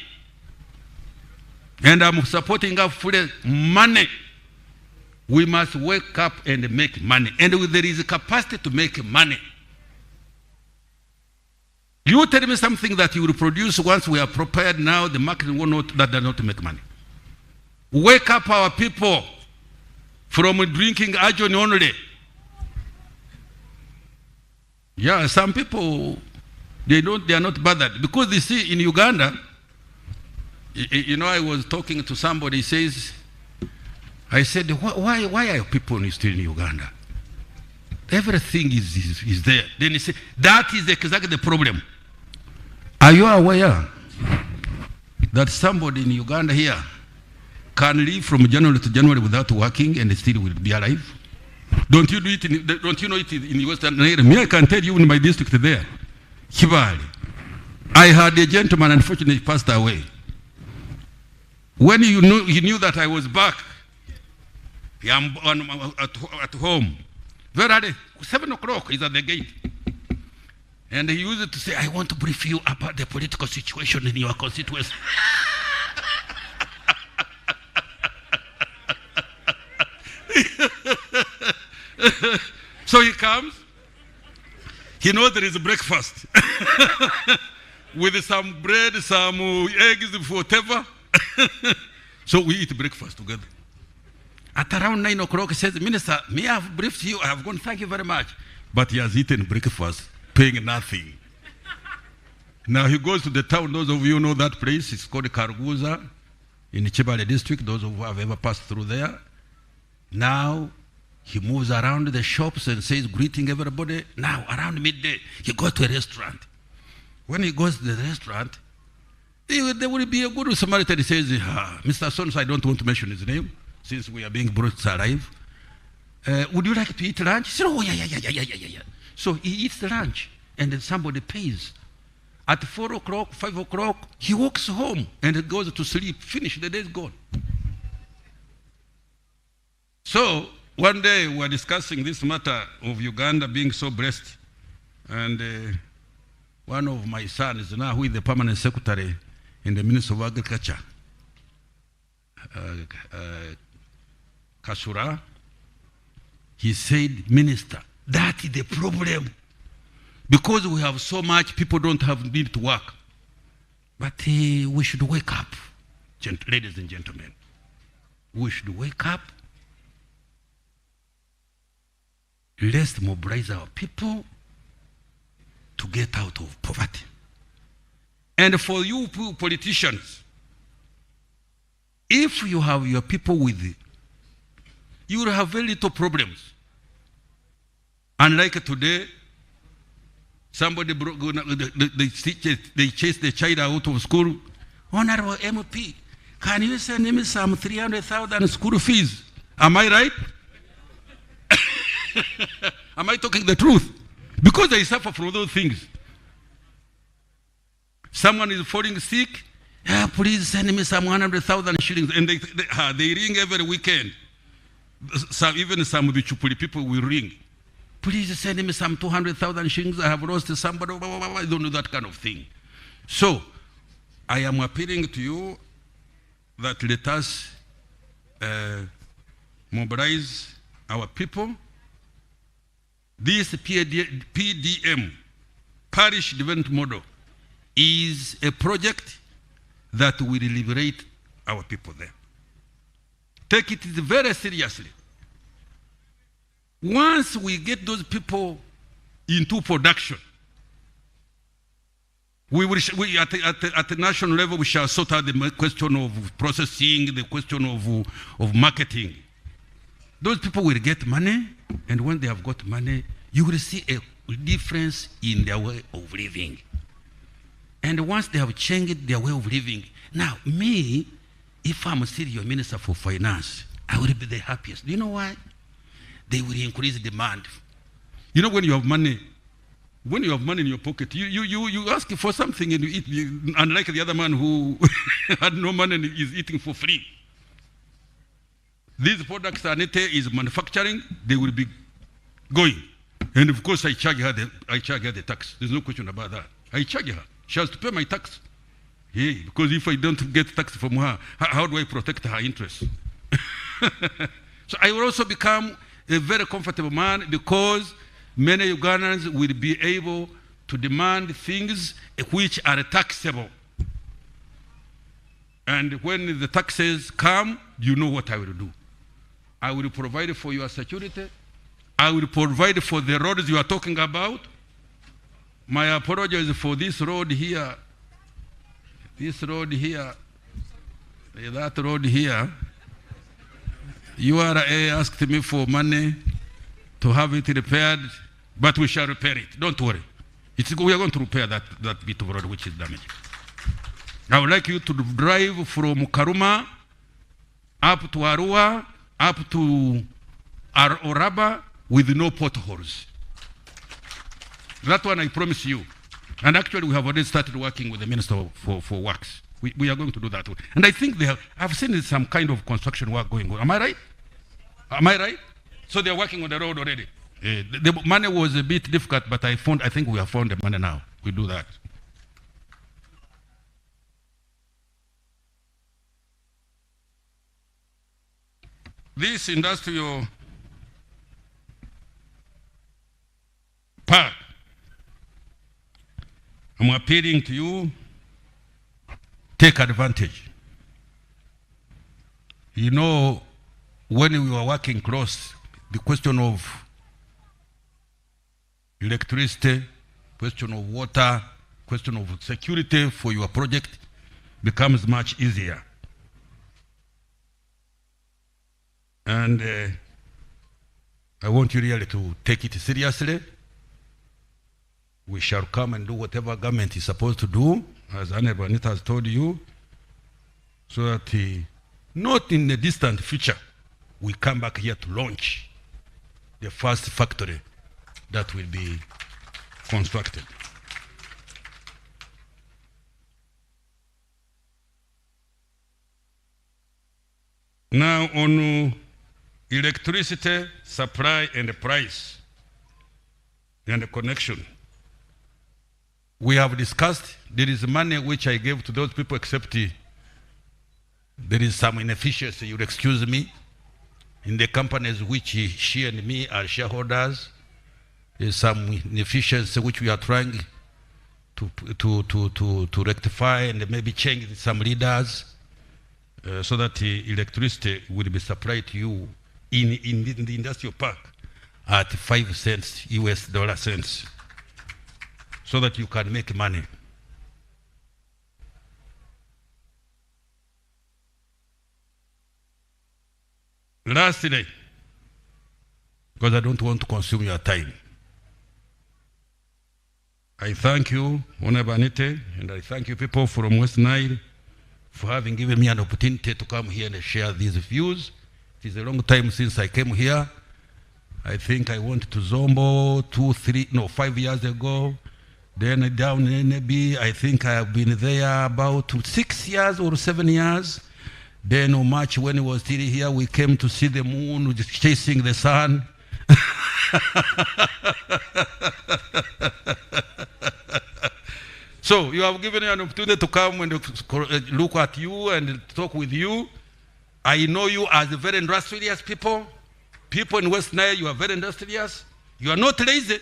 And I'm supporting our fully money. We must wake up and make money. And there is a capacity to make money. You tell me something that you will produce once we are prepared now, the market will not, that does not make money. Wake up our people from drinking Ajon only. Yeah, some people, they are not bothered. Because they see in Uganda, you know, I was talking to somebody, he says, I said, why are people still in Uganda? Everything is there. Then he said, that is exactly the problem. Are you aware that somebody in Uganda here can live from January to January without working and still will be alive? Don't you do it? Don't you know it in Western Nile? Me, I can tell you in my district there, Kibali. I had a gentleman, unfortunately, passed away. When he knew that I was back, at home, very early, 7 o'clock, he's at the gate. And he used to say, I want to brief you about the political situation in your constituency. So he comes, he knows there is a breakfast with some bread, some eggs, whatever. So we eat breakfast together. At around 9 o'clock, he says, Minister, may I have briefed you? I have gone, thank you very much. But he has eaten breakfast, paying nothing. Now he goes to the town. Those of you know that place. It's called Karguza in the Chibale district. Those of you who have ever passed through there. Now he moves around the shops and says, greeting everybody. Now, around midday, he goes to a restaurant. When he goes to the restaurant, there will be a good Samaritan. He says, Mr. Sons, I don't want to mention his name, since we are being brought alive. Would you like to eat lunch? He said, oh, yeah. So he eats the lunch, and then somebody pays. At 4 o'clock, 5 o'clock, he walks home and goes to sleep. Finish, the day is gone. So one day we were discussing this matter of Uganda being so blessed, and one of my sons now, who is the permanent secretary in the Ministry of Agriculture, Kasura, he said, Minister, that is the problem. Because we have so much, people don't have need to work. But we should wake up, ladies and gentlemen. We should wake up. Let's mobilize our people to get out of poverty. And for you politicians, if you have your people with you, you will have very little problems. Unlike today, somebody they chased the child out of school. Honorable MP, can you send me some 300,000 school fees? Am I right? Am I talking the truth? Because they suffer from those things. Someone is falling sick, please send me some 100,000 shillings. And they ring every weekend. Even some Bichupuli people will ring. Please send me some 200,000 shillings. I have lost somebody. I don't do that kind of thing. So, I am appealing to you that let us mobilize our people. This PDM, Parish Development Model, is a project that will liberate our people there. Take it very seriously. Once we get those people into production, at the national level, we shall sort out the question of processing, the question of marketing. Those people will get money, and when they have got money, you will see a difference in their way of living. And once they have changed their way of living, now me, if I'm still your Minister for Finance, I will be the happiest. Do you know why? They will increase demand. You know, when you have money in your pocket, you ask for something and you eat, unlike the other man who had no money and is eating for free. These products Anete is manufacturing, they will be going. And of course I charge her the tax. There's no question about that. I charge her. She has to pay my tax. Yeah, because if I don't get tax from her, how do I protect her interests? So I will also become a very comfortable man because many Ugandans will be able to demand things which are taxable. And when the taxes come, you know what I will do. I will provide for your security. I will provide for the roads you are talking about. My apologies for this road here. This road here. That road here. URA asked me for money to have it repaired, but we shall repair it. Don't worry. We are going to repair that bit of road which is damaged. I would like you to drive from Karuma up to Arua, up to Oraba with no potholes. That one I promise you. And actually we have already started working with the Minister for Works. We are going to do that one. And I think I've seen some kind of construction work going on. Am I right? Am I right? So they're working on the road already. The money was a bit difficult, but I think we have found the money now. We do that. This industrial park, I'm appealing to you, take advantage. You know, when we were working close, the question of electricity, question of water, question of security for your project becomes much easier. And I want you really to take it seriously. We shall come and do whatever government is supposed to do, as Honorable Anita has told you, so that not in the distant future, we come back here to launch the first factory that will be constructed. Now on electricity supply and the price and the connection. We have discussed, there is money which I gave to those people except there is some inefficiency, you'll excuse me, in the companies which she and me are shareholders. There's some inefficiency which we are trying to rectify and maybe change some leaders so that the electricity will be supplied to you in the industrial park at 5 cents US dollar cents, so that you can make money. Lastly, because I don't want to consume your time, I thank you, Honorable Anite, and I thank you people from West Nile for having given me an opportunity to come here and share these views. It is a long time since I came here. I think I went to Zombo 5 years ago. Then down in NB, I think I have been there about 6 years or 7 years. Then on March, when he was still here, we came to see the moon chasing the sun. So you have given me an opportunity to come and look at you and talk with you. I know you as very industrious people. People in West Nile, you are very industrious. You are not lazy.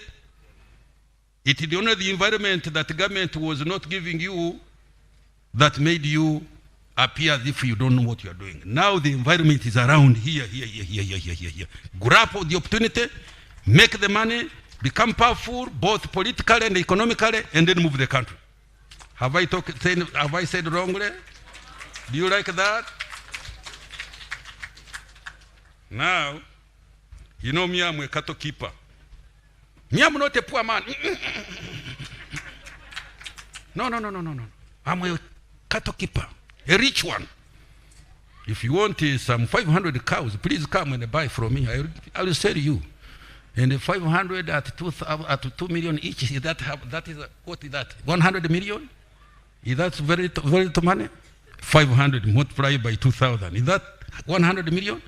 It is only the environment that the government was not giving you that made you appear as if you don't know what you are doing. Now the environment is around here. Grab the opportunity, make the money, become powerful, both politically and economically, and then move the country. Have I said wrongly? Do you like that? Now, you know me, I'm a cattle keeper. Me, I'm not a poor man. No. I'm a cattle keeper, a rich one. If you want some 500 cows, please come and buy from me. I will sell you. And the 500 at 2 million each, is that is what is that? 100 million? Is that very little money? 500 multiplied by 2,000. Is that 100 million?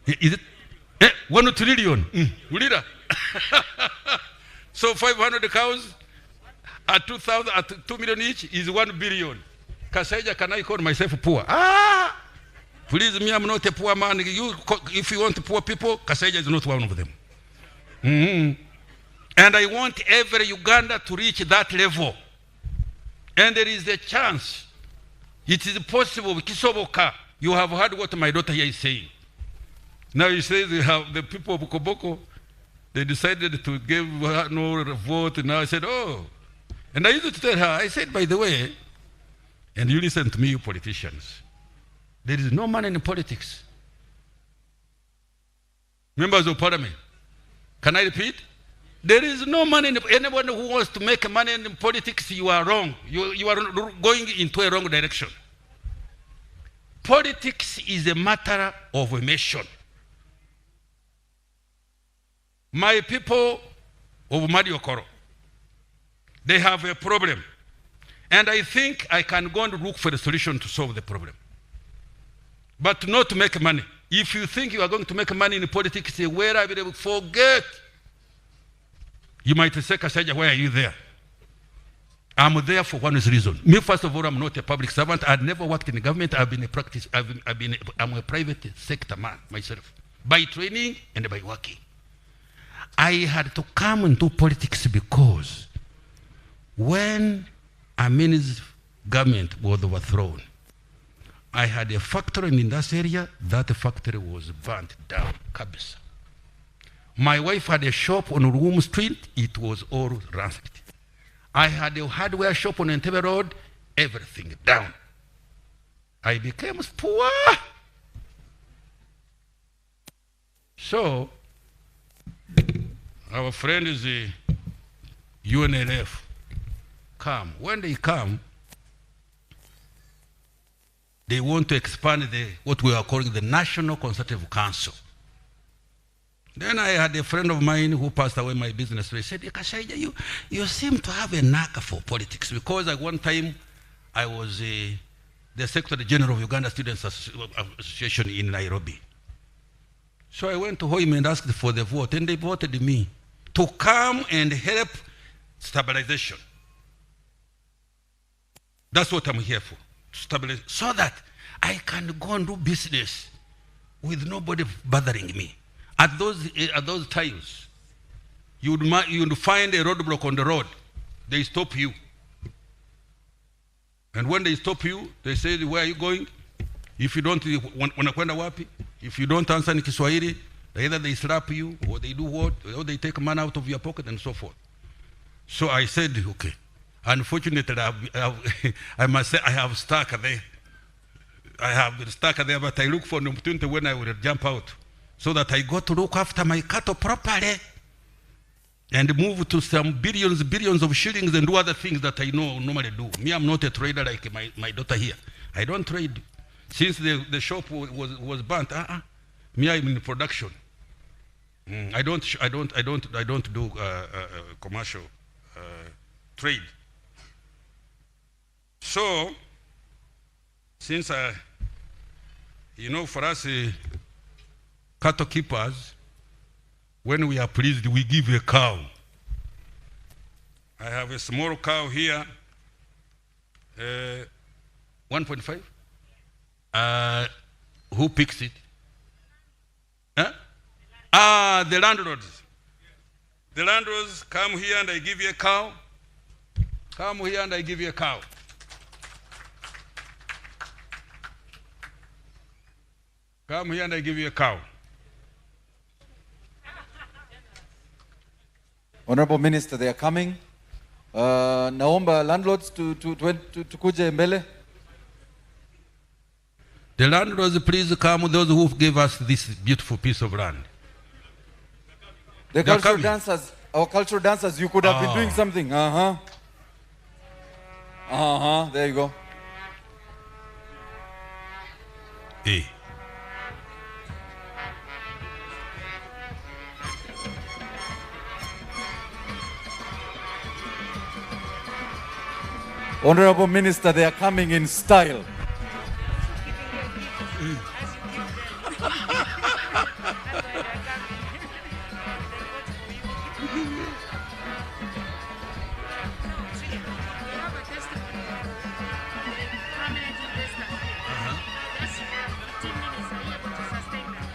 Is it 1 trillion? So 500 cows at 2,000 at 2 million each is 1 billion. Kasaija, can I call myself poor? Please, me, I'm not a poor man. If you want poor people, Kasaija is not one of them. And I want every Uganda to reach that level. And there is a chance. It is possible. Kisoboka. You have heard what my daughter here is saying. Now you say they have the people of Koboko, they decided to give her no vote. Now I said, oh. And I used to tell her, I said, by the way, and you listen to me, you politicians, there is no money in politics. Members of Parliament, can I repeat? There is no money in anyone who wants to make money in politics. You are wrong. You are going into a wrong direction. Politics is a matter of a mission. My people of Mariokoro, they have a problem. And I think I can go and look for a solution to solve the problem. But not to make money. If you think you are going to make money in politics, where I will forget. You might say, Kasaija, why are you there? I'm there for one reason. Me, first of all, I'm not a public servant. I've never worked in the government. I'm a private sector man myself, by training and by working. I had to come into politics because when Amin's government was overthrown, I had a factory in this area. That factory was burnt down, Kabisa. My wife had a shop on Room Street. It was all ransacked. I had a hardware shop on Entebbe Road. Everything down. I became poor. So, our friend is the UNLF. Come. When they come, they want to expand what we are calling the National Consultative Council. Then I had a friend of mine who passed away, my business. He said, Kasaija, you seem to have a knack for politics, because at one time I was the Secretary General of Uganda Students Association in Nairobi. So I went to him and asked for the vote, and they voted me to come and help stabilization. That's what I'm here for, to stabilize, so that I can go and do business with nobody bothering me. At those times, you would find a roadblock on the road. They stop you. And when they stop you, they say, where are you going? If you don't, wanakwenda wapi? If you don't answer in Kiswahili, either they slap you, or they do what, or they take money out of your pocket, and so forth. So I said, okay. Unfortunately, I must say I have stuck there. I have been stuck there, but I look for an opportunity when I will jump out, so that I got to look after my cattle properly and move to some billions of shillings and do other things that I normally do. Me, I'm not a trader like my daughter here. I don't trade. Since the shop was burnt, me, I'm in production. I don't do commercial trade. So, since You know, for us cattle keepers, when we are pleased, we give a cow. I have a small cow here, 1.5. Who picks it? Huh? The landlords. The landlords come here and I give you a cow. Come here and I give you a cow. Come here and I give you a cow. Honorable Minister, they are coming. Naomba landlords to kuja mbele. The landlords, please come, those who gave us this beautiful piece of land. The cultural dancers, our cultural dancers, you could have been doing something. There you go. Hey. Honorable Minister, they are coming in style.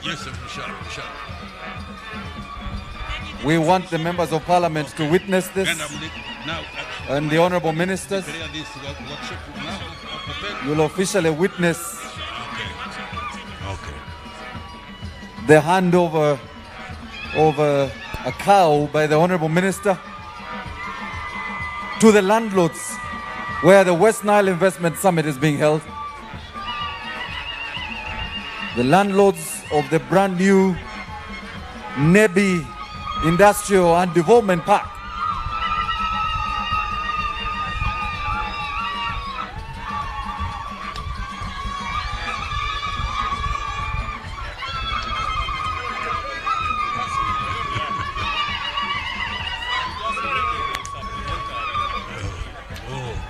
Yes, sir, sure. We want the members of parliament to witness this. And the honorable ministers, you will officially witness the handover of a cow by the honorable minister to the landlords where the West Nile Investment Summit is being held. The landlords of the brand new Nebi Industrial and Development Park.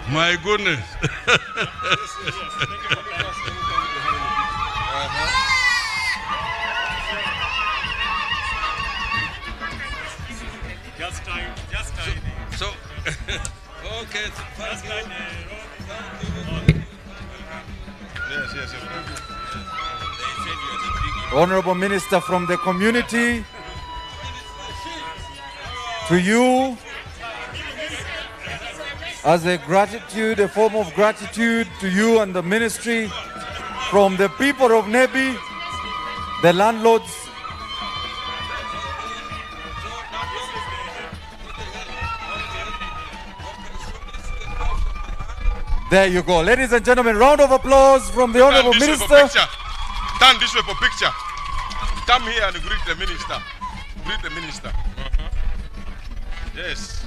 My goodness. Just time. So, okay. Thank you. Yes. Honorable Minister, from the community to you, as a gratitude, a form of gratitude to you and the ministry, from the people of Nebi, the landlords, there you go. Ladies and gentlemen, round of applause from the Honorable Minister. Stand this way for picture. Come here and greet the minister. Greet the minister. Yes.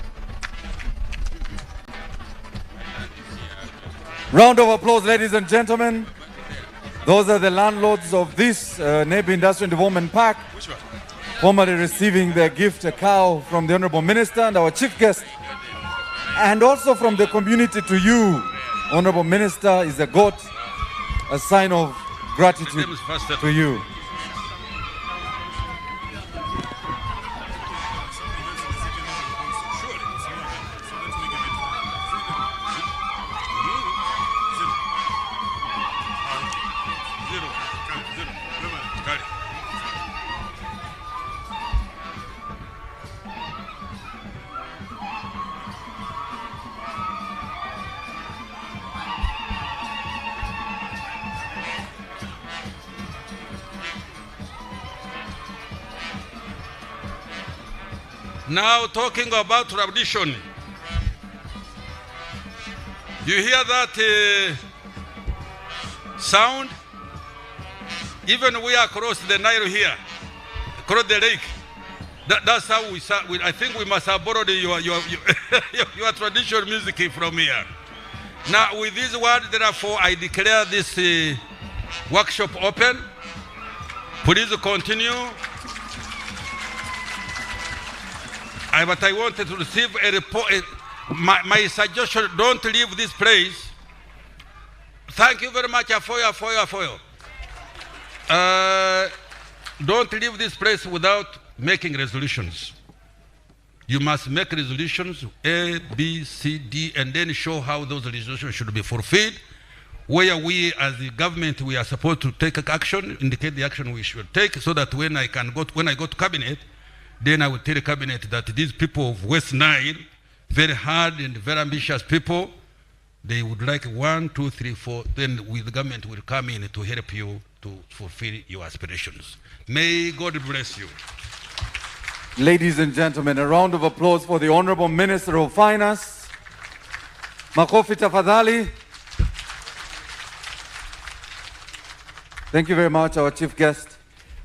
Round of applause, ladies and gentlemen. Those are the landlords of this Nebi Industrial Development Park, formally receiving their gift, a cow, from the Honorable Minister and our chief guest. And also from the community to you, Honorable Minister, is a goat, a sign of gratitude to you. Now talking about tradition. You hear that sound? Even we are across the Nile here, across the lake. That's how we I think we must have borrowed your traditional music from here. Now with these words, therefore, I declare this workshop open. Please continue. But I wanted to receive a report. My suggestion, don't leave this place. Thank you very much for your. Don't leave this place without making resolutions. You must make resolutions A, B, C, D, and then show how those resolutions should be fulfilled. Where we, as the government, we are supposed to take action, indicate the action we should take, so that when I go to cabinet, then I will tell the cabinet that these people of West Nile, very hard and very ambitious people, they would like 1, 2, 3, 4. Then the government will come in to help you to fulfill your aspirations. May God bless you. Ladies and gentlemen, a round of applause for the Honorable Minister of Finance. Makofi tafadhali. Thank you very much, our chief guest.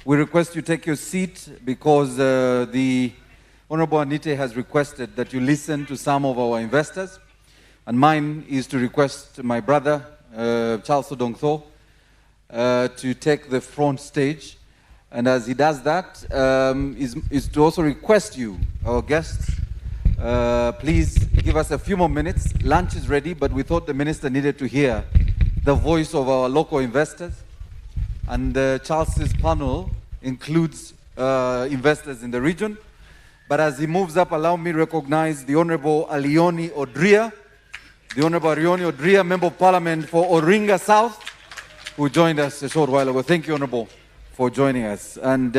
We request you take your seat because the Honorable Anite has requested that you listen to some of our investors. And mine is to request my brother, Charles Odongtho, to take the front stage. And as he does that, is to also request you, our guests, please give us a few more minutes. Lunch is ready, but we thought the minister needed to hear the voice of our local investors. And Charles's panel includes investors in the region. But as he moves up, allow me to recognize the Honorable Alioni Odria, the Honorable Alioni Odria, Member of Parliament for Oringa South, who joined us a short while ago. Thank you, Honorable, for joining us. And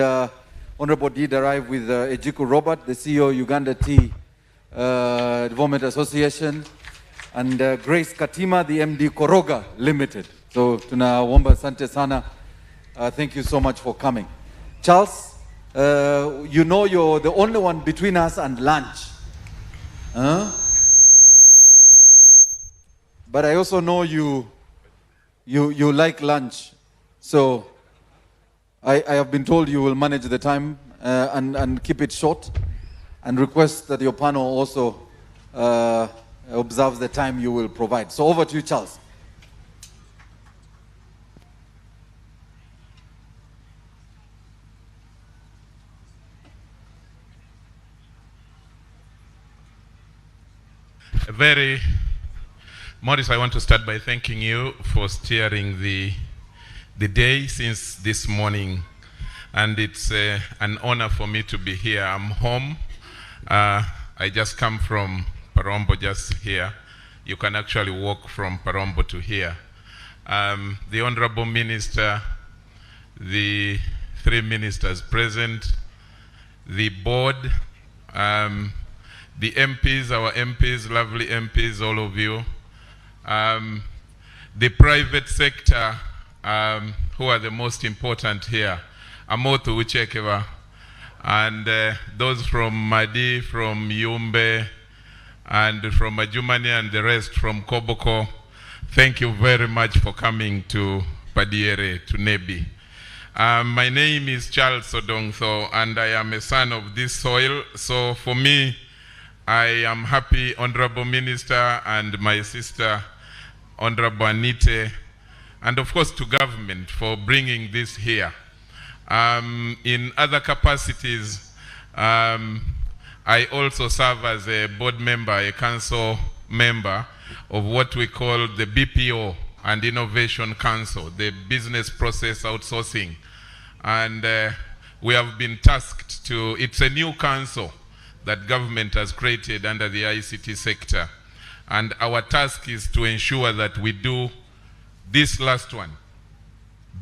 Honorable did arrive with Ejiku Robert, the CEO of Uganda Tea Development Association, and Grace Katima, the MD Koroga Limited. So tunaomba asante sana. Thank you so much for coming. Charles, you know you're the only one between us and lunch. But I also know you like lunch. So I have been told you will manage the time and keep it short, and request that your panel also observes the time you will provide. So over to you, Charles. Morris, I want to start by thanking you for steering the day since this morning, and it's an honor for me to be here. I'm home. I just come from Parombo, just here. You can actually walk from Parombo to here. The Honorable Minister, the 3 ministers present, the board, the MPs, our MPs, lovely MPs, all of you, the private sector, who are the most important here, Amoto Uchekeva, and those from Madi, from Yumbe, and from Ajumani, and the rest from Koboko. Thank you very much for coming to Padiere, to Nebi. My name is Charles Odongtho, and I am a son of this soil. So for me, I am happy, Honorable Minister, and my sister, Honorable Anite, and of course to government for bringing this here. In other capacities, I also serve as a board member, a council member of what we call the BPO and Innovation Council, the Business Process Outsourcing. And we have been tasked to, it's a new council that government has created under the ICT sector. And our task is to ensure that we do this last one,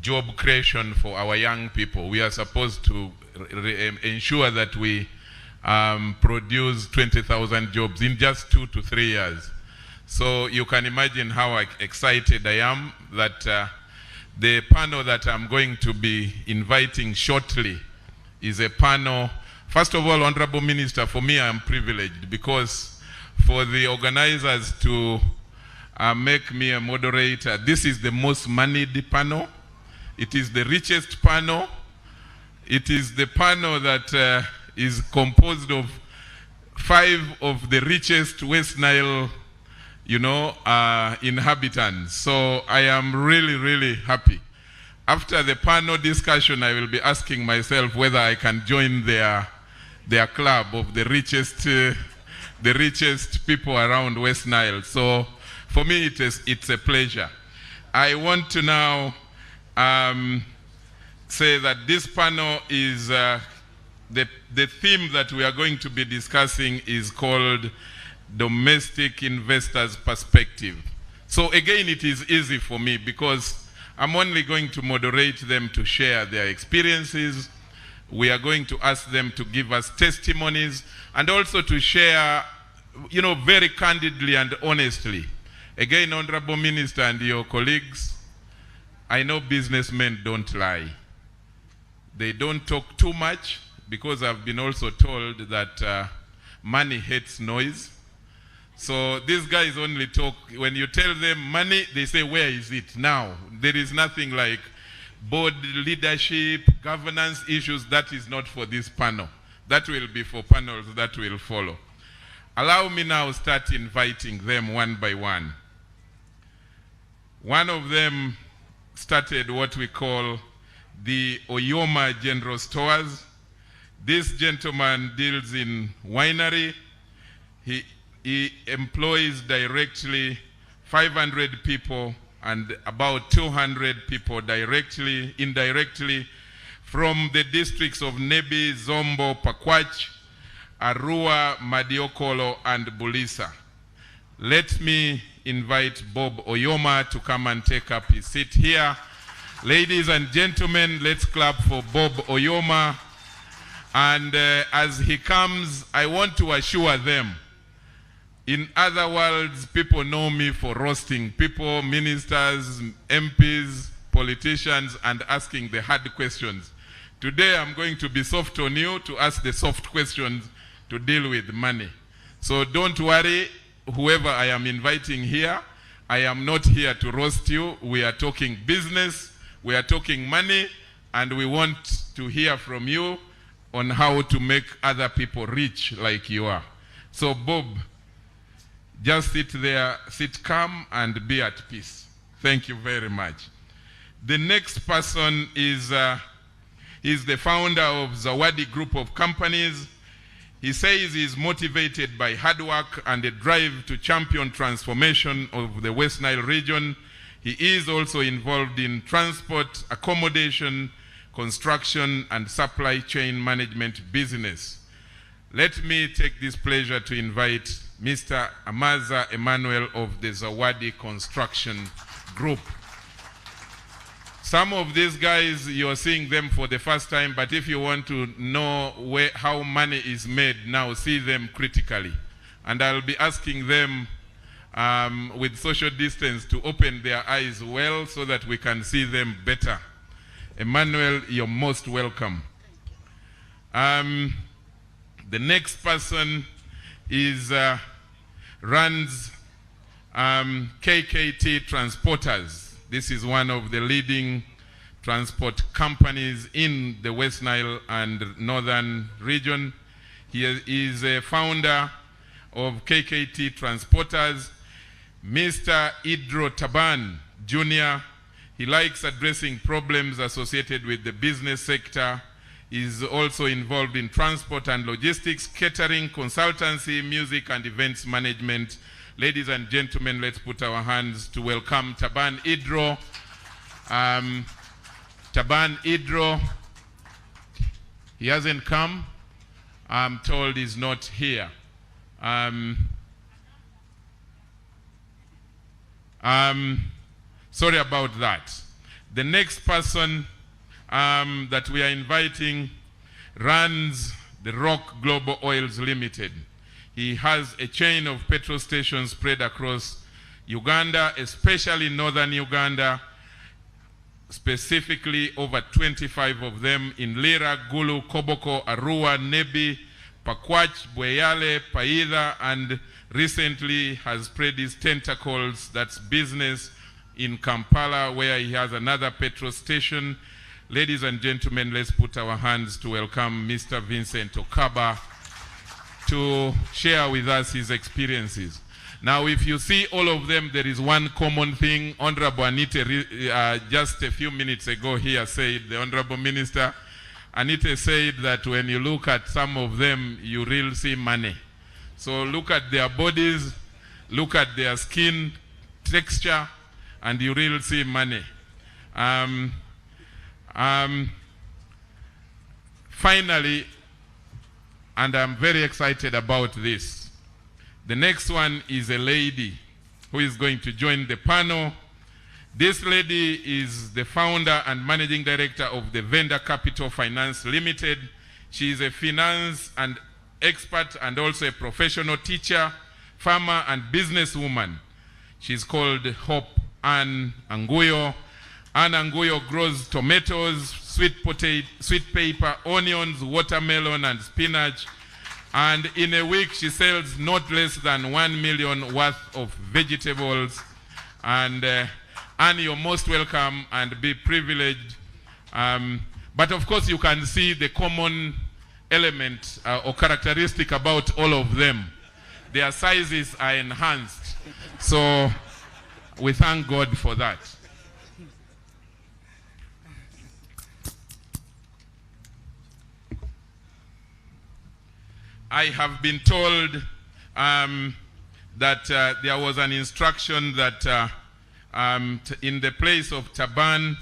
job creation for our young people. We are supposed to ensure that we produce 20,000 jobs in just 2 to 3 years. So you can imagine how excited I am that the panel that I'm going to be inviting shortly is a panel. First of all, Honorable Minister, for me, I am privileged because for the organizers to make me a moderator, this is the most moneyed panel. It is the richest panel. It is the panel that is composed of 5 of the richest West Nile, inhabitants. So I am really, really happy. After the panel discussion, I will be asking myself whether I can join their club of the richest people around West Nile. So for me, it's a pleasure. I want to now say that this panel is, the theme that we are going to be discussing is called Domestic Investors' Perspective. So again, it is easy for me because I'm only going to moderate them to share their experiences. We are going to ask them to give us testimonies and also to share, you know, very candidly and honestly. Again, Honorable Minister and your colleagues, I know businessmen don't lie. They don't talk too much because I've been also told that money hates noise. So these guys only talk, when you tell them money, they say, where is it now? There is nothing like board leadership, governance issues. That is not for this panel. That will be for panels that will follow. Allow me now start inviting them one by one. One of them started what we call the Oyoma General Stores. This gentleman deals in winery. He employs directly 500 people and about 200 people directly, indirectly, from the districts of Nebi, Zombo, Pakwach, Arua, Madiokolo, and Bulisa. Let me invite Bob Oyoma to come and take up his seat here. Ladies and gentlemen, let's clap for Bob Oyoma. And as he comes, I want to assure them, in other words, people know me for roasting people, ministers, MPs, politicians, and asking the hard questions. Today, I'm going to be soft on you to ask the soft questions to deal with money. So don't worry, whoever I am inviting here, I am not here to roast you. We are talking business, we are talking money, and we want to hear from you on how to make other people rich like you are. So Bob, just sit there, sit calm and be at peace. Thank you very much. The next person is the founder of Zawadi Group of Companies. He says he is motivated by hard work and a drive to champion transformation of the West Nile region. He is also involved in transport, accommodation, construction, and supply chain management business. Let me take this pleasure to invite Mr. Amaza Emmanuel of the Zawadi Construction Group. Some of these guys, you're seeing them for the first time, but if you want to know how money is made now, see them critically. And I'll be asking them with social distance to open their eyes well so that we can see them better. Emmanuel, you're most welcome. The next person is runs KKT Transporters. This is one of the leading transport companies in the West Nile and Northern region. He is a founder of KKT Transporters. Mr. Idro Taban Jr., he likes addressing problems associated with the business sector. Is also involved in transport and logistics, catering, consultancy, music, and events management. Ladies and gentlemen, let's put our hands to welcome Taban Idro. Taban Idro, he hasn't come. I'm told he's not here. Sorry about that. The next person that we are inviting runs the Rock Global Oils Limited. He has a chain of petrol stations spread across Uganda, especially northern Uganda, specifically over 25 of them in Lira, Gulu, Koboko, Arua, Nebi, Pakwach, Bweyale, Paida, and recently has spread his tentacles, that's business, in Kampala, where he has another petrol station. Ladies and gentlemen, let's put our hands to welcome Mr. Vincent Okaba to share with us his experiences. Now, if you see all of them, there is one common thing. Honorable Anita, just a few minutes ago here said, the Honorable Minister, Anita said that when you look at some of them, you really see money. So look at their bodies, look at their skin texture, and you really see money. Finally, and I'm very excited about this, the next one is a lady who is going to join the panel. This lady is the founder and managing director of the Vendor Capital Finance Limited. She is a finance and expert and also a professional teacher, farmer and businesswoman. She's called Hope Ann Anguyo. Ann Anguyo grows tomatoes, sweet potato, sweet pepper, onions, watermelon, and spinach. And in a week, she sells not less than 1 million worth of vegetables. And Ann, you're most welcome and be privileged. But of course, you can see the common element or characteristic about all of them. Their sizes are enhanced. So we thank God for that. I have been told that there was an instruction that in the place of Taban,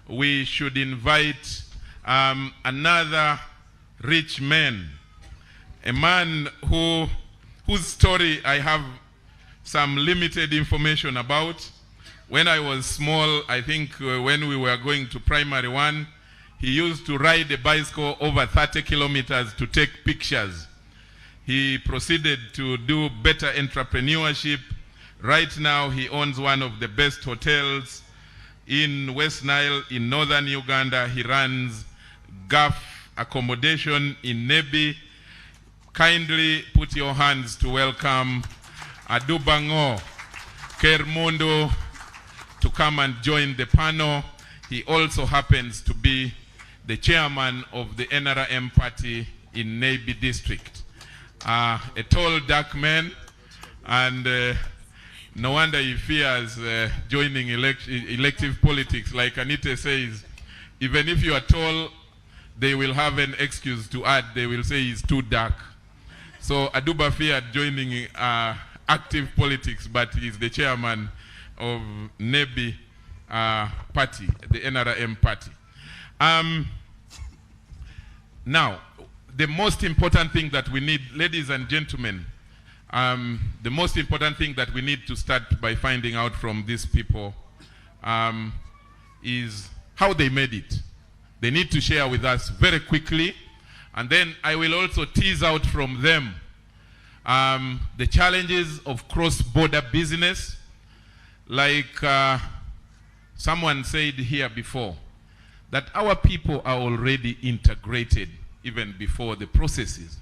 we should invite another rich man, a man whose story I have some limited information about. When I was small, I think when we were going to primary one, he used to ride a bicycle over 30 kilometers to take pictures. He proceeded to do better entrepreneurship. Right now, he owns one of the best hotels in West Nile, in northern Uganda. He runs GAF accommodation in Nebi. Kindly put your hands to welcome Adubango Kermondo to come and join the panel. He also happens to be the chairman of the NRM party in Nebi district. A tall, dark man, and no wonder he fears joining elective politics. Like Anita says, even if you are tall, they will have an excuse to add. They will say he's too dark. So Aduba feared joining active politics, but he's the chairman of Nebi party, the NRM party. Now, the most important thing that we need, ladies and gentlemen, the most important thing that we need to start by finding out from these people is how they made it. They need to share with us very quickly, and then I will also tease out from them the challenges of cross-border business. Like someone said here before, that our people are already integrated even before the processes.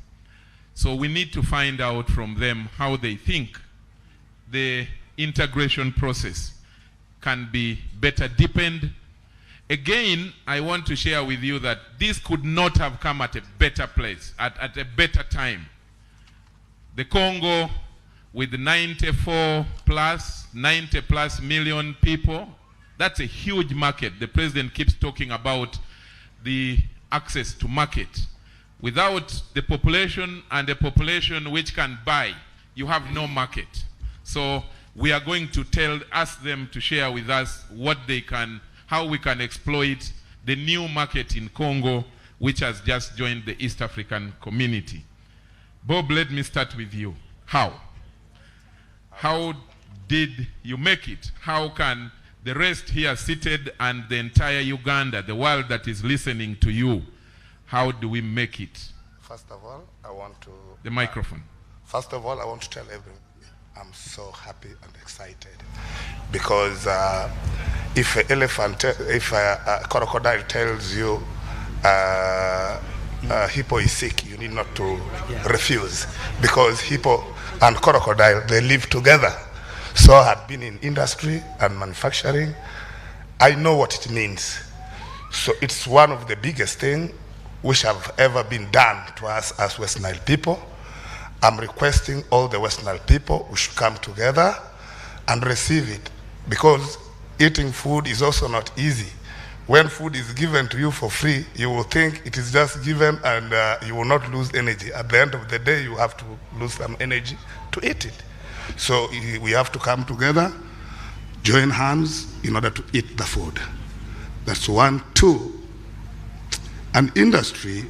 So we need to find out from them how they think the integration process can be better deepened. Again, I want to share with you that this could not have come at a better place, at a better time. The Congo, with 90 plus million people, that's a huge market. The president keeps talking about the access to market. Without the population and the population which can buy, you have no market. So we are going to ask them to share with us what they can, how we can exploit the new market in Congo, which has just joined the East African community. Bob, let me start with you. How? How did you make it? How can the rest here seated and the entire Uganda, the world that is listening to you, how do we make it? First of all, I want to... The microphone. First of all, I want to tell everyone I'm so happy and excited because if a crocodile tells you hippo is sick, you need not to refuse, because hippo and crocodile, they live together. So I have been in industry and manufacturing. I know what it means. So it's one of the biggest things which have ever been done to us as West Nile people. I'm requesting all the West Nile people, we should come together and receive it, because eating food is also not easy. When food is given to you for free, you will think it is just given and you will not lose energy. At the end of the day, you have to lose some energy to eat it. So we have to come together, join hands in order to eat the food. That's one. Two, And industry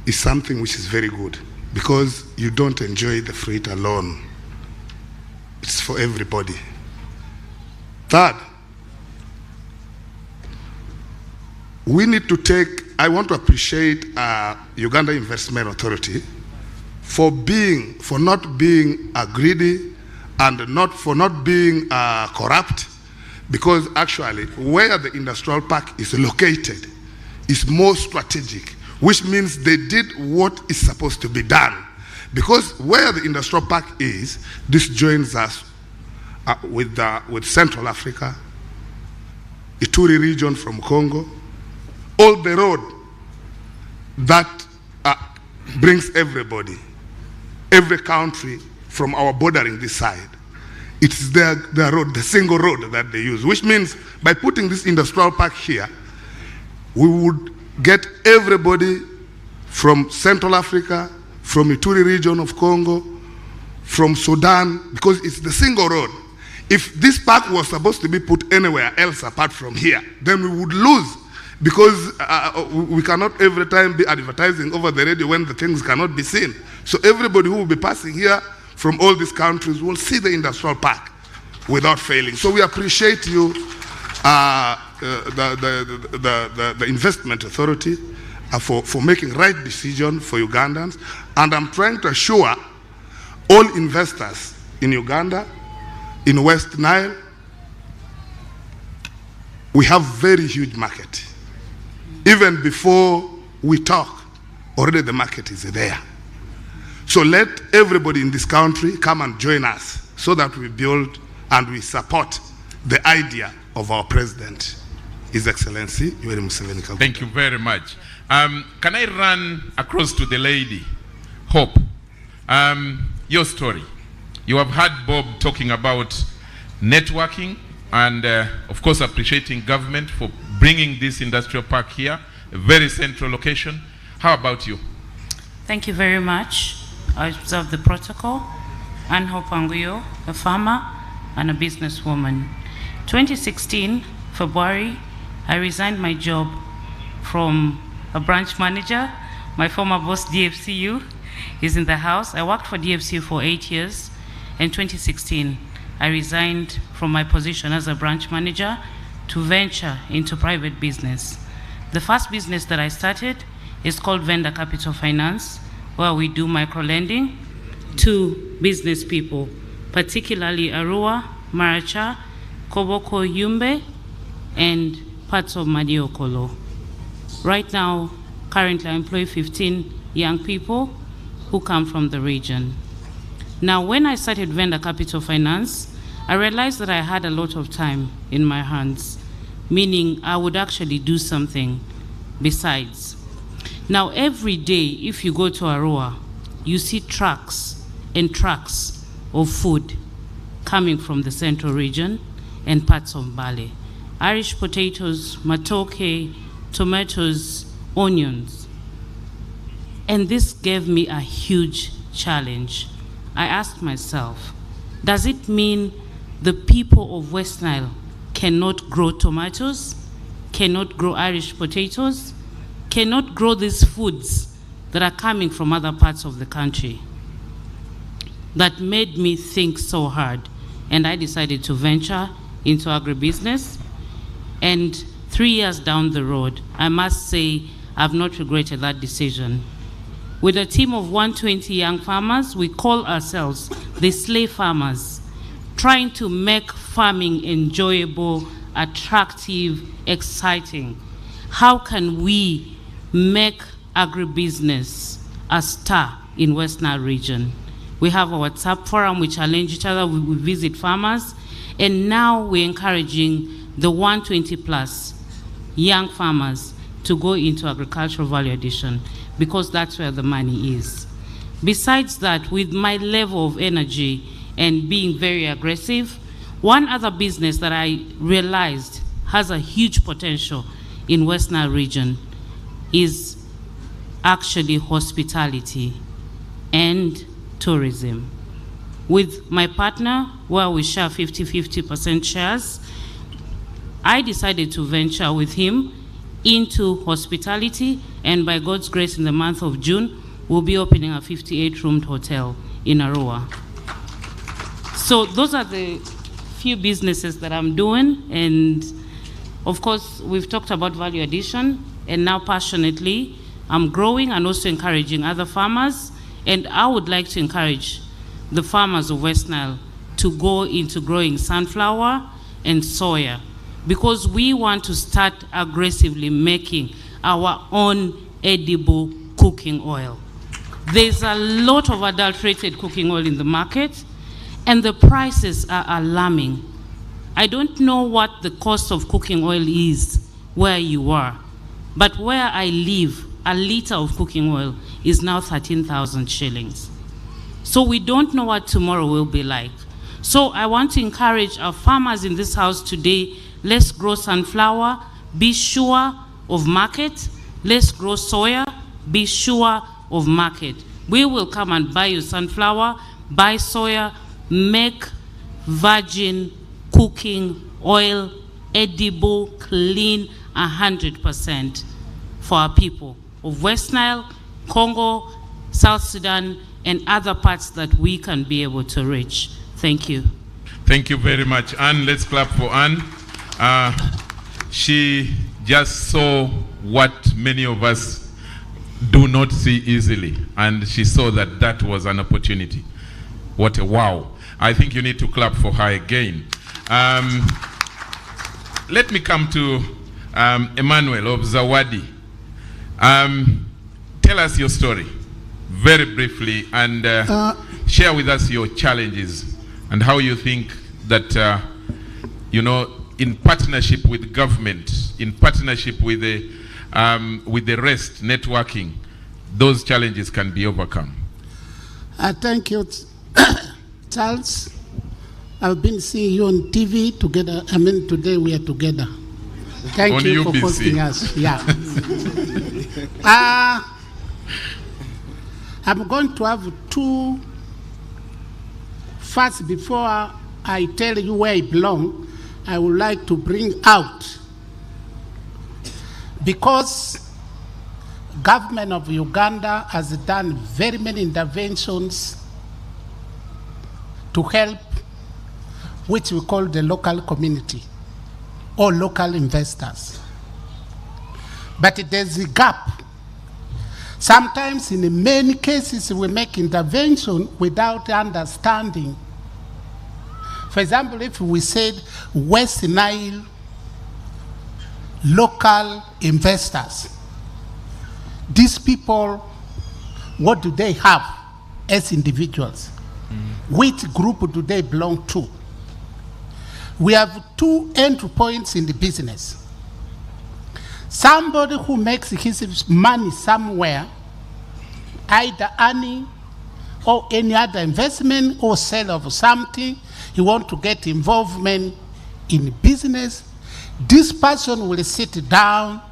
is something which is very good because you don't enjoy the fruit alone. It's for everybody. Third, we need to I want to appreciate Uganda Investment Authority for not being greedy and for not being corrupt, because actually where the industrial park is located is more strategic, which means they did what is supposed to be done. Because where the industrial park is, this joins us with Central Africa, Ituri region from Congo, all the road that brings everybody, every country from our bordering this side. It's their road, the single road that they use, which means by putting this industrial park here, we would get everybody from Central Africa, from Ituri region of Congo, from Sudan, because it's the single road. If this park was supposed to be put anywhere else apart from here, then we would lose, because we cannot every time be advertising over the radio when the things cannot be seen. So everybody who will be passing here from all these countries will see the industrial park without failing. So we appreciate you, the Investment Authority, for making right decision for Ugandans. And I'm trying to assure all investors in Uganda, in West Nile, we have very huge market. Even before we talk, already the market is there. So let everybody in this country come and join us so that we build and we support the idea of our president, His Excellency Yoweri Museveni Kaguta. Thank you very much. Can I run across to the lady, Hope? Your story. You have heard Bob talking about networking and, of course, appreciating government for bringing this industrial park here, a very central location. How about you? Thank you very much. I observe the protocol. Anne Hope Anguyo, a farmer and a businesswoman. 2016, February, I resigned my job from a branch manager. My former boss, DFCU, is in the house. I worked for DFCU for 8 years. In 2016, I resigned from my position as a branch manager to venture into private business. The first business that I started is called Vendor Capital Finance, where we do micro-lending to business people, particularly Arua, Maracha, Koboko, Yumbe, and parts of Madiokolo. Right now, currently I employ 15 young people who come from the region. Now, when I started Vendor Capital Finance, I realized that I had a lot of time in my hands, meaning I would actually do something besides. Now, every day, if you go to Arua, you see trucks and trucks of food coming from the central region and parts of Mbale. Irish potatoes, matoke, tomatoes, onions. And this gave me a huge challenge. I asked myself, does it mean the people of West Nile cannot grow tomatoes, cannot grow Irish potatoes, cannot grow these foods that are coming from other parts of the country? That made me think so hard, and I decided to venture into agribusiness. And 3 years down the road, I must say I've not regretted that decision. With a team of 120 young farmers, we call ourselves the slave farmers, trying to make farming enjoyable, attractive, exciting. How can we make agribusiness a star in West Nile region? We have a WhatsApp forum, we challenge each other, we visit farmers, and now we're encouraging the 120 plus young farmers to go into agricultural value addition, because that's where the money is. Besides that, with my level of energy and being very aggressive, one other business that I realized has a huge potential in West Nile region is actually hospitality and tourism. With my partner, where we share 50-50% shares, I decided to venture with him into hospitality, and by God's grace, in the month of June, we'll be opening a 58-roomed hotel in Arua. So those are the few businesses that I'm doing, and of course, we've talked about value addition, and now passionately, I'm growing and also encouraging other farmers, and I would like to encourage the farmers of West Nile to go into growing sunflower and soya, because we want to start aggressively making our own edible cooking oil. There's a lot of adulterated cooking oil in the market, and the prices are alarming. I don't know what the cost of cooking oil is where you are, but where I live, a liter of cooking oil is now 13,000 shillings. So we don't know what tomorrow will be like. So I want to encourage our farmers in this house today, let's grow sunflower, be sure of market. Let's grow soya, be sure of market. We will come and buy you sunflower, buy soya, make virgin cooking oil, edible, clean, 100% for our people of West Nile, Congo, South Sudan, and other parts that we can be able to reach. Thank you. Thank you very much, Anne. Let's clap for Anne. She just saw what many of us do not see easily, and she saw that that was an opportunity. What a wow. I think you need to clap for her again. Let me come to Emmanuel of Zawadi. Tell us your story very briefly, and share with us your challenges and how you think that, you know, in partnership with government, in partnership with the rest, networking, those challenges can be overcome. Thank you, Charles. I've been seeing you on TV together. I mean, today we are together. Thank you for hosting us. Yeah. I'm going to have two. First, before I tell you where I belong, I would like to bring out, because government of Uganda has done very many interventions to help, which we call the local community or local investors. But there's a gap. Sometimes in many cases we make intervention without understanding. For example, if we said West Nile local investors, these people, what do they have as individuals? Which group do they belong to? We have two entry points in the business. Somebody who makes his money somewhere, either earning or any other investment or sale of something, he wants to get involvement in business. This person will sit down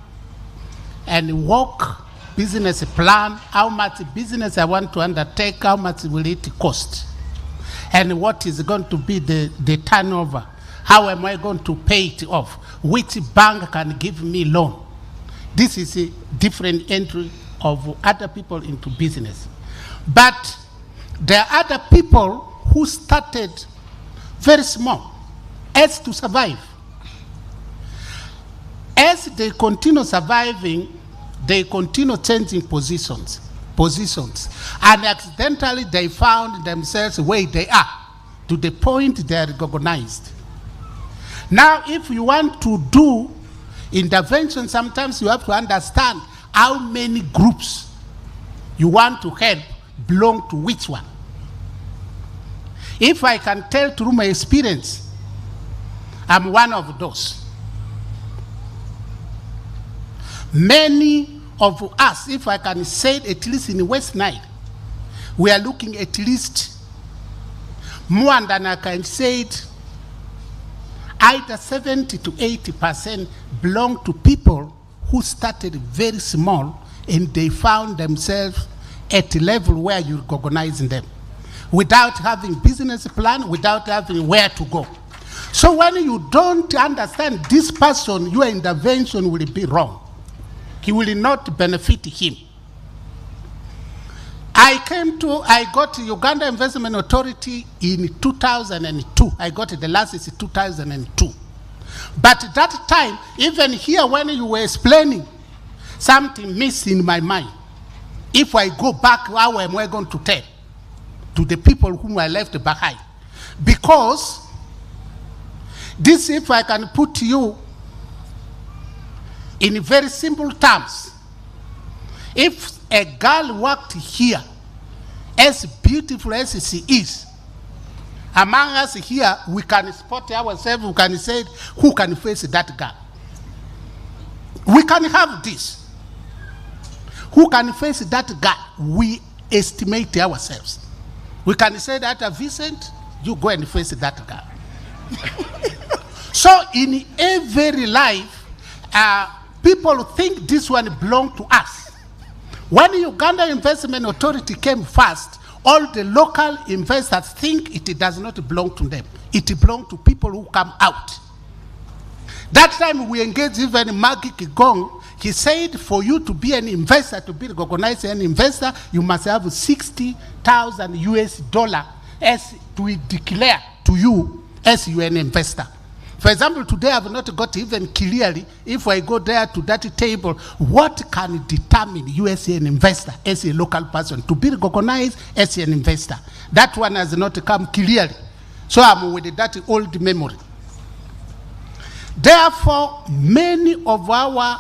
and work business plan, how much business I want to undertake, how much will it cost, and what is going to be the turnover, how am I going to pay it off, which bank can give me loan. This is a different entry of other people into business. But there are other people who started very small as to survive. As they continue surviving, they continue changing positions, and accidentally they found themselves where they are, to the point they are recognized. Now, if you want to do intervention, sometimes you have to understand how many groups you want to help belong to which one. If I can tell through my experience, I'm one of those. Many of us, if I can say it, at least in West Nile, we are looking at least more than I can say it, either 70 to 80% belong to people who started very small and they found themselves at a level where you recognize them without having business plan, without having where to go. So when you don't understand this person, your intervention will be wrong. he will not benefit him. I got Uganda Investment Authority in 2002. I got it, the last is 2002. But at that time, even here when you were explaining, something missed in my mind. If I go back, how am I going to tell to the people whom I left behind? Because this, if I can put you in very simple terms, if a girl worked here, as beautiful as she is, among us here, we can spot ourselves, we can say, who can face that girl? We can have this. Who can face that girl? We estimate ourselves. We can say that, Vincent, you go and face that girl. So in every life, people think this one belongs to us. When the Uganda Investment Authority came first, all the local investors think it does not belong to them. It belongs to people who come out. That time we engaged even Maggie Kigong. He said for you to be an investor, to be recognized as an investor, you must have 60,000 US dollar as to declare to you as you are an investor. For example, today I have not got even clearly, if I go there to that table, what can determine you as an investor, as a local person, to be recognized as an investor? That one has not come clearly. So I'm with that old memory. Therefore, many of our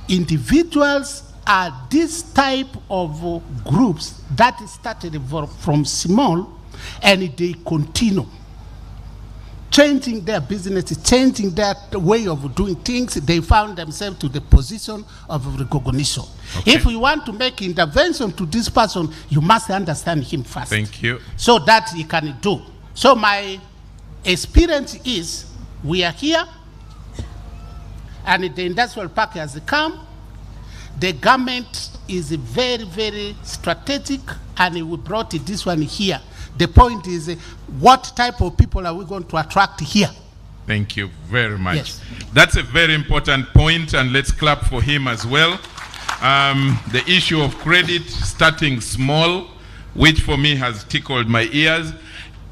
individuals are this type of groups that started from small and they continue changing their business, changing their way of doing things. They found themselves to the position of recognition. Okay. If you want to make intervention to this person, you must understand him first. Thank you. So that he can do. So my experience is, we are here, and the industrial park has come. The government is very, very strategic, and we brought this one here. The point is, what type of people are we going to attract here? Thank you very much. Yes. That's a very important point, and let's clap for him as well. The issue of credit, starting small, which for me has tickled my ears.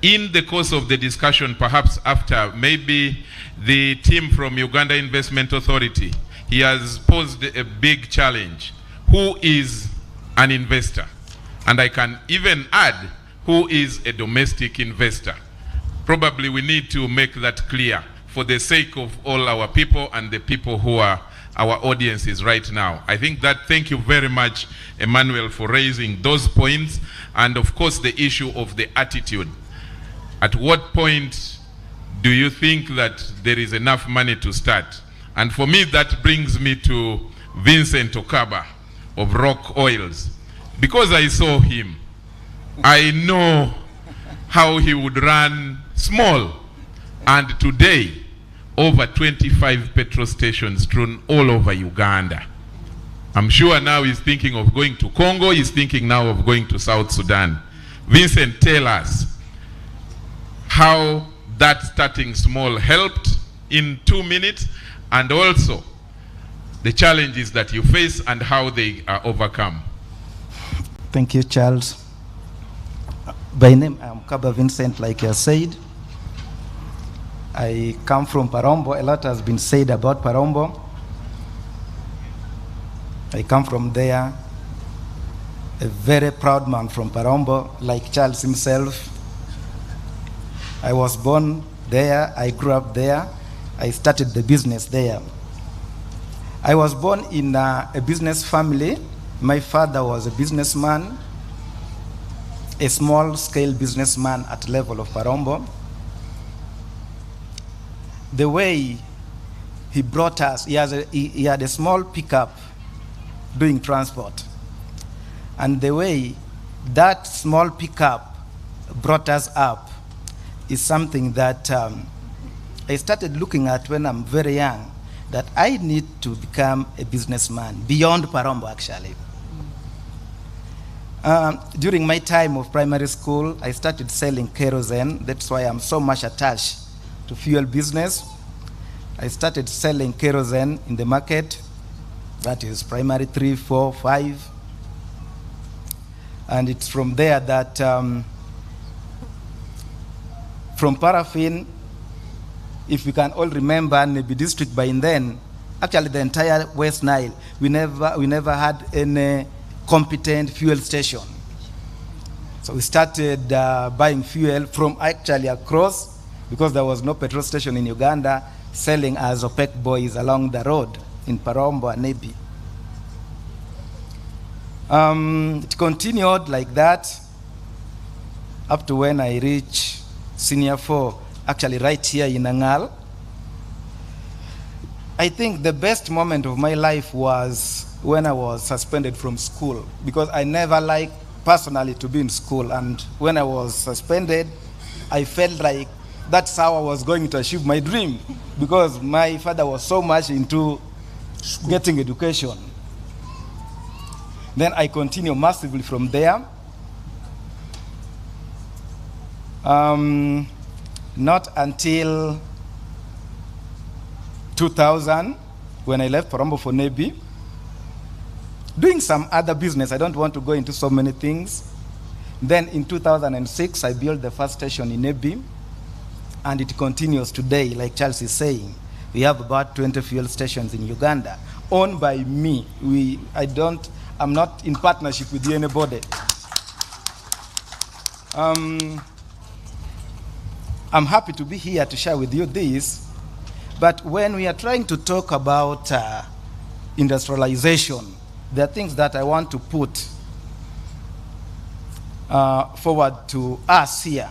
In the course of the discussion, perhaps after, maybe the team from Uganda Investment Authority, he has posed a big challenge. Who is an investor? And I can even add, who is a domestic investor? Probably we need to make that clear for the sake of all our people and the people who are our audiences right now. I think that, thank you very much, Emmanuel, for raising those points. And of course, the issue of the attitude. At what point do you think that there is enough money to start? And for me, that brings me to Vincent Okaba of Rock Oils. Because I saw him, I know how he would run small. And today, over 25 petrol stations strewn all over Uganda. I'm sure now he's thinking of going to Congo, he's thinking now of going to South Sudan. Vincent, tell us how that starting small helped in 2 minutes, and also the challenges that you face and how they are overcome. Thank you, Charles. By name, I'm Kaba Vincent, like you said. I come from Parombo. A lot has been said about Parombo. I come from there. A very proud man from Parombo, like Charles himself. I was born there. I grew up there. I started the business there. I was born in a business family. My father was a businessman, a small-scale businessman at the level of Parombo. The way he brought us, he had a small pickup doing transport. And the way that small pickup brought us up is something that I started looking at when I'm very young, that I need to become a businessman, beyond Parombo actually. During my time of primary school, I started selling kerosene. That's why I'm so much attached to fuel business. I started selling kerosene in the market. That is primary 3, 4, 5. And it's from there that from paraffin, if we can all remember, Nebi district by then, actually the entire West Nile, we never had any competent fuel station. So we started buying fuel from actually across, because there was no petrol station in Uganda, selling as OPEC boys along the road in Parombo and Nebi. It continued like that up to when I reached senior 4, actually right here in Nile. I think the best moment of my life was when I was suspended from school, because I never liked personally to be in school, and when I was suspended, I felt like that's how I was going to achieve my dream, because my father was so much into getting education. Then I continue massively from there. Not until 2000, when I left Parombo for Nebi, doing some other business. I don't want to go into so many things. Then in 2006, I built the first station in Nebi, and it continues today, like Charles is saying. We have about 20 fuel stations in Uganda, owned by me. I'm not in partnership with anybody. I'm happy to be here to share with you this, but when we are trying to talk about industrialization, there are things that I want to put forward to us here.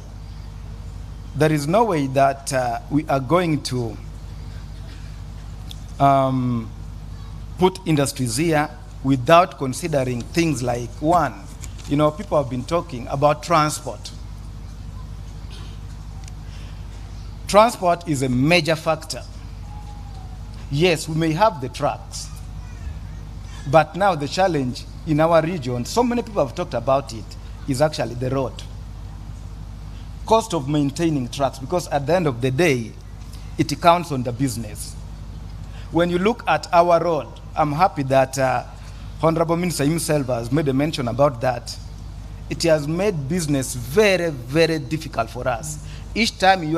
There is no way that we are going to put industries here without considering things like, one, people have been talking about transport. Transport is a major factor. Yes, we may have the trucks, but now the challenge in our region, so many people have talked about it, is actually the road. Cost of maintaining trucks, because at the end of the day, it counts on the business. When you look at our road, I'm happy that Honorable Minister himself has made a mention about that. It has made business very, very difficult for us. Each time you are